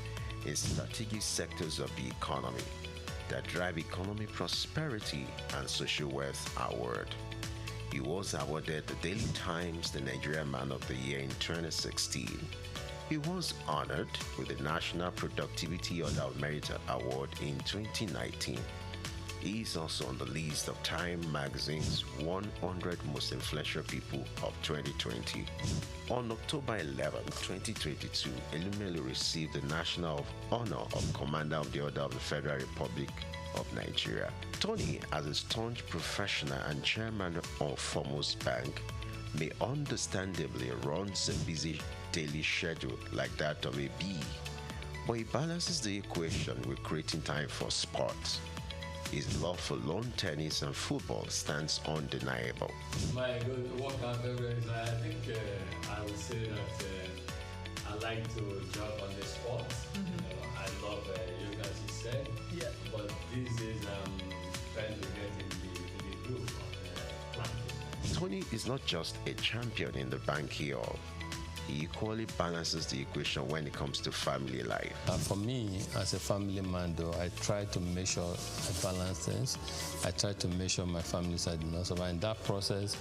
in strategic sectors of the economy that drive economic prosperity and social wealth award. He was awarded the Daily Times the Nigerian Man of the Year in 2016. He was honored with the National Productivity Order of Merit Award in 2019. He is also on the list of Time magazine's 100 most influential people of 2020. On October 11, 2022, Elumelu received the National Honor of Commander of the Order of the Federal Republic of Nigeria. Tony, as a staunch professional and chairman of Foremost Bank, may understandably runs a busy daily schedule like that of a bee, but he balances the equation with creating time for sports. His love for lawn tennis and football stands undeniable. My good workout favorite is, I think I would say that I like to jump on the sport. I love yoga, as you said. Yeah. But these days I'm trying to get in the group of planking. Tony is not just a champion in the banking hall. He equally balances the equation when it comes to family life. For me, as a family man, though, I try to make sure I balance things. I try to make sure my family side is not so. In that process,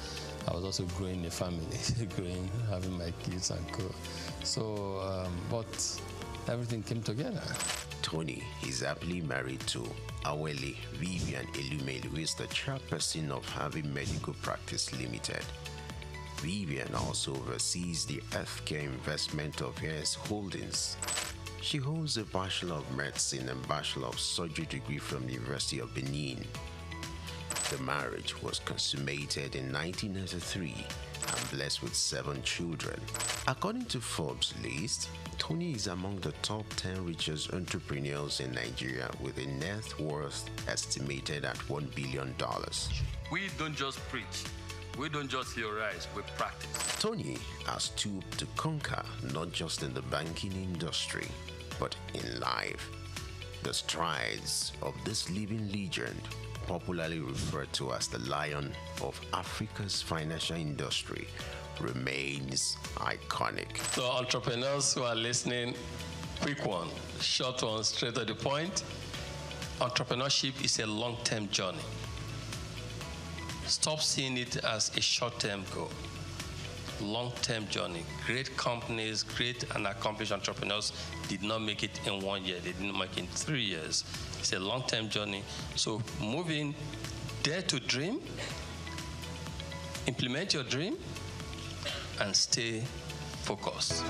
I was also growing a family, having my kids and co. So, but everything came together. Tony is happily married to Awele Vivian Elumelu, who is the chairperson of Harvey Medical Practice Limited. Vivian also oversees the healthcare investment of Hairs Holdings. She holds a Bachelor of Medicine and Bachelor of Surgery degree from the University of Benin. The marriage was consummated in 1993 and blessed with 7 children. According to Forbes' list, Tony is among the top 10 richest entrepreneurs in Nigeria with a net worth estimated at $1 billion. We don't just preach. We don't just theorize, we practice. Tony has stooped to conquer not just in the banking industry, but in life. The strides of this living legend, popularly referred to as the Lion of Africa's financial industry, remains iconic. So entrepreneurs who are listening, quick one, short one, straight to the point. Entrepreneurship is a long-term journey. Stop seeing it as a short-term goal. Long-term journey. Great companies, great and accomplished entrepreneurs did not make it in 1 year. They didn't make it in 3 years. It's a long-term journey. So move in, dare to dream, implement your dream, and stay focused.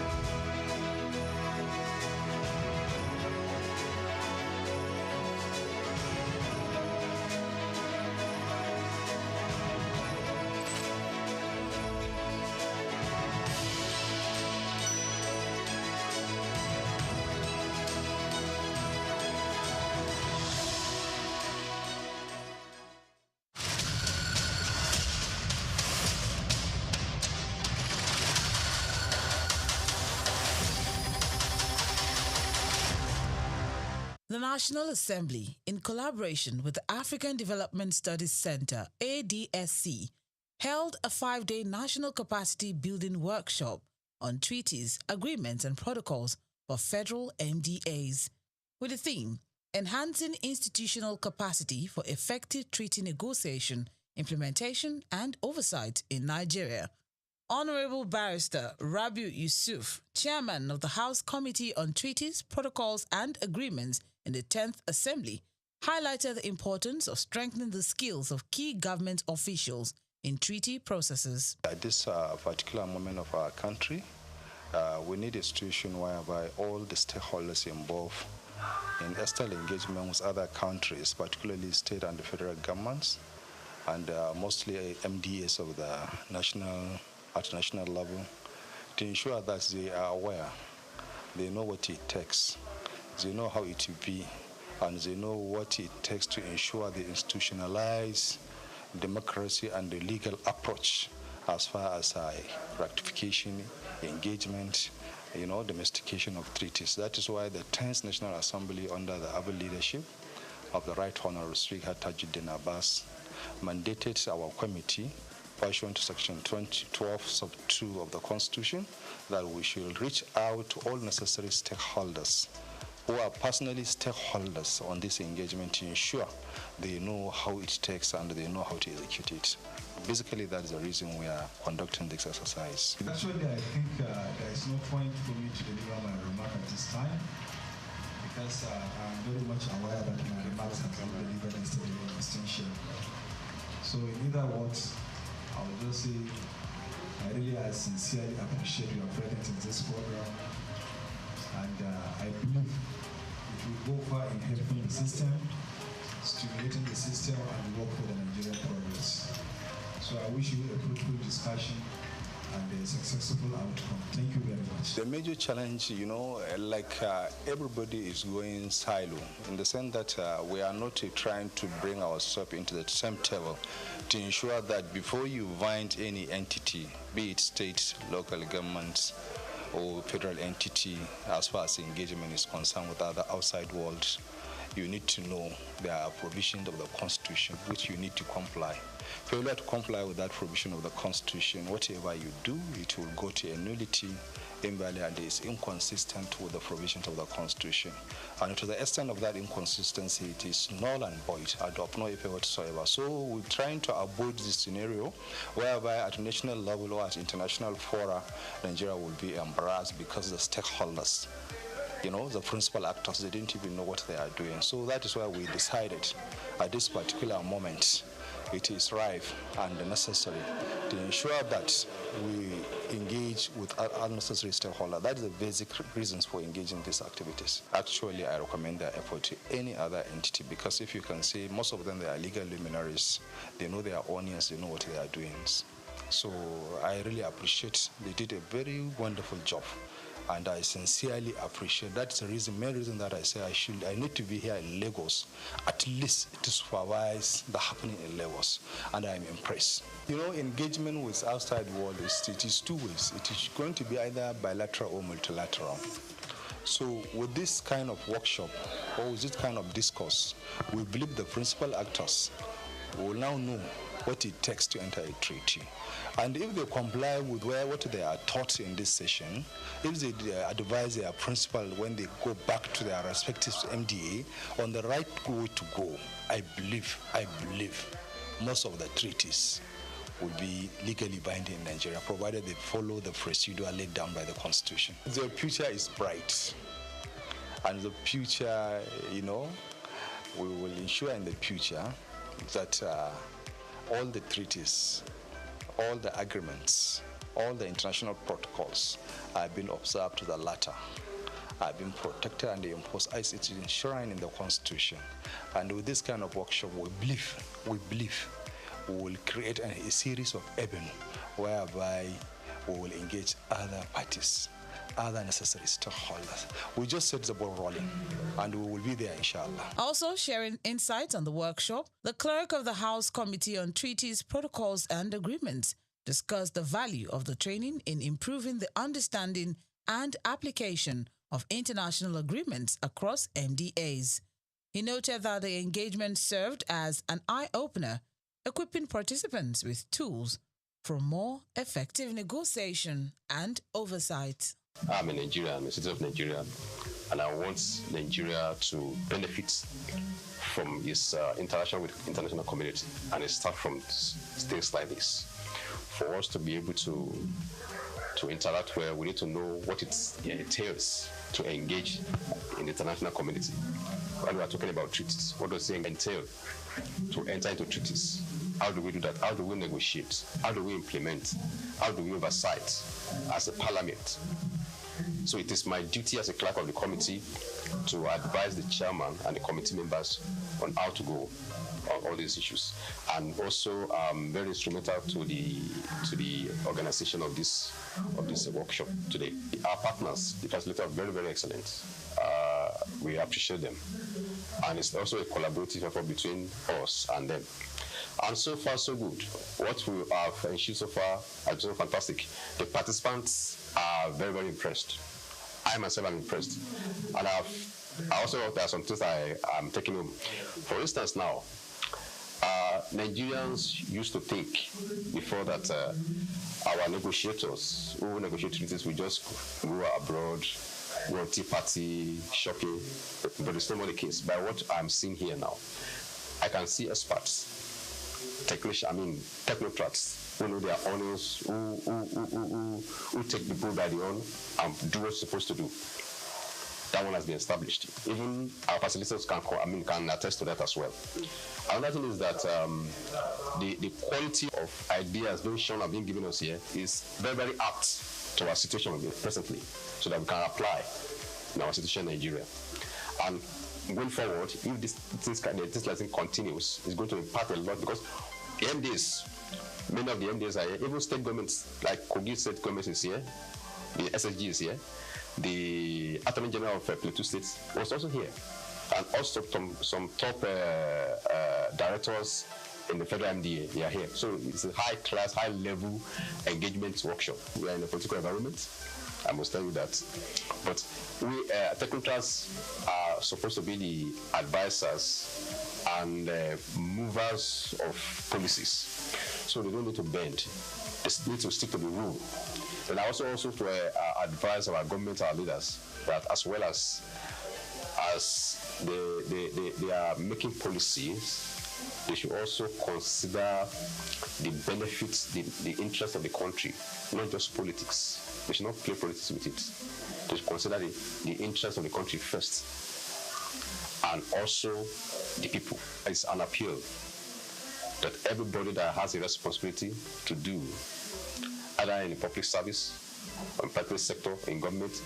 The National Assembly, in collaboration with the African Development Studies Center, ADSC, held a 5-day national capacity building workshop on treaties, agreements, and protocols for federal MDAs, with the theme Enhancing Institutional Capacity for Effective Treaty Negotiation, Implementation, and Oversight in Nigeria. Honorable Barrister Rabiu Yusuf, Chairman of the House Committee on Treaties, Protocols, and Agreements in the 10th Assembly, highlighted the importance of strengthening the skills of key government officials in treaty processes. At this particular moment of our country, we need a situation whereby all the stakeholders involved in external engagement with other countries, particularly state and federal governments, and mostly MDAs of the at national level, to ensure that they are aware, they know what it takes, they know how it will be, and they know what it takes to ensure the institutionalized democracy and the legal approach as far as ratification, engagement, domestication of treaties. That is why the 10th National Assembly, under the able leadership of the Right Honorable Speaker Tajuddin Abbas, mandated our committee, pursuant to Section 12 sub 2 of the Constitution, that we should reach out to all necessary stakeholders who are personally stakeholders on this engagement to ensure they know how it takes and they know how to execute it. Basically, that is the reason we are conducting this exercise. Actually, I think there is no point for me to deliver my remark at this time, because I'm very much aware that my remarks have been delivered yesterday in distinction. So in either words, I will just say I really sincerely appreciate your presence in this program, and I believe it will go far in helping the system, stimulating the system, and work for the Nigerian progress. So I wish you a fruitful discussion and a successful outcome. Thank you very much. The major challenge, everybody is going silo, in the sense that we are not trying to bring ourselves into the same table to ensure that before you find any entity, be it state, local governments, or federal entity, as far as engagement is concerned with other outside worlds, you need to know there are provisions of the Constitution which you need to comply. Failure to comply with that provision of the Constitution, whatever you do, it will go to a nullity, invalid, and is inconsistent with the provisions of the Constitution. And to the extent of that inconsistency, it is null and void and of no effect whatsoever. So we're trying to avoid this scenario whereby at national level or at international fora, Nigeria will be embarrassed because the stakeholders, the principal actors, they didn't even know what they are doing. So that is why we decided at this particular moment it is rife and necessary to ensure that we engage with unnecessary stakeholders. That is the basic reasons for engaging these activities. Actually, I recommend their effort to any other entity, because if you can see, most of them, they are legal luminaries. They know their audience, they know what they are doing. So I really appreciate, they did a very wonderful job. And I sincerely appreciate. That's the main reason that I say I need to be here in Lagos, at least to supervise the happening in Lagos, and I'm impressed. Engagement with outside world, it is two ways. It is going to be either bilateral or multilateral. So with this kind of workshop, or with this kind of discourse, we believe the principal actors will now know what it takes to enter a treaty. And if they comply with what they are taught in this session, if they advise their principal when they go back to their respective MDA on the right way to go, I believe most of the treaties will be legally binding in Nigeria, provided they follow the procedure laid down by the Constitution. The future is bright. And the future, we will ensure in the future that all the treaties, all the agreements, all the international protocols have been observed to the latter, have been protected and imposed as it is enshrined in the Constitution. And with this kind of workshop, we believe we will create a series of avenues whereby we will engage other parties, other necessary stakeholders. We just set the ball rolling, and we will be there, inshallah. Also sharing insights on the workshop, the clerk of the House Committee on Treaties, Protocols and Agreements discussed the value of the training in improving the understanding and application of international agreements across MDAs. He noted that the engagement served as an eye-opener, equipping participants with tools for more effective negotiation and oversight. I'm a Nigerian, I'm a citizen of Nigeria, and I want Nigeria to benefit from its interaction with the international community, and it starts from things like this. For us to be able to interact well, we need to know what it entails to engage in the international community. When we are talking about treaties, what does it entail to enter into treaties? How do we do that? How do we negotiate? How do we implement? How do we oversight as a parliament? So it is my duty as a clerk of the committee to advise the chairman and the committee members on how to go on all these issues, and also very instrumental to the organization of this workshop today. Our partners, the facilitator, are very, very excellent. We appreciate them, and it's also a collaborative effort between us and them. And so far, so good. What we have ensured so far has been fantastic. The participants are very, very impressed. I myself am impressed, and I also there are some things I'm taking home. For instance, now. Nigerians used to think before that our negotiators who negotiate treaties will just go abroad, go on tea party, shopping, but it's not the case. By what I'm seeing here now, I can see experts, technocrats who know their honors, who take the bull by the horn and do what they're supposed to do. That one has been established. Even our facilitators can attest to that as well. Another thing is that the quality of ideas being shown and being given us here is very, very apt to our situation presently, so that we can apply in our situation in Nigeria. And going forward, if this lesson continues, it's going to impact a lot, because the MDs, many of the MDs are here, even state governments, like Kogi State Government is here, the SSG is here, the Attorney General of Plateau State was also here, and also some top directors in the federal MDA, they are here. So it's a high-class, high-level engagement workshop. We are in a political environment, I must tell you that. But we technocrats are supposed to be the advisors and movers of policies. So they don't need to bend. They need to stick to the rule. And I also to advise our government, our leaders, that as well as they are making policies, they should also consider the benefits, the interest of the country, not just politics. They should not play politics with it. They should consider the interest of the country first, and also the people. It's an appeal that everybody that has a responsibility to do, either in the public service, or in private sector, in government,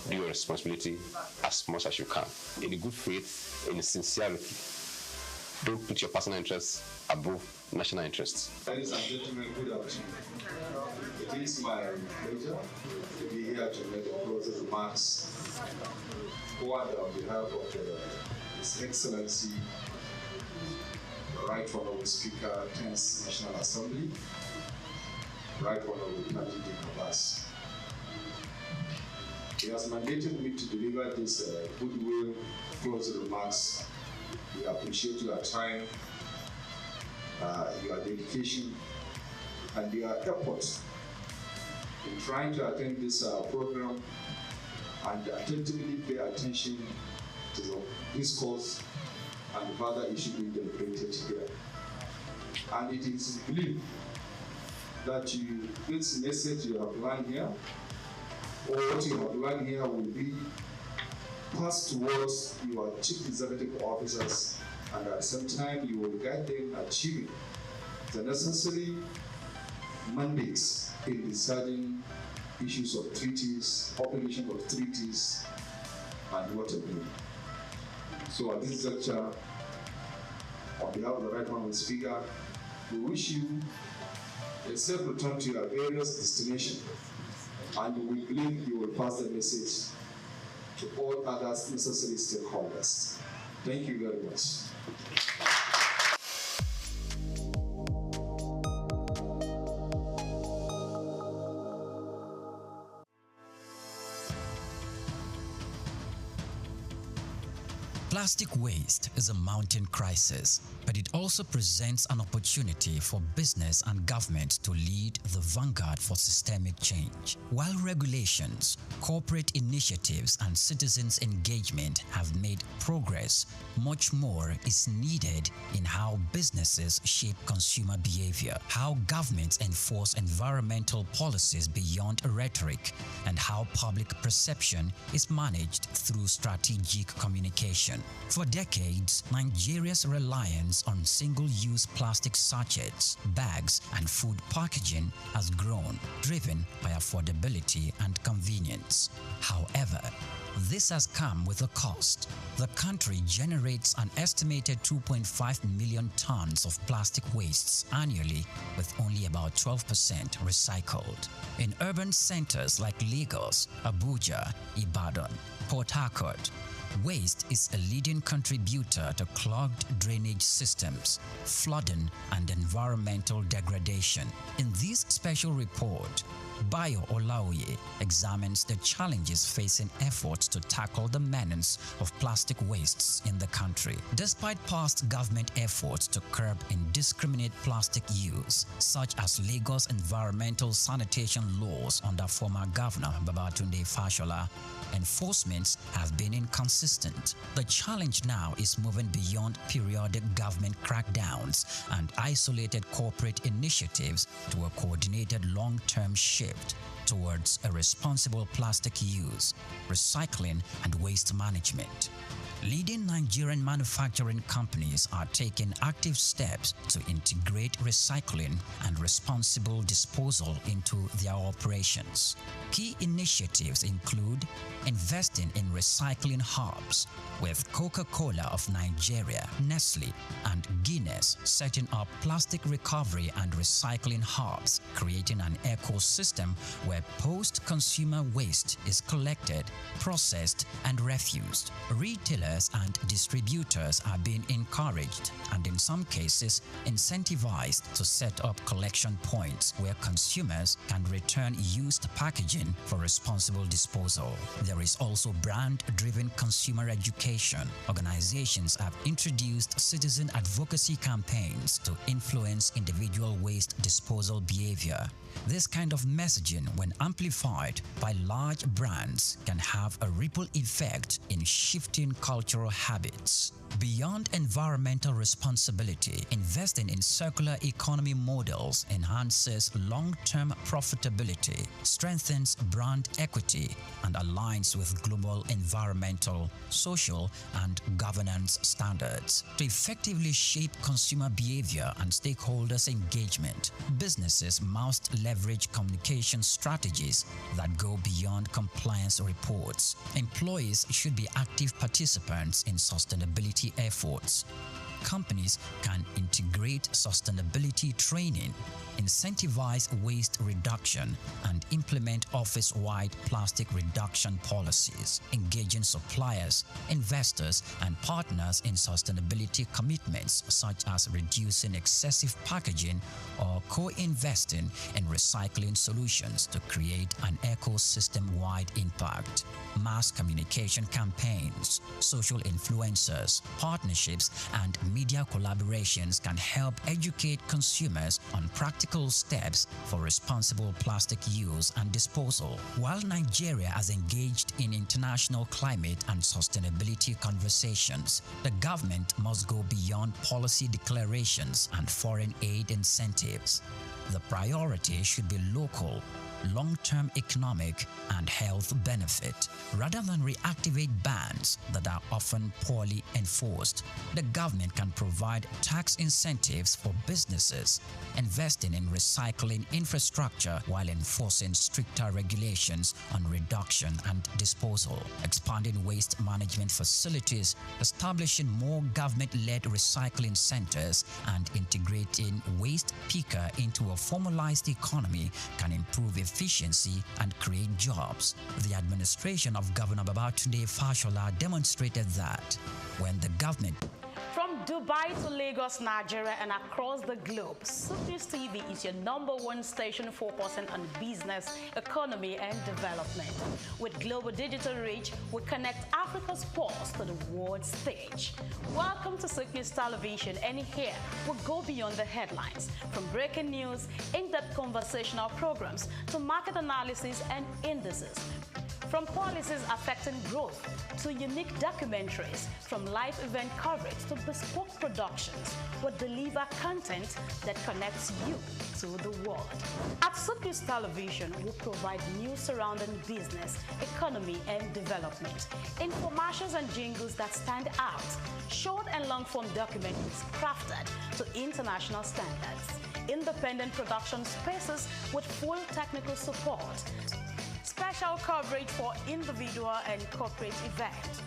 do your responsibility as much as you can, in a good faith, in sincerity. Don't put your personal interests above national interests. Ladies and gentlemen, good afternoon. It is my pleasure to be here to make a closing remarks on behalf of His Excellency, the Right Honorable Speaker, 10th National Assembly, Right Honorable Tajudeen Abbas. He has mandated me to deliver this goodwill closing remarks. We appreciate your time, your dedication, and your efforts in trying to attend this program and attentively pay attention to the discourse and the further issue being deliberated here. And it is believed that this message you have learned here, or what you have learned here, will be passed towards your chief executive officers, and at the same time you will guide them achieving the necessary mandates in deciding issues of treaties, obligation of treaties, and what have you. So at this juncture, on behalf of the Right Honorable Speaker, we wish you a safe return to your various destinations, and we believe you will pass the message to all other necessary stakeholders. Thank you very much. Plastic waste is a mounting crisis, but it also presents an opportunity for business and government to lead the vanguard for systemic change. While regulations, corporate initiatives, and citizens' engagement have made progress, much more is needed in how businesses shape consumer behavior, how governments enforce environmental policies beyond rhetoric, and how public perception is managed through strategic communication. For decades, Nigeria's reliance on single-use plastic sachets, bags, and food packaging has grown, driven by affordability and convenience. However, this has come with a cost. The country generates an estimated 2.5 million tons of plastic wastes annually, with only about 12% recycled. In urban centers like Lagos, Abuja, Ibadan, Port Harcourt, waste is a leading contributor to clogged drainage systems, flooding, and environmental degradation. In this special report, Bayo Olaoye examines the challenges facing efforts to tackle the menace of plastic wastes in the country. Despite past government efforts to curb indiscriminate plastic use, such as Lagos environmental sanitation laws under former Governor Babatunde Fashola, enforcements have been inconsistent. The challenge now is moving beyond periodic government crackdowns and isolated corporate initiatives to a coordinated long-term shift towards a responsible plastic use, recycling, and waste management. Leading Nigerian manufacturing companies are taking active steps to integrate recycling and responsible disposal into their operations. Key initiatives include investing in recycling hubs, with Coca-Cola of Nigeria, Nestle, and Guinness setting up plastic recovery and recycling hubs, creating an ecosystem where post-consumer waste is collected, processed, and refused. Retailers and distributors are being encouraged and in some cases incentivized to set up collection points where consumers can return used packaging for responsible disposal. There is also brand-driven consumer education. Organizations have introduced citizen advocacy campaigns to influence individual waste disposal behavior. This kind of messaging, when amplified by large brands, can have a ripple effect in shifting cultural habits. Beyond environmental responsibility, investing in circular economy models enhances long-term profitability, strengthens brand equity, and aligns with global environmental, social, and governance standards. To effectively shape consumer behavior and stakeholders' engagement, businesses must leverage communication strategies that go beyond compliance reports. Employees should be active participants in sustainability efforts. Companies can integrate sustainability training, incentivize waste reduction, and implement office-wide plastic reduction policies, engaging suppliers, investors, and partners in sustainability commitments such as reducing excessive packaging or co-investing in recycling solutions to create an ecosystem-wide impact. Mass communication campaigns, social influencers, partnerships, and media collaborations can help educate consumers on practical steps for responsible plastic use and disposal. While Nigeria has engaged in international climate and sustainability conversations, the government must go beyond policy declarations and foreign aid incentives. The priority should be local, long-term economic and health benefit. Rather than reactivate bans that are often poorly enforced, the government can provide tax incentives for businesses, investing in recycling infrastructure while enforcing stricter regulations on reduction and disposal, expanding waste management facilities, establishing more government-led recycling centers, and integrating waste picker into a formalized economy can improve efficiency and create jobs. The administration of Governor Babatunde Fashola demonstrated that when the government from Dubai to Lagos, Nigeria, and across the globe, SOUQ News TV is your #1 station focusing on business, economy, and development. With global digital reach, we connect Africa's pulse to the world stage. Welcome to SOUQ News Television, and here we go beyond the headlines, from breaking news, in-depth conversational programs, to market analysis and indices. From policies affecting growth to unique documentaries, from live event coverage to bespoke productions, we deliver content that connects you to the world. At SOUQ News Television, we provide news surrounding business, economy, and development, infomercials and jingles that stand out, short and long-form documentaries crafted to international standards, independent production spaces with full technical support, special coverage for individual and corporate events,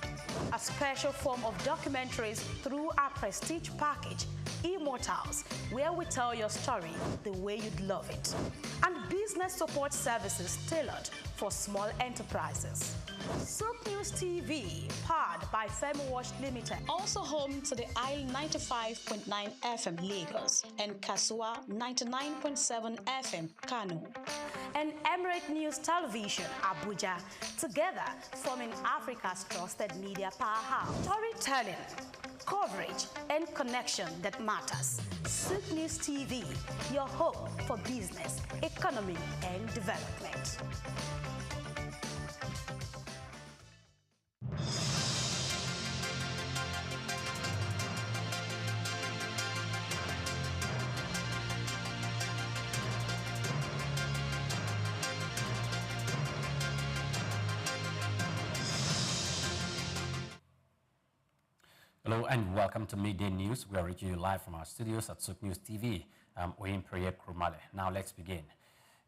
a special form of documentaries through our prestige package, Immortals, where we tell your story the way you'd love it, and business support services tailored for small enterprises. SOUQ News TV, powered by FemWatch Limited, also home to the Isle 95.9 FM Lagos and Kasua 99.7 FM Kano, and Emirate News Television Abuja, together forming Africa's trusted media powerhouse. Storytelling, coverage, and connection that matters. SOUQ News TV, your home for business, economy, and development. Hello and welcome to Midday News. We are reaching you live from our studios at SOUQ News TV. I'm Oyin Priya Krumale. Now let's begin.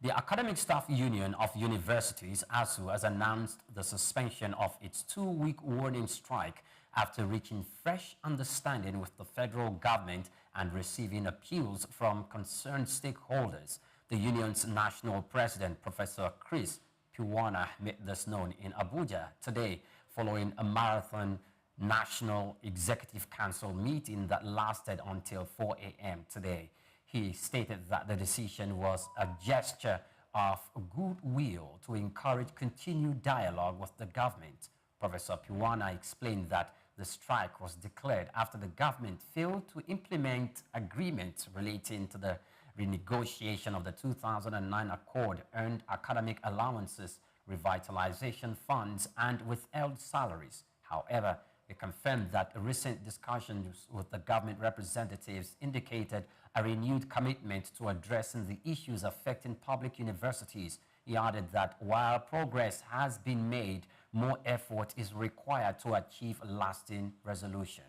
The Academic Staff Union of Universities, ASUU, has announced the suspension of its 2-week warning strike after reaching fresh understanding with the federal government and receiving appeals from concerned stakeholders. The union's national president, Professor Chris Piwana, made this known in Abuja today following a marathon National Executive Council meeting that lasted until 4 a.m. today. He stated that the decision was a gesture of goodwill to encourage continued dialogue with the government. Professor Piwana explained that the strike was declared after the government failed to implement agreements relating to the renegotiation of the 2009 Accord, earned academic allowances, revitalization funds, and withheld salaries. However, he confirmed that recent discussions with the government representatives indicated a renewed commitment to addressing the issues affecting public universities. He added that while progress has been made, more effort is required to achieve lasting resolution.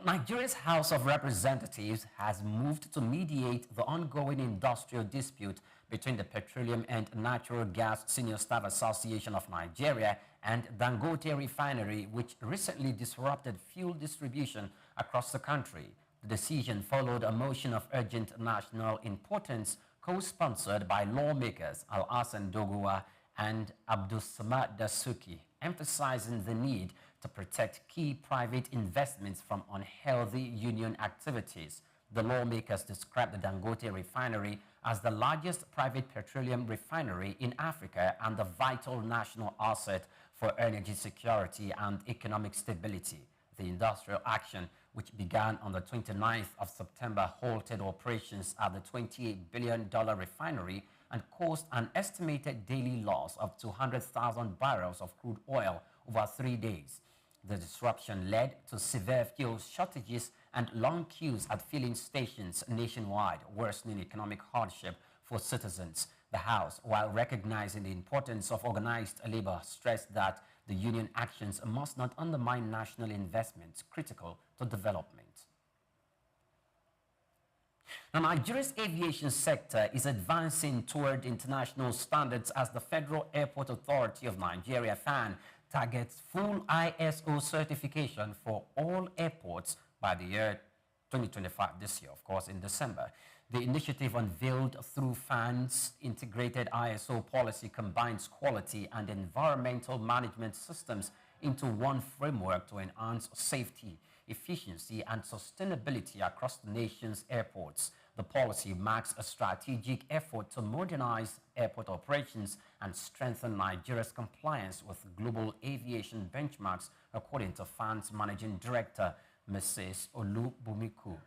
Nigeria's House of Representatives has moved to mediate the ongoing industrial dispute between the Petroleum and Natural Gas Senior Staff Association of Nigeria and Dangote Refinery, which recently disrupted fuel distribution across the country. The decision followed a motion of urgent national importance co-sponsored by lawmakers Al-Hassan Doguwa and Abdulsamad Dasuki, emphasizing the need to protect key private investments from unhealthy union activities. The lawmakers described the Dangote Refinery as the largest private petroleum refinery in Africa and a vital national asset for energy security and economic stability. The industrial action, which began on the 29th of September, halted operations at the $28 billion refinery and caused an estimated daily loss of 200,000 barrels of crude oil over 3 days. The disruption led to severe fuel shortages and long queues at filling stations nationwide, worsening economic hardship for citizens. The House, while recognizing the importance of organized labor, stressed that the union actions must not undermine national investments critical to development. Now, Nigeria's aviation sector is advancing toward international standards as the Federal Airport Authority of Nigeria, FAN, targets full ISO certification for all airports by the year 2025, this year, of course, in December. The initiative, unveiled through FAN's integrated ISO policy, combines quality and environmental management systems into one framework to enhance safety, efficiency, and sustainability across the nation's airports. The policy marks a strategic effort to modernize airport operations and strengthen Nigeria's compliance with global aviation benchmarks, according to FAN's Managing Director, Mrs. Olubumiku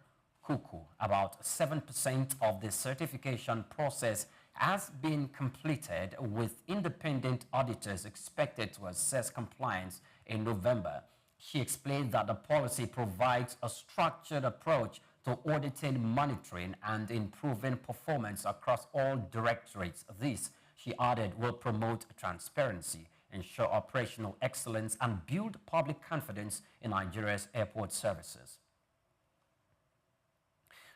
Kuku. About 7% of the certification process has been completed, with independent auditors expected to assess compliance in November. She explained that the policy provides a structured approach to auditing, monitoring, and improving performance across all directorates. This, she added, will promote transparency, ensure operational excellence, and build public confidence in Nigeria's airport services.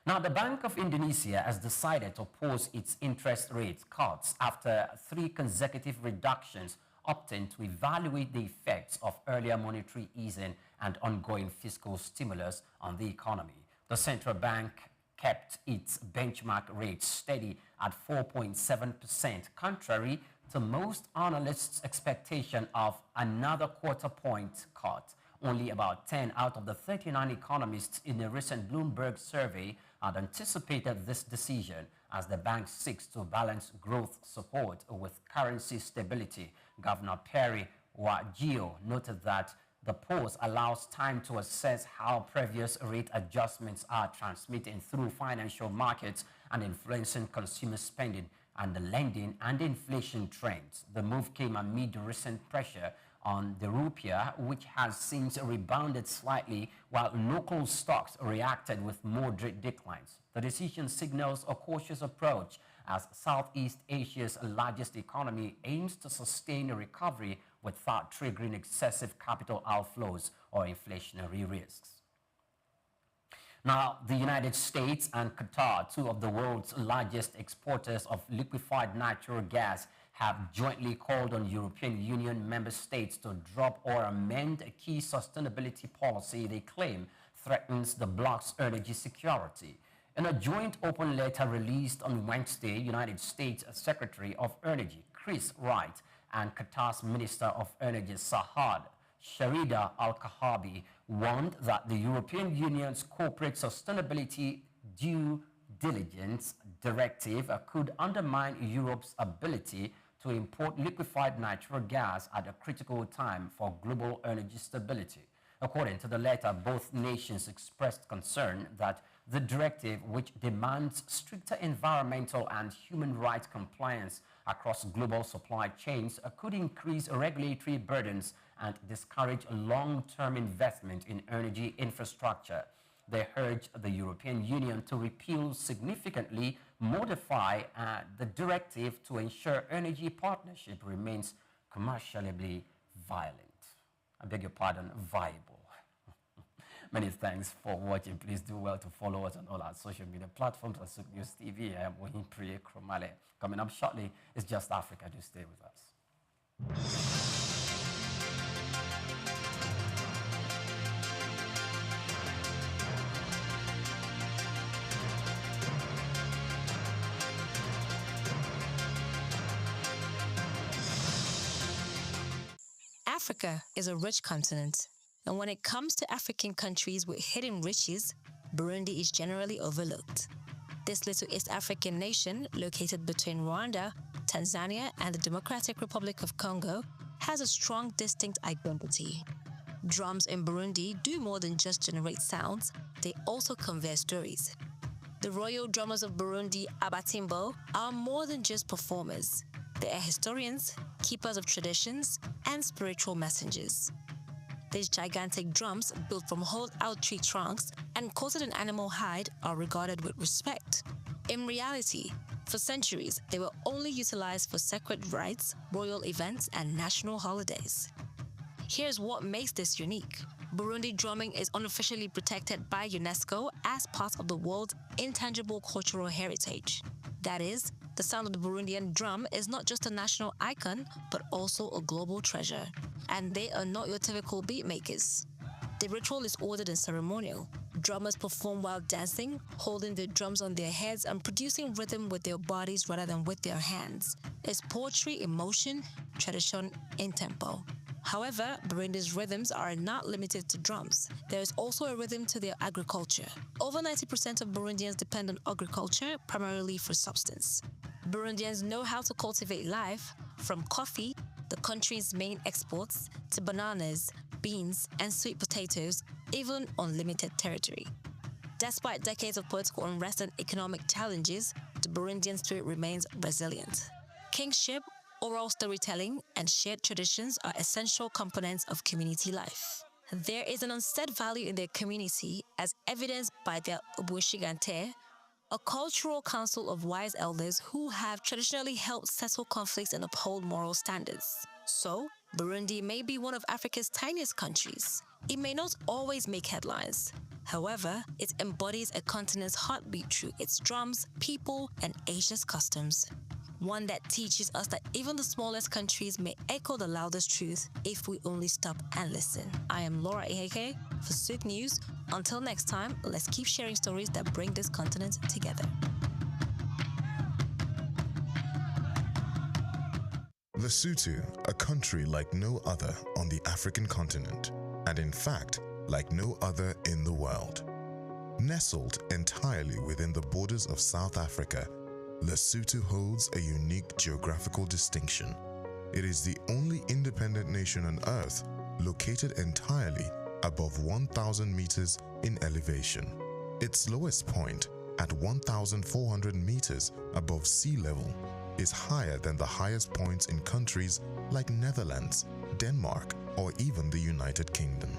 Now, the Bank of Indonesia has decided to pause its interest rate cuts after 3 consecutive reductions, opting to evaluate the effects of earlier monetary easing and ongoing fiscal stimulus on the economy. The central bank kept its benchmark rate steady at 4.7%, contrary to most analysts' expectation of another quarter-point cut. Only about 10 out of the 39 economists in a recent Bloomberg survey had anticipated this decision, as the bank seeks to balance growth support with currency stability. Governor Perry Wajio noted that the pause allows time to assess how previous rate adjustments are transmitting through financial markets and influencing consumer spending and the lending and inflation trends. The move came amid recent pressure on the rupiah, which has since rebounded slightly, while local stocks reacted with moderate declines. The decision signals a cautious approach as Southeast Asia's largest economy aims to sustain a recovery without triggering excessive capital outflows or inflationary risks. Now, the United States and Qatar, 2 of the world's largest exporters of liquefied natural gas, have jointly called on European Union member states to drop or amend a key sustainability policy they claim threatens the bloc's energy security. In a joint open letter released on Wednesday, United States Secretary of Energy Chris Wright and Qatar's Minister of Energy Sahad Sharida Al-Kahabi warned that the European Union's corporate sustainability due diligence directive could undermine Europe's ability to import liquefied natural gas at a critical time for global energy stability. According to the letter, both nations expressed concern that the directive, which demands stricter environmental and human rights compliance across global supply chains, could increase regulatory burdens and discourage long-term investment in energy infrastructure. They urge the European Union to repeal, significantly modify the directive to ensure energy partnership remains commercially viable. Many thanks for watching. Please do well to follow us on all our social media platforms at SOUQ News TV. I am Wahin Priya Kromale. Coming up shortly is Just Africa. Do stay with us. Africa is a rich continent, and when it comes to African countries with hidden riches, Burundi is generally overlooked. This little East African nation, located between Rwanda, Tanzania, and the Democratic Republic of Congo, has a strong, distinct identity. Drums in Burundi do more than just generate sounds, they also convey stories. The royal drummers of Burundi, Abatimbo, are more than just performers. They are historians, keepers of traditions, and spiritual messengers. These gigantic drums, built from hollowed-out tree trunks and coated in animal hide, are regarded with respect. In reality, for centuries, they were only utilized for sacred rites, royal events, and national holidays. Here's what makes this unique. Burundi drumming is unofficially protected by UNESCO as part of the world's intangible cultural heritage. That is, the sound of the Burundian drum is not just a national icon, but also a global treasure. And they are not your typical beat makers. The ritual is ordered and ceremonial. Drummers perform while dancing, holding their drums on their heads and producing rhythm with their bodies rather than with their hands. It's poetry in motion, tradition in tempo. However, Burundi's rhythms are not limited to drums. There is also a rhythm to their agriculture. Over 90% of Burundians depend on agriculture, primarily for substance. Burundians know how to cultivate life, from coffee, the country's main exports, to bananas, beans, and sweet potatoes, even on limited territory. Despite decades of political unrest and economic challenges, the Burundian spirit remains resilient. Kingship, oral storytelling, and shared traditions are essential components of community life. There is an unsaid value in their community, as evidenced by their Obushigante, a cultural council of wise elders who have traditionally helped settle conflicts and uphold moral standards. So, Burundi may be one of Africa's tiniest countries. It may not always make headlines. However, it embodies a continent's heartbeat through its drums, people, and ageless customs. One that teaches us that even the smallest countries may echo the loudest truth if we only stop and listen. I am Laura Iheke for SOUQ News. Until next time, let's keep sharing stories that bring this continent together. Lesotho, a country like no other on the African continent, and in fact, like no other in the world. Nestled entirely within the borders of South Africa, Lesotho holds a unique geographical distinction. It is the only independent nation on Earth located entirely above 1,000 meters in elevation. Its lowest point, at 1,400 meters above sea level, is higher than the highest points in countries like Netherlands, Denmark, or even the United Kingdom.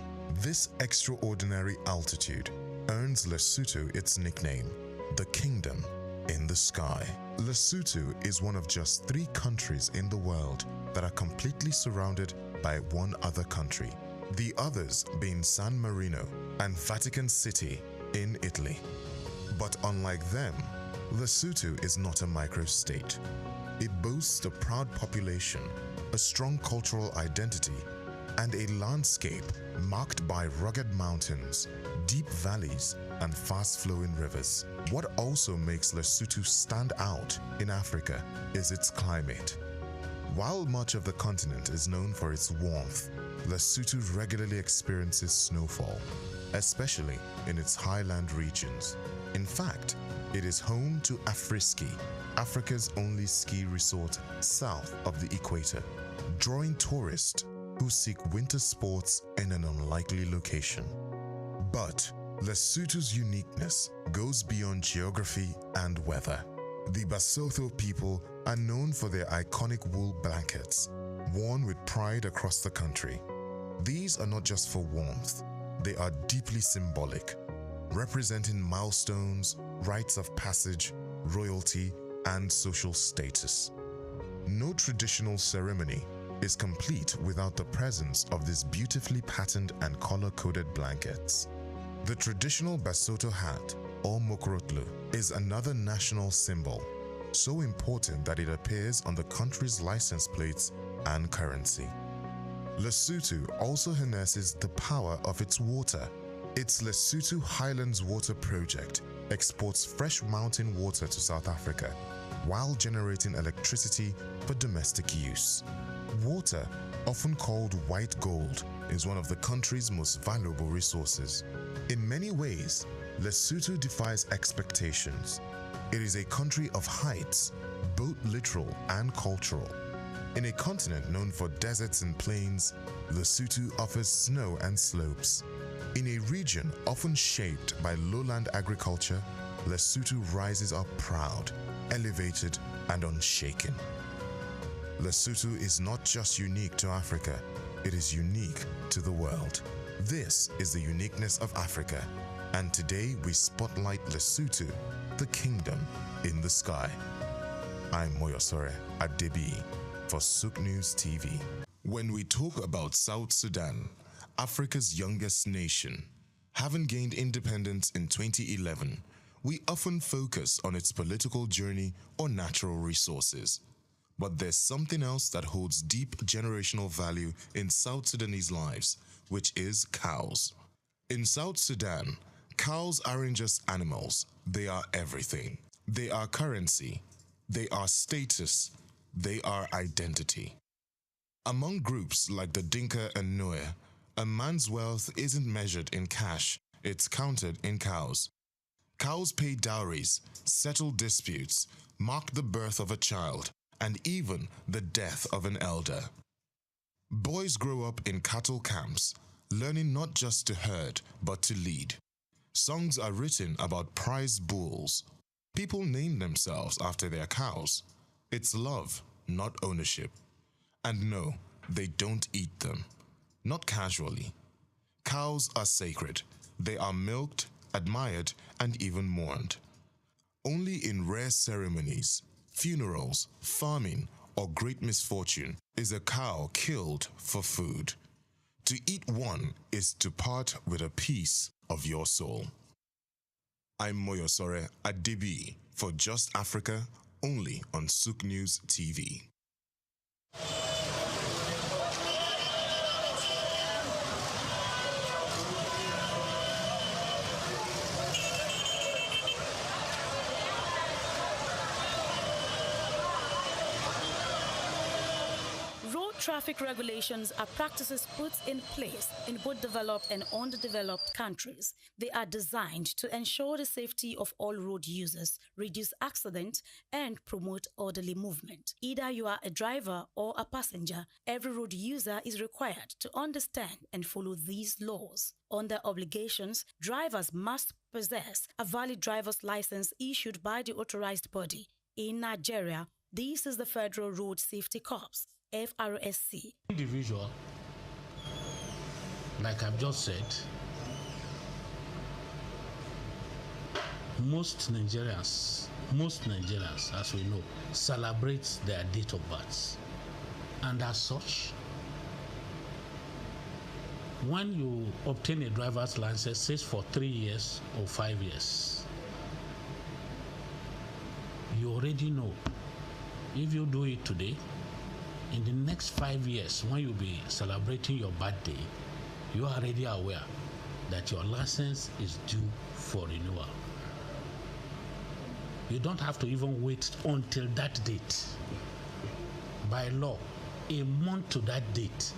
This extraordinary altitude earns Lesotho its nickname, the Kingdom in the Sky. Lesotho is one of just 3 countries in the world that are completely surrounded by one other country, the others being San Marino and Vatican City in Italy. But unlike them, Lesotho is not a microstate. It boasts a proud population, a strong cultural identity, and a landscape marked by rugged mountains, deep valleys, and fast-flowing rivers. What also makes Lesotho stand out in Africa is its climate. While much of the continent is known for its warmth, Lesotho regularly experiences snowfall, especially in its highland regions. In fact, it is home to Afriski, Africa's only ski resort south of the equator, drawing tourists who seek winter sports in an unlikely location. But Lesotho's uniqueness goes beyond geography and weather. The Basotho people are known for their iconic wool blankets, worn with pride across the country. These are not just for warmth, they are deeply symbolic, representing milestones, rites of passage, royalty, and social status. No traditional ceremony is complete without the presence of these beautifully patterned and color-coded blankets. The traditional Basotho hat, or mokrotlo, is another national symbol, so important that it appears on the country's license plates and currency. Lesotho also harnesses the power of its water. Its Lesotho Highlands Water Project exports fresh mountain water to South Africa while generating electricity for domestic use. Water, often called white gold, is one of the country's most valuable resources. In many ways, Lesotho defies expectations. It is a country of heights, both literal and cultural. In a continent known for deserts and plains, Lesotho offers snow and slopes. In a region often shaped by lowland agriculture, Lesotho rises up proud, elevated, and unshaken. Lesotho is not just unique to Africa, it is unique to the world. This is the uniqueness of Africa, and today we spotlight Lesotho, the Kingdom in the Sky. I'm Moyosore Adebi for SOUQ News TV. When we talk about South Sudan, Africa's youngest nation, having gained independence in 2011, we often focus on its political journey or natural resources. But there's something else that holds deep generational value in South Sudanese lives, which is cows. In South Sudan, cows aren't just animals, they are everything. They are currency, they are status, they are identity. Among groups like the Dinka and Nuer, a man's wealth isn't measured in cash, it's counted in cows. Cows pay dowries, settle disputes, mark the birth of a child, and even the death of an elder. Boys grow up in cattle camps, learning not just to herd, but to lead. Songs are written about prized bulls. People name themselves after their cows. It's love, not ownership. And no, they don't eat them. Not casually. Cows are sacred. They are milked, admired, and even mourned. Only in rare ceremonies, funerals, farming, or great misfortune is a cow killed for food. To eat one is to part with a piece of your soul. I'm Moyosore Adebi for Just Africa, only on SOUQ News TV. Traffic regulations are practices put in place in both developed and underdeveloped countries. They are designed to ensure the safety of all road users, reduce accidents, and promote orderly movement. Either you are a driver or a passenger, every road user is required to understand and follow these laws. Under obligations, drivers must possess a valid driver's license issued by the authorized body. In Nigeria, this is the Federal Road Safety Corps, FRSC. Individual, like I've just said, most Nigerians, as we know, celebrate their date of birth. And as such, when you obtain a driver's license, say for 3 years or 5 years, you already know if you do it today, in the next 5 years, when you'll be celebrating your birthday, you are already aware that your license is due for renewal. You don't have to even wait until that date. By law, a month to that date,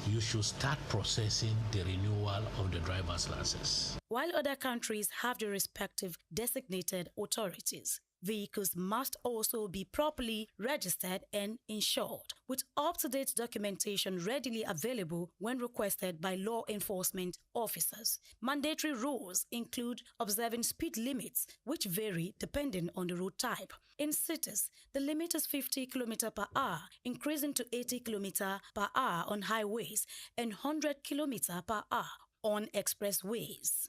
you should start processing the renewal of the driver's license. While other countries have their respective designated authorities, vehicles must also be properly registered and insured, with up-to-date documentation readily available when requested by law enforcement officers. Mandatory rules include observing speed limits, which vary depending on the road type. In cities, the limit is 50 km per hour, increasing to 80 km per hour on highways and 100 km per hour on expressways.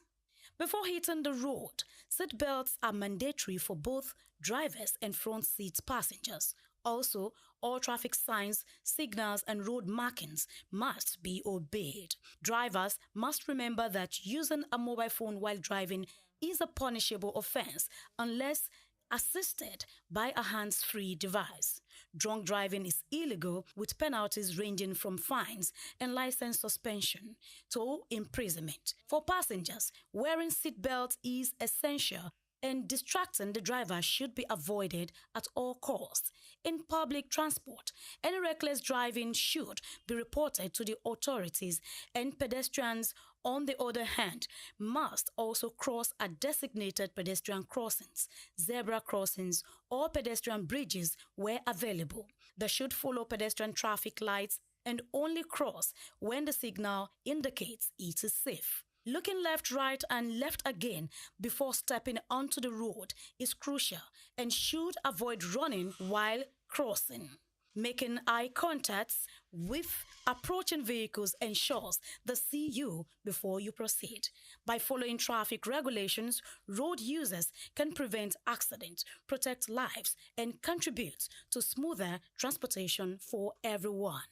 Before hitting the road, seat belts are mandatory for both drivers and front seat passengers. Also, all traffic signs, signals, and road markings must be obeyed. Drivers must remember that using a mobile phone while driving is a punishable offense unless assisted by a hands-free device. Drunk driving is illegal, with penalties ranging from fines and license suspension to imprisonment. For passengers, wearing seatbelts is essential, and distracting the driver should be avoided at all costs. In public transport, any reckless driving should be reported to the authorities, and pedestrians, on the other hand, must also cross at designated pedestrian crossings, zebra crossings, or pedestrian bridges where available. They should follow pedestrian traffic lights and only cross when the signal indicates it is safe. Looking left, right, and left again before stepping onto the road is crucial and should avoid running while crossing. Making eye contact with approaching vehicles ensures they see you before you proceed. By following traffic regulations, road users can prevent accidents, protect lives, and contribute to smoother transportation for everyone.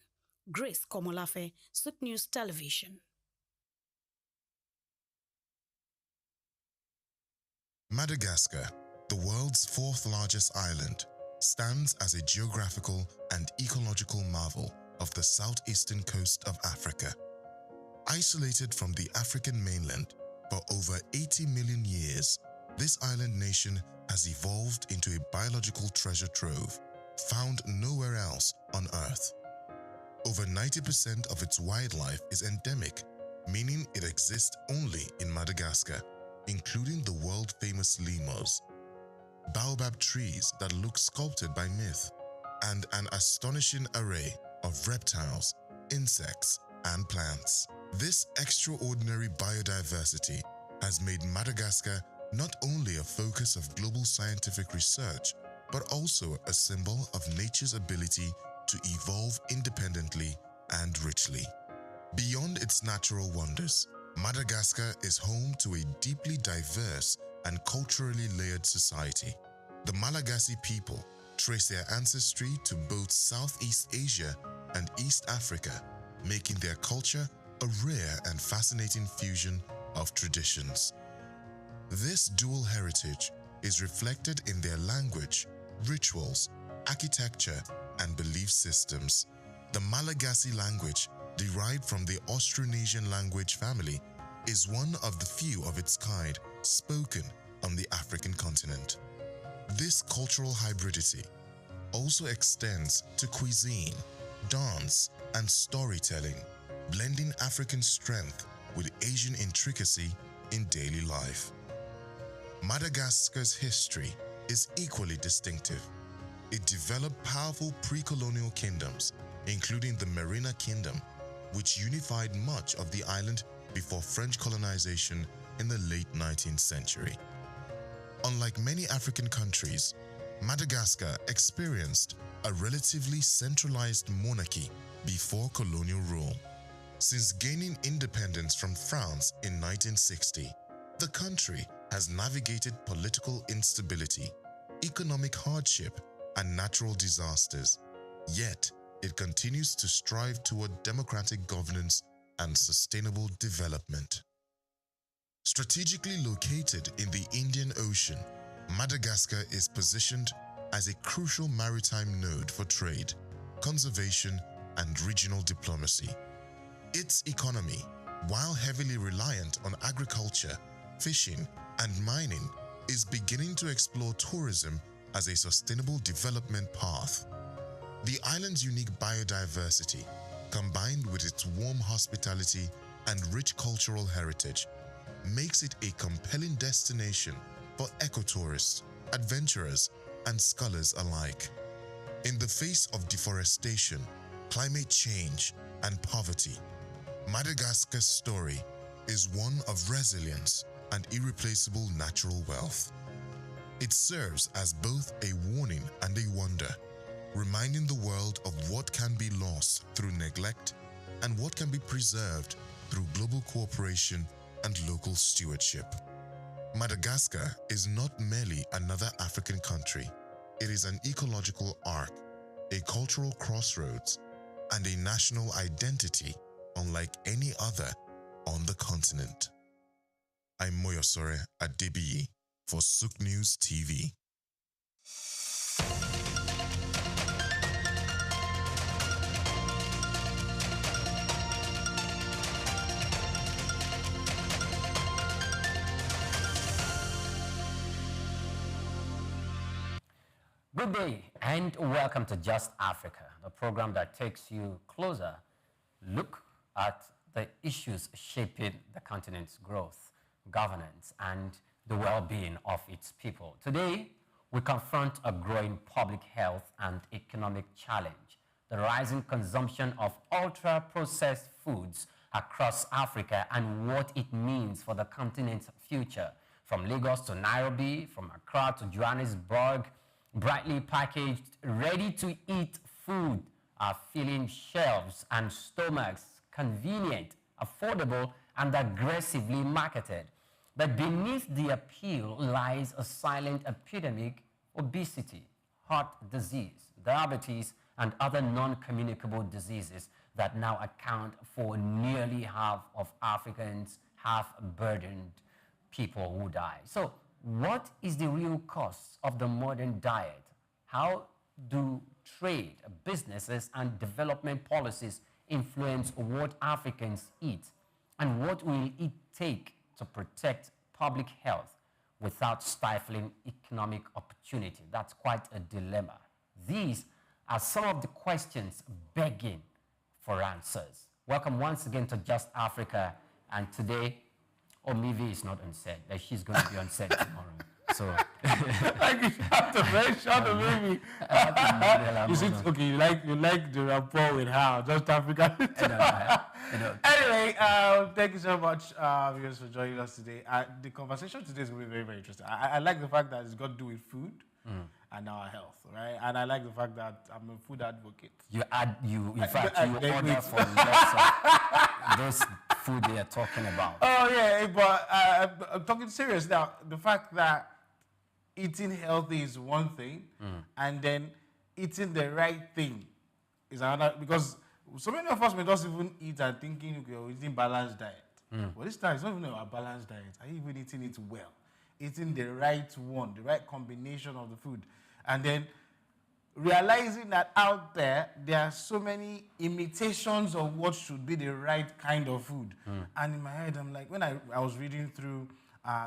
Grace Komolafe, SOUQ News Television. Madagascar, the world's fourth largest island, stands as a geographical and ecological marvel of the southeastern coast of Africa. Isolated from the African mainland for over 80 million years, this island nation has evolved into a biological treasure trove found nowhere else on Earth. Over 90% of its wildlife is endemic, meaning it exists only in Madagascar, including the world-famous lemurs, baobab trees that look sculpted by myth, and an astonishing array of reptiles, insects, and plants. This extraordinary biodiversity has made Madagascar not only a focus of global scientific research, but also a symbol of nature's ability to evolve independently and richly. Beyond its natural wonders, Madagascar is home to a deeply diverse and culturally layered society. The Malagasy people trace their ancestry to both Southeast Asia and East Africa, making their culture a rare and fascinating fusion of traditions. This dual heritage is reflected in their language, rituals, architecture, and belief systems. The Malagasy language, derived from the Austronesian language family, is one of the few of its kind spoken on the African continent. This cultural hybridity also extends to cuisine, dance, and storytelling, blending African strength with Asian intricacy in daily life. Madagascar's history is equally distinctive. It developed powerful pre-colonial kingdoms, including the Merina Kingdom, which unified much of the island before French colonization in the late 19th century. Unlike many African countries, Madagascar experienced a relatively centralized monarchy before colonial rule. Since gaining independence from France in 1960, the country has navigated political instability, economic hardship, and natural disasters. Yet, it continues to strive toward democratic governance and sustainable development. Strategically located in the Indian Ocean, Madagascar is positioned as a crucial maritime node for trade, conservation, and regional diplomacy. Its economy, while heavily reliant on agriculture, fishing, and mining, is beginning to explore tourism as a sustainable development path. The island's unique biodiversity, combined with its warm hospitality and rich cultural heritage, makes it a compelling destination for ecotourists, adventurers, and scholars alike. In the face of deforestation, climate change, and poverty, Madagascar's story is one of resilience and irreplaceable natural wealth. It serves as both a warning and a wonder, reminding the world of what can be lost through neglect and what can be preserved through global cooperation and local stewardship. Madagascar is not merely another African country. It is an ecological arc, a cultural crossroads, and a national identity unlike any other on the continent. I'm Moyosore Adebiyi for SOUQ News TV. Good day and welcome to Just Africa, the program that takes you closer look at the issues shaping the continent's growth, governance, and the well-being of its people. Today, we confront a growing public health and economic challenge, the rising consumption of ultra-processed foods across Africa and what it means for the continent's future. From Lagos to Nairobi, from Accra to Johannesburg, brightly packaged, ready-to-eat food are filling shelves and stomachs, convenient, affordable, and aggressively marketed. But beneath the appeal lies a silent epidemic: obesity, heart disease, diabetes, and other non-communicable diseases that now account for nearly half of Africans' half-burdened people who die. So, what is the real cost of the modern diet? How do trade, businesses, and development policies influence what Africans eat? And what will it take to protect public health without stifling economic opportunity? That's quite a dilemma. These are some of the questions begging for answers. Welcome once again to Just Africa. And today, Omivi is not on set, but she's going to be on set tomorrow. So, like you have to mention Omivi. You see, okay, you like the rapport with her, Just Africa. Anyway, thank you so much, viewers, for joining us today. The conversation today is going to be very, very interesting. I like the fact that it's got to do with food and our health, right? And I like the fact that I'm a food advocate. In fact, you order for lots of those food they are talking about. Oh, yeah, but I'm talking serious now. The fact that eating healthy is one thing, and then eating the right thing is another, because so many of us may just even eat and thinking, okay, we're eating balanced diet. But this time, it's not even a balanced diet. Are you even eating it well? Eating the right one, the right combination of the food. And then realizing that out there are so many imitations of what should be the right kind of food. And in my head, I'm like, when I was reading through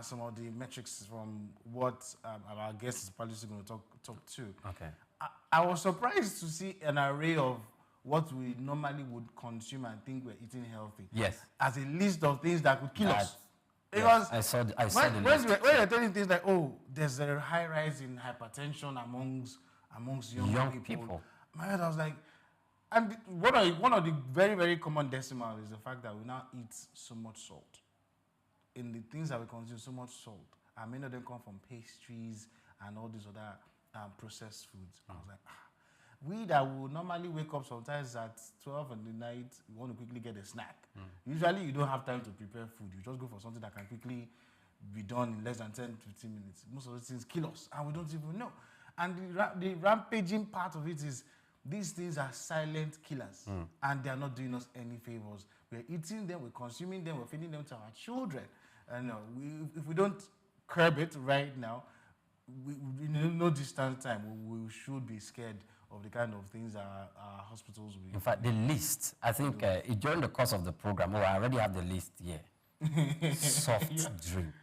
some of the metrics from what our guest is probably going to talk to, I was surprised to see an array of what we normally would consume and think we're eating healthy. Yes. As a list of things that could kill us. Because Yes, I saw the list. When you're telling things like, oh, there's a high rise in hypertension amongst young people. My head, I was like, and one of the very, very common decimals is the fact that we now eat so much salt. In the things that we consume, so much salt. And many of them come from pastries and all these other processed foods. I was like, we that would normally wake up sometimes at 12 in the night, we want to quickly get a snack. Usually you don't have time to prepare food. You just go for something that can quickly be done in less than 10 to 15 minutes. Most of those things kill us, and we don't even know. And the rampaging part of it is these things are silent killers, and they are not doing us any favors. We're eating them, we're consuming them, we're feeding them to our children. And if we don't curb it right now, in no distant time, we should be scared of the kind of things that our hospitals will. In fact, the list, I think during the course of the program, I already have the list here. Soft drink.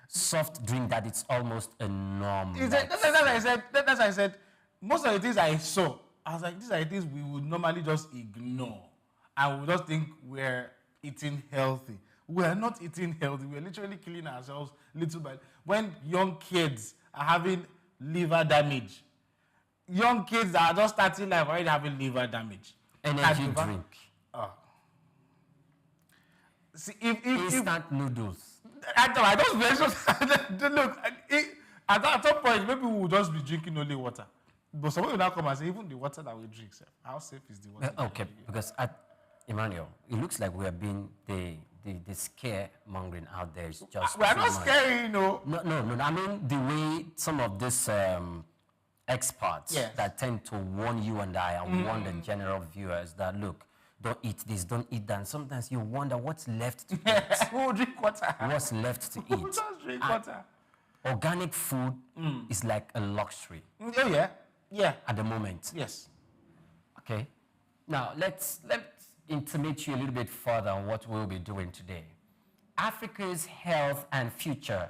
Soft drink that it's almost a norm. That's what I said. Most of the things I saw, I was like, these are the things we would normally just ignore. And we just think we're eating healthy. We're not eating healthy. We're literally killing ourselves little by little. When young kids are having liver damage, young kids that are just starting life already having liver damage. Energy drink. See, instant noodles. I just mentioned. Look, at some point, maybe we will just be drinking only water. But someone will now come and say, even the water that we drink, how safe is the water? Okay, because Emmanuel, it looks like we are being the scaremongering out there is just. We're not scary, you know. No. I mean the way some of these experts that tend to warn you and I and warn the general viewers that look, don't eat this, don't eat that. And sometimes you wonder what's left to eat. We'll drink water. What's left to eat? We'll just drink water. Organic food is like a luxury. Yeah. At the moment. Yes. Okay. Now let's intimate you a little bit further on what we'll be doing today. Africa's health and future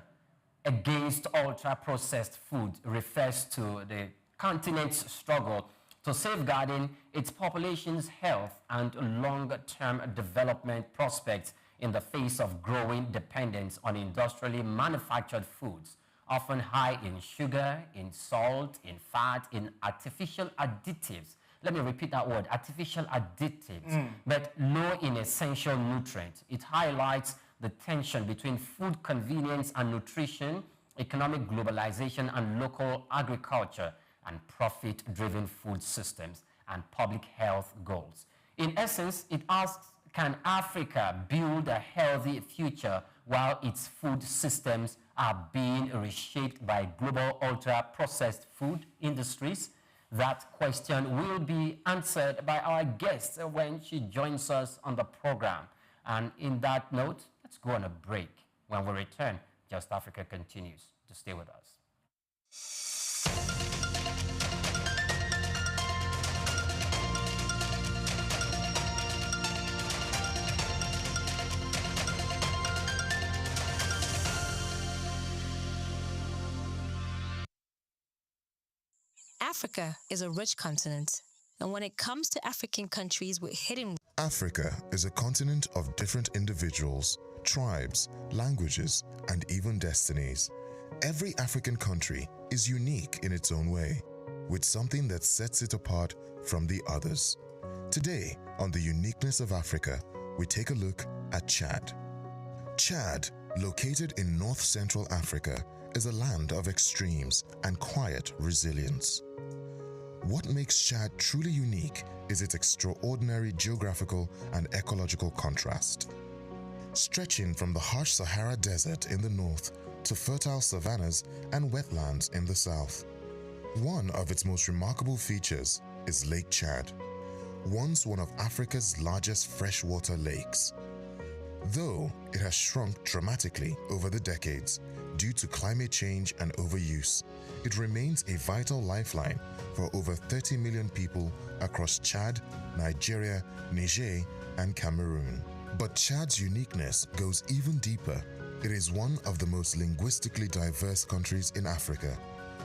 against ultra-processed food refers to the continent's struggle to safeguarding its population's health and long-term development prospects in the face of growing dependence on industrially manufactured foods, often high in sugar, in salt, in fat, in artificial additives. Let me repeat that word, artificial additives, but low in essential nutrients. It highlights the tension between food convenience and nutrition, economic globalization and local agriculture, and profit-driven food systems and public health goals. In essence, it asks, can Africa build a healthy future while its food systems are being reshaped by global ultra-processed food industries? That question will be answered by our guest when she joins us on the program. And in that note, let's go on a break. When we return, Just Africa continues. To stay with us. Africa is a rich continent, And when it comes to African countries with hidden... Africa is a continent of different individuals, tribes, languages, and even destinies. Every African country is unique in its own way, with something that sets it apart from the others. Today, on The Uniqueness of Africa, we take a look at Chad. Chad, located in north-central Africa, is a land of extremes and quiet resilience. What makes Chad truly unique is its extraordinary geographical and ecological contrast. Stretching from the harsh Sahara Desert in the north to fertile savannas and wetlands in the south. One of its most remarkable features is Lake Chad, once one of Africa's largest freshwater lakes. Though it has shrunk dramatically over the decades due to climate change and overuse, it remains a vital lifeline for over 30 million people across Chad, Nigeria, Niger, and Cameroon. But Chad's uniqueness goes even deeper. It is one of the most linguistically diverse countries in Africa,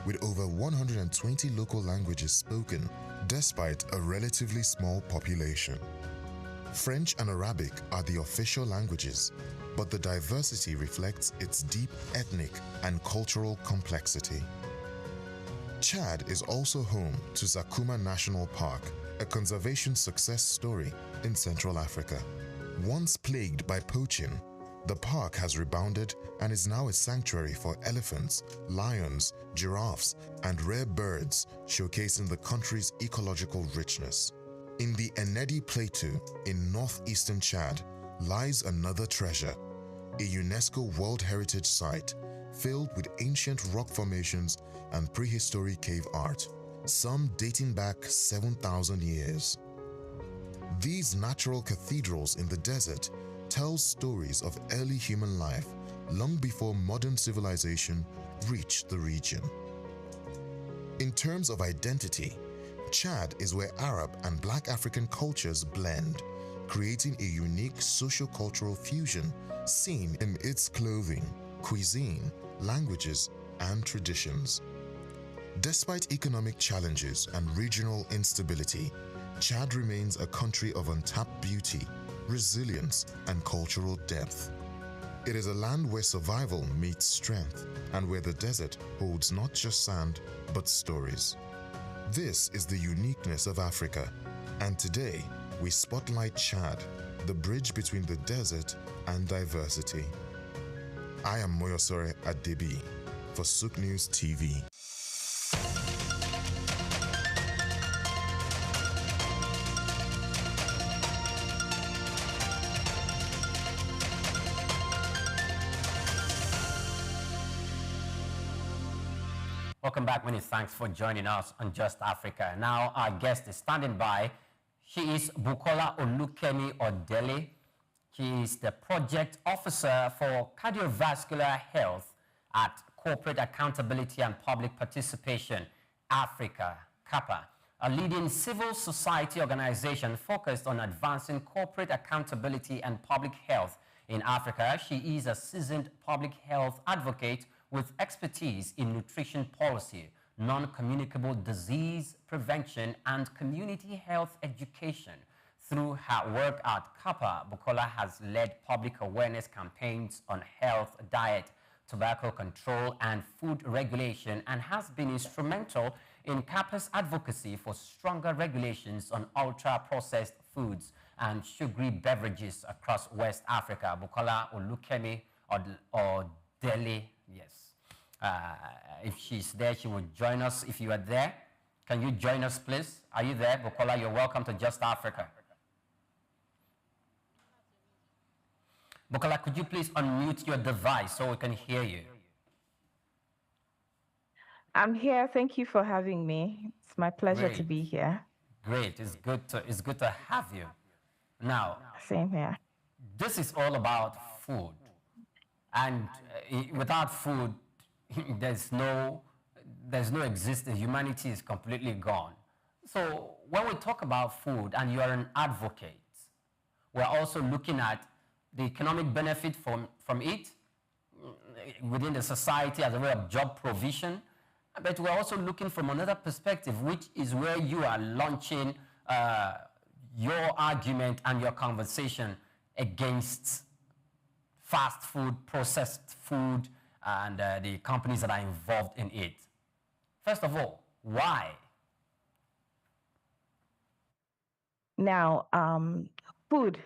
with over 120 local languages spoken, despite a relatively small population. French and Arabic are the official languages, but the diversity reflects its deep ethnic and cultural complexity. Chad is also home to Zakuma National Park, a conservation success story in Central Africa. Once plagued by poaching, the park has rebounded and is now a sanctuary for elephants, lions, giraffes, and rare birds, showcasing the country's ecological richness. In the Enedi Plateau in northeastern Chad lies another treasure, a UNESCO World Heritage Site filled with ancient rock formations and prehistoric cave art, some dating back 7,000 years. These natural cathedrals in the desert tell stories of early human life long before modern civilization reached the region. In terms of identity, Chad is where Arab and Black African cultures blend, creating a unique socio-cultural fusion seen in its clothing, cuisine, languages, and traditions. Despite economic challenges and regional instability, Chad remains a country of untapped beauty, resilience, and cultural depth. It is a land where survival meets strength and where the desert holds not just sand, but stories. This is the uniqueness of Africa, and today we spotlight Chad, the bridge between the desert and diversity. I am Moyosore Adebi for SOUQ News TV. Welcome back. Many thanks for joining us on Just Africa. Now our guest is standing by. She is Bukola Olukemi Odele. She is the Project Officer for Cardiovascular Health at Corporate Accountability and Public Participation Africa, CAPA, a leading civil society organization focused on advancing corporate accountability and public health in Africa. She is a seasoned public health advocate with expertise in nutrition policy, non-communicable disease prevention, and community health education. Through her work at CAPA, Bukola has led public awareness campaigns on health, diet, tobacco control, and food regulation, and has been instrumental in CAPA's advocacy for stronger regulations on ultra-processed foods and sugary beverages across West Africa. Bukola Olukemi Odele, yes. If she's there, she will join us. If you are there, can you join us, please? Are you there, Bukola? You're welcome to Just Africa. Bukola, could you please unmute your device so we can hear you? I'm here. Thank you for having me. It's my pleasure to be here. Great. It's good to have you. Now, same here. This is all about food. And without food, there's no existence. Humanity is completely gone. So when we talk about food and you are an advocate, we're also looking at the economic benefit from it within the society as a way of job provision, But we're also looking from another perspective, which is where you are launching your argument and your conversation against fast food, processed food, and the companies that are involved in it. First of all, why? Now, food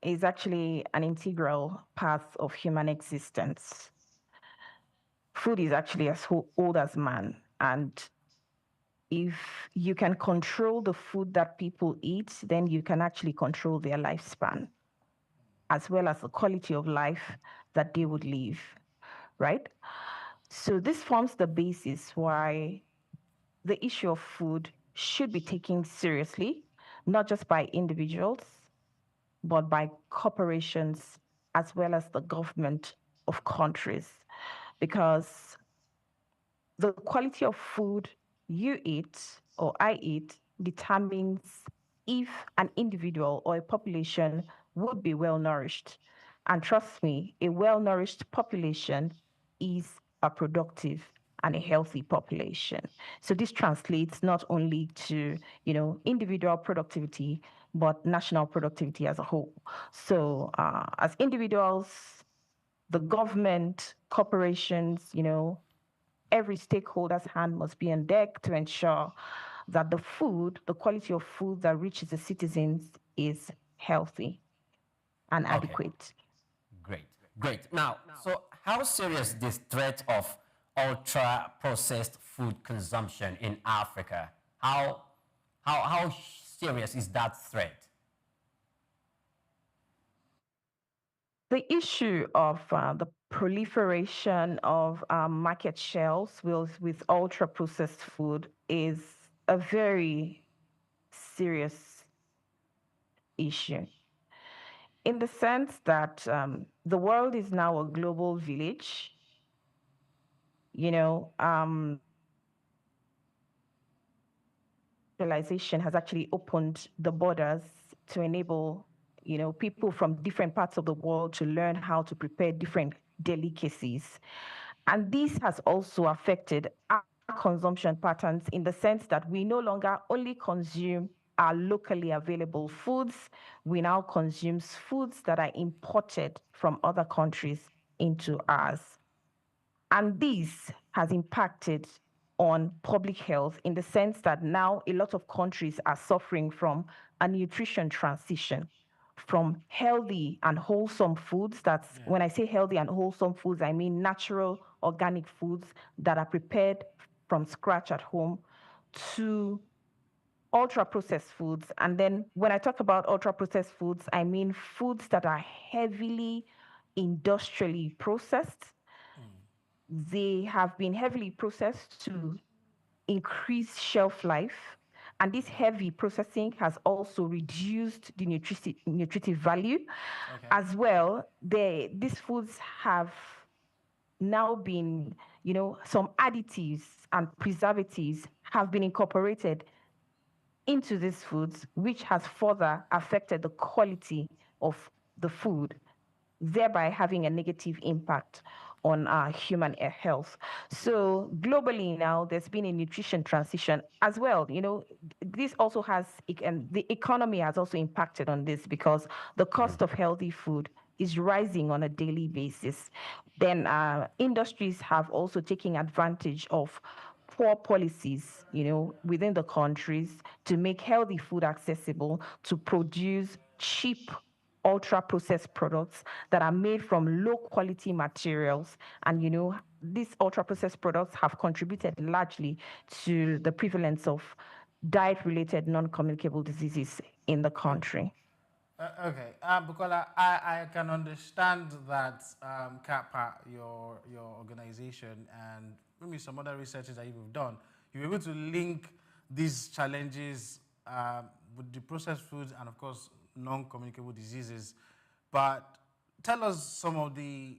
is actually an integral part of human existence. Food is actually as old as man. And if you can control the food that people eat, then you can actually control their lifespan, as well as the quality of life that they would live, right? So this forms the basis why the issue of food should be taken seriously, not just by individuals, but by corporations as well as the government of countries. Because the quality of food you eat or I eat determines if an individual or a population would be well nourished. And trust me, a well nourished population is a productive and a healthy population. So this translates not only to, individual productivity, but national productivity as a whole. So as individuals, the government, corporations, every stakeholder's hand must be on deck to ensure that the quality of food that reaches the citizens is healthy and adequate. Great. Now, so how serious this threat of ultra-processed food consumption in Africa? How serious is that threat? The issue of the proliferation of market shelves with ultra-processed food is a very serious issue, in the sense that the world is now a global village. Globalization has actually opened the borders to enable, people from different parts of the world to learn how to prepare different delicacies. And this has also affected our consumption patterns in the sense that we no longer only consume our locally available foods, we now consume foods that are imported from other countries into ours. And this has impacted on public health in the sense that now a lot of countries are suffering from a nutrition transition from healthy and wholesome foods. When I say healthy and wholesome foods, I mean natural, organic foods that are prepared from scratch at home, to ultra-processed foods. And then when I talk about ultra-processed foods, I mean foods that are heavily industrially processed. They have been heavily processed to increase shelf life. And this heavy processing has also reduced the nutritive value. As well, these foods have now been, some additives and preservatives have been incorporated into these foods, which has further affected the quality of the food, thereby having a negative impact on our human health. So globally now, there's been a nutrition transition as well. This also has, the economy has also impacted on this because the cost of healthy food is rising on a daily basis. Then industries have also taken advantage of poor policies, within the countries to make healthy food accessible, to produce cheap ultra-processed products that are made from low-quality materials. And, these ultra-processed products have contributed largely to the prevalence of diet-related non-communicable diseases in the country. Okay, because I can understand that CAPA, your organization, and maybe some other researches that you've done, you're able to link these challenges with the processed foods and, of course, non-communicable diseases. But tell us some of the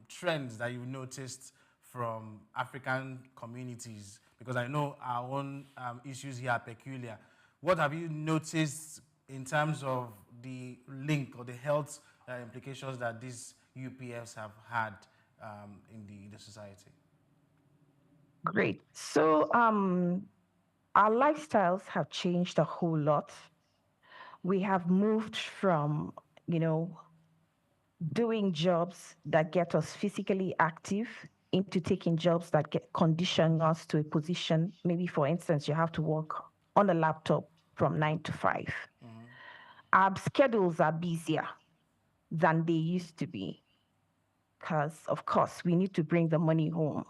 trends that you've noticed from African communities, because I know our own issues here are peculiar. What have you noticed in terms of the link or the health implications that these UPFs have had in the society? Great. So our lifestyles have changed a whole lot. We have moved from, doing jobs that get us physically active into taking jobs that condition us to a position. Maybe, for instance, you have to work on a laptop from 9 to 5. Our schedules are busier than they used to be because, of course, we need to bring the money home.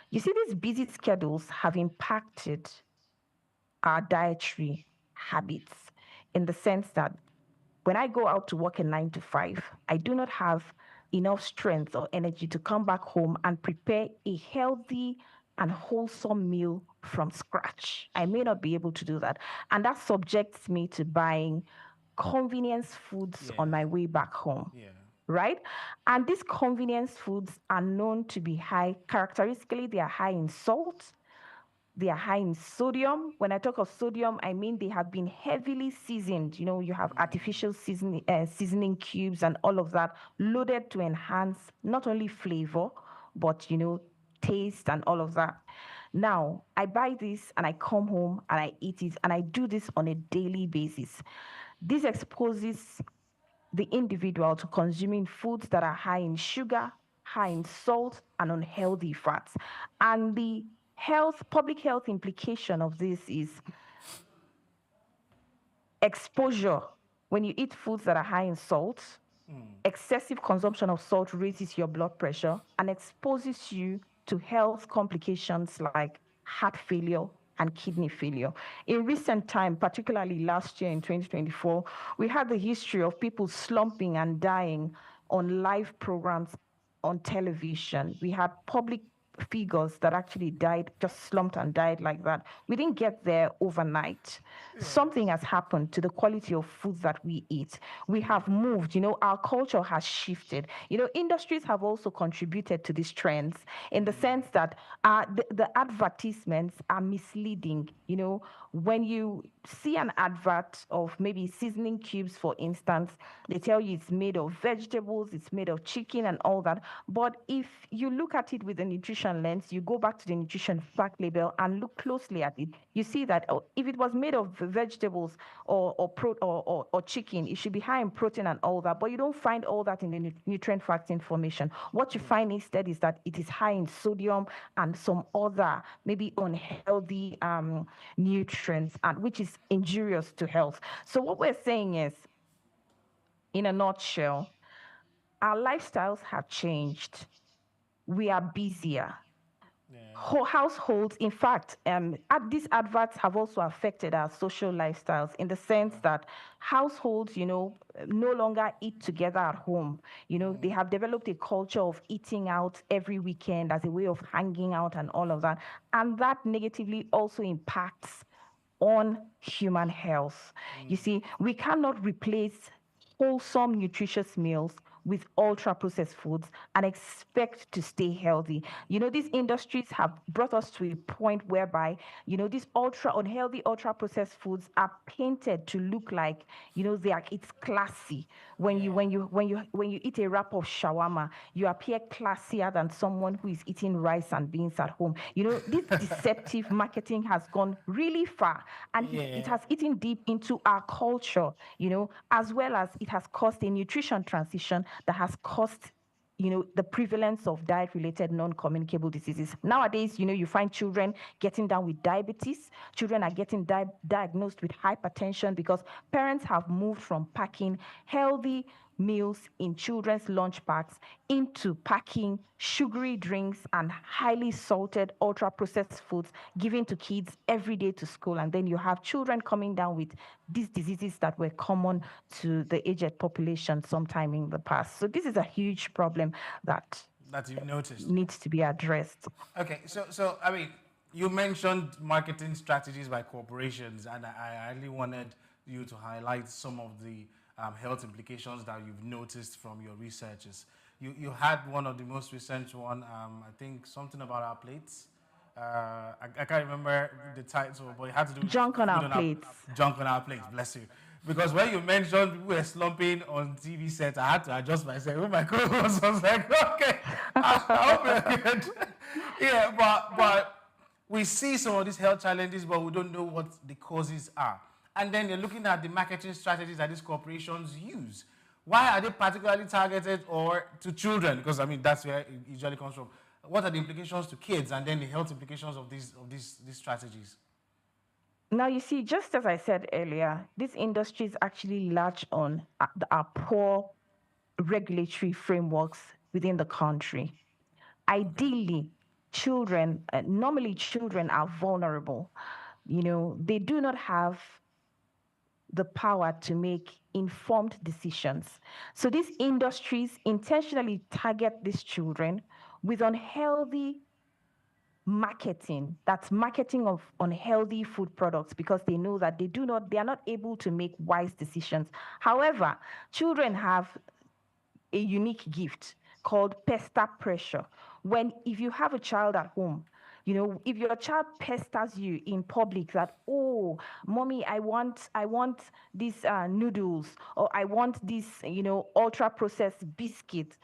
You see, these busy schedules have impacted our dietary habits in the sense that when I go out to work at 9 to 5, I do not have enough strength or energy to come back home and prepare a healthy and wholesome meal from scratch. I may not be able to do that. And that subjects me to buying convenience foods on my way back home. Right? And these convenience foods are known to be high, characteristically, they are high in salt, they are high in sodium. When I talk of sodium, I mean they have been heavily seasoned. You have artificial seasoning cubes and all of that loaded to enhance not only flavor, but, taste and all of that. Now, I buy this and I come home and I eat it, and I do this on a daily basis. This exposes the individual to consuming foods that are high in sugar, high in salt, and unhealthy fats. And the public health implication of this is exposure. When you eat foods that are high in salt, excessive consumption of salt raises your blood pressure and exposes you to health complications like heart failure and kidney failure. In recent time, particularly last year in 2024, we had the history of people slumping and dying on live programs on television. We had public figures that actually died, just slumped and died like that. We didn't get there overnight. Something has happened to the quality of food that we eat. We have moved, our culture has shifted. Industries have also contributed to these trends in the sense that the advertisements are misleading. When you see an advert of maybe seasoning cubes, for instance, they tell you it's made of vegetables, it's made of chicken and all that. But if you look at it with a nutrition lens, you go back to the nutrition fact label and look closely at it, you see that if it was made of vegetables or chicken, it should be high in protein and all that. But you don't find all that in the nutrient fact information. What you find instead is that it is high in sodium and some other maybe unhealthy nutrients, and which is injurious to health. So what we're saying is, in a nutshell, our lifestyles have changed. We are busier. Households, in fact, these adverts have also affected our social lifestyles in the sense that households, no longer eat together at home. They have developed a culture of eating out every weekend as a way of hanging out and all of that. And that negatively also impacts on human health. You see, we cannot replace wholesome, nutritious meals with ultra-processed foods and expect to stay healthy. These industries have brought us to a point whereby, these unhealthy, ultra-processed foods are painted to look like, it's classy. When you eat a wrap of shawarma, you appear classier than someone who is eating rice and beans at home. This deceptive marketing has gone really far, and it has eaten deep into our culture, as well as it has caused a nutrition transition that has caused the prevalence of diet-related non-communicable diseases. Nowadays, you find children getting down with diabetes. Children are getting diagnosed with hypertension because parents have moved from packing healthy meals in children's lunch packs into packing sugary drinks and highly salted, ultra-processed foods given to kids every day to school. And then you have children coming down with these diseases that were common to the aged population sometime in the past. So this is a huge problem that you've noticed needs to be addressed. Okay, so I mean, you mentioned marketing strategies by corporations, and I really wanted you to highlight some of the health implications that you've noticed from your researches. You had one of the most recent one, I think something about our plates. I can't remember the title, but it had to do with junk on our plates. Junk on our plates, bless you. Because when you mentioned people were slumping on TV sets, I had to adjust myself. When my co-host was like, okay, I hope you're good. Yeah, but we see some of these health challenges, but we don't know what the causes are. And then you're looking at the marketing strategies that these corporations use. Why are they particularly targeted or to children? Because, I mean, that's where it usually comes from. What are the implications to kids and then the health implications of these strategies? Now, you see, just as I said earlier, these industries actually latch on our poor regulatory frameworks within the country. Ideally, children, normally children are vulnerable. You know, they do not have the power to make informed decisions. So these industries intentionally target these children with unhealthy marketing. That's marketing of unhealthy food products, because they know that they are not able to make wise decisions. However, children have a unique gift called pester pressure. If you have a child at home, you know, if your child pesters you in public that, oh, mommy, I want these noodles, or I want this, you know, ultra processed biscuit,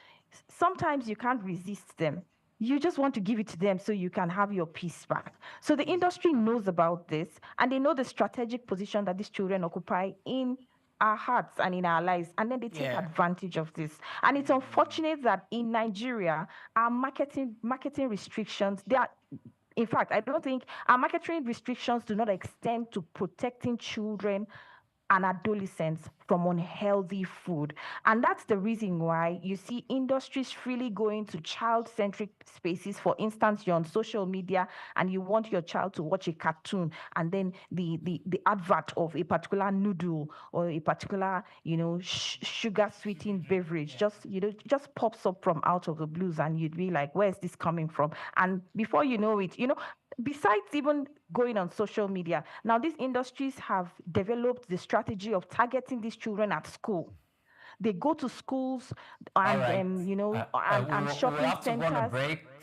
sometimes you can't resist them. You just want to give it to them so you can have your peace back. So the industry knows about this, and they know the strategic position that these children occupy in our hearts and in our lives, and then they take advantage of this. And it's unfortunate that in Nigeria, our marketing restrictions, in fact, I don't think our marketing restrictions do not extend to protecting children and adolescents from unhealthy food. And that's the reason why you see industries freely going to child-centric spaces. For instance, you're on social media and you want your child to watch a cartoon, and then the advert of a particular noodle or a particular, you know, sugar-sweetened beverage just pops up from out of the blues, and you'd be like, where's this coming from? And before you know it, you know, besides even going on social media, now these industries have developed the strategy of targeting these children at school. They go to schools and, right. you know, and shopping we'll have to go on a centers. break.